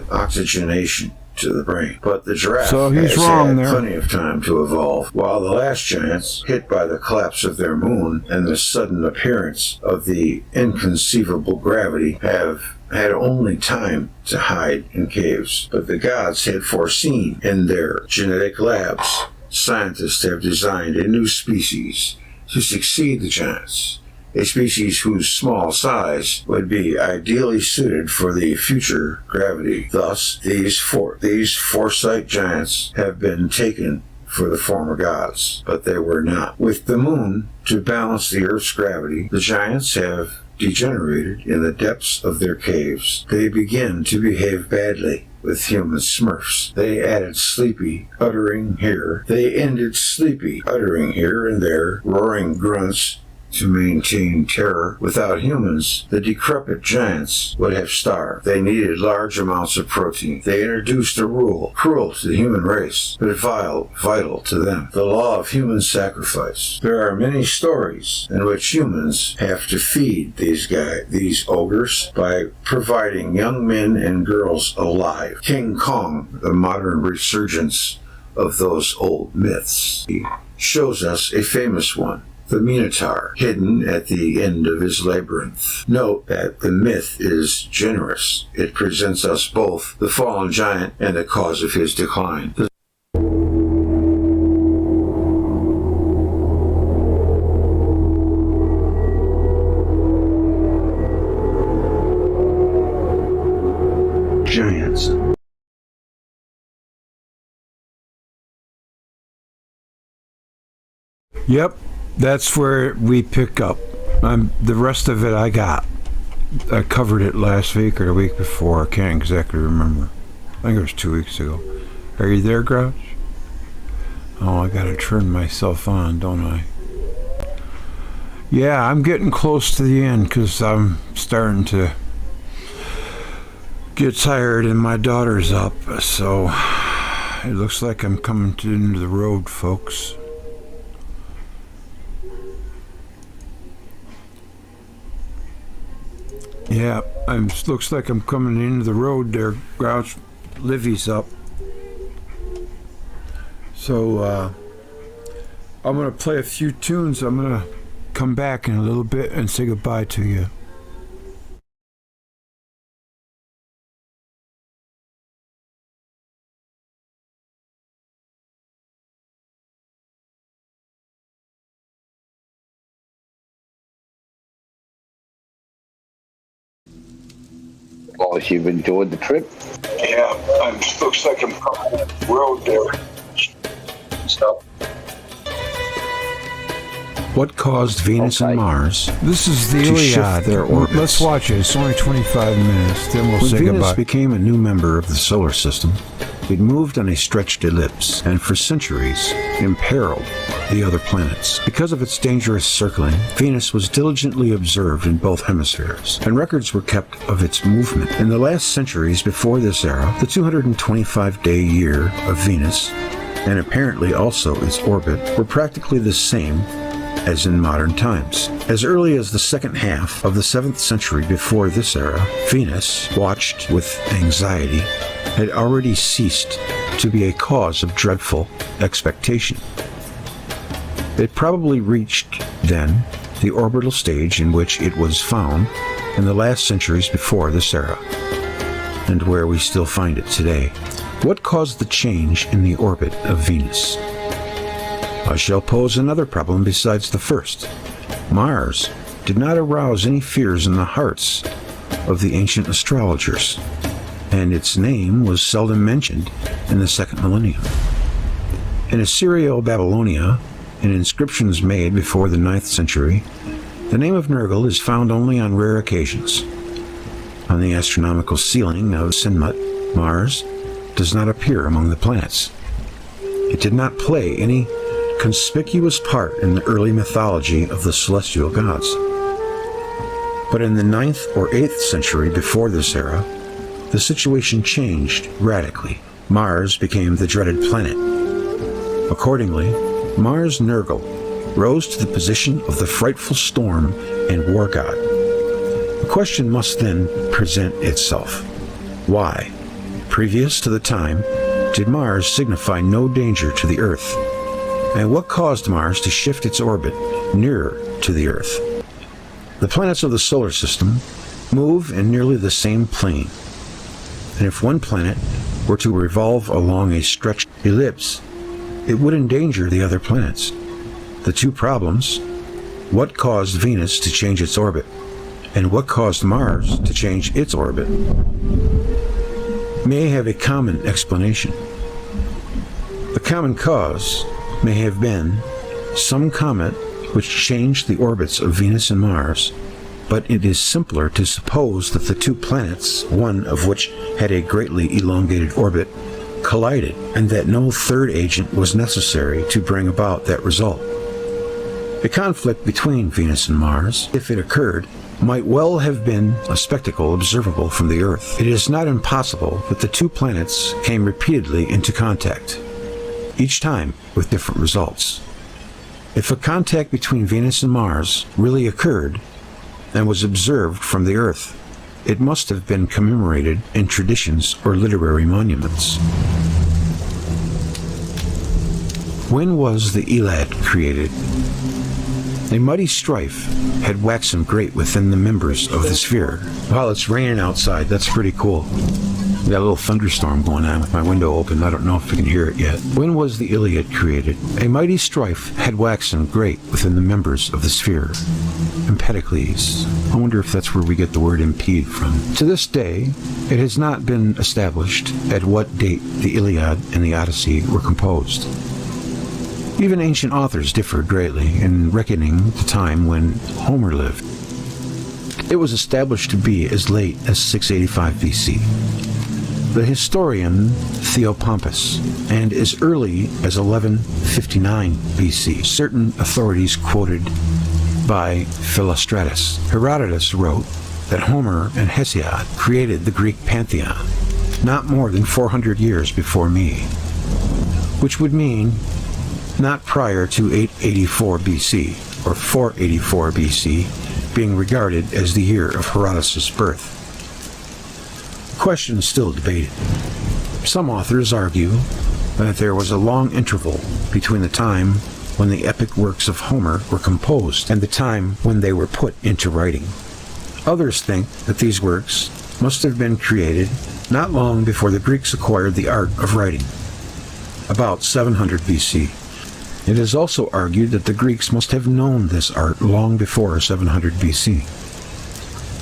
oxygenation to the brain. But the giraffe has had plenty of time to evolve, while the last giants, hit by the collapse of their moon and the sudden appearance of the inconceivable gravity, have had only time to hide in caves. But the gods had foreseen in their genetic labs. Scientists have designed a new species to succeed the giants, a species whose small size would be ideally suited for the future gravity. Thus, these foresight giants have been taken for the former gods, but they were not. With the moon to balance the Earth's gravity, the giants have degenerated in the depths of their caves. They begin to behave badly with human smurfs. They added sleepy, uttering here. They ended sleepy, uttering here and there, roaring grunts to maintain terror. Without humans, the decrepit giants would have starved. They needed large amounts of protein. They introduced a rule, cruel to the human race, but vital to them: the law of human sacrifice. There are many stories in which humans have to feed these ogres by providing young men and girls alive. King Kong, the modern resurgence of those old myths, shows us a famous one: the Minotaur, hidden at the end of his labyrinth. Note that the myth is generous. It presents us both the fallen giant and the cause of his decline. Giants. Yep. That's where we pick up. The rest of it I covered it last week or the week before. I can't exactly remember. I think it was 2 weeks ago. Are you there, Grouch? Oh, I gotta turn myself on, don't I? Yeah, I'm getting close to the end because I'm starting to get tired and my daughter's up. So it looks like I'm coming to the end of the road, folks. Yeah, looks like I'm coming into the road there, Grouch. Livy's up. So, I'm going to play a few tunes. I'm going to come back in a little bit and say goodbye to you. Well, if you've enjoyed the trip. Yeah, looks like I'm coming on the road there. So. What caused Venus and Mars? This is the to shift ILIAD. their orbits? Let's watch it. It's only 25 minutes. Then we'll When say Venus goodbye. became a new member of the solar system, it moved on a stretched ellipse and for centuries imperiled the other planets. Because of its dangerous circling, Venus was diligently observed in both hemispheres, and records were kept of its movement. In the last centuries before this era, the 225-day year of Venus, and apparently also its orbit, were practically the same as in modern times. As early as the second half of the 7th century before this era, Venus, watched with anxiety, had already ceased to be a cause of dreadful expectation. It probably reached, then, the orbital stage in which it was found in the last centuries before this era, and where we still find it today. What caused the change in the orbit of Venus? I shall pose another problem besides the first. Mars did not arouse any fears in the hearts of the ancient astrologers, and its name was seldom mentioned in the second millennium. In Assyrio-Babylonia, in inscriptions made before the 9th century, the name of Nergal is found only on rare occasions. On the astronomical ceiling of Sinmut, Mars does not appear among the planets. It did not play any conspicuous part in the early mythology of the celestial gods. But in the 9th or 8th century before this era, the situation changed radically. Mars became the dreaded planet. Accordingly, Mars Nergal rose to the position of the frightful storm and war god. The question must then present itself. Why, previous to the time, did Mars signify no danger to the Earth? And what caused Mars to shift its orbit nearer to the Earth? The planets of the solar system move in nearly the same plane, and if one planet were to revolve along a stretched ellipse, it would endanger the other planets. The two problems what caused Venus to change its orbit, and what caused Mars to change its orbit, may have a common explanation. The common cause may have been some comet which changed the orbits of Venus and Mars, but it is simpler to suppose that the two planets, one of which had a greatly elongated orbit, collided, and that no third agent was necessary to bring about that result. A conflict between Venus and Mars, if it occurred, might well have been a spectacle observable from the Earth. It is not impossible that the two planets came repeatedly into contact, each time with different results. If a contact between Venus and Mars really occurred and was observed from the Earth, it must have been commemorated in traditions or literary monuments. When was the ILIAD created? A mighty strife had waxen great within the members of the sphere. While it's raining outside, that's pretty cool. Got a little thunderstorm going on with my window open. I don't know if you can hear it yet. When was the ILIAD created? A mighty strife had waxen great within the members of the sphere. Empedocles. I wonder if that's where we get the word impede from. To this day, it has not been established at what date the Iliad and the Odyssey were composed. Even ancient authors differed greatly in reckoning the time when Homer lived. It was established to be as late as 685 BC. The historian Theopompus, and as early as 1159 BC, certain authorities quoted by Philostratus. Herodotus wrote that Homer and Hesiod created the Greek pantheon not more than 400 years before me, which would mean not prior to 884 BC or 484 BC being regarded as the year of Herodotus' birth. The question is still debated. Some authors argue that there was a long interval between the time when the epic works of Homer were composed and the time when they were put into writing. Others think that these works must have been created not long before the Greeks acquired the art of writing, about 700 BC. It is also argued that the Greeks must have known this art long before 700 BC,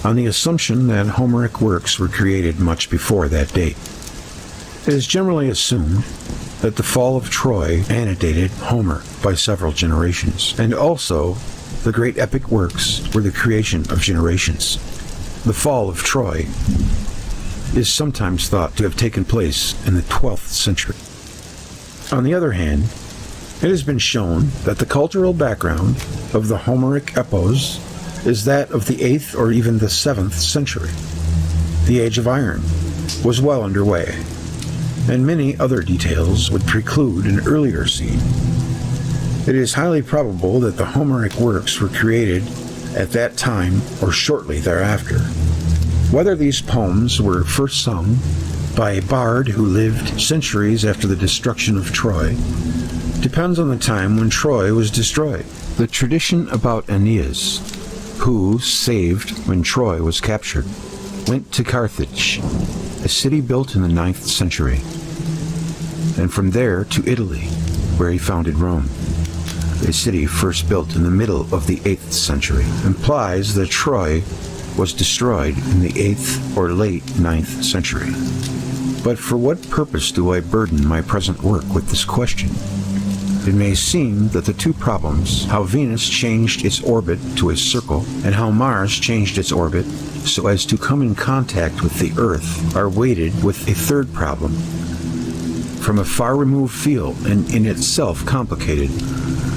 on the assumption that Homeric works were created much before that date. It is generally assumed that the fall of Troy antedated Homer by several generations, and also the great epic works were the creation of generations. The fall of Troy is sometimes thought to have taken place in the 12th century. On the other hand, it has been shown that the cultural background of the Homeric epos is that of the 8th or even the 7th century. The Age of Iron was well underway, and many other details would preclude an earlier scene. It is highly probable that the Homeric works were created at that time or shortly thereafter. Whether these poems were first sung by a bard who lived centuries after the destruction of Troy depends on the time when Troy was destroyed. The tradition about Aeneas, who, saved when Troy was captured, went to Carthage, a city built in the 9th century, and from there to Italy, where he founded Rome, a city first built in the middle of the 8th century, implies that Troy was destroyed in the 8th or late 9th century. But for what purpose do I burden my present work with this question? It may seem that the two problems, how Venus changed its orbit to a circle and how Mars changed its orbit so as to come in contact with the Earth, are weighted with a third problem, from a far-removed field and in itself complicated.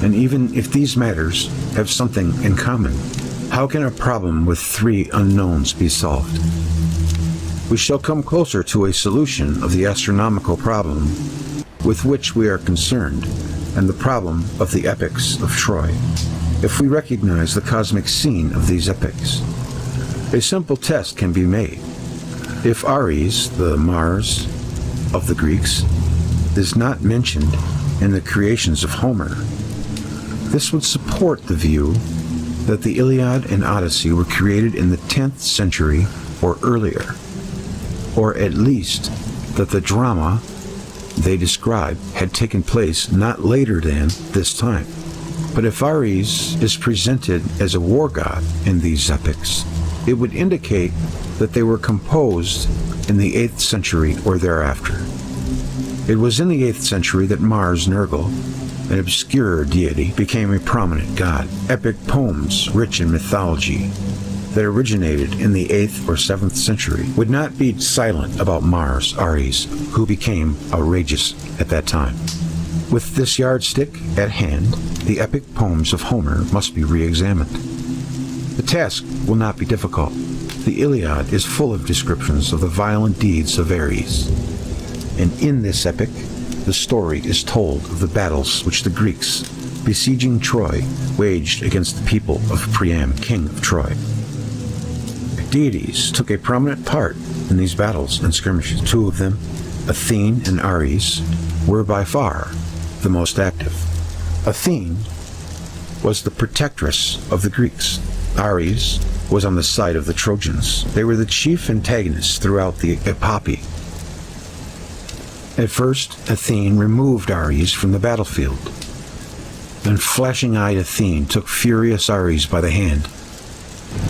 And even if these matters have something in common, how can a problem with three unknowns be solved? We shall come closer to a solution of the astronomical problem with which we are concerned, and the problem of the epics of Troy, if we recognize the cosmic scene of these epics. A simple test can be made. If Ares, the Mars of the Greeks, is not mentioned in the creations of Homer, this would support the view that the Iliad and Odyssey were created in the 10th century or earlier, or at least that the drama they describe had taken place not later than this time. But if Ares is presented as a war god in these epics, it would indicate that they were composed in the 8th century or thereafter. It was in the 8th century that Mars Nergal, an obscure deity, became a prominent god. Epic poems rich in mythology that originated in the 8th or 7th century would not be silent about Mars, Ares, who became outrageous at that time. With this yardstick at hand, the epic poems of Homer must be re-examined. The task will not be difficult. The Iliad is full of descriptions of the violent deeds of Ares. And in this epic, the story is told of the battles which the Greeks, besieging Troy, waged against the people of Priam, king of Troy. Deities took a prominent part in these battles and skirmishes. Two of them, Athene and Ares, were by far the most active. Athene was the protectress of the Greeks. Ares was on the side of the Trojans. They were the chief antagonists throughout the epopee. At first, Athene removed Ares from the battlefield. Then flashing-eyed Athene took furious Ares by the hand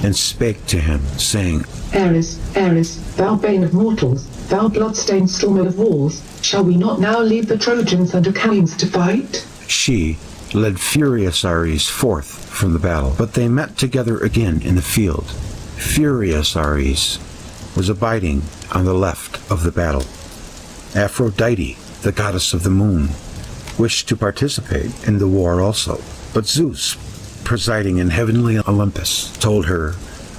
and spake to him, saying, Ares, Ares, thou bane of mortals, thou blood-stained stormer of wars, shall we not now leave the Trojans and Achaeans to fight? She led furious Ares forth from the battle, but they met together again in the field. Furious Ares was abiding on the left of the battle. Aphrodite, the goddess of the moon, wished to participate in the war also, but Zeus, presiding in heavenly Olympus, told her,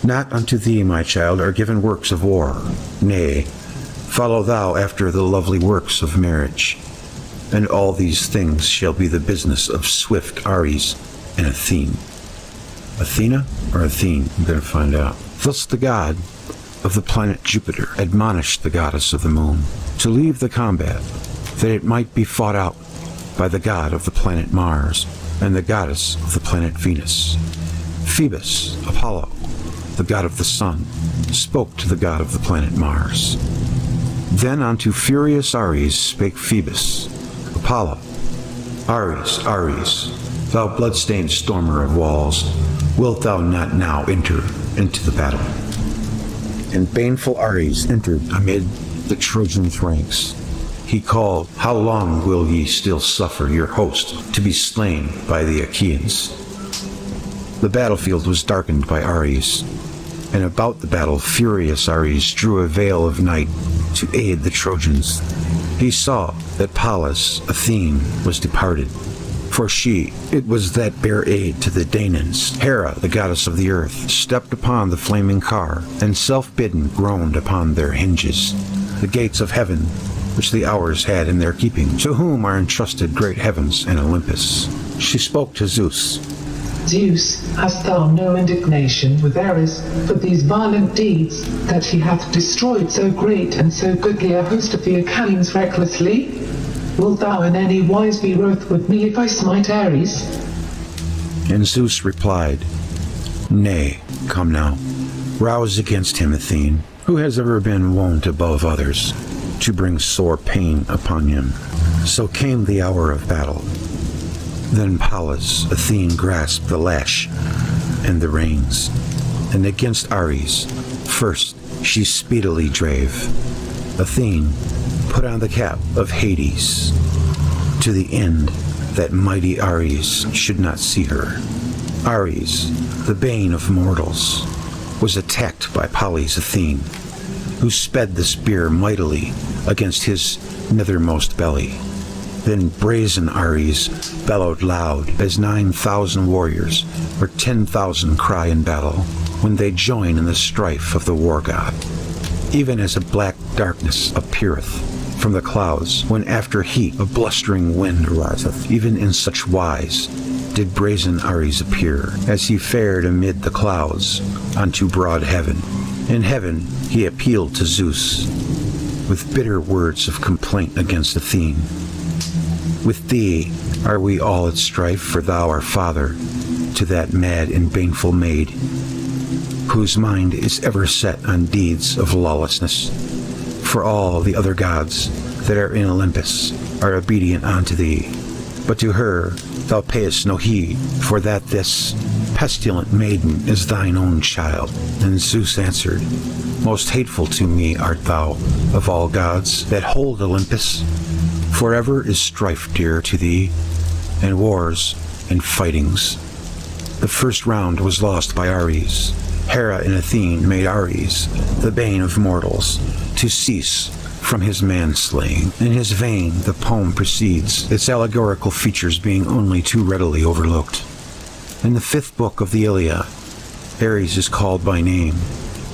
Not unto thee, my child, are given works of war. Nay, follow thou after the lovely works of marriage. And all these things shall be the business of swift Ares and Athene. Athena or Athene? I'm going to find out. Thus the god of the planet Jupiter admonished the goddess of the moon to leave the combat, that it might be fought out by the god of the planet Mars and the goddess of the planet Venus. Phoebus, Apollo, the god of the sun, spoke to the god of the planet Mars. Then unto furious Ares spake Phoebus, Apollo, Ares, Ares, thou blood-stained stormer of walls, wilt thou not now enter into the battle? And baneful Ares entered amid the Trojans' ranks. He called, How long will ye still suffer your host to be slain by the Achaeans? The battlefield was darkened by Ares, and about the battle furious Ares drew a veil of night to aid the Trojans. He saw that Pallas, Athene, was departed, for she, it was that bare aid to the Danaans. Hera, the goddess of the earth, stepped upon the flaming car, and self-bidden groaned upon their hinges. The gates of heaven, which the hours had in their keeping, to whom are entrusted great heavens and Olympus. She spoke to Zeus. Zeus, hast thou no indignation with Ares for these violent deeds, that he hath destroyed so great and so goodly a host of the Achaeans recklessly? Wilt thou in any wise be wroth with me if I smite Ares? And Zeus replied, Nay, come now, rouse against him, Athene, who has ever been wont above others to bring sore pain upon him. So came the hour of battle. Then Pallas, Athene, grasped the lash and the reins, and against Ares, first she speedily drave. Athene put on the cap of Hades, to the end that mighty Ares should not see her. Ares, the bane of mortals, was attacked by Pauli's Athene, who sped the spear mightily against his nethermost belly. Then brazen Ares bellowed loud as 9,000 warriors or 10,000 cry in battle when they join in the strife of the war god. Even as a black darkness appeareth from the clouds, when after heat a blustering wind ariseth, even in such wise did brazen Ares appear, as he fared amid the clouds unto broad heaven. In heaven he appealed to Zeus with bitter words of complaint against Athene. With thee are we all at strife, for thou art father to that mad and baneful maid, whose mind is ever set on deeds of lawlessness. For all the other gods that are in Olympus are obedient unto thee, but to her thou payest no heed, for that this pestilent maiden is thine own child. And Zeus answered, most hateful to me art thou of all gods that hold Olympus. Forever is strife dear to thee, and wars and fightings. The first round was lost by Ares. Hera and Athene made Ares, the bane of mortals, to cease from his manslaying. In his vein the poem proceeds, its allegorical features being only too readily overlooked. In the 5th book of the Iliad, Ares is called by name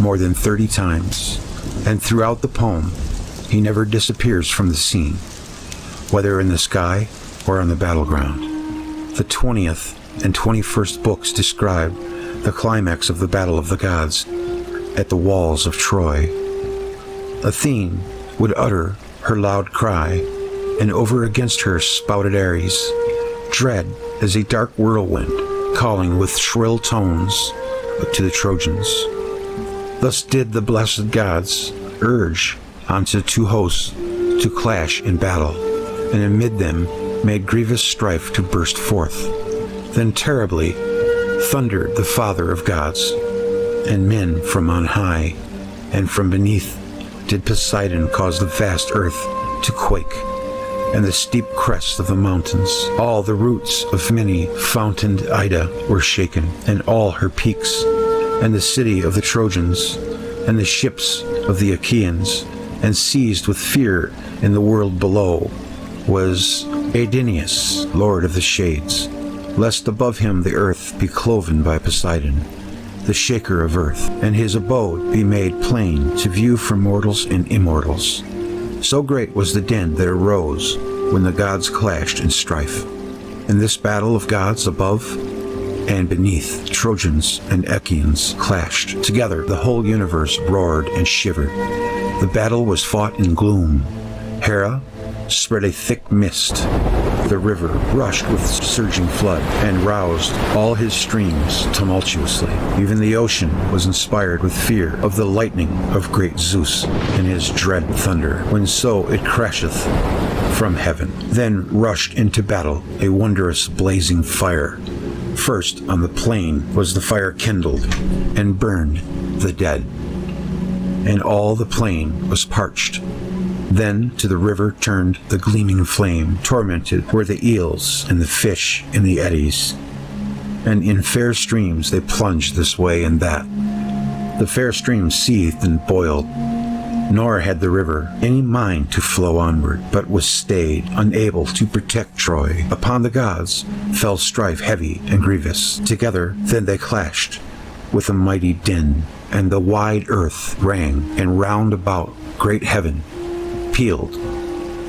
more than 30 times, and throughout the poem he never disappears from the scene, whether in the sky or on the battleground. The 20th and 21st books describe the climax of the Battle of the Gods at the walls of Troy. Athene would utter her loud cry, and over against her spouted Ares, dread as a dark whirlwind, calling with shrill tones to the Trojans. Thus did the blessed gods urge onto two hosts to clash in battle, and amid them made grievous strife to burst forth. Then terribly thundered the Father of gods, and men from on high, and from beneath did Poseidon cause the vast earth to quake, and the steep crests of the mountains. All the roots of many fountained Ida were shaken, and all her peaks, and the city of the Trojans, and the ships of the Achaeans, and seized with fear in the world below was Aeneas, lord of the shades, lest above him the earth be cloven by Poseidon, the shaker of earth, and his abode be made plain to view for mortals and immortals. So great was the din that arose when the gods clashed in strife. In this battle of gods above and beneath, Trojans and Achaeans clashed. Together the whole universe roared and shivered. The battle was fought in gloom. Hera spread a thick mist. The river rushed with surging flood and roused all his streams tumultuously. Even the ocean was inspired with fear of the lightning of great Zeus and his dread thunder, when so it crasheth from heaven. Then rushed into battle a wondrous blazing fire. First on the plain was the fire kindled and burned the dead, and all the plain was parched. Then to the river turned the gleaming flame. Tormented were the eels and the fish in the eddies, and in fair streams they plunged this way and that. The fair streams seethed and boiled, nor had the river any mind to flow onward, but was stayed, unable to protect Troy. Upon the gods fell strife heavy and grievous. Together then they clashed with a mighty din, and the wide earth rang, and round about great heaven pealed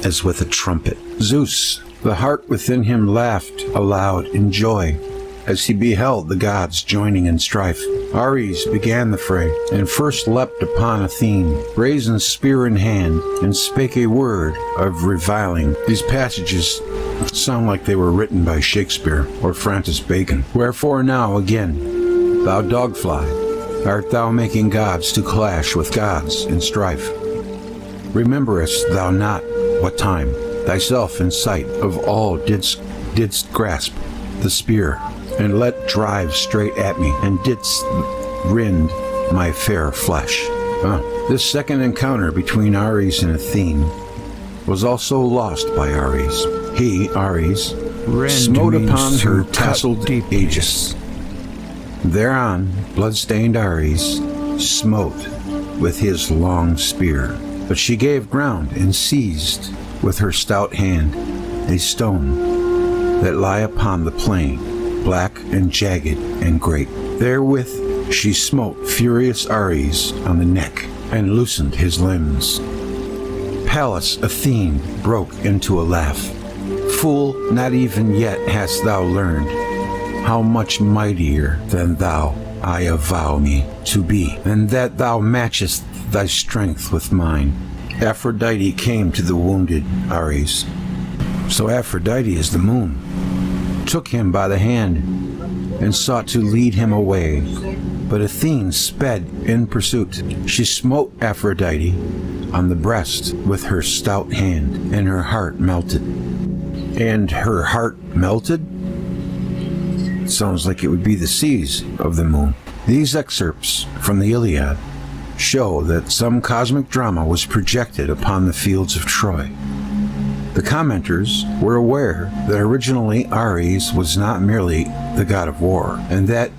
as with a trumpet. Zeus, the heart within him, laughed aloud in joy as he beheld the gods joining in strife. Ares began the fray, and first leapt upon Athene, brazen spear in hand, and spake a word of reviling. These passages sound like they were written by Shakespeare or Francis Bacon. Wherefore now again, thou dogfly, art thou making gods to clash with gods in strife? Rememberest thou not what time thyself in sight of all didst grasp the spear, and let drive straight at me, and didst rend my fair flesh? This second encounter between Ares and Athene was also lost by Ares. He, Ares, smote upon her tasseled aegis. Thereon blood-stained Ares smote with his long spear. But she gave ground and seized with her stout hand a stone that lay upon the plain, black and jagged and great. Therewith she smote furious Ares on the neck and loosened his limbs. Pallas Athene broke into a laugh. Fool, not even yet hast thou learned how much mightier than thou I avow me to be, and that thou matchest thy strength with mine. Aphrodite came to the wounded Ares. So Aphrodite is the moon, took him by the hand and sought to lead him away. But Athene sped in pursuit. She smote Aphrodite on the breast with her stout hand, and her heart melted. And her heart melted? sounds like it would be the seas of the moon. These excerpts from the Iliad show that some cosmic drama was projected upon the fields of Troy. The commenters were aware that originally Ares was not merely the god of war, and that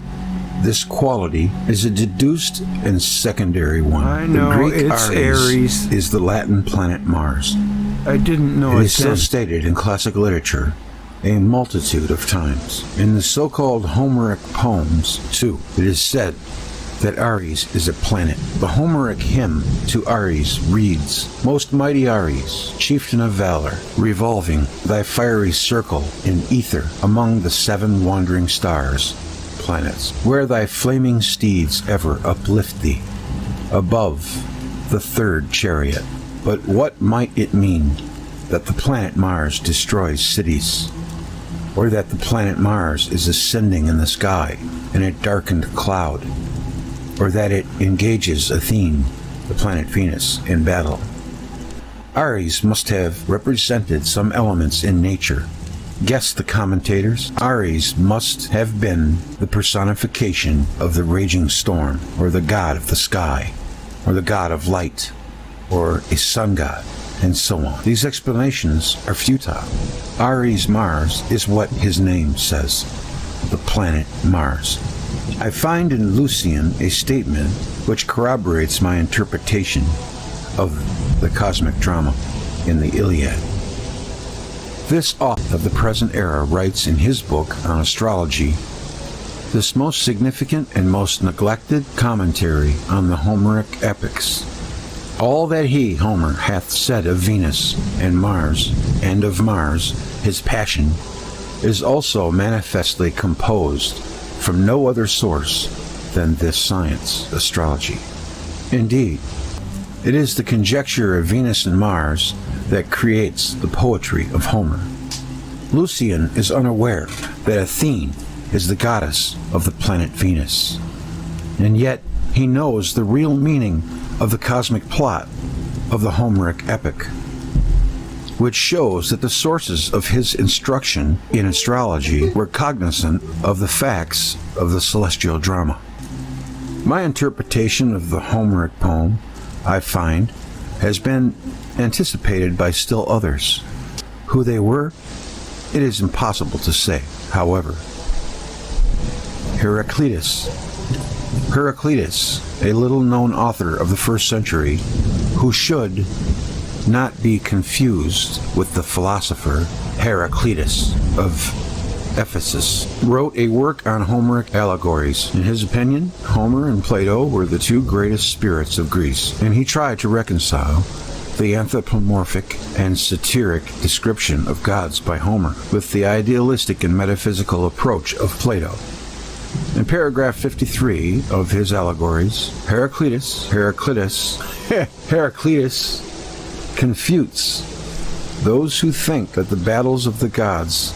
this quality is a deduced and secondary one. I know, the Greek it's Ares is the Latin planet Mars. I didn't know it is so stated in classic literature a multitude of times. In the so-called Homeric poems, too, it is said that Ares is a planet. The Homeric hymn to Ares reads, "Most mighty Ares, chieftain of valor, revolving thy fiery circle in ether among the 7 wandering stars, planets, where thy flaming steeds ever uplift thee, above the 3rd chariot." But what might it mean that the planet Mars destroys cities? Or that the planet Mars is ascending in the sky in a darkened cloud? Or that it engages Athene, the planet Venus, in battle? Ares must have represented some elements in nature. Guess the commentators. Ares must have been the personification of the raging storm, or the god of the sky, or the god of light, or a sun god, and so on. These explanations are futile. Ares Mars is what his name says, the planet Mars. I find in Lucian a statement which corroborates my interpretation of the cosmic drama in the Iliad. This author of the present era writes in his book on astrology, this most significant and most neglected commentary on the Homeric epics. All that he, Homer, hath said of Venus and Mars, and of Mars, his passion, is also manifestly composed from no other source than this science, astrology. Indeed, it is the conjecture of Venus and Mars that creates the poetry of Homer. Lucian is unaware that Athene is the goddess of the planet Venus, and yet he knows the real meaning of the cosmic plot of the Homeric epic, which shows that the sources of his instruction in astrology were cognizant of the facts of the celestial drama. My interpretation of the Homeric poem, I find, has been anticipated by still others. Who they were, it is impossible to say. However, Heraclitus, a little-known author of the 1st century, who should not be confused with the philosopher Heraclitus of Ephesus, wrote a work on Homeric allegories. In his opinion, Homer and Plato were the 2 greatest spirits of Greece, and he tried to reconcile the anthropomorphic and satiric description of gods by Homer with the idealistic and metaphysical approach of Plato. In paragraph 53 of his allegories, Heraclitus confutes those who think that the battles of the gods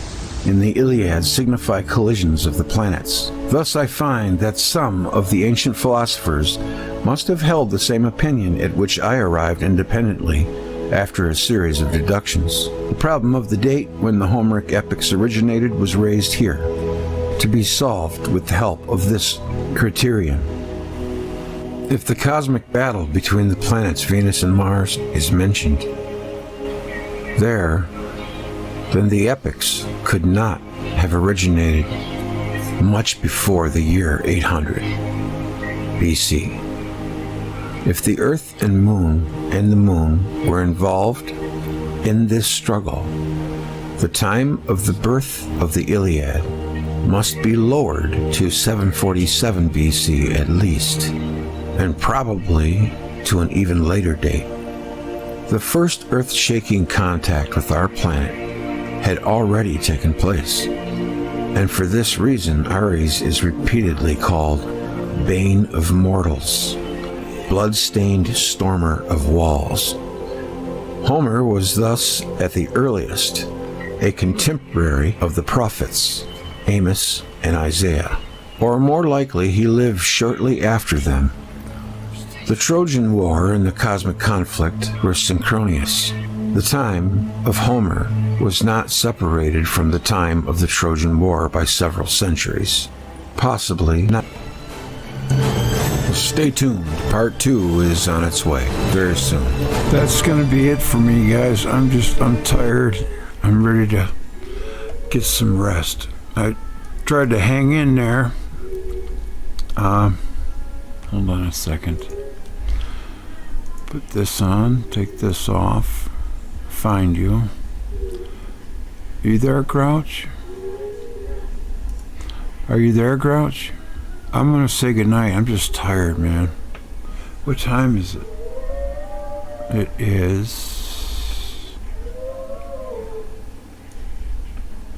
in the Iliad signify collisions of the planets. Thus I find that some of the ancient philosophers must have held the same opinion at which I arrived independently after a series of deductions. The problem of the date when the Homeric epics originated was raised here, to be solved with the help of this criterion. If the cosmic battle between the planets Venus and Mars is mentioned there, then the epics could not have originated much before the year 800 BC. If the Earth and the Moon were involved in this struggle, the time of the birth of the Iliad must be lowered to 747 BC at least, and probably to an even later date. The first earth-shaking contact with our planet had already taken place, and for this reason Ares is repeatedly called Bane of Mortals, blood-stained stormer of walls. Homer was thus, at the earliest, a contemporary of the prophets Amos and Isaiah, or more likely he lived shortly after them. The Trojan War and the cosmic conflict were synchronous. The time of Homer was not separated from the time of the Trojan War by several centuries. Possibly not. Stay tuned. Part 2 is on its way very soon. That's going to be it for me, guys. I'm tired. I'm ready to get some rest. I tried to hang in there. Hold on a second. Put this on, take this off, find you. Are you there, Grouch? Are you there, Grouch? I'm gonna say goodnight. I'm just tired, man. What time is it? It is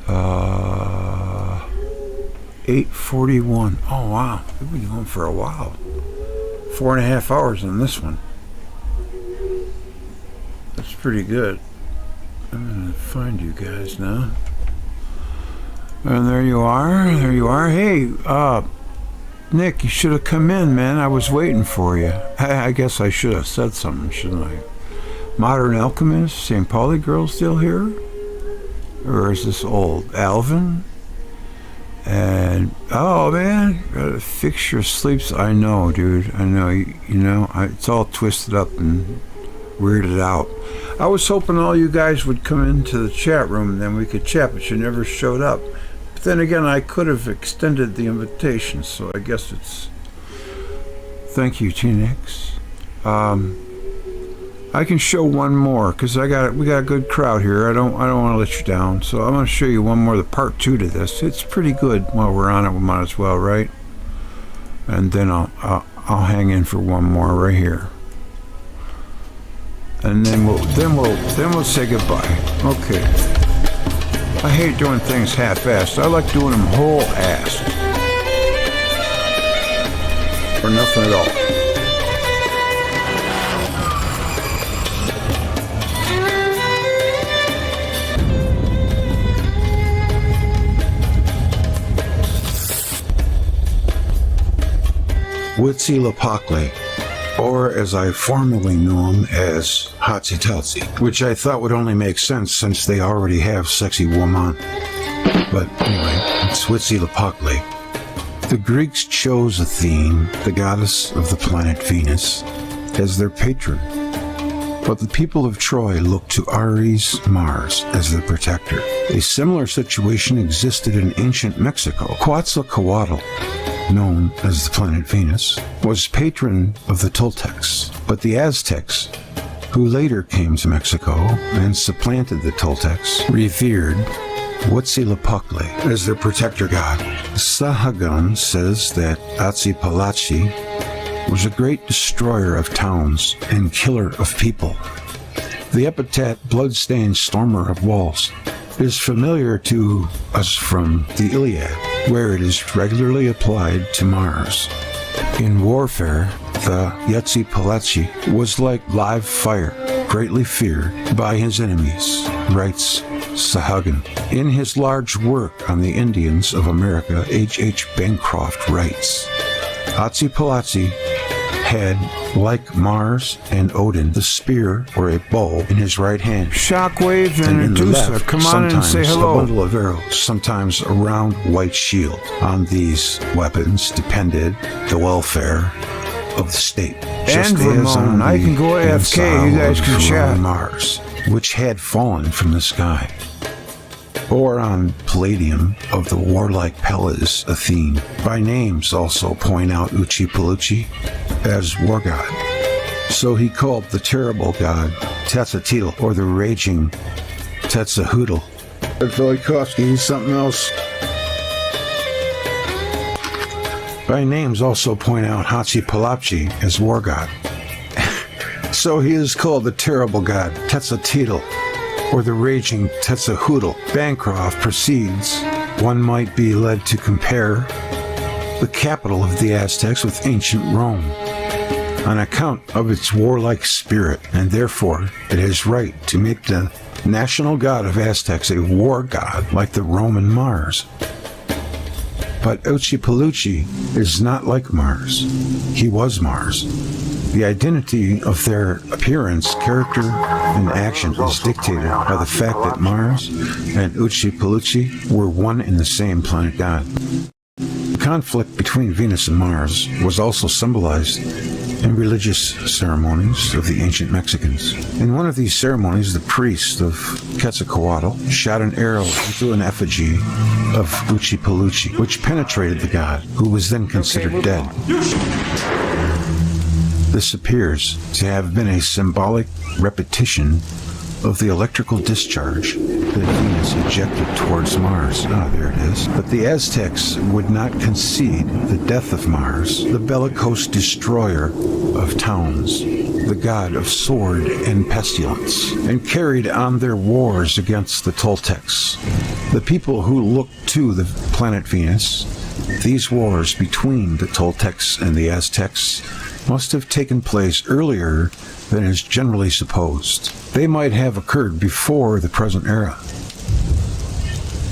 8:41. Oh wow, we've been going for a while. 4.5 hours on this one. That's pretty good. I'm gonna find you guys now. And there you are. There you are. Hey, Nick, you should have come in, man. I was waiting for you. I guess I should have said something, shouldn't I? Modern Alchemist, St. Pauli girl still here? Or is this old? Alvin? And, oh man, gotta fix your sleeps. I know, dude. I know. You know, it's all twisted up and weirded out. I was hoping all you guys would come into the chat room and then we could chat, but you never showed up. But then again, I could have extended the invitation, so I guess it's... Thank you, T-Nix. I can show one more, because we got a good crowd here. I don't want to let you down, so I'm going to show you one more, the part 2 to this. It's pretty good while we're on it. We might as well, right? And then I'll hang in for one more right here. And then we'll say goodbye. Okay. I hate doing things half-assed. I like doing them whole-assed. Or nothing at all. Huitzilopochtli, or as I formerly know him as Hatzitelzi, which I thought would only make sense since they already have sexy woman. But anyway, it's Huitzilopochtli. The Greeks chose Athene, the goddess of the planet Venus, as their patron. But the people of Troy looked to Ares, Mars, as their protector. A similar situation existed in ancient Mexico. Quetzalcoatl, known as the planet Venus, was patron of the Toltecs, but the Aztecs, who later came to Mexico and supplanted the Toltecs, revered Huitzilopochtli as their protector god. Sahagun says that Huitzilopochtli was a great destroyer of towns and killer of people. The epithet bloodstained stormer of walls is familiar to us from the Iliad, where it is regularly applied to Mars. In warfare, the Huitzilopochtli was like live fire, greatly feared by his enemies, writes Sahagun. In his large work on the Indians of America, H.H. Bancroft writes, Huitzilopochtli had, like Mars and Odin, the spear or a bow in his right hand. Shockwave and Edusa, come on in and say hello. A bundle of arrows, sometimes a round white shield. On these weapons depended the welfare of the state. And Ramon, I can go AFK, you guys can chat. Mars, which had fallen from the sky. Or on Palladium of the warlike Pelas, Athene. By names also point out Huitzilopochtli as war god. So he called the terrible god Tetzatl, or the raging Tetzahutl. Velikovsky, he's something else. By names also point out Huitzilopochtli as war god. So he is called the terrible god Tetzatl, or the raging Tetzahutl. Bancroft proceeds, one might be led to compare the capital of the Aztecs with ancient Rome, on account of its warlike spirit, and therefore it is right to make the national god of Aztecs a war god like the Roman Mars. But Huitzilopochtli is not like Mars. He was Mars. The identity of their appearance, character, and action is dictated by the fact that Mars and Uchi were one and the same planet god. The conflict between Venus and Mars was also symbolized in religious ceremonies of the ancient Mexicans. In one of these ceremonies, the priest of Quetzalcoatl shot an arrow into an effigy of Uchi, which penetrated the god, who was then considered dead. This appears to have been a symbolic repetition of the electrical discharge that Venus ejected towards Mars. There it is. But the Aztecs would not concede the death of Mars, the bellicose destroyer of towns, the god of sword and pestilence, and carried on their wars against the Toltecs, the people who looked to the planet Venus. These wars between the Toltecs and the Aztecs must have taken place earlier than is generally supposed. They might have occurred before the present era,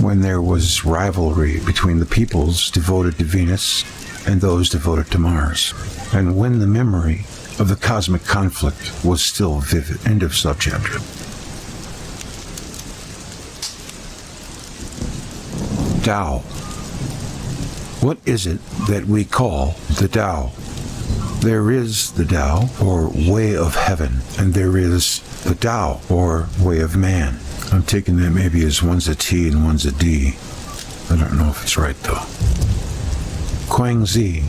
when there was rivalry between the peoples devoted to Venus and those devoted to Mars, and when the memory of the cosmic conflict was still vivid. End of subchapter. Tao. What is it that we call the Tao? There is the Tao, or way of heaven, and there is the Tao, or way of man. I'm taking that maybe as one's a T and one's a D. I don't know if it's right, though. Quang-Zi,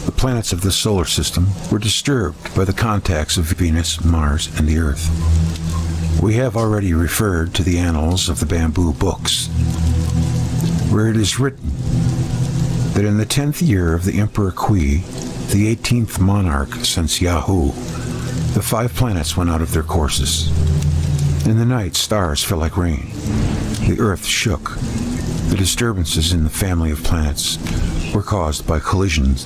the planets of the solar system, were disturbed by the contacts of Venus, Mars, and the Earth. We have already referred to the annals of the bamboo books, where it is written that in the 10th year of the Emperor Kui, the 18th monarch since Yahoo, the 5 planets went out of their courses. In the night, stars fell like rain. The earth shook. The disturbances in the family of planets were caused by collisions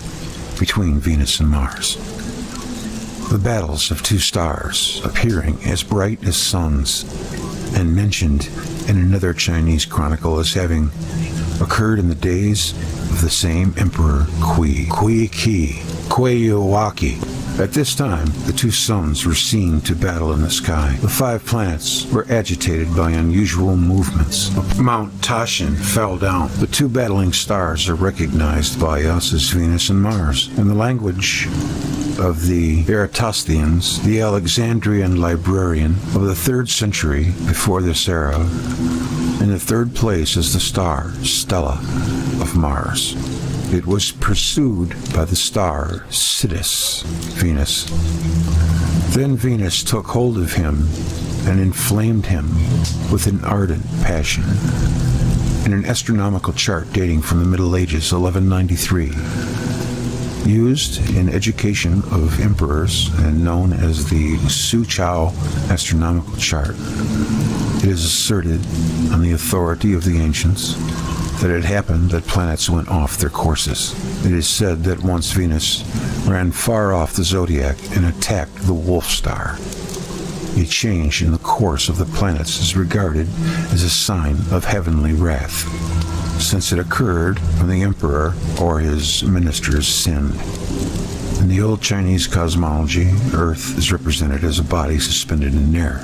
between Venus and Mars. The battles of 2 stars appearing as bright as suns and mentioned in another Chinese chronicle as having occurred in the days of the same Emperor Kui Ki, Kueyuwaki. At this time, the 2 suns were seen to battle in the sky. The 5 planets were agitated by unusual movements. Mount Tashin fell down. The 2 battling stars are recognized by us as Venus and Mars. In the language of the Eratosthenes, the Alexandrian librarian of the 3rd century before this era, in the 3rd place is the star Stella of Mars. It was pursued by the star Sidus, Venus. Then Venus took hold of him and inflamed him with an ardent passion. In an astronomical chart dating from the Middle Ages, 1193, used in education of emperors and known as the Suchao astronomical chart, it is asserted on the authority of the ancients that it happened that planets went off their courses. It is said that once Venus ran far off the zodiac and attacked the Wolf Star. A change in the course of the planets is regarded as a sign of heavenly wrath, since it occurred when the emperor or his ministers sinned. In the old Chinese cosmology, Earth is represented as a body suspended in air,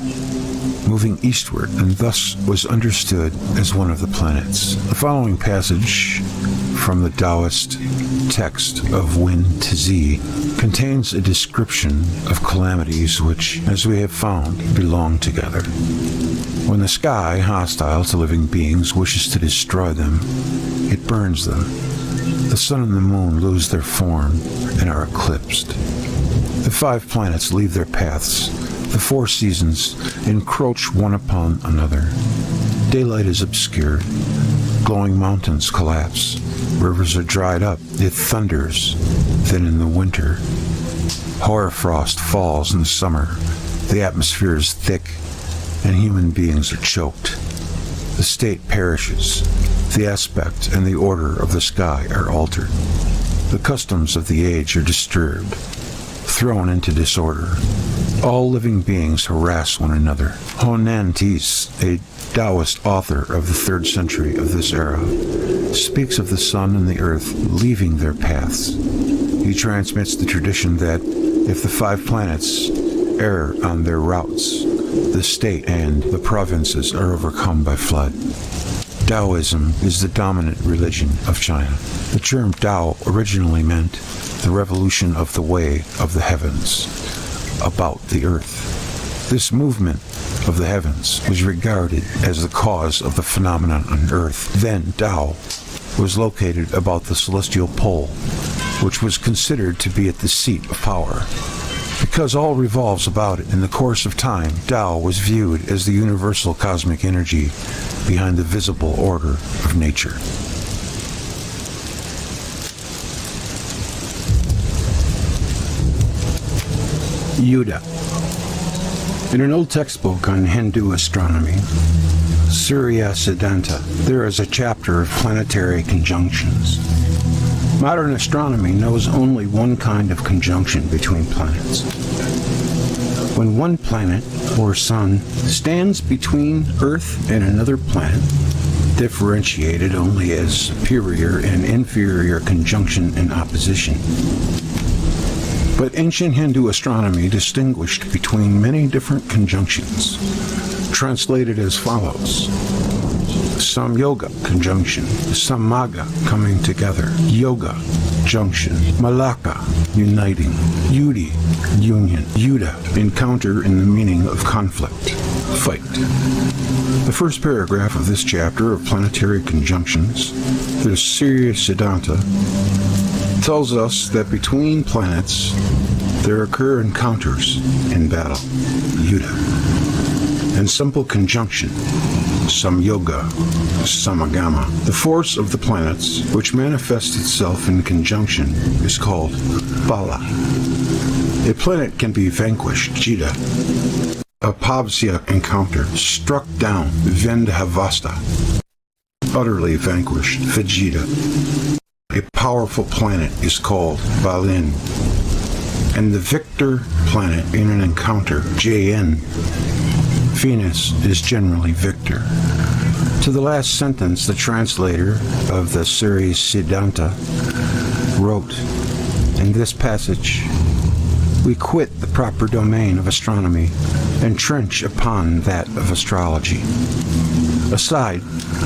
moving eastward, and thus was understood as one of the planets. The following passage from the Taoist text of Wen Tzi contains a description of calamities which, as we have found, belong together. When the sky, hostile to living beings, wishes to destroy them, it burns them. The sun and the moon lose their form and are eclipsed. The 5 planets leave their paths. The 4 seasons encroach one upon another. Daylight is obscured. Glowing mountains collapse. Rivers are dried up. It thunders. Then in the winter, hoarfrost falls in the summer. The atmosphere is thick, and human beings are choked. The state perishes. The aspect and the order of the sky are altered. The customs of the age are disturbed, thrown into disorder. All living beings harass one another. Honan Tis, a Taoist author of the 3rd century of this era, speaks of the sun and the earth leaving their paths. He transmits the tradition that if the 5 planets err on their routes, the state and the provinces are overcome by flood. Taoism is the dominant religion of China. The term Tao originally meant the revolution of the way of the heavens about the earth. This movement of the heavens was regarded as the cause of the phenomenon on earth. Then Tao was located about the celestial pole, which was considered to be at the seat of power. Because all revolves about it in the course of time, Tao was viewed as the universal cosmic energy behind the visible order of nature. Yuda. In an old textbook on Hindu astronomy, Surya Siddhanta, there is a chapter of planetary conjunctions. Modern astronomy knows only one kind of conjunction between planets. When one planet, or sun, stands between Earth and another planet, differentiated only as superior and inferior conjunction and opposition. But ancient Hindu astronomy distinguished between many different conjunctions, translated as follows: Samyoga conjunction, Samaga coming together, Yoga junction, Malaka uniting, Yudi union, Yuda encounter in the meaning of conflict, fight. The first paragraph of this chapter of planetary conjunctions, the Surya Siddhanta, tells us that between planets there occur encounters in battle, Yuda, and simple conjunction, Samyoga, Samagama. The force of the planets, which manifests itself in conjunction, is called Bala. A planet can be vanquished, Jita. A Pavsya encounter, struck down, Vendhavasta. Utterly vanquished, Vijita. A powerful planet is called Balin. And the victor planet in an encounter, JN, Venus, is generally victor. To the last sentence, the translator of the Surya Siddhanta wrote, in this passage, we quit the proper domain of astronomy and trench upon that of astrology. Aside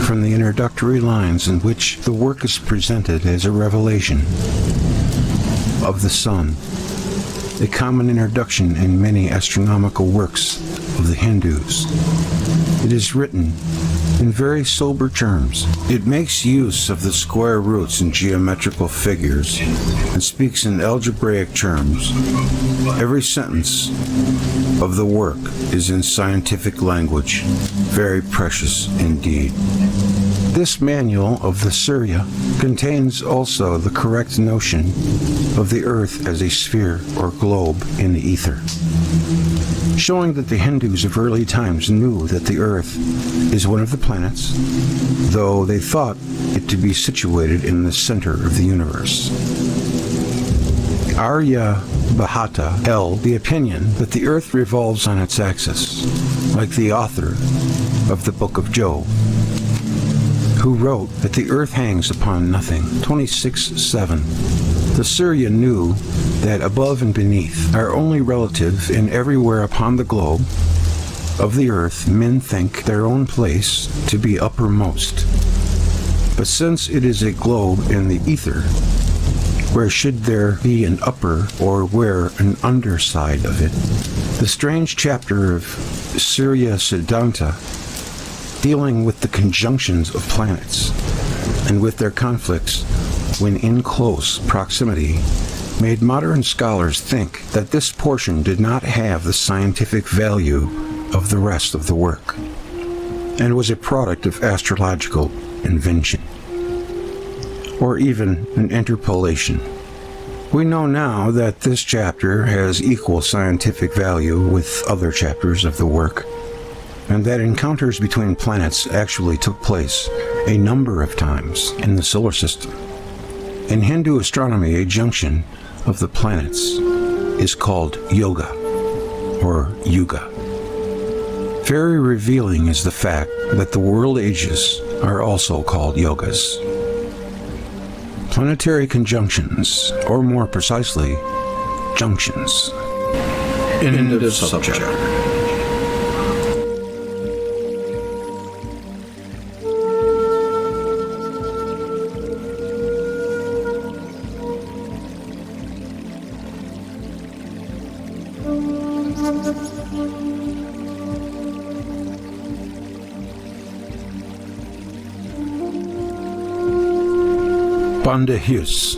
from the introductory lines in which the work is presented as a revelation of the sun, a common introduction in many astronomical works of the Hindus, it is written in very sober terms. It makes use of the square roots and geometrical figures and speaks in algebraic terms. Every sentence of the work is in scientific language, very precious indeed. This manual of the Surya contains also the correct notion of the Earth as a sphere or globe in the ether, showing that the Hindus of early times knew that the Earth is one of the planets, though they thought it to be situated in the center of the universe. Arya Bhata held the opinion that the Earth revolves on its axis, like the author of the Book of Job, who wrote that the Earth hangs upon nothing. 26:7. The Surya knew that above and beneath are only relative, and everywhere upon the globe of the Earth men think their own place to be uppermost. But since it is a globe in the ether, where should there be an upper or where an underside of it? The strange chapter of Surya Siddhanta, dealing with the conjunctions of planets and with their conflicts when in close proximity, made modern scholars think that this portion did not have the scientific value of the rest of the work and was a product of astrological invention, or even an interpolation. We know now that this chapter has equal scientific value with other chapters of the work, and that encounters between planets actually took place a number of times in the solar system. In Hindu astronomy, a junction of the planets is called yoga. or yuga. Very revealing is the fact that the world ages are also called yogas. Planetary conjunctions, or more precisely, junctions. End of subject. Bandahyus.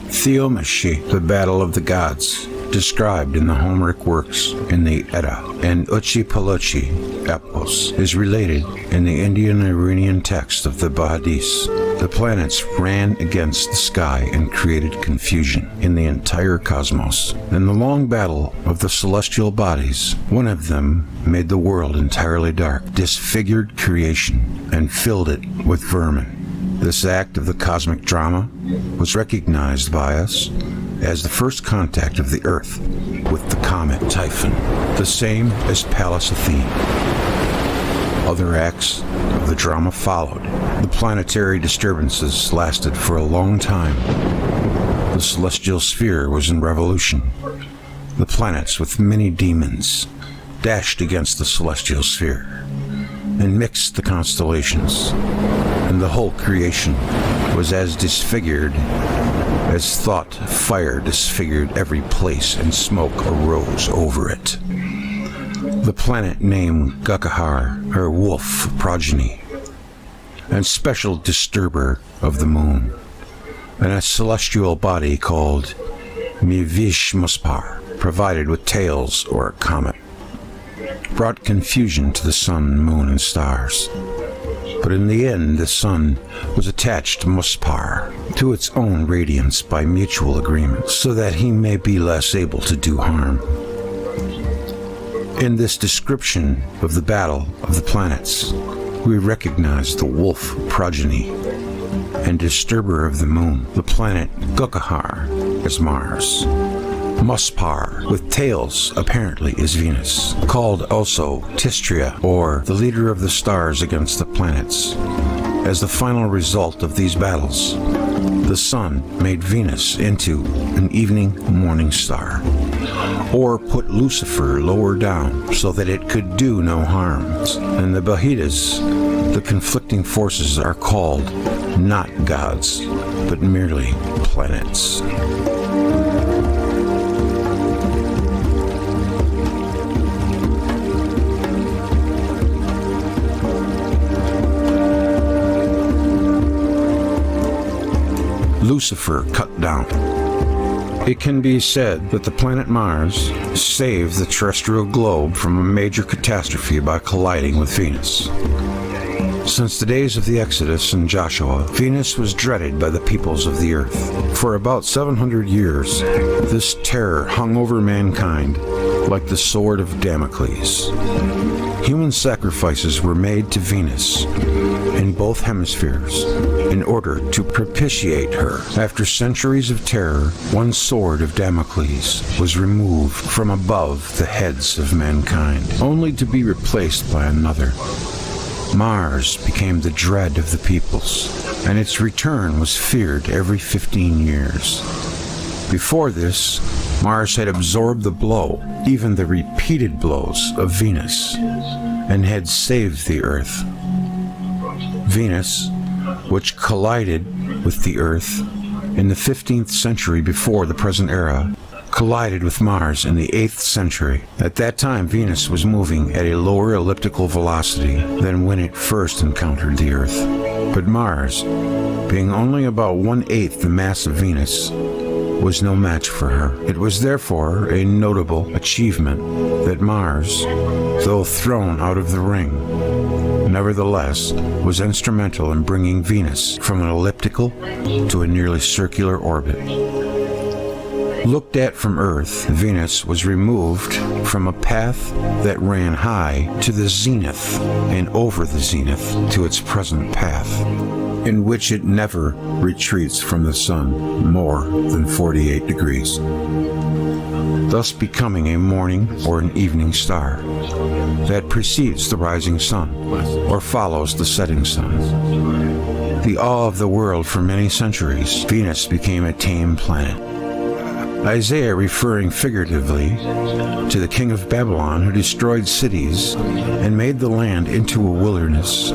Theomashy, the Battle of the Gods, described in the Homeric works in the Edda and Uchipalochi Epos, is related in the Indian-Iranian text of the Bahadis. The planets ran against the sky and created confusion in the entire cosmos. In the long battle of the celestial bodies, one of them made the world entirely dark, disfigured creation, and filled it with vermin. This act of the cosmic drama was recognized by us as the first contact of the Earth with the comet Typhon, the same as Pallas Athene. Other acts of the drama followed. The planetary disturbances lasted for a long time. The celestial sphere was in revolution. The planets with many demons dashed against the celestial sphere and mixed the constellations, and the whole creation was as disfigured as thought fire disfigured every place and smoke arose over it. The planet named Gakahar, or wolf progeny, and special disturber of the moon, and a celestial body called Mivishmuspar, provided with tails or a comet, brought confusion to the sun, moon, and stars. But in the end, the sun was attached to Muspar, to its own radiance by mutual agreement, so that he may be less able to do harm. In this description of the battle of the planets, we recognize the wolf progeny and disturber of the moon, the planet Gokahar, as Mars. Muspar, with tails, apparently is Venus, called also Tistria, or the leader of the stars against the planets. As the final result of these battles, the sun made Venus into an evening morning star, or put Lucifer lower down so that it could do no harm. And the Bahidas, the conflicting forces, are called not gods, but merely planets. Lucifer cut down. It can be said that the planet Mars saved the terrestrial globe from a major catastrophe by colliding with Venus. Since the days of the Exodus and Joshua, Venus was dreaded by the peoples of the earth. For about 700 years, this terror hung over mankind like the sword of Damocles. Human sacrifices were made to Venus in both hemispheres in order to propitiate her. After centuries of terror, one sword of Damocles was removed from above the heads of mankind, only to be replaced by another. Mars became the dread of the peoples, and its return was feared every 15 years. Before this, Mars had absorbed the blow, even the repeated blows of Venus, and had saved the Earth. Venus, which collided with the Earth in the 15th century before the present era, collided with Mars in the 8th century. At that time, Venus was moving at a lower elliptical velocity than when it first encountered the Earth. But Mars, being only about 1/8 the mass of Venus, was no match for her. It was therefore a notable achievement that Mars, though thrown out of the ring, nevertheless was instrumental in bringing Venus from an elliptical to a nearly circular orbit. Looked at from Earth, Venus was removed from a path that ran high to the zenith and over the zenith to its present path. in which it never retreats from the sun more than 48 degrees, thus becoming a morning or an evening star that precedes the rising sun or follows the setting sun. The awe of the world for many centuries, Venus became a tame planet. Isaiah, referring figuratively to the king of Babylon who destroyed cities and made the land into a wilderness,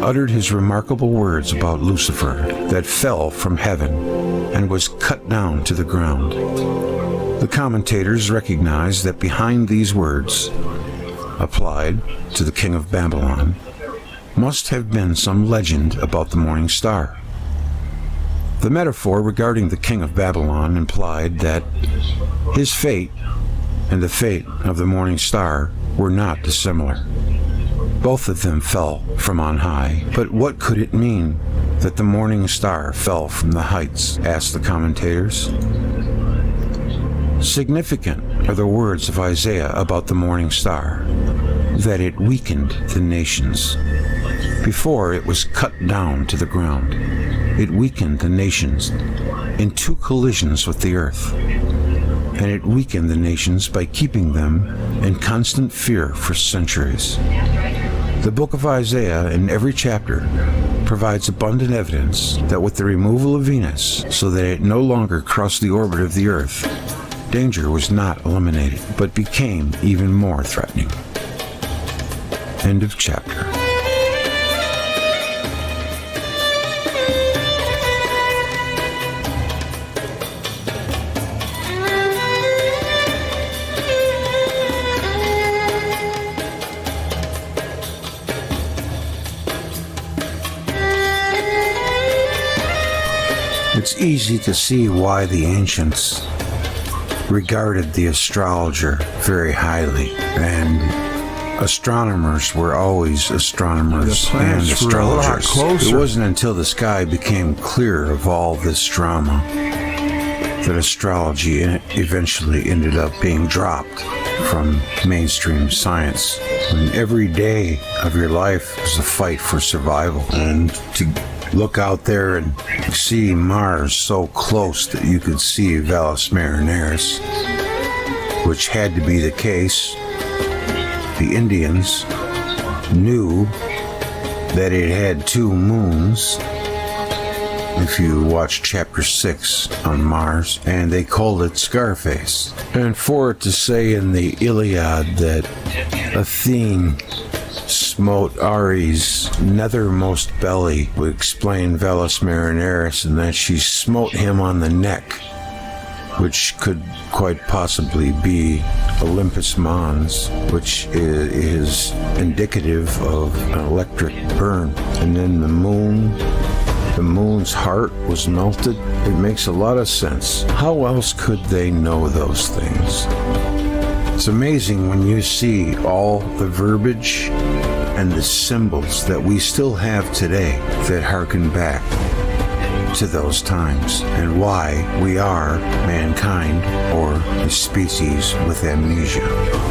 uttered his remarkable words about Lucifer that fell from heaven and was cut down to the ground. The commentators recognize that behind these words, applied to the king of Babylon, must have been some legend about the morning star. The metaphor regarding the king of Babylon implied that his fate and the fate of the morning star were not dissimilar. Both of them fell from on high. But what could it mean that the morning star fell from the heights, asked the commentators. Significant are the words of Isaiah about the morning star, that it weakened the nations. Before it was cut down to the ground, it weakened the nations in two collisions with the earth, and it weakened the nations by keeping them in constant fear for centuries. The book of Isaiah, in every chapter, provides abundant evidence that with the removal of Venus, so that it no longer crossed the orbit of the earth, danger was not eliminated, but became even more threatening. End of chapter. It's easy to see why the ancients regarded the astrologer very highly, and astronomers were always astronomers and astrologers. It wasn't until the sky became clear of all this drama that astrology eventually ended up being dropped from mainstream science. When every day of your life was a fight for survival, and to look out there and see Mars so close that you could see Valles Marineris, which had to be the case. The Indians knew that it had two moons, if you watch chapter 6 on Mars, and they called it Scarface. And for it to say in the Iliad that Athene smote Ares' nethermost belly would explain Valles Marineris, and that she smote him on the neck, which could quite possibly be Olympus Mons, which is indicative of an electric burn. And then the moon's heart was melted. It makes a lot of sense. How else could they know those things? It's amazing when you see all the verbiage and the symbols that we still have today that harken back to those times, and why we are mankind, or the species with amnesia,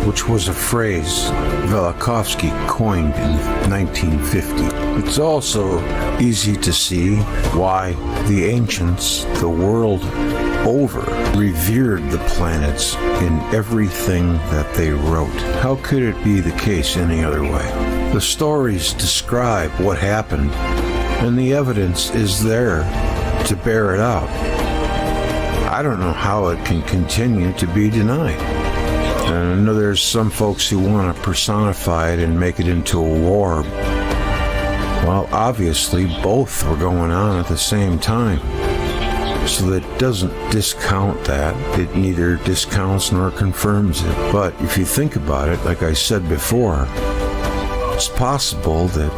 which was a phrase Velikovsky coined in 1950. It's also easy to see why the ancients, the world over, revered the planets in everything that they wrote. How could it be the case any other way? The stories describe what happened, and the evidence is there to bear it out. I don't know how it can continue to be denied. And I know there's some folks who want to personify it and make it into a war. Well, obviously both were going on at the same time. So that doesn't discount that. It neither discounts nor confirms it. But if you think about it, like I said before, it's possible that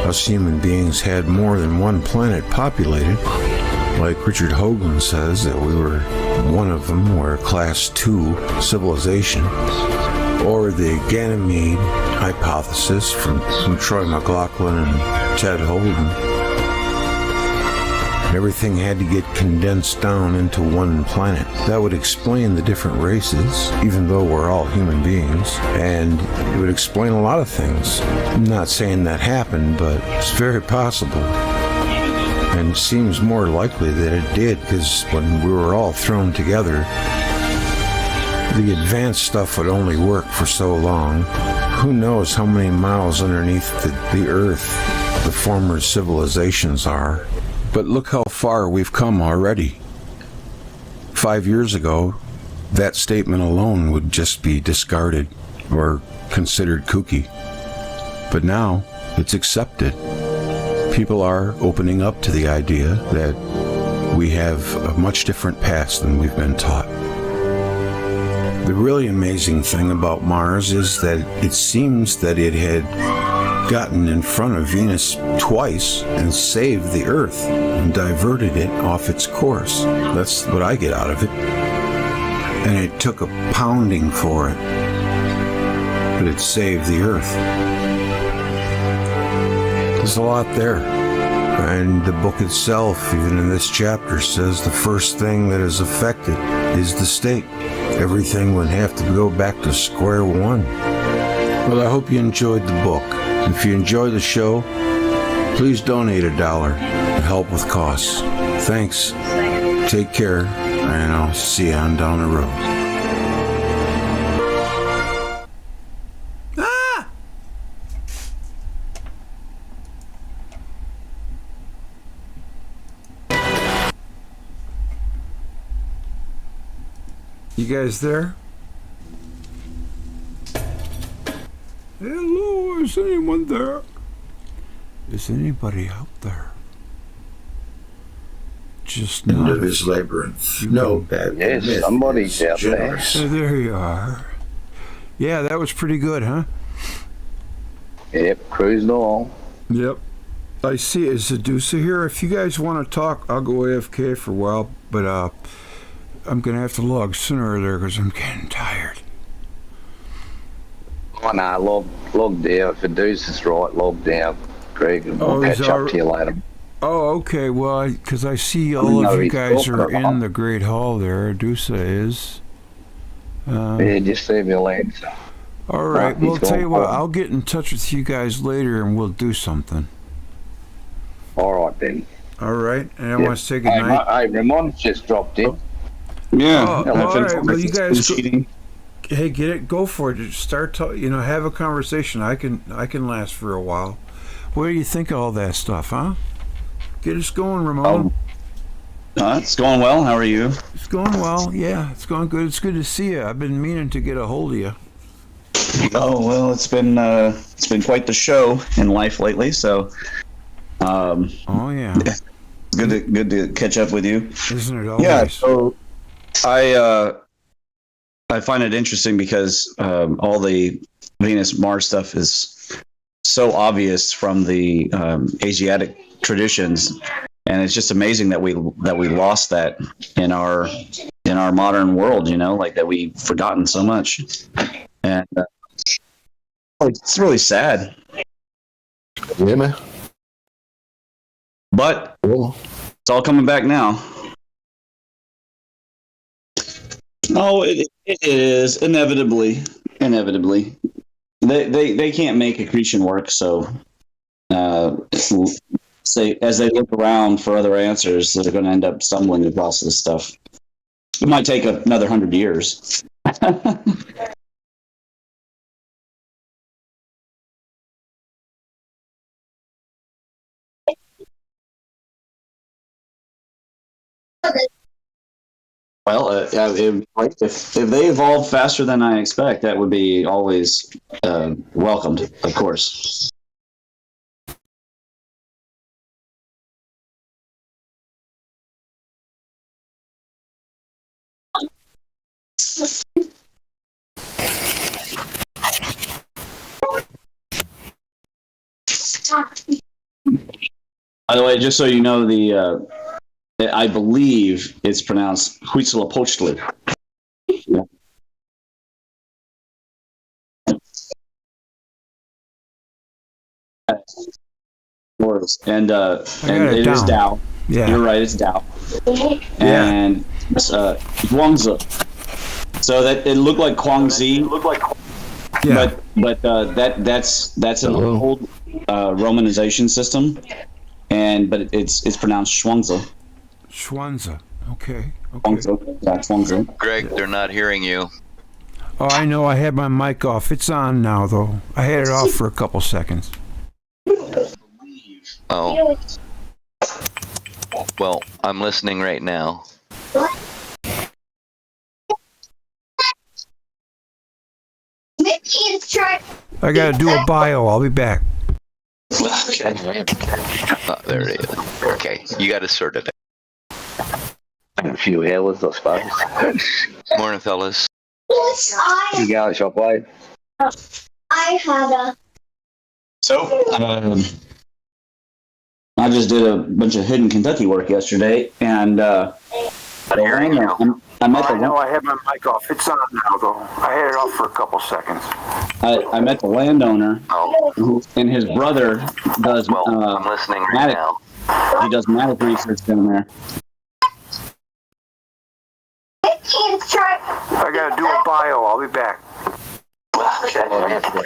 us human beings had more than one planet populated. Like Richard Hoagland says, that we were one of them, we're a class 2 civilization. Or the Ganymede hypothesis from Troy McLaughlin and Ted Holden. Everything had to get condensed down into one planet. That would explain the different races, even though we're all human beings. And it would explain a lot of things. I'm not saying that happened, but it's very possible. And it seems more likely that it did, because when we were all thrown together, the advanced stuff would only work for so long. Who knows how many miles underneath the Earth the former civilizations are. But look how far we've come already. 5 years ago, that statement alone would just be discarded or considered kooky. But now, it's accepted. People are opening up to the idea that we have a much different past than we've been taught. The really amazing thing about Mars is that it seems that it had gotten in front of Venus twice and saved the Earth and diverted it off its course. That's what I get out of it. And it took a pounding for it, but it saved the Earth. There's a lot there. And the book itself, even in this chapter, says the first thing that is affected is the state. Everything would have to go back to square one. Well, I hope you enjoyed the book. If you enjoy the show, please donate $1 to help with costs. Thanks. Take care, and I'll see you on down the road. You guys there? Hello, is anyone there? Is anybody out there? Just End not of his labyrinth. No bad. Yes, somebody's out there. There you are. Yeah, that was pretty good, huh? Yep, cruising along. Yep. I see. Is Edusa here? If you guys want to talk, I'll go AFK for a while, but I'm going to have to log sooner or later because I'm getting tired. Oh, no, log down. If Edusa's right, log down, Greg, and we'll catch up to you later. Oh, okay. Well, because I see all of you guys are in the Great Hall there. Edusa is. Yeah, just leave me alone. All right. Well, I'll tell you what. I'll get in touch with you guys later and we'll do something. All right, then. All right. And I want to say good night. Hey, Ramon's just dropped in. Yeah. All right. Well, you guys. Hey, get it. Go for it. Just start. Have a conversation. I can last for a while. What do you think of all that stuff, huh? Get us going, Ramon. It's going well. How are you? It's going well. Yeah, it's going good. It's good to see you. I've been meaning to get a hold of you. Oh well, it's been quite the show in life lately. So. Oh yeah. Good to catch up with you. Isn't it always? Yeah. So, I find it interesting because all the Venus Mars stuff is so obvious from the Asiatic traditions, and it's just amazing that we lost that in our modern world. Like that we've forgotten so much, and it's really sad. Yeah, man. But it's all coming back now. Oh, it is inevitably. They can't make accretion work, so say as they look around for other answers, they're going to end up stumbling across this stuff. It might take another 100 years. Well, if they evolve faster than I expect, that would be always welcomed, of course. By the way, just so you know, I believe it's pronounced Huitzilopochtli. Yeah. And it is Tao. Yeah. You're right, it's Tao. And it's Guangzi. So that it looked like Guangzi. Yeah. But that's an old romanization system. but it's pronounced Schwanza. Schwanza. Okay. Schwanza. Greg, they're not hearing you. Oh, I know. I had my mic off. It's on now, though. I had it off for a couple seconds. Oh. Well, I'm listening right now. I gotta do a bio. I'll be back. Okay. There it is. Okay, you got to sort it out. A few hours, I suppose. Morning, fellas. You go at Shockwave. I had a. So, I just did a bunch of hidden Kentucky work yesterday, and I met the. I know. I had my mic off. It's on now, though. I had it off for a couple seconds. I met the landowner, and his brother does. I'm listening right now. He does medical research down there. I gotta do a bio. I'll be back.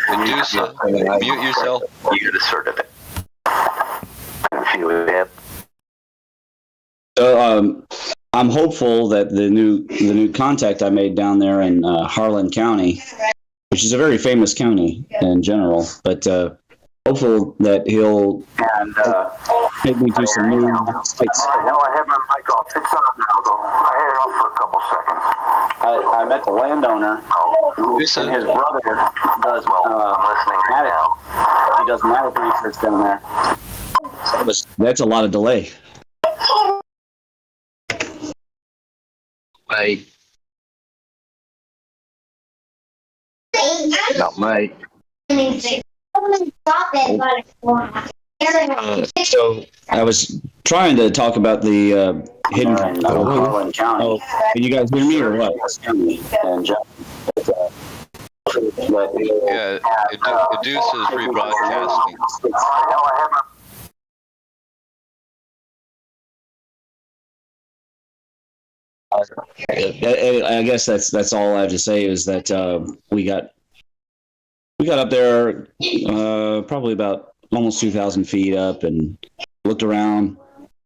Edusa, mute yourself. You got to sort it out. So I'm hopeful that the new contact I made down there in Harlan County, which is a very famous county in general, but hopeful that he'll make me do some new states. I know. I had my mic off. It's on now, though. I had it off for a couple seconds. I met the landowner, and his brother does. I'm listening right now. He does medical research down there. That's a lot of delay. Hey. Not me. So I was trying to talk about the hidden Harlan County. Oh, can you guys hear me or what? Yeah, Edusa is rebroadcasting. I guess that's all I have to say is that we got up there probably about almost 2,000 feet up and looked around.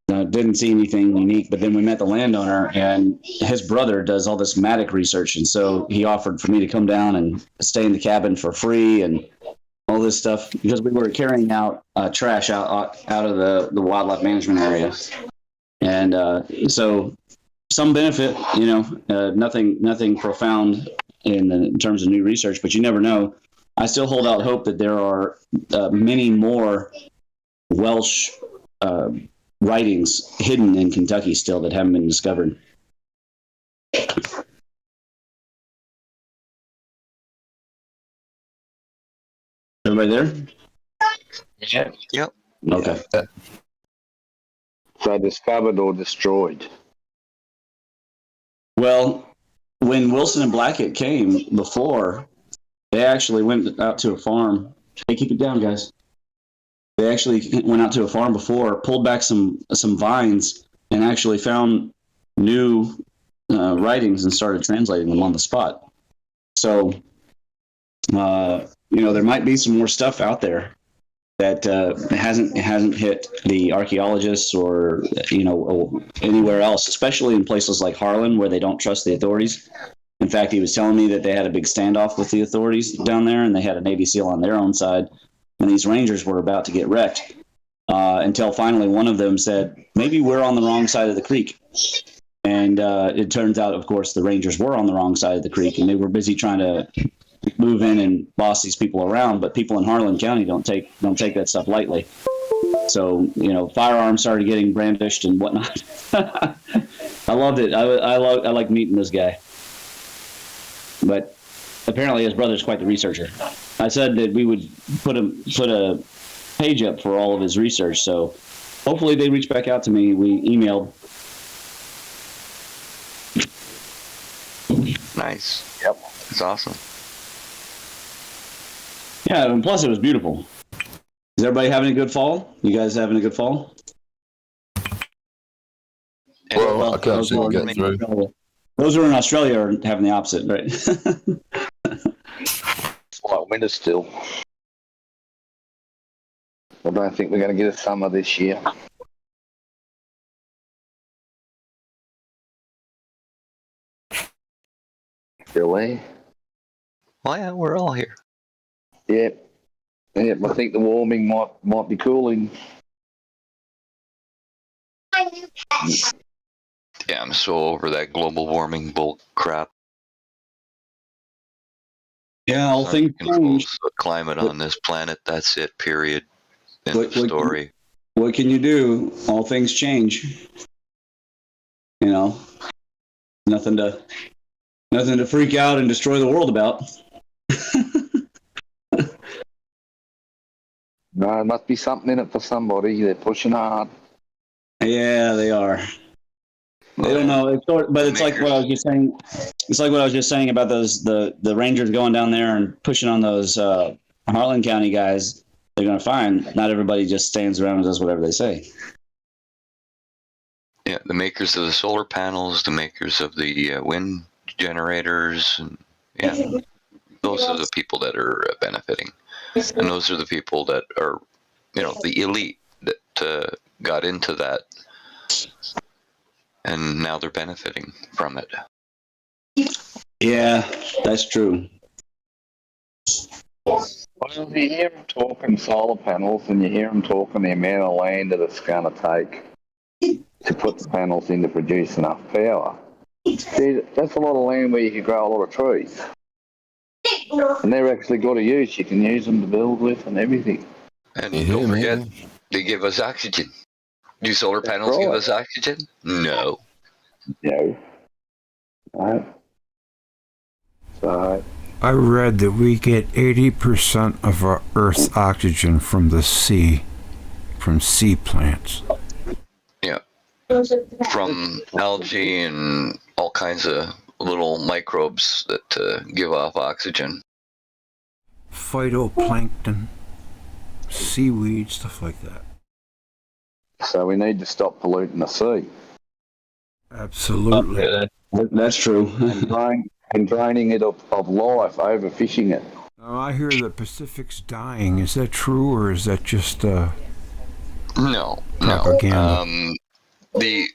Didn't see anything unique, but then we met the landowner, and his brother does all this mattock research, and so he offered for me to come down and stay in the cabin for free and all this stuff because we were carrying out trash out of the wildlife management area, and so some benefit, nothing profound in terms of new research, but you never know. I still hold out hope that there are many more Welsh writings hidden in Kentucky still that haven't been discovered. Everybody there? Yeah. Yep. Okay. So discovered or destroyed? Well, when Wilson and Blackett came before, they actually went out to a farm. Hey, keep it down, guys. They actually went out to a farm before, pulled back some vines, and actually found new writings and started translating them on the spot. So, there might be some more stuff out there that hasn't hit the archaeologists or anywhere else, especially in places like Harlan where they don't trust the authorities. In fact, he was telling me that they had a big standoff with the authorities down there, and they had a Navy SEAL on their own side, and these Rangers were about to get wrecked until finally one of them said, maybe we're on the wrong side of the creek. And it turns out, of course, the Rangers were on the wrong side of the creek, and they were busy trying to move in and boss these people around, but people in Harlan County don't take that stuff lightly. So, firearms started getting brandished and whatnot. I loved it. I like meeting this guy. But apparently his brother's quite the researcher. I said that we would put a page up for all of his research, so hopefully they reach back out to me. We emailed. Nice. Yep. It's awesome. Yeah, and plus it was beautiful. Is everybody having a good fall? You guys having a good fall? Well, I can't seem to get through. Those who are in Australia are having the opposite, right? It's like winter still. I don't think we're going to get a summer this year. Still there? Oh yeah, we're all here. Yep. Yep, I think the warming might be cooling. Yeah, I'm so over that global warming bull crap. Yeah, all things change. The climate on this planet, that's it, period. End of story. What can you do? All things change. You know, nothing to freak out and destroy the world about. No, there must be something in it for somebody. They're pushing hard. Yeah, they are. They don't know, but it's like what I was just saying. It's like what I was just saying about those the Rangers going down there and pushing on those Harlan County guys. They're going to find not everybody just stands around and does whatever they say. Yeah, the makers of the solar panels, the makers of the wind generators, and yeah, those are the people that are benefiting, and those are the people that are, the elite that got into that. And now they're benefiting from it. Yeah, that's true. Well, you hear them talking solar panels, and you hear them talking the amount of land that it's going to take to put the panels in to produce enough power. See, that's a lot of land where you can grow a lot of trees. And they're actually got a use. You can use them to build with and everything. And don't forget, they give us oxygen. Do solar panels give us oxygen? No. No. Right. So I read that we get 80% of our Earth's oxygen from the sea, from sea plants. Yeah. From algae and all kinds of little microbes that give off oxygen. Phytoplankton, seaweed, stuff like that. So we need to stop polluting the sea. Absolutely. That's true. and draining it of life, overfishing it. Oh, I hear the Pacific's dying. Is that true, or is that just No. propaganda? You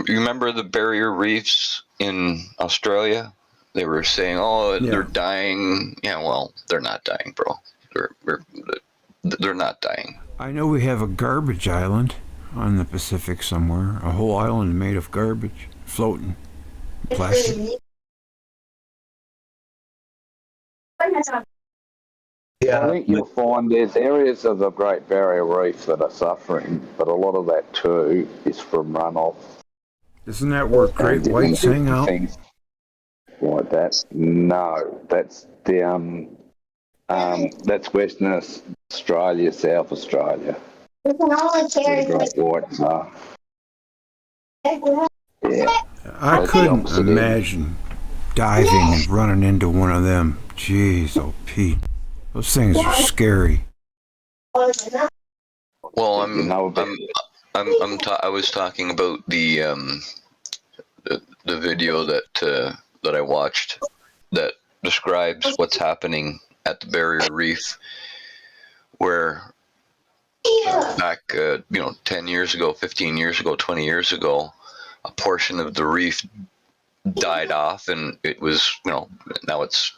remember the barrier reefs in Australia? They were saying, they're dying. Yeah, well, they're not dying, bro. They're not dying. I know we have a garbage island on the Pacific somewhere. A whole island made of garbage, floating, plastic. Yeah, I think you'll find there's areas of the Great Barrier Reef that are suffering, but a lot of that too is from runoff. Isn't that where great whites hang out? Things like that. No, that's down. That's Western Australia, South Australia. Where the great whites are. Yeah. I couldn't imagine diving and running into one of them. Jeez, oh Pete, those things are scary. Well, I was talking about the video that I watched that describes what's happening at the barrier reef, where back 10 years ago, 15 years ago, 20 years ago, a portion of the reef died off, and it was now it's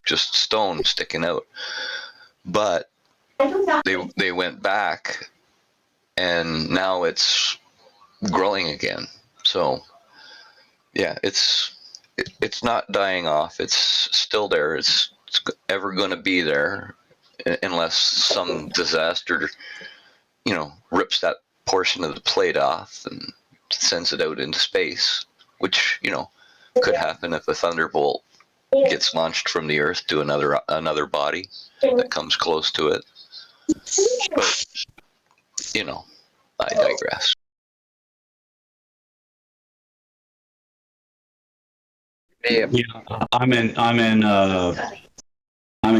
just stone sticking out. But they went back, and now it's growing again. So yeah, it's not dying off. It's still there. It's ever going to be there, unless some disaster, rips that portion of the plate off and sends it out into space, which could happen if a thunderbolt gets launched from the Earth to another body that comes close to it. But I digress. Yeah, I'm in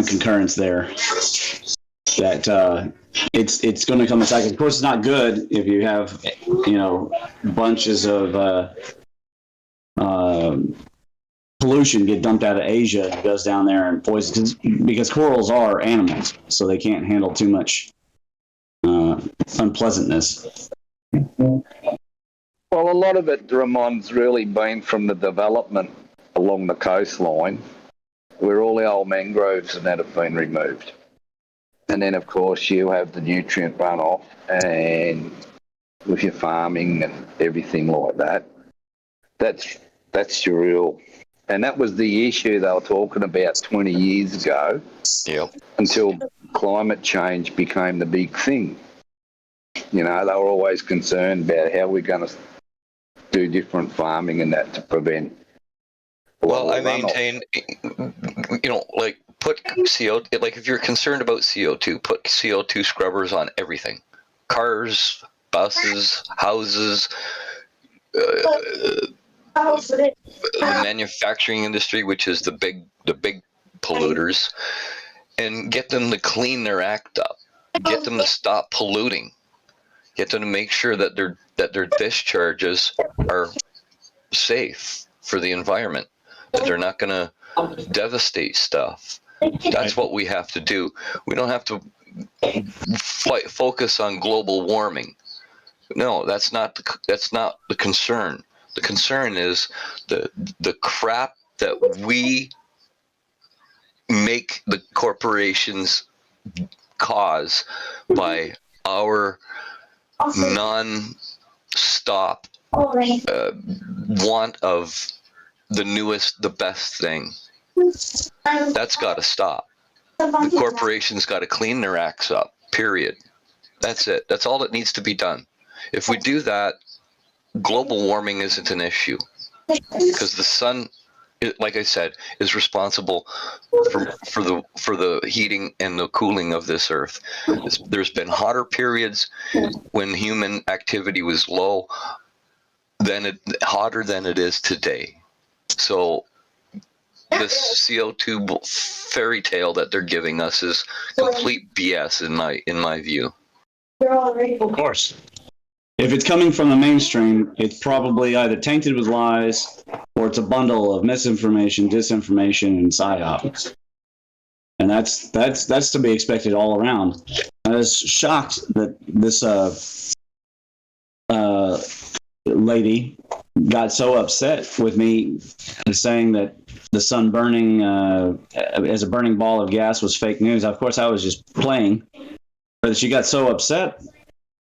concurrence there. That it's going to come a cycle. Of course, it's not good if you have bunches of pollution get dumped out of Asia and goes down there and poisons, because corals are animals, so they can't handle too much unpleasantness. Well, a lot of it, Ramon's really been from the development along the coastline where all the old mangroves and that have been removed. And then, of course, you have the nutrient runoff and with your farming and everything like that. That's your real... And that was the issue they were talking about 20 years ago. Yep. Until climate change became the big thing. You know, they were always concerned about how we're going to do different farming and that to prevent... Well, I maintain, you know, like, put CO2, like, if you're concerned about CO2, put CO2 scrubbers on everything. Cars, buses, houses, the manufacturing industry, which is the big polluters, and get them to clean their act up. Get them to stop polluting. Get them to make sure that their discharges are safe for the environment. That they're not going to devastate stuff. That's what we have to do. We don't have to focus on global warming. No, that's not the concern. The concern is the crap that we make the corporations cause by our non-stop want of the newest, the best thing. That's got to stop. The corporations got to clean their acts up, period. That's it. That's all that needs to be done. If we do that, global warming isn't an issue. Because the sun, like I said, is responsible for the heating and the cooling of this earth. There's been hotter periods when human activity was low, hotter than it is today. So this CO2 fairy tale that they're giving us is complete BS in my view. Of course. If it's coming from the mainstream, it's probably either tainted with lies or it's a bundle of misinformation, disinformation, and psyops. And that's to be expected all around. I was shocked that this lady got so upset with me saying that the sun burning as a burning ball of gas was fake news. Of course, I was just playing, but she got so upset.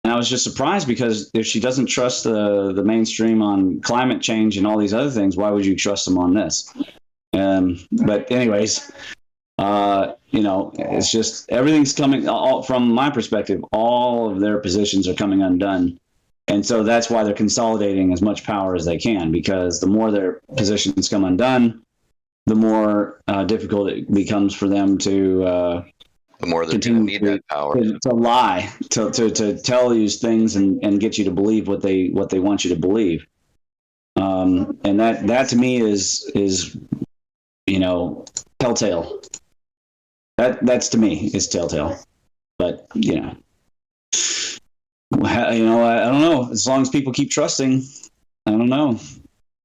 And I was just surprised because if she doesn't trust the mainstream on climate change and all these other things, why would you trust them on this? But anyways, you know, it's just everything's coming, from my perspective, all of their positions are coming undone. And so that's why they're consolidating as much power as they can, because the more their positions come undone, the more difficult it becomes for them to the more they're going to need that power to lie, to tell you things and get you to believe what they want you to believe. And that to me is you know, telltale. That's to me is telltale. But you know, I don't know. As long as people keep trusting, I don't know.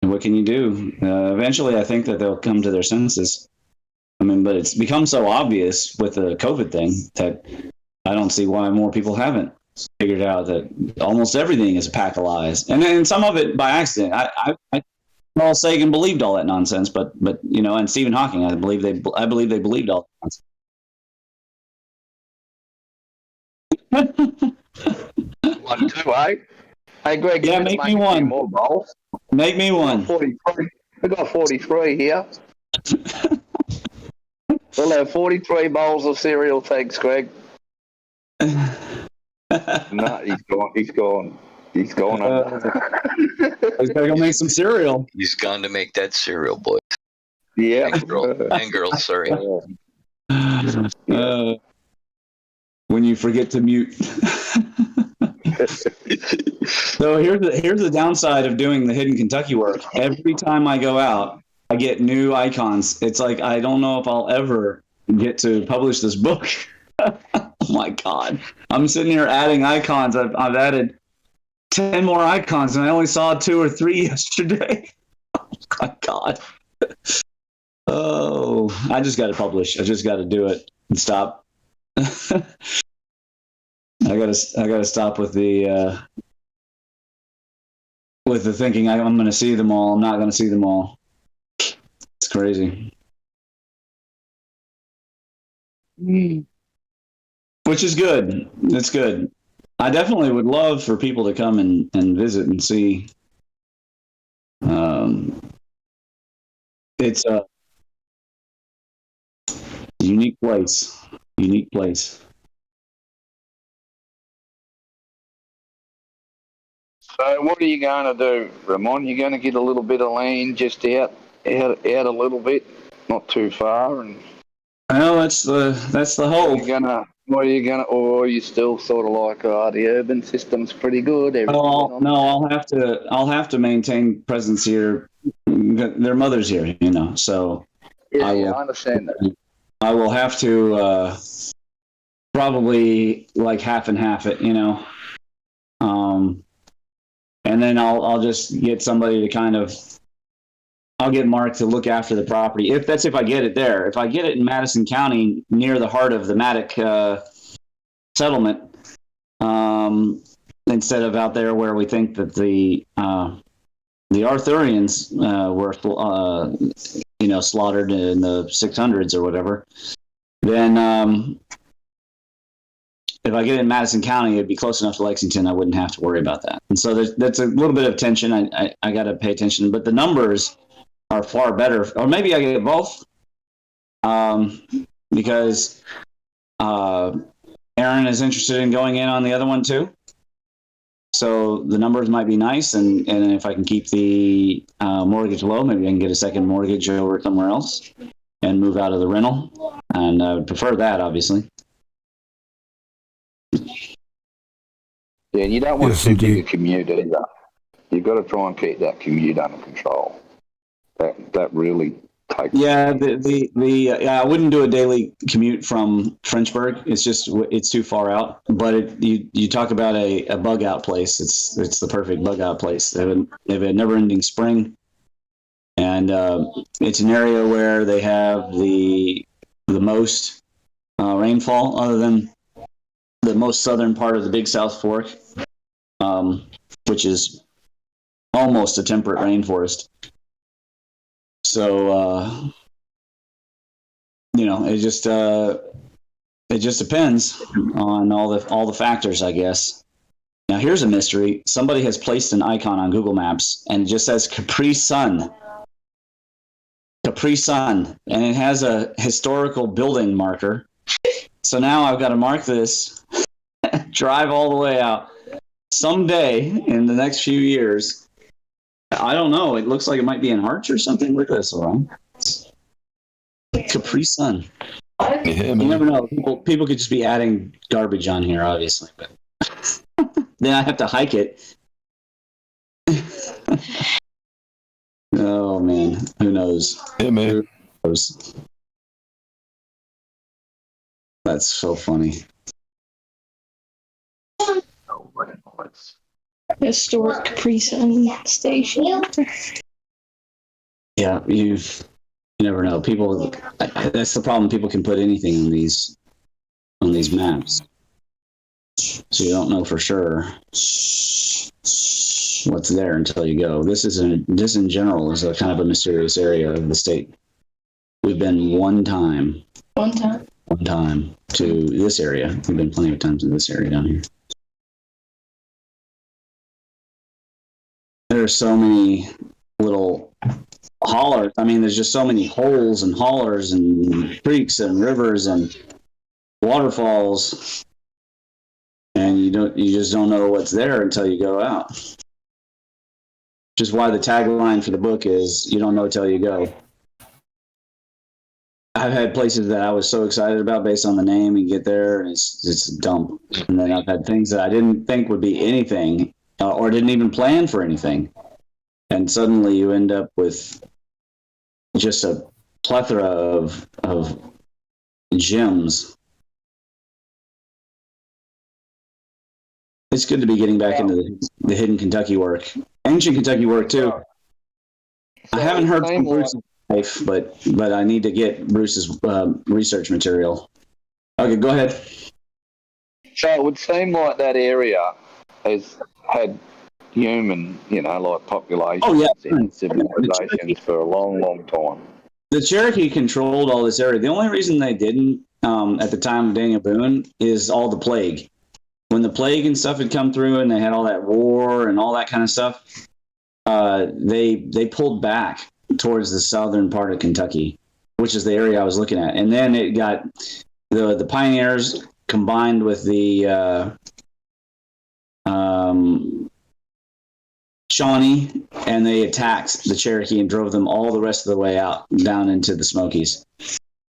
What can you do? Eventually, I think that they'll come to their senses. I mean, but it's become so obvious with the COVID thing that I don't see why more people haven't figured out that almost everything is a pack of lies, and some of it by accident. Carl Sagan believed all that nonsense, but you know, and Stephen Hawking, I believe they believed all that nonsense. 1, 2, 8. Hey, Greg, yeah, make me one. More bowls. Make me one. 43. We got 43 here. We'll have 43 bowls of cereal. Thanks, Greg. No, he's gone. He's gone. He's gone. He's gotta go make some cereal. He's gone to make that cereal, boys. Yeah. And girls, sorry. When you forget to mute. So here's the downside of doing the Hidden Kentucky work. Every time I go out, I get new icons. It's like I don't know if I'll ever get to publish this book. Oh my God. I'm sitting here adding icons. I've added 10 more icons and I only saw 2 or 3 yesterday. Oh my God. Oh, I just got to publish. I just got to do it and stop. I gotta stop with the thinking I'm going to see them all. I'm not going to see them all. crazy. Which is good. It's good. I definitely would love for people to come and visit and see. It's a unique place. Unique place. So what are you going to do, Ramon? You're going to get a little bit of land just out a little bit, not too far, and. Well, that's the hope. Or are you still sort of like, the urban system's pretty good? I'll have to maintain presence here. Their mother's here, so. Yeah, I understand that. I will have to probably like half and half it, and then I'll just get somebody to I'll get Mark to look after the property. If I get it there. If I get it in Madison County near the heart of the Matic settlement, instead of out there where we think that the Arthurians were slaughtered in the 600s or whatever, then if I get it in Madison County, it'd be close enough to Lexington. I wouldn't have to worry about that. And so that's a little bit of tension. I got to pay attention, but the numbers are far better. Or maybe I get both, because Aaron is interested in going in on the other one too. So the numbers might be nice, and if I can keep the mortgage low, maybe I can get a second mortgage over somewhere else and move out of the rental. And I would prefer that, obviously. Yeah, and you don't want too big a commute either. You've got to try and keep that commute under control. That really takes. Yeah, I wouldn't do a daily commute from Frenchburg. It's too far out. But you talk about a bug out place. It's the perfect bug out place. They have a never-ending spring, and it's an area where they have the most rainfall, other than the most southern part of the Big South Fork, which is almost a temperate rainforest. So, it just depends on all the factors, I guess. Now, here's a mystery. Somebody has placed an icon on Google Maps, and it just says Capri Sun. Capri Sun, and it has a historical building marker. So now I've got to mark this, drive all the way out. Someday in the next few years, I don't know. It looks like it might be in Arch or something. Look at this, wrong. Capri Sun. Yeah, you never know. People could just be adding garbage on here, obviously, but then I have to hike it. Oh man, who knows? Yeah, man. Who knows? That's so funny. Historic Capri Sun Station. Yeah, you never know. People, that's the problem. People can put anything on these maps, so you don't know for sure what's there until you go. This in general is a kind of a mysterious area of the state. We've been one time to this area. We've been plenty of times in this area down here. There are so many little hollers. I mean, there's just so many holes and hollers and creeks and rivers and waterfalls, and you just don't know what's there until you go out. Which is why the tagline for the book is "You don't know till you go." I've had places that I was so excited about based on the name, and get there, and it's a dump. And then I've had things that I didn't think would be anything, or didn't even plan for anything, and suddenly you end up with just a plethora of gems. It's good to be getting back into the hidden Kentucky work, ancient Kentucky work too. I haven't heard from Bruce's wife, but I need to get Bruce's research material. Okay, go ahead. So it would seem like that area has had human, like populations and civilizations for a long, long time. The Cherokee controlled all this area. The only reason they didn't at the time of Daniel Boone is all the plague. When the plague and stuff had come through and they had all that war and all that kind of stuff, they pulled back towards the southern part of Kentucky, which is the area I was looking at. And then it got the pioneers combined with the Shawnee, and they attacked the Cherokee and drove them all the rest of the way out down into the Smokies.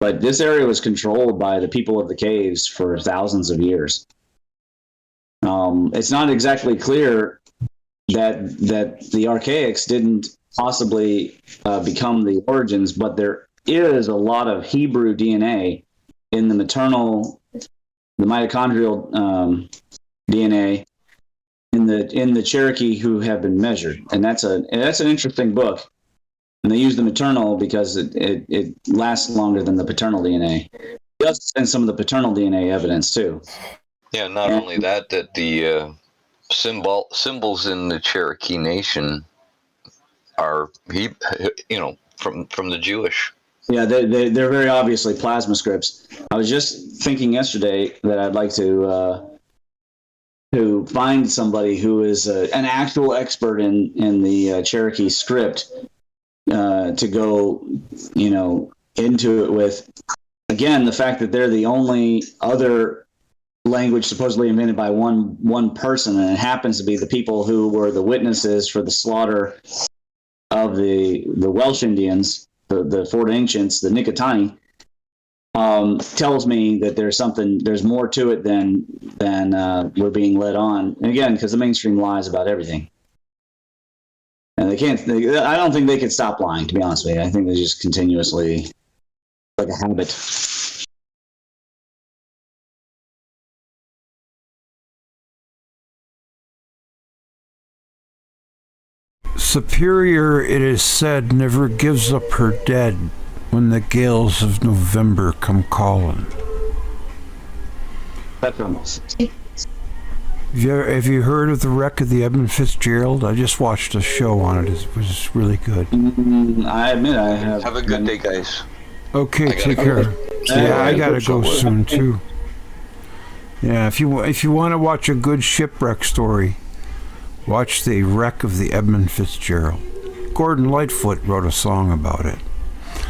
But this area was controlled by the people of the caves for thousands of years. It's not exactly clear that the Archaics didn't possibly become the origins, but there is a lot of Hebrew DNA in the mitochondrial DNA in the Cherokee who have been measured, and that's an interesting book. And they use the maternal because it lasts longer than the paternal DNA. It does send some of the paternal DNA evidence too. Yeah, not only that the symbols in the Cherokee Nation are from the Jewish. Yeah, they're very obviously plasma scripts. I was just thinking yesterday that I'd like to find somebody who is an actual expert in the Cherokee script to go, into it with. Again, the fact that they're the only other language supposedly invented by one person, and it happens to be the people who were the witnesses for the slaughter of the Welsh Indians, the Fort Ancients, the Nicotiani, tells me that there's more to it than we're being led on. And again, because the mainstream lies about everything. And I don't think they could stop lying, to be honest with you. I think they just continuously, like a habit. Superior, it is said, never gives up her dead when the gales of November come calling. That's almost. Have you heard of the wreck of the Edmund Fitzgerald? I just watched a show on it. It was really good. I admit I have. Have a good day, guys. Okay, take care. Yeah, I gotta go soon too. Yeah, if you want to watch a good shipwreck story, watch the wreck of the Edmund Fitzgerald. Gordon Lightfoot wrote a song about it.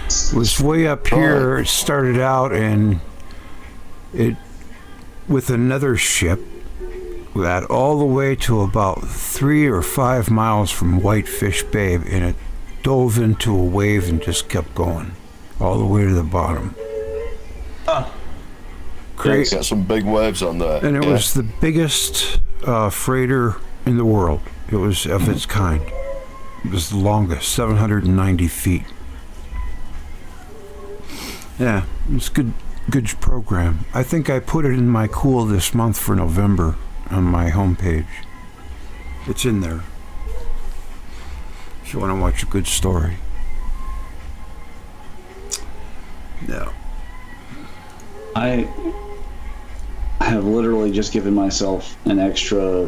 It was way up here. It started out with another ship that all the way to about 3 or 5 miles from Whitefish Bay, and it dove into a wave and just kept going all the way to the bottom. It's got some big waves on there. And it was the biggest freighter in the world. It was of its kind. It was the longest, 790 feet. Yeah, it was good program. I think I put it in my cool this month for November on my homepage. It's in there if you want to watch a good story. No. I have literally just given myself an extra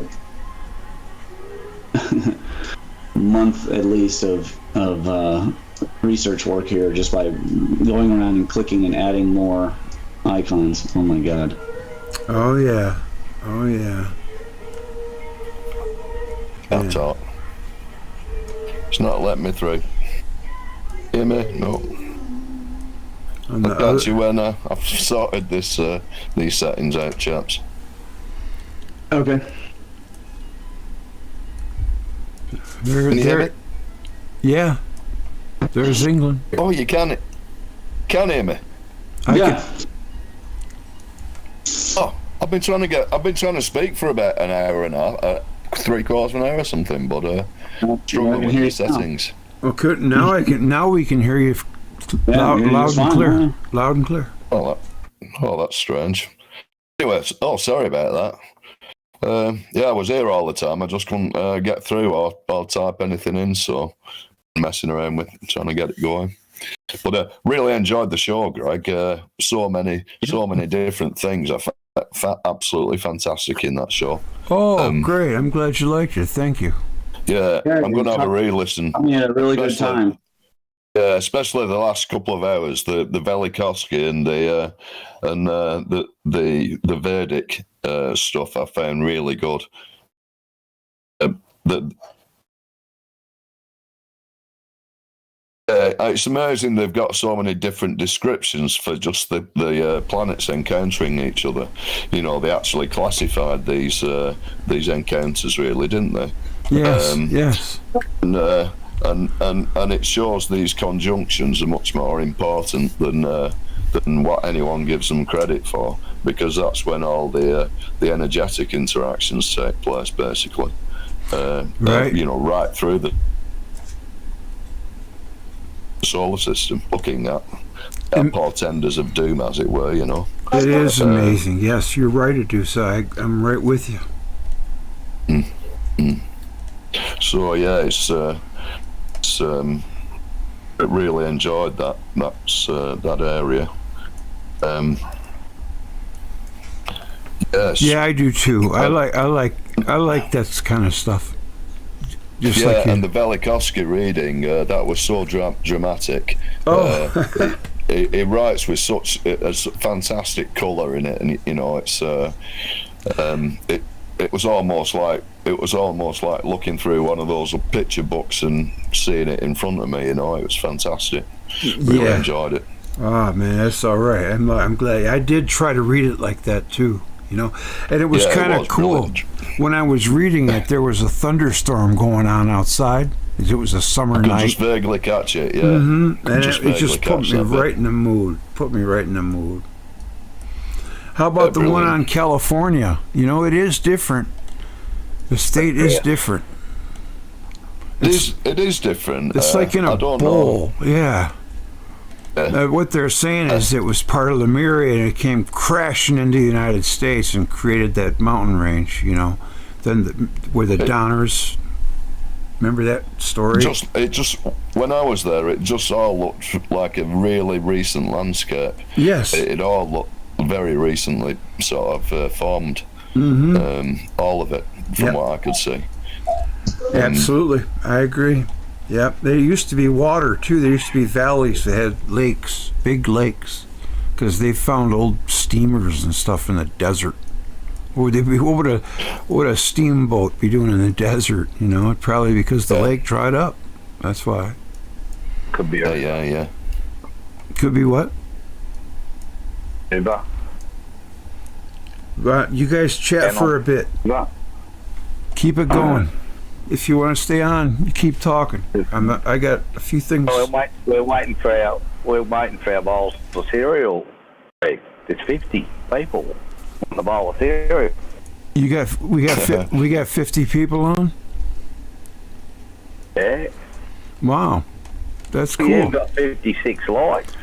month at least of research work here just by going around and clicking and adding more icons. Oh my god. Oh yeah. That's all. It's not letting me through. Hear me? No. I can't see where now. I've sorted these settings out, chaps. Okay. Can you hear me? Yeah. There's England. Oh, you can hear me? Yeah. Oh, I've been trying to speak for about an hour and a half, 3/4 of an hour or something, but struggling with these settings. Okay, now we can hear you loud and clear. Loud and clear. Oh, that's strange. Anyway, sorry about that. Yeah, I was here all the time. I just couldn't get through or type anything in, so messing around with trying to get it going. But really enjoyed the show, Greg. So many different things. I found absolutely fantastic in that show. Oh, great! I'm glad you liked it. Thank you. Yeah, I'm going to have a re-listen. I had a really good time. Yeah, especially the last couple of hours, the Velikovsky and the Verdict stuff I found really good. It's amazing they've got so many different descriptions for just the planets encountering each other. You know, they actually classified these encounters, really, didn't they? Yes, yes. And it shows these conjunctions are much more important than what anyone gives them credit for, because that's when all the energetic interactions take place, basically. Right. You know, right through the solar system, looking at portenders of doom, as it were. You know, it is amazing. Yes, you're right, Edusa. I'm right with you. So yeah, I really enjoyed that area. Yes. Yeah, I do too. I like that kind of stuff. Just yeah, like and the Velikovsky reading, that was so dramatic. Oh. He writes with such a fantastic colour in it, and you know, it's it was almost like looking through one of those picture books and seeing it in front of me. You know, it was fantastic. Really enjoyed it. Oh man, that's all right. I'm glad. I did try to read it like that too. You know, and it was kind of cool. Brilliant. When I was reading it, there was a thunderstorm going on outside. It was a summer night. I could just vaguely catch it, yeah. Mm-hmm. And it just put me right in the mood. How about the one on California? You know, it is different. The state is different. It is different. It's like in a bowl. Yeah. What they're saying is it was part of Lemuria and it came crashing into the United States and created that mountain range, you know. Then where the Donners, remember that story? It just when I was there, it just all looked like a really recent landscape. Yes. It all looked very recently sort of formed. Mm-hmm. All of it, from what I could see. Absolutely. I agree. Yep, there used to be water too. There used to be valleys that had lakes, big lakes, because they found old steamers and stuff in the desert. What would a steamboat be doing in the desert? You know, probably because the lake dried up. That's why. Could be. Yeah. Could be what? Uber. Right, you guys chat for a bit. Keep it going. If you want to stay on, you keep talking. I got a few things. We're waiting for our bowls of cereal. There's 50 people on the bowl of cereal. We got 50 people on. Yeah. Wow, that's cool. Yeah, got 56 likes.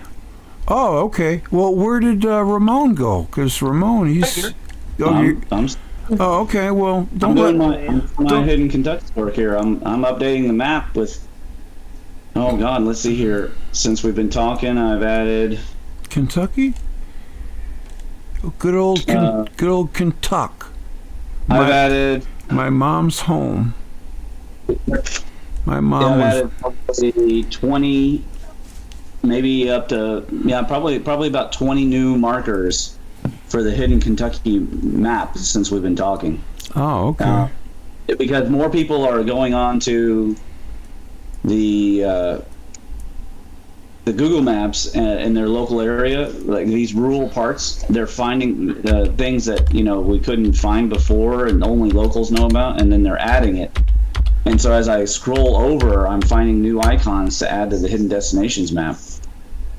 Oh, okay. Well, where did Ramon go? Because Ramon, he's. Oh, okay. Well, I'm doing my hidden Kentucky work here. I'm updating the map with. Oh God, let's see here. Since we've been talking, I've added Kentucky. Good old Kentucky. I've added my mom's home. My mom I've added probably 20, maybe up to probably about 20 new markers for the hidden Kentucky map since we've been talking. Oh, okay. Because more people are going on to the Google Maps in their local area, like these rural parts. They're finding things that we couldn't find before and only locals know about, and then they're adding it. And so as I scroll over, I'm finding new icons to add to the hidden destinations map.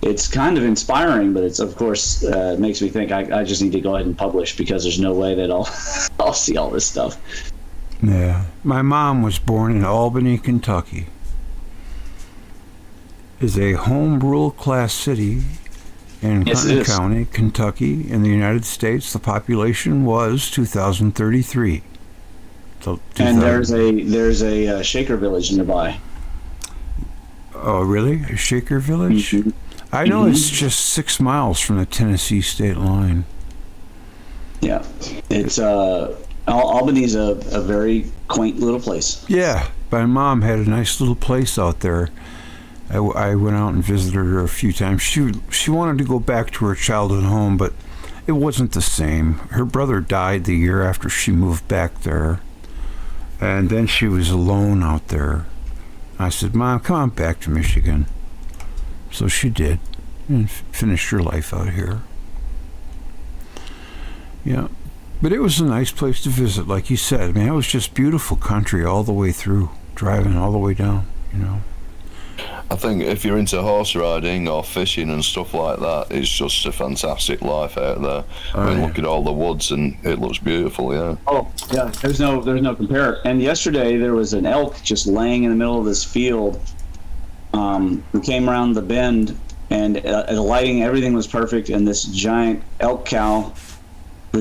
It's kind of inspiring, but it's, of course, makes me think I just need to go ahead and publish, because there's no way that I'll see all this stuff. Yeah. My mom was born in Albany, Kentucky. It's a home rule class city in Clinton County, Kentucky, in the United States. The population was 2,033. So and there's a Shaker village nearby. Oh, really? A Shaker village? Mm-hmm. I know it's just 6 miles from the Tennessee state line. Yeah, it's Albany's a very quaint little place. Yeah, my mom had a nice little place out there. I went out and visited her a few times. She wanted to go back to her childhood home, but it wasn't the same. Her brother died the year after she moved back there, and then she was alone out there. I said, Mom, come on back to Michigan. So she did, and finished her life out here. Yeah, but it was a nice place to visit, like you said. I mean, it was just beautiful country all the way through, driving all the way down, you know. I think if you're into horse riding or fishing and stuff like that, it's just a fantastic life out there. I mean, look at all the woods, and it looks beautiful, yeah. Oh, yeah, there's no compare. And yesterday there was an elk just laying in the middle of this field. We came around the bend, and the lighting, everything was perfect, and this giant elk cow,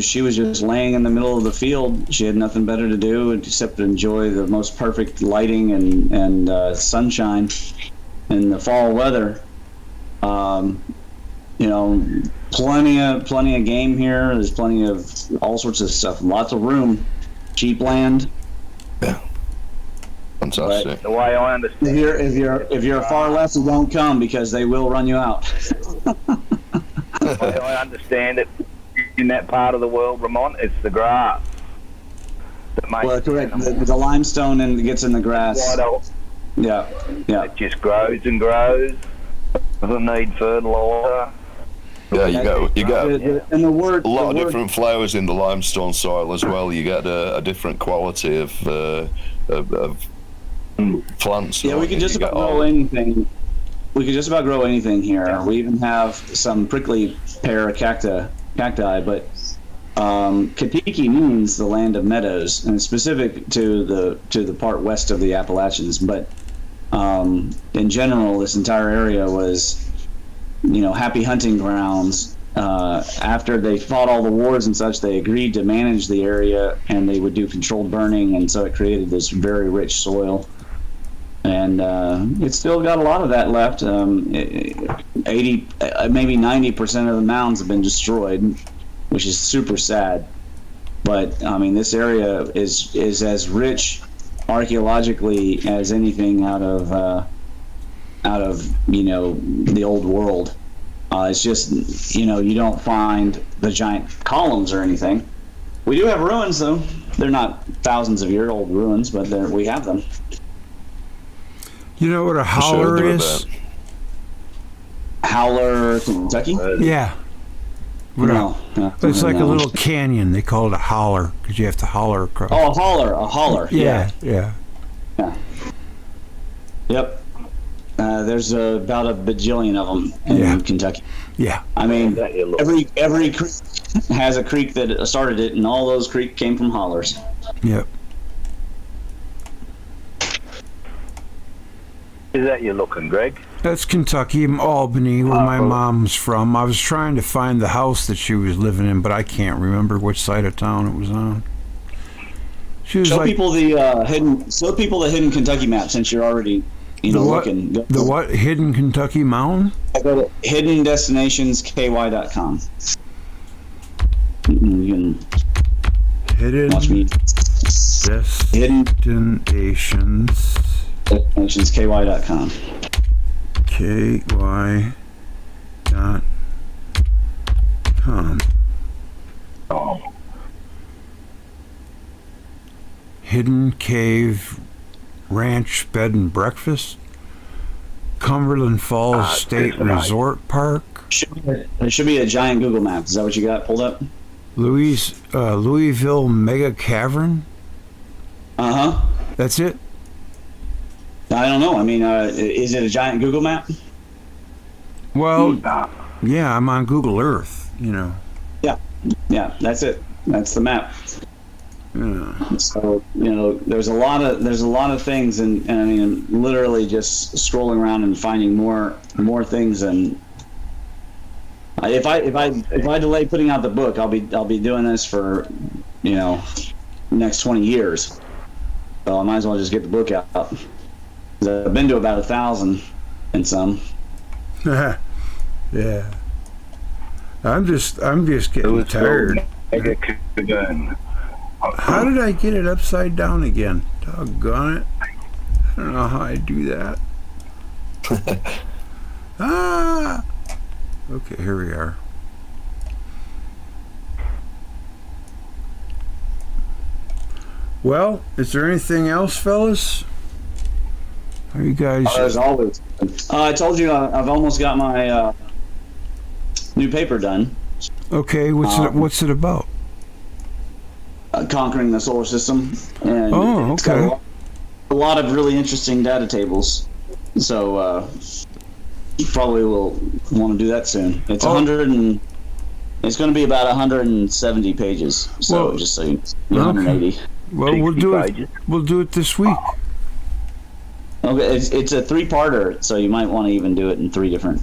she was just laying in the middle of the field. She had nothing better to do except to enjoy the most perfect lighting and sunshine in the fall weather. You know, plenty of game here. There's plenty of all sorts of stuff. Lots of room. Cheap land. Yeah. Fantastic. The way I understand, if you're far left, don't come because they will run you out. the way I understand it, in that part of the world, Ramon, it's the grass that makes. Well, correct. The limestone and gets in the grass. Yeah. It just grows and grows. Doesn't need fertilizer. Yeah, you get and the word, a lot of different flowers in the limestone soil as well. You get a different quality of plants. Yeah, we can just about grow anything. We could just about grow anything here. We even have some prickly pear cacti, but Katiki means the land of meadows, and it's specific to the part west of the Appalachians. But in general, this entire area was, you know, happy hunting grounds. After they fought all the wars and such, they agreed to manage the area, and they would do controlled burning, and so it created this very rich soil. And it's still got a lot of that left. 80, maybe 90% of the mounds have been destroyed, which is super sad. But I mean, this area is as rich archaeologically as anything out of you know, the old world. It's just, you know, you don't find the giant columns or anything. We do have ruins, though. They're not thousands of year old ruins, but we have them. You know what a howler is? Howler, Kentucky? Yeah. No. It's like a little canyon. They call it a holler because you have to holler across. Oh, a holler. Yeah. Yep. There's about a bajillion of them in Kentucky. Yeah. I mean, every creek has a creek that started it, and all those creeks came from hollers. Yep. Is that you're looking, Greg? That's Kentucky, Albany, where my mom's from. I was trying to find the house that she was living in, but I can't remember which side of town it was on. She was show people the hidden Kentucky map, since you're already looking. The what? Hidden Kentucky Mountain? I go to hiddendestinationsky.com. You can watch me. Destinations.ky.com. KY.com. Hidden Cave Ranch Bed and Breakfast. Cumberland Falls State Resort Park. There should be a giant Google map. Is that what you got pulled up? Louisville Mega Cavern. That's it? I don't know. I mean, is it a giant Google map? Well, yeah, I'm on Google Earth, you know. Yeah, that's it. That's the map. Yeah. So, you know, there's a lot of things, and I mean, literally just scrolling around and finding more things. And if I delay putting out the book, I'll be doing this for, you know, next 20 years. So I might as well just get the book out. I've been to about 1,000 and some. Yeah. I'm just getting tired. How did I get it upside down again? Doggone it. I don't know how I do that. Ah! Okay, here we are. Well, is there anything else, fellas? Are you guys... As always. I told you I've almost got my new paper done. Okay, what's it about? Conquering the solar system. And it's got a lot of really interesting data tables. So you probably will want to do that soon. It's it's going to be about 170 pages. So just so you know, 180. Well, we'll do it this week. Okay, it's a 3-parter, so you might want to even do it in three different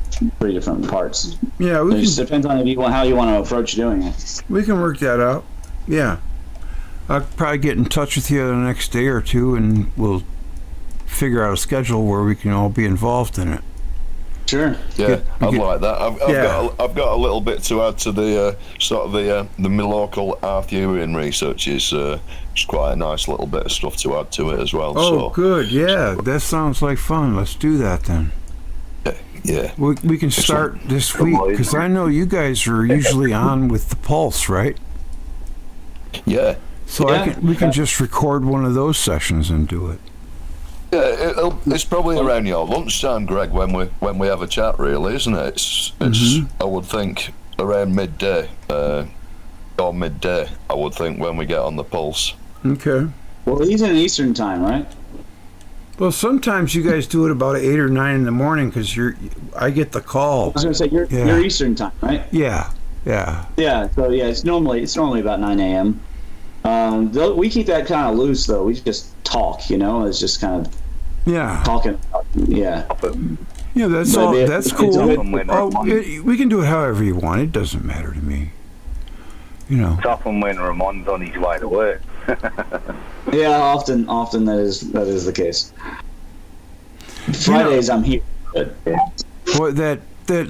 parts. Yeah, it just depends on how you want to approach doing it. We can work that out. Yeah, I'll probably get in touch with you the next day or two, and we'll figure out a schedule where we can all be involved in it. Sure. Yeah, I'd like that. I've got a little bit to add to the sort of the local Arthurian research. It's quite a nice little bit of stuff to add to it as well. Oh, good. Yeah, that sounds like fun. Let's do that then. Yeah. We can start this week, because I know you guys are usually on with the Pulse, right? Yeah. So we can just record one of those sessions and do it. Yeah, it's probably around your lunchtime, Greg, when we have a chat, really, isn't it? It's I would think around midday, or midday. I would think when we get on the Pulse. Okay. Well, he's in Eastern time, right? Well, sometimes you guys do it about 8 or 9 in the morning because I get the call. I was going to say you're Eastern time, right? Yeah. Yeah. So it's normally about 9 a.m. We keep that kind of loose, though. We just talk, It's just kind of talking. Yeah. Yeah, that's all. That's cool. We can do it however you want. It doesn't matter to me. It's often when Ramon's on his way to work. Yeah, often that is the case. Fridays I'm here. Boy, that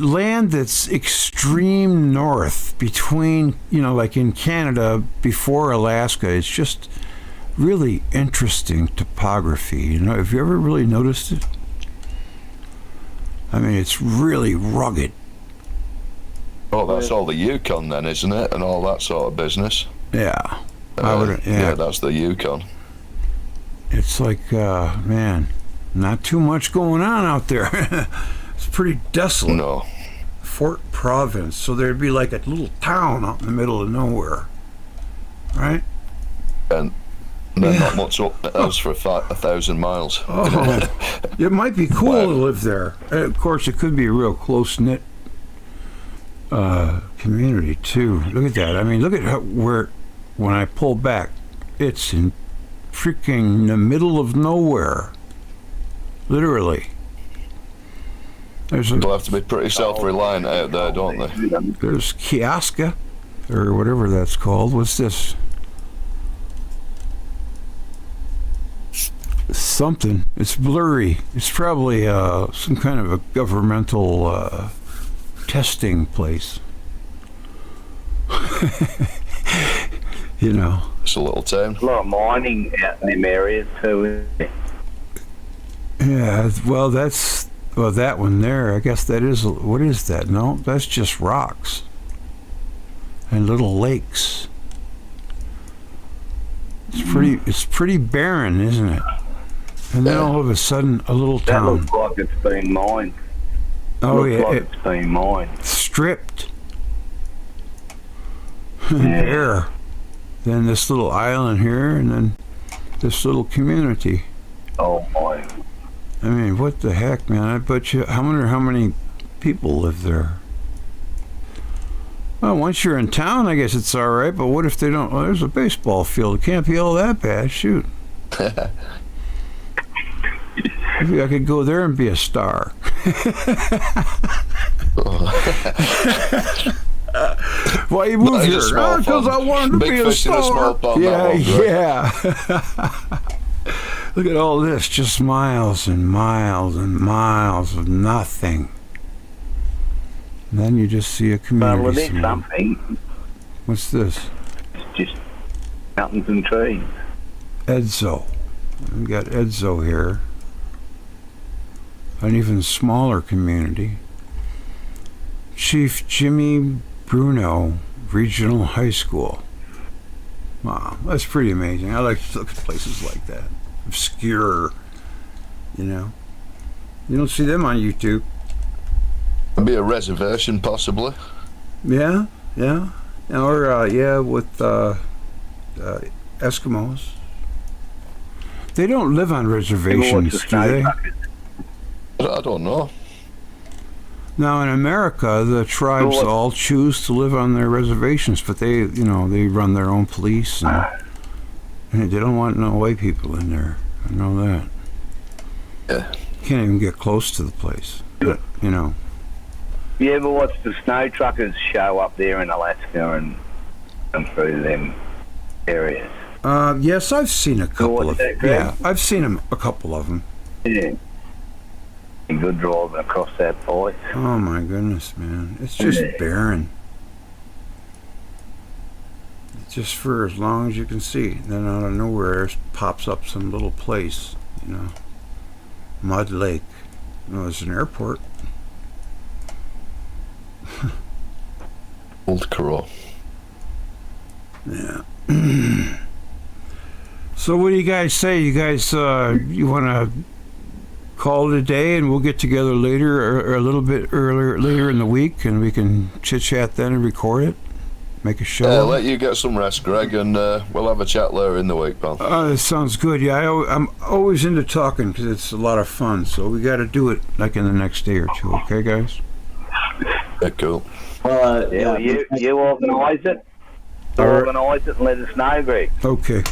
land that's extreme north between, like in Canada before Alaska, it's just really interesting topography. Have you ever really noticed it? I mean, it's really rugged. Oh, that's all the Yukon then, isn't it? And all that sort of business. Yeah. Yeah, that's the Yukon. It's like, man, not too much going on out there. It's pretty desolate. No. Fort Province. So there'd be like a little town out in the middle of nowhere. Right? And not much else for 1,000 miles. Oh, it might be cool to live there. Of course, it could be a real close-knit community, too. Look at that. I mean, look at when I pull back, it's in freaking the middle of nowhere. Literally. They'll have to be pretty self-reliant out there, don't they? There's Kioska, or whatever that's called. What's this? Something. It's blurry. It's probably some kind of a governmental testing place. It's a little town. A lot of mining out in them areas too. Yeah, well, that one there, I guess that is, what is that? No, that's just rocks and little lakes. It's pretty barren, isn't it? And then all of a sudden, a little town. That looks like it's been mined. It's been mined. Stripped. There. Then this little island here, and then this little community. Oh my. I mean, what the heck, man? I bet you, I wonder how many people live there. Well, once you're in town, I guess it's all right, but what if they don't? Well, there's a baseball field. It can't be all that bad. Shoot. Maybe I could go there and be a star. Why you moved here? Because I wanted to be a star. Yeah. Look at all this, just miles and miles and miles of nothing. And then you just see a community. Well, there's something. What's this? It's just mountains and trees. Edzo. We got Edzo here. an even smaller community. Chief Jimmy Bruno Regional High School. Wow, that's pretty amazing. I like to look at places like that. Obscure, you know. You don't see them on YouTube. There'd be a reservation, possibly. Yeah, yeah. Or, yeah, with Eskimos. They don't live on reservations, do they? I don't know. Now, in America, the tribes all choose to live on their reservations, but they, you know, they run their own police, and they don't want no white people in there. I know that. Yeah. Can't even get close to the place, but, you know. You ever watch the snow truckers show up there in Alaska and through them areas? Yes, I've seen a couple of them. Yeah, I've seen a couple of them. Yeah. Good driving across that place. Oh my goodness, man. It's just barren. Just for as long as you can see. Then out of nowhere it pops up some little place, you know. Mud Lake. No, it's an airport. Old Crow. Yeah. So what do you guys say? You guys, you want to call it a day and we'll get together later or a little bit later in the week and we can chit-chat then and record it? Make a show? Yeah, let you get some rest, Greg, and we'll have a chat later in the week, pal. That sounds good. Yeah, I'm always into talking because it's a lot of fun. So we got to do it like in the next day or two. Okay, guys? Yeah, cool. Well, you organise it. Organise it and let us know, Greg. Okay.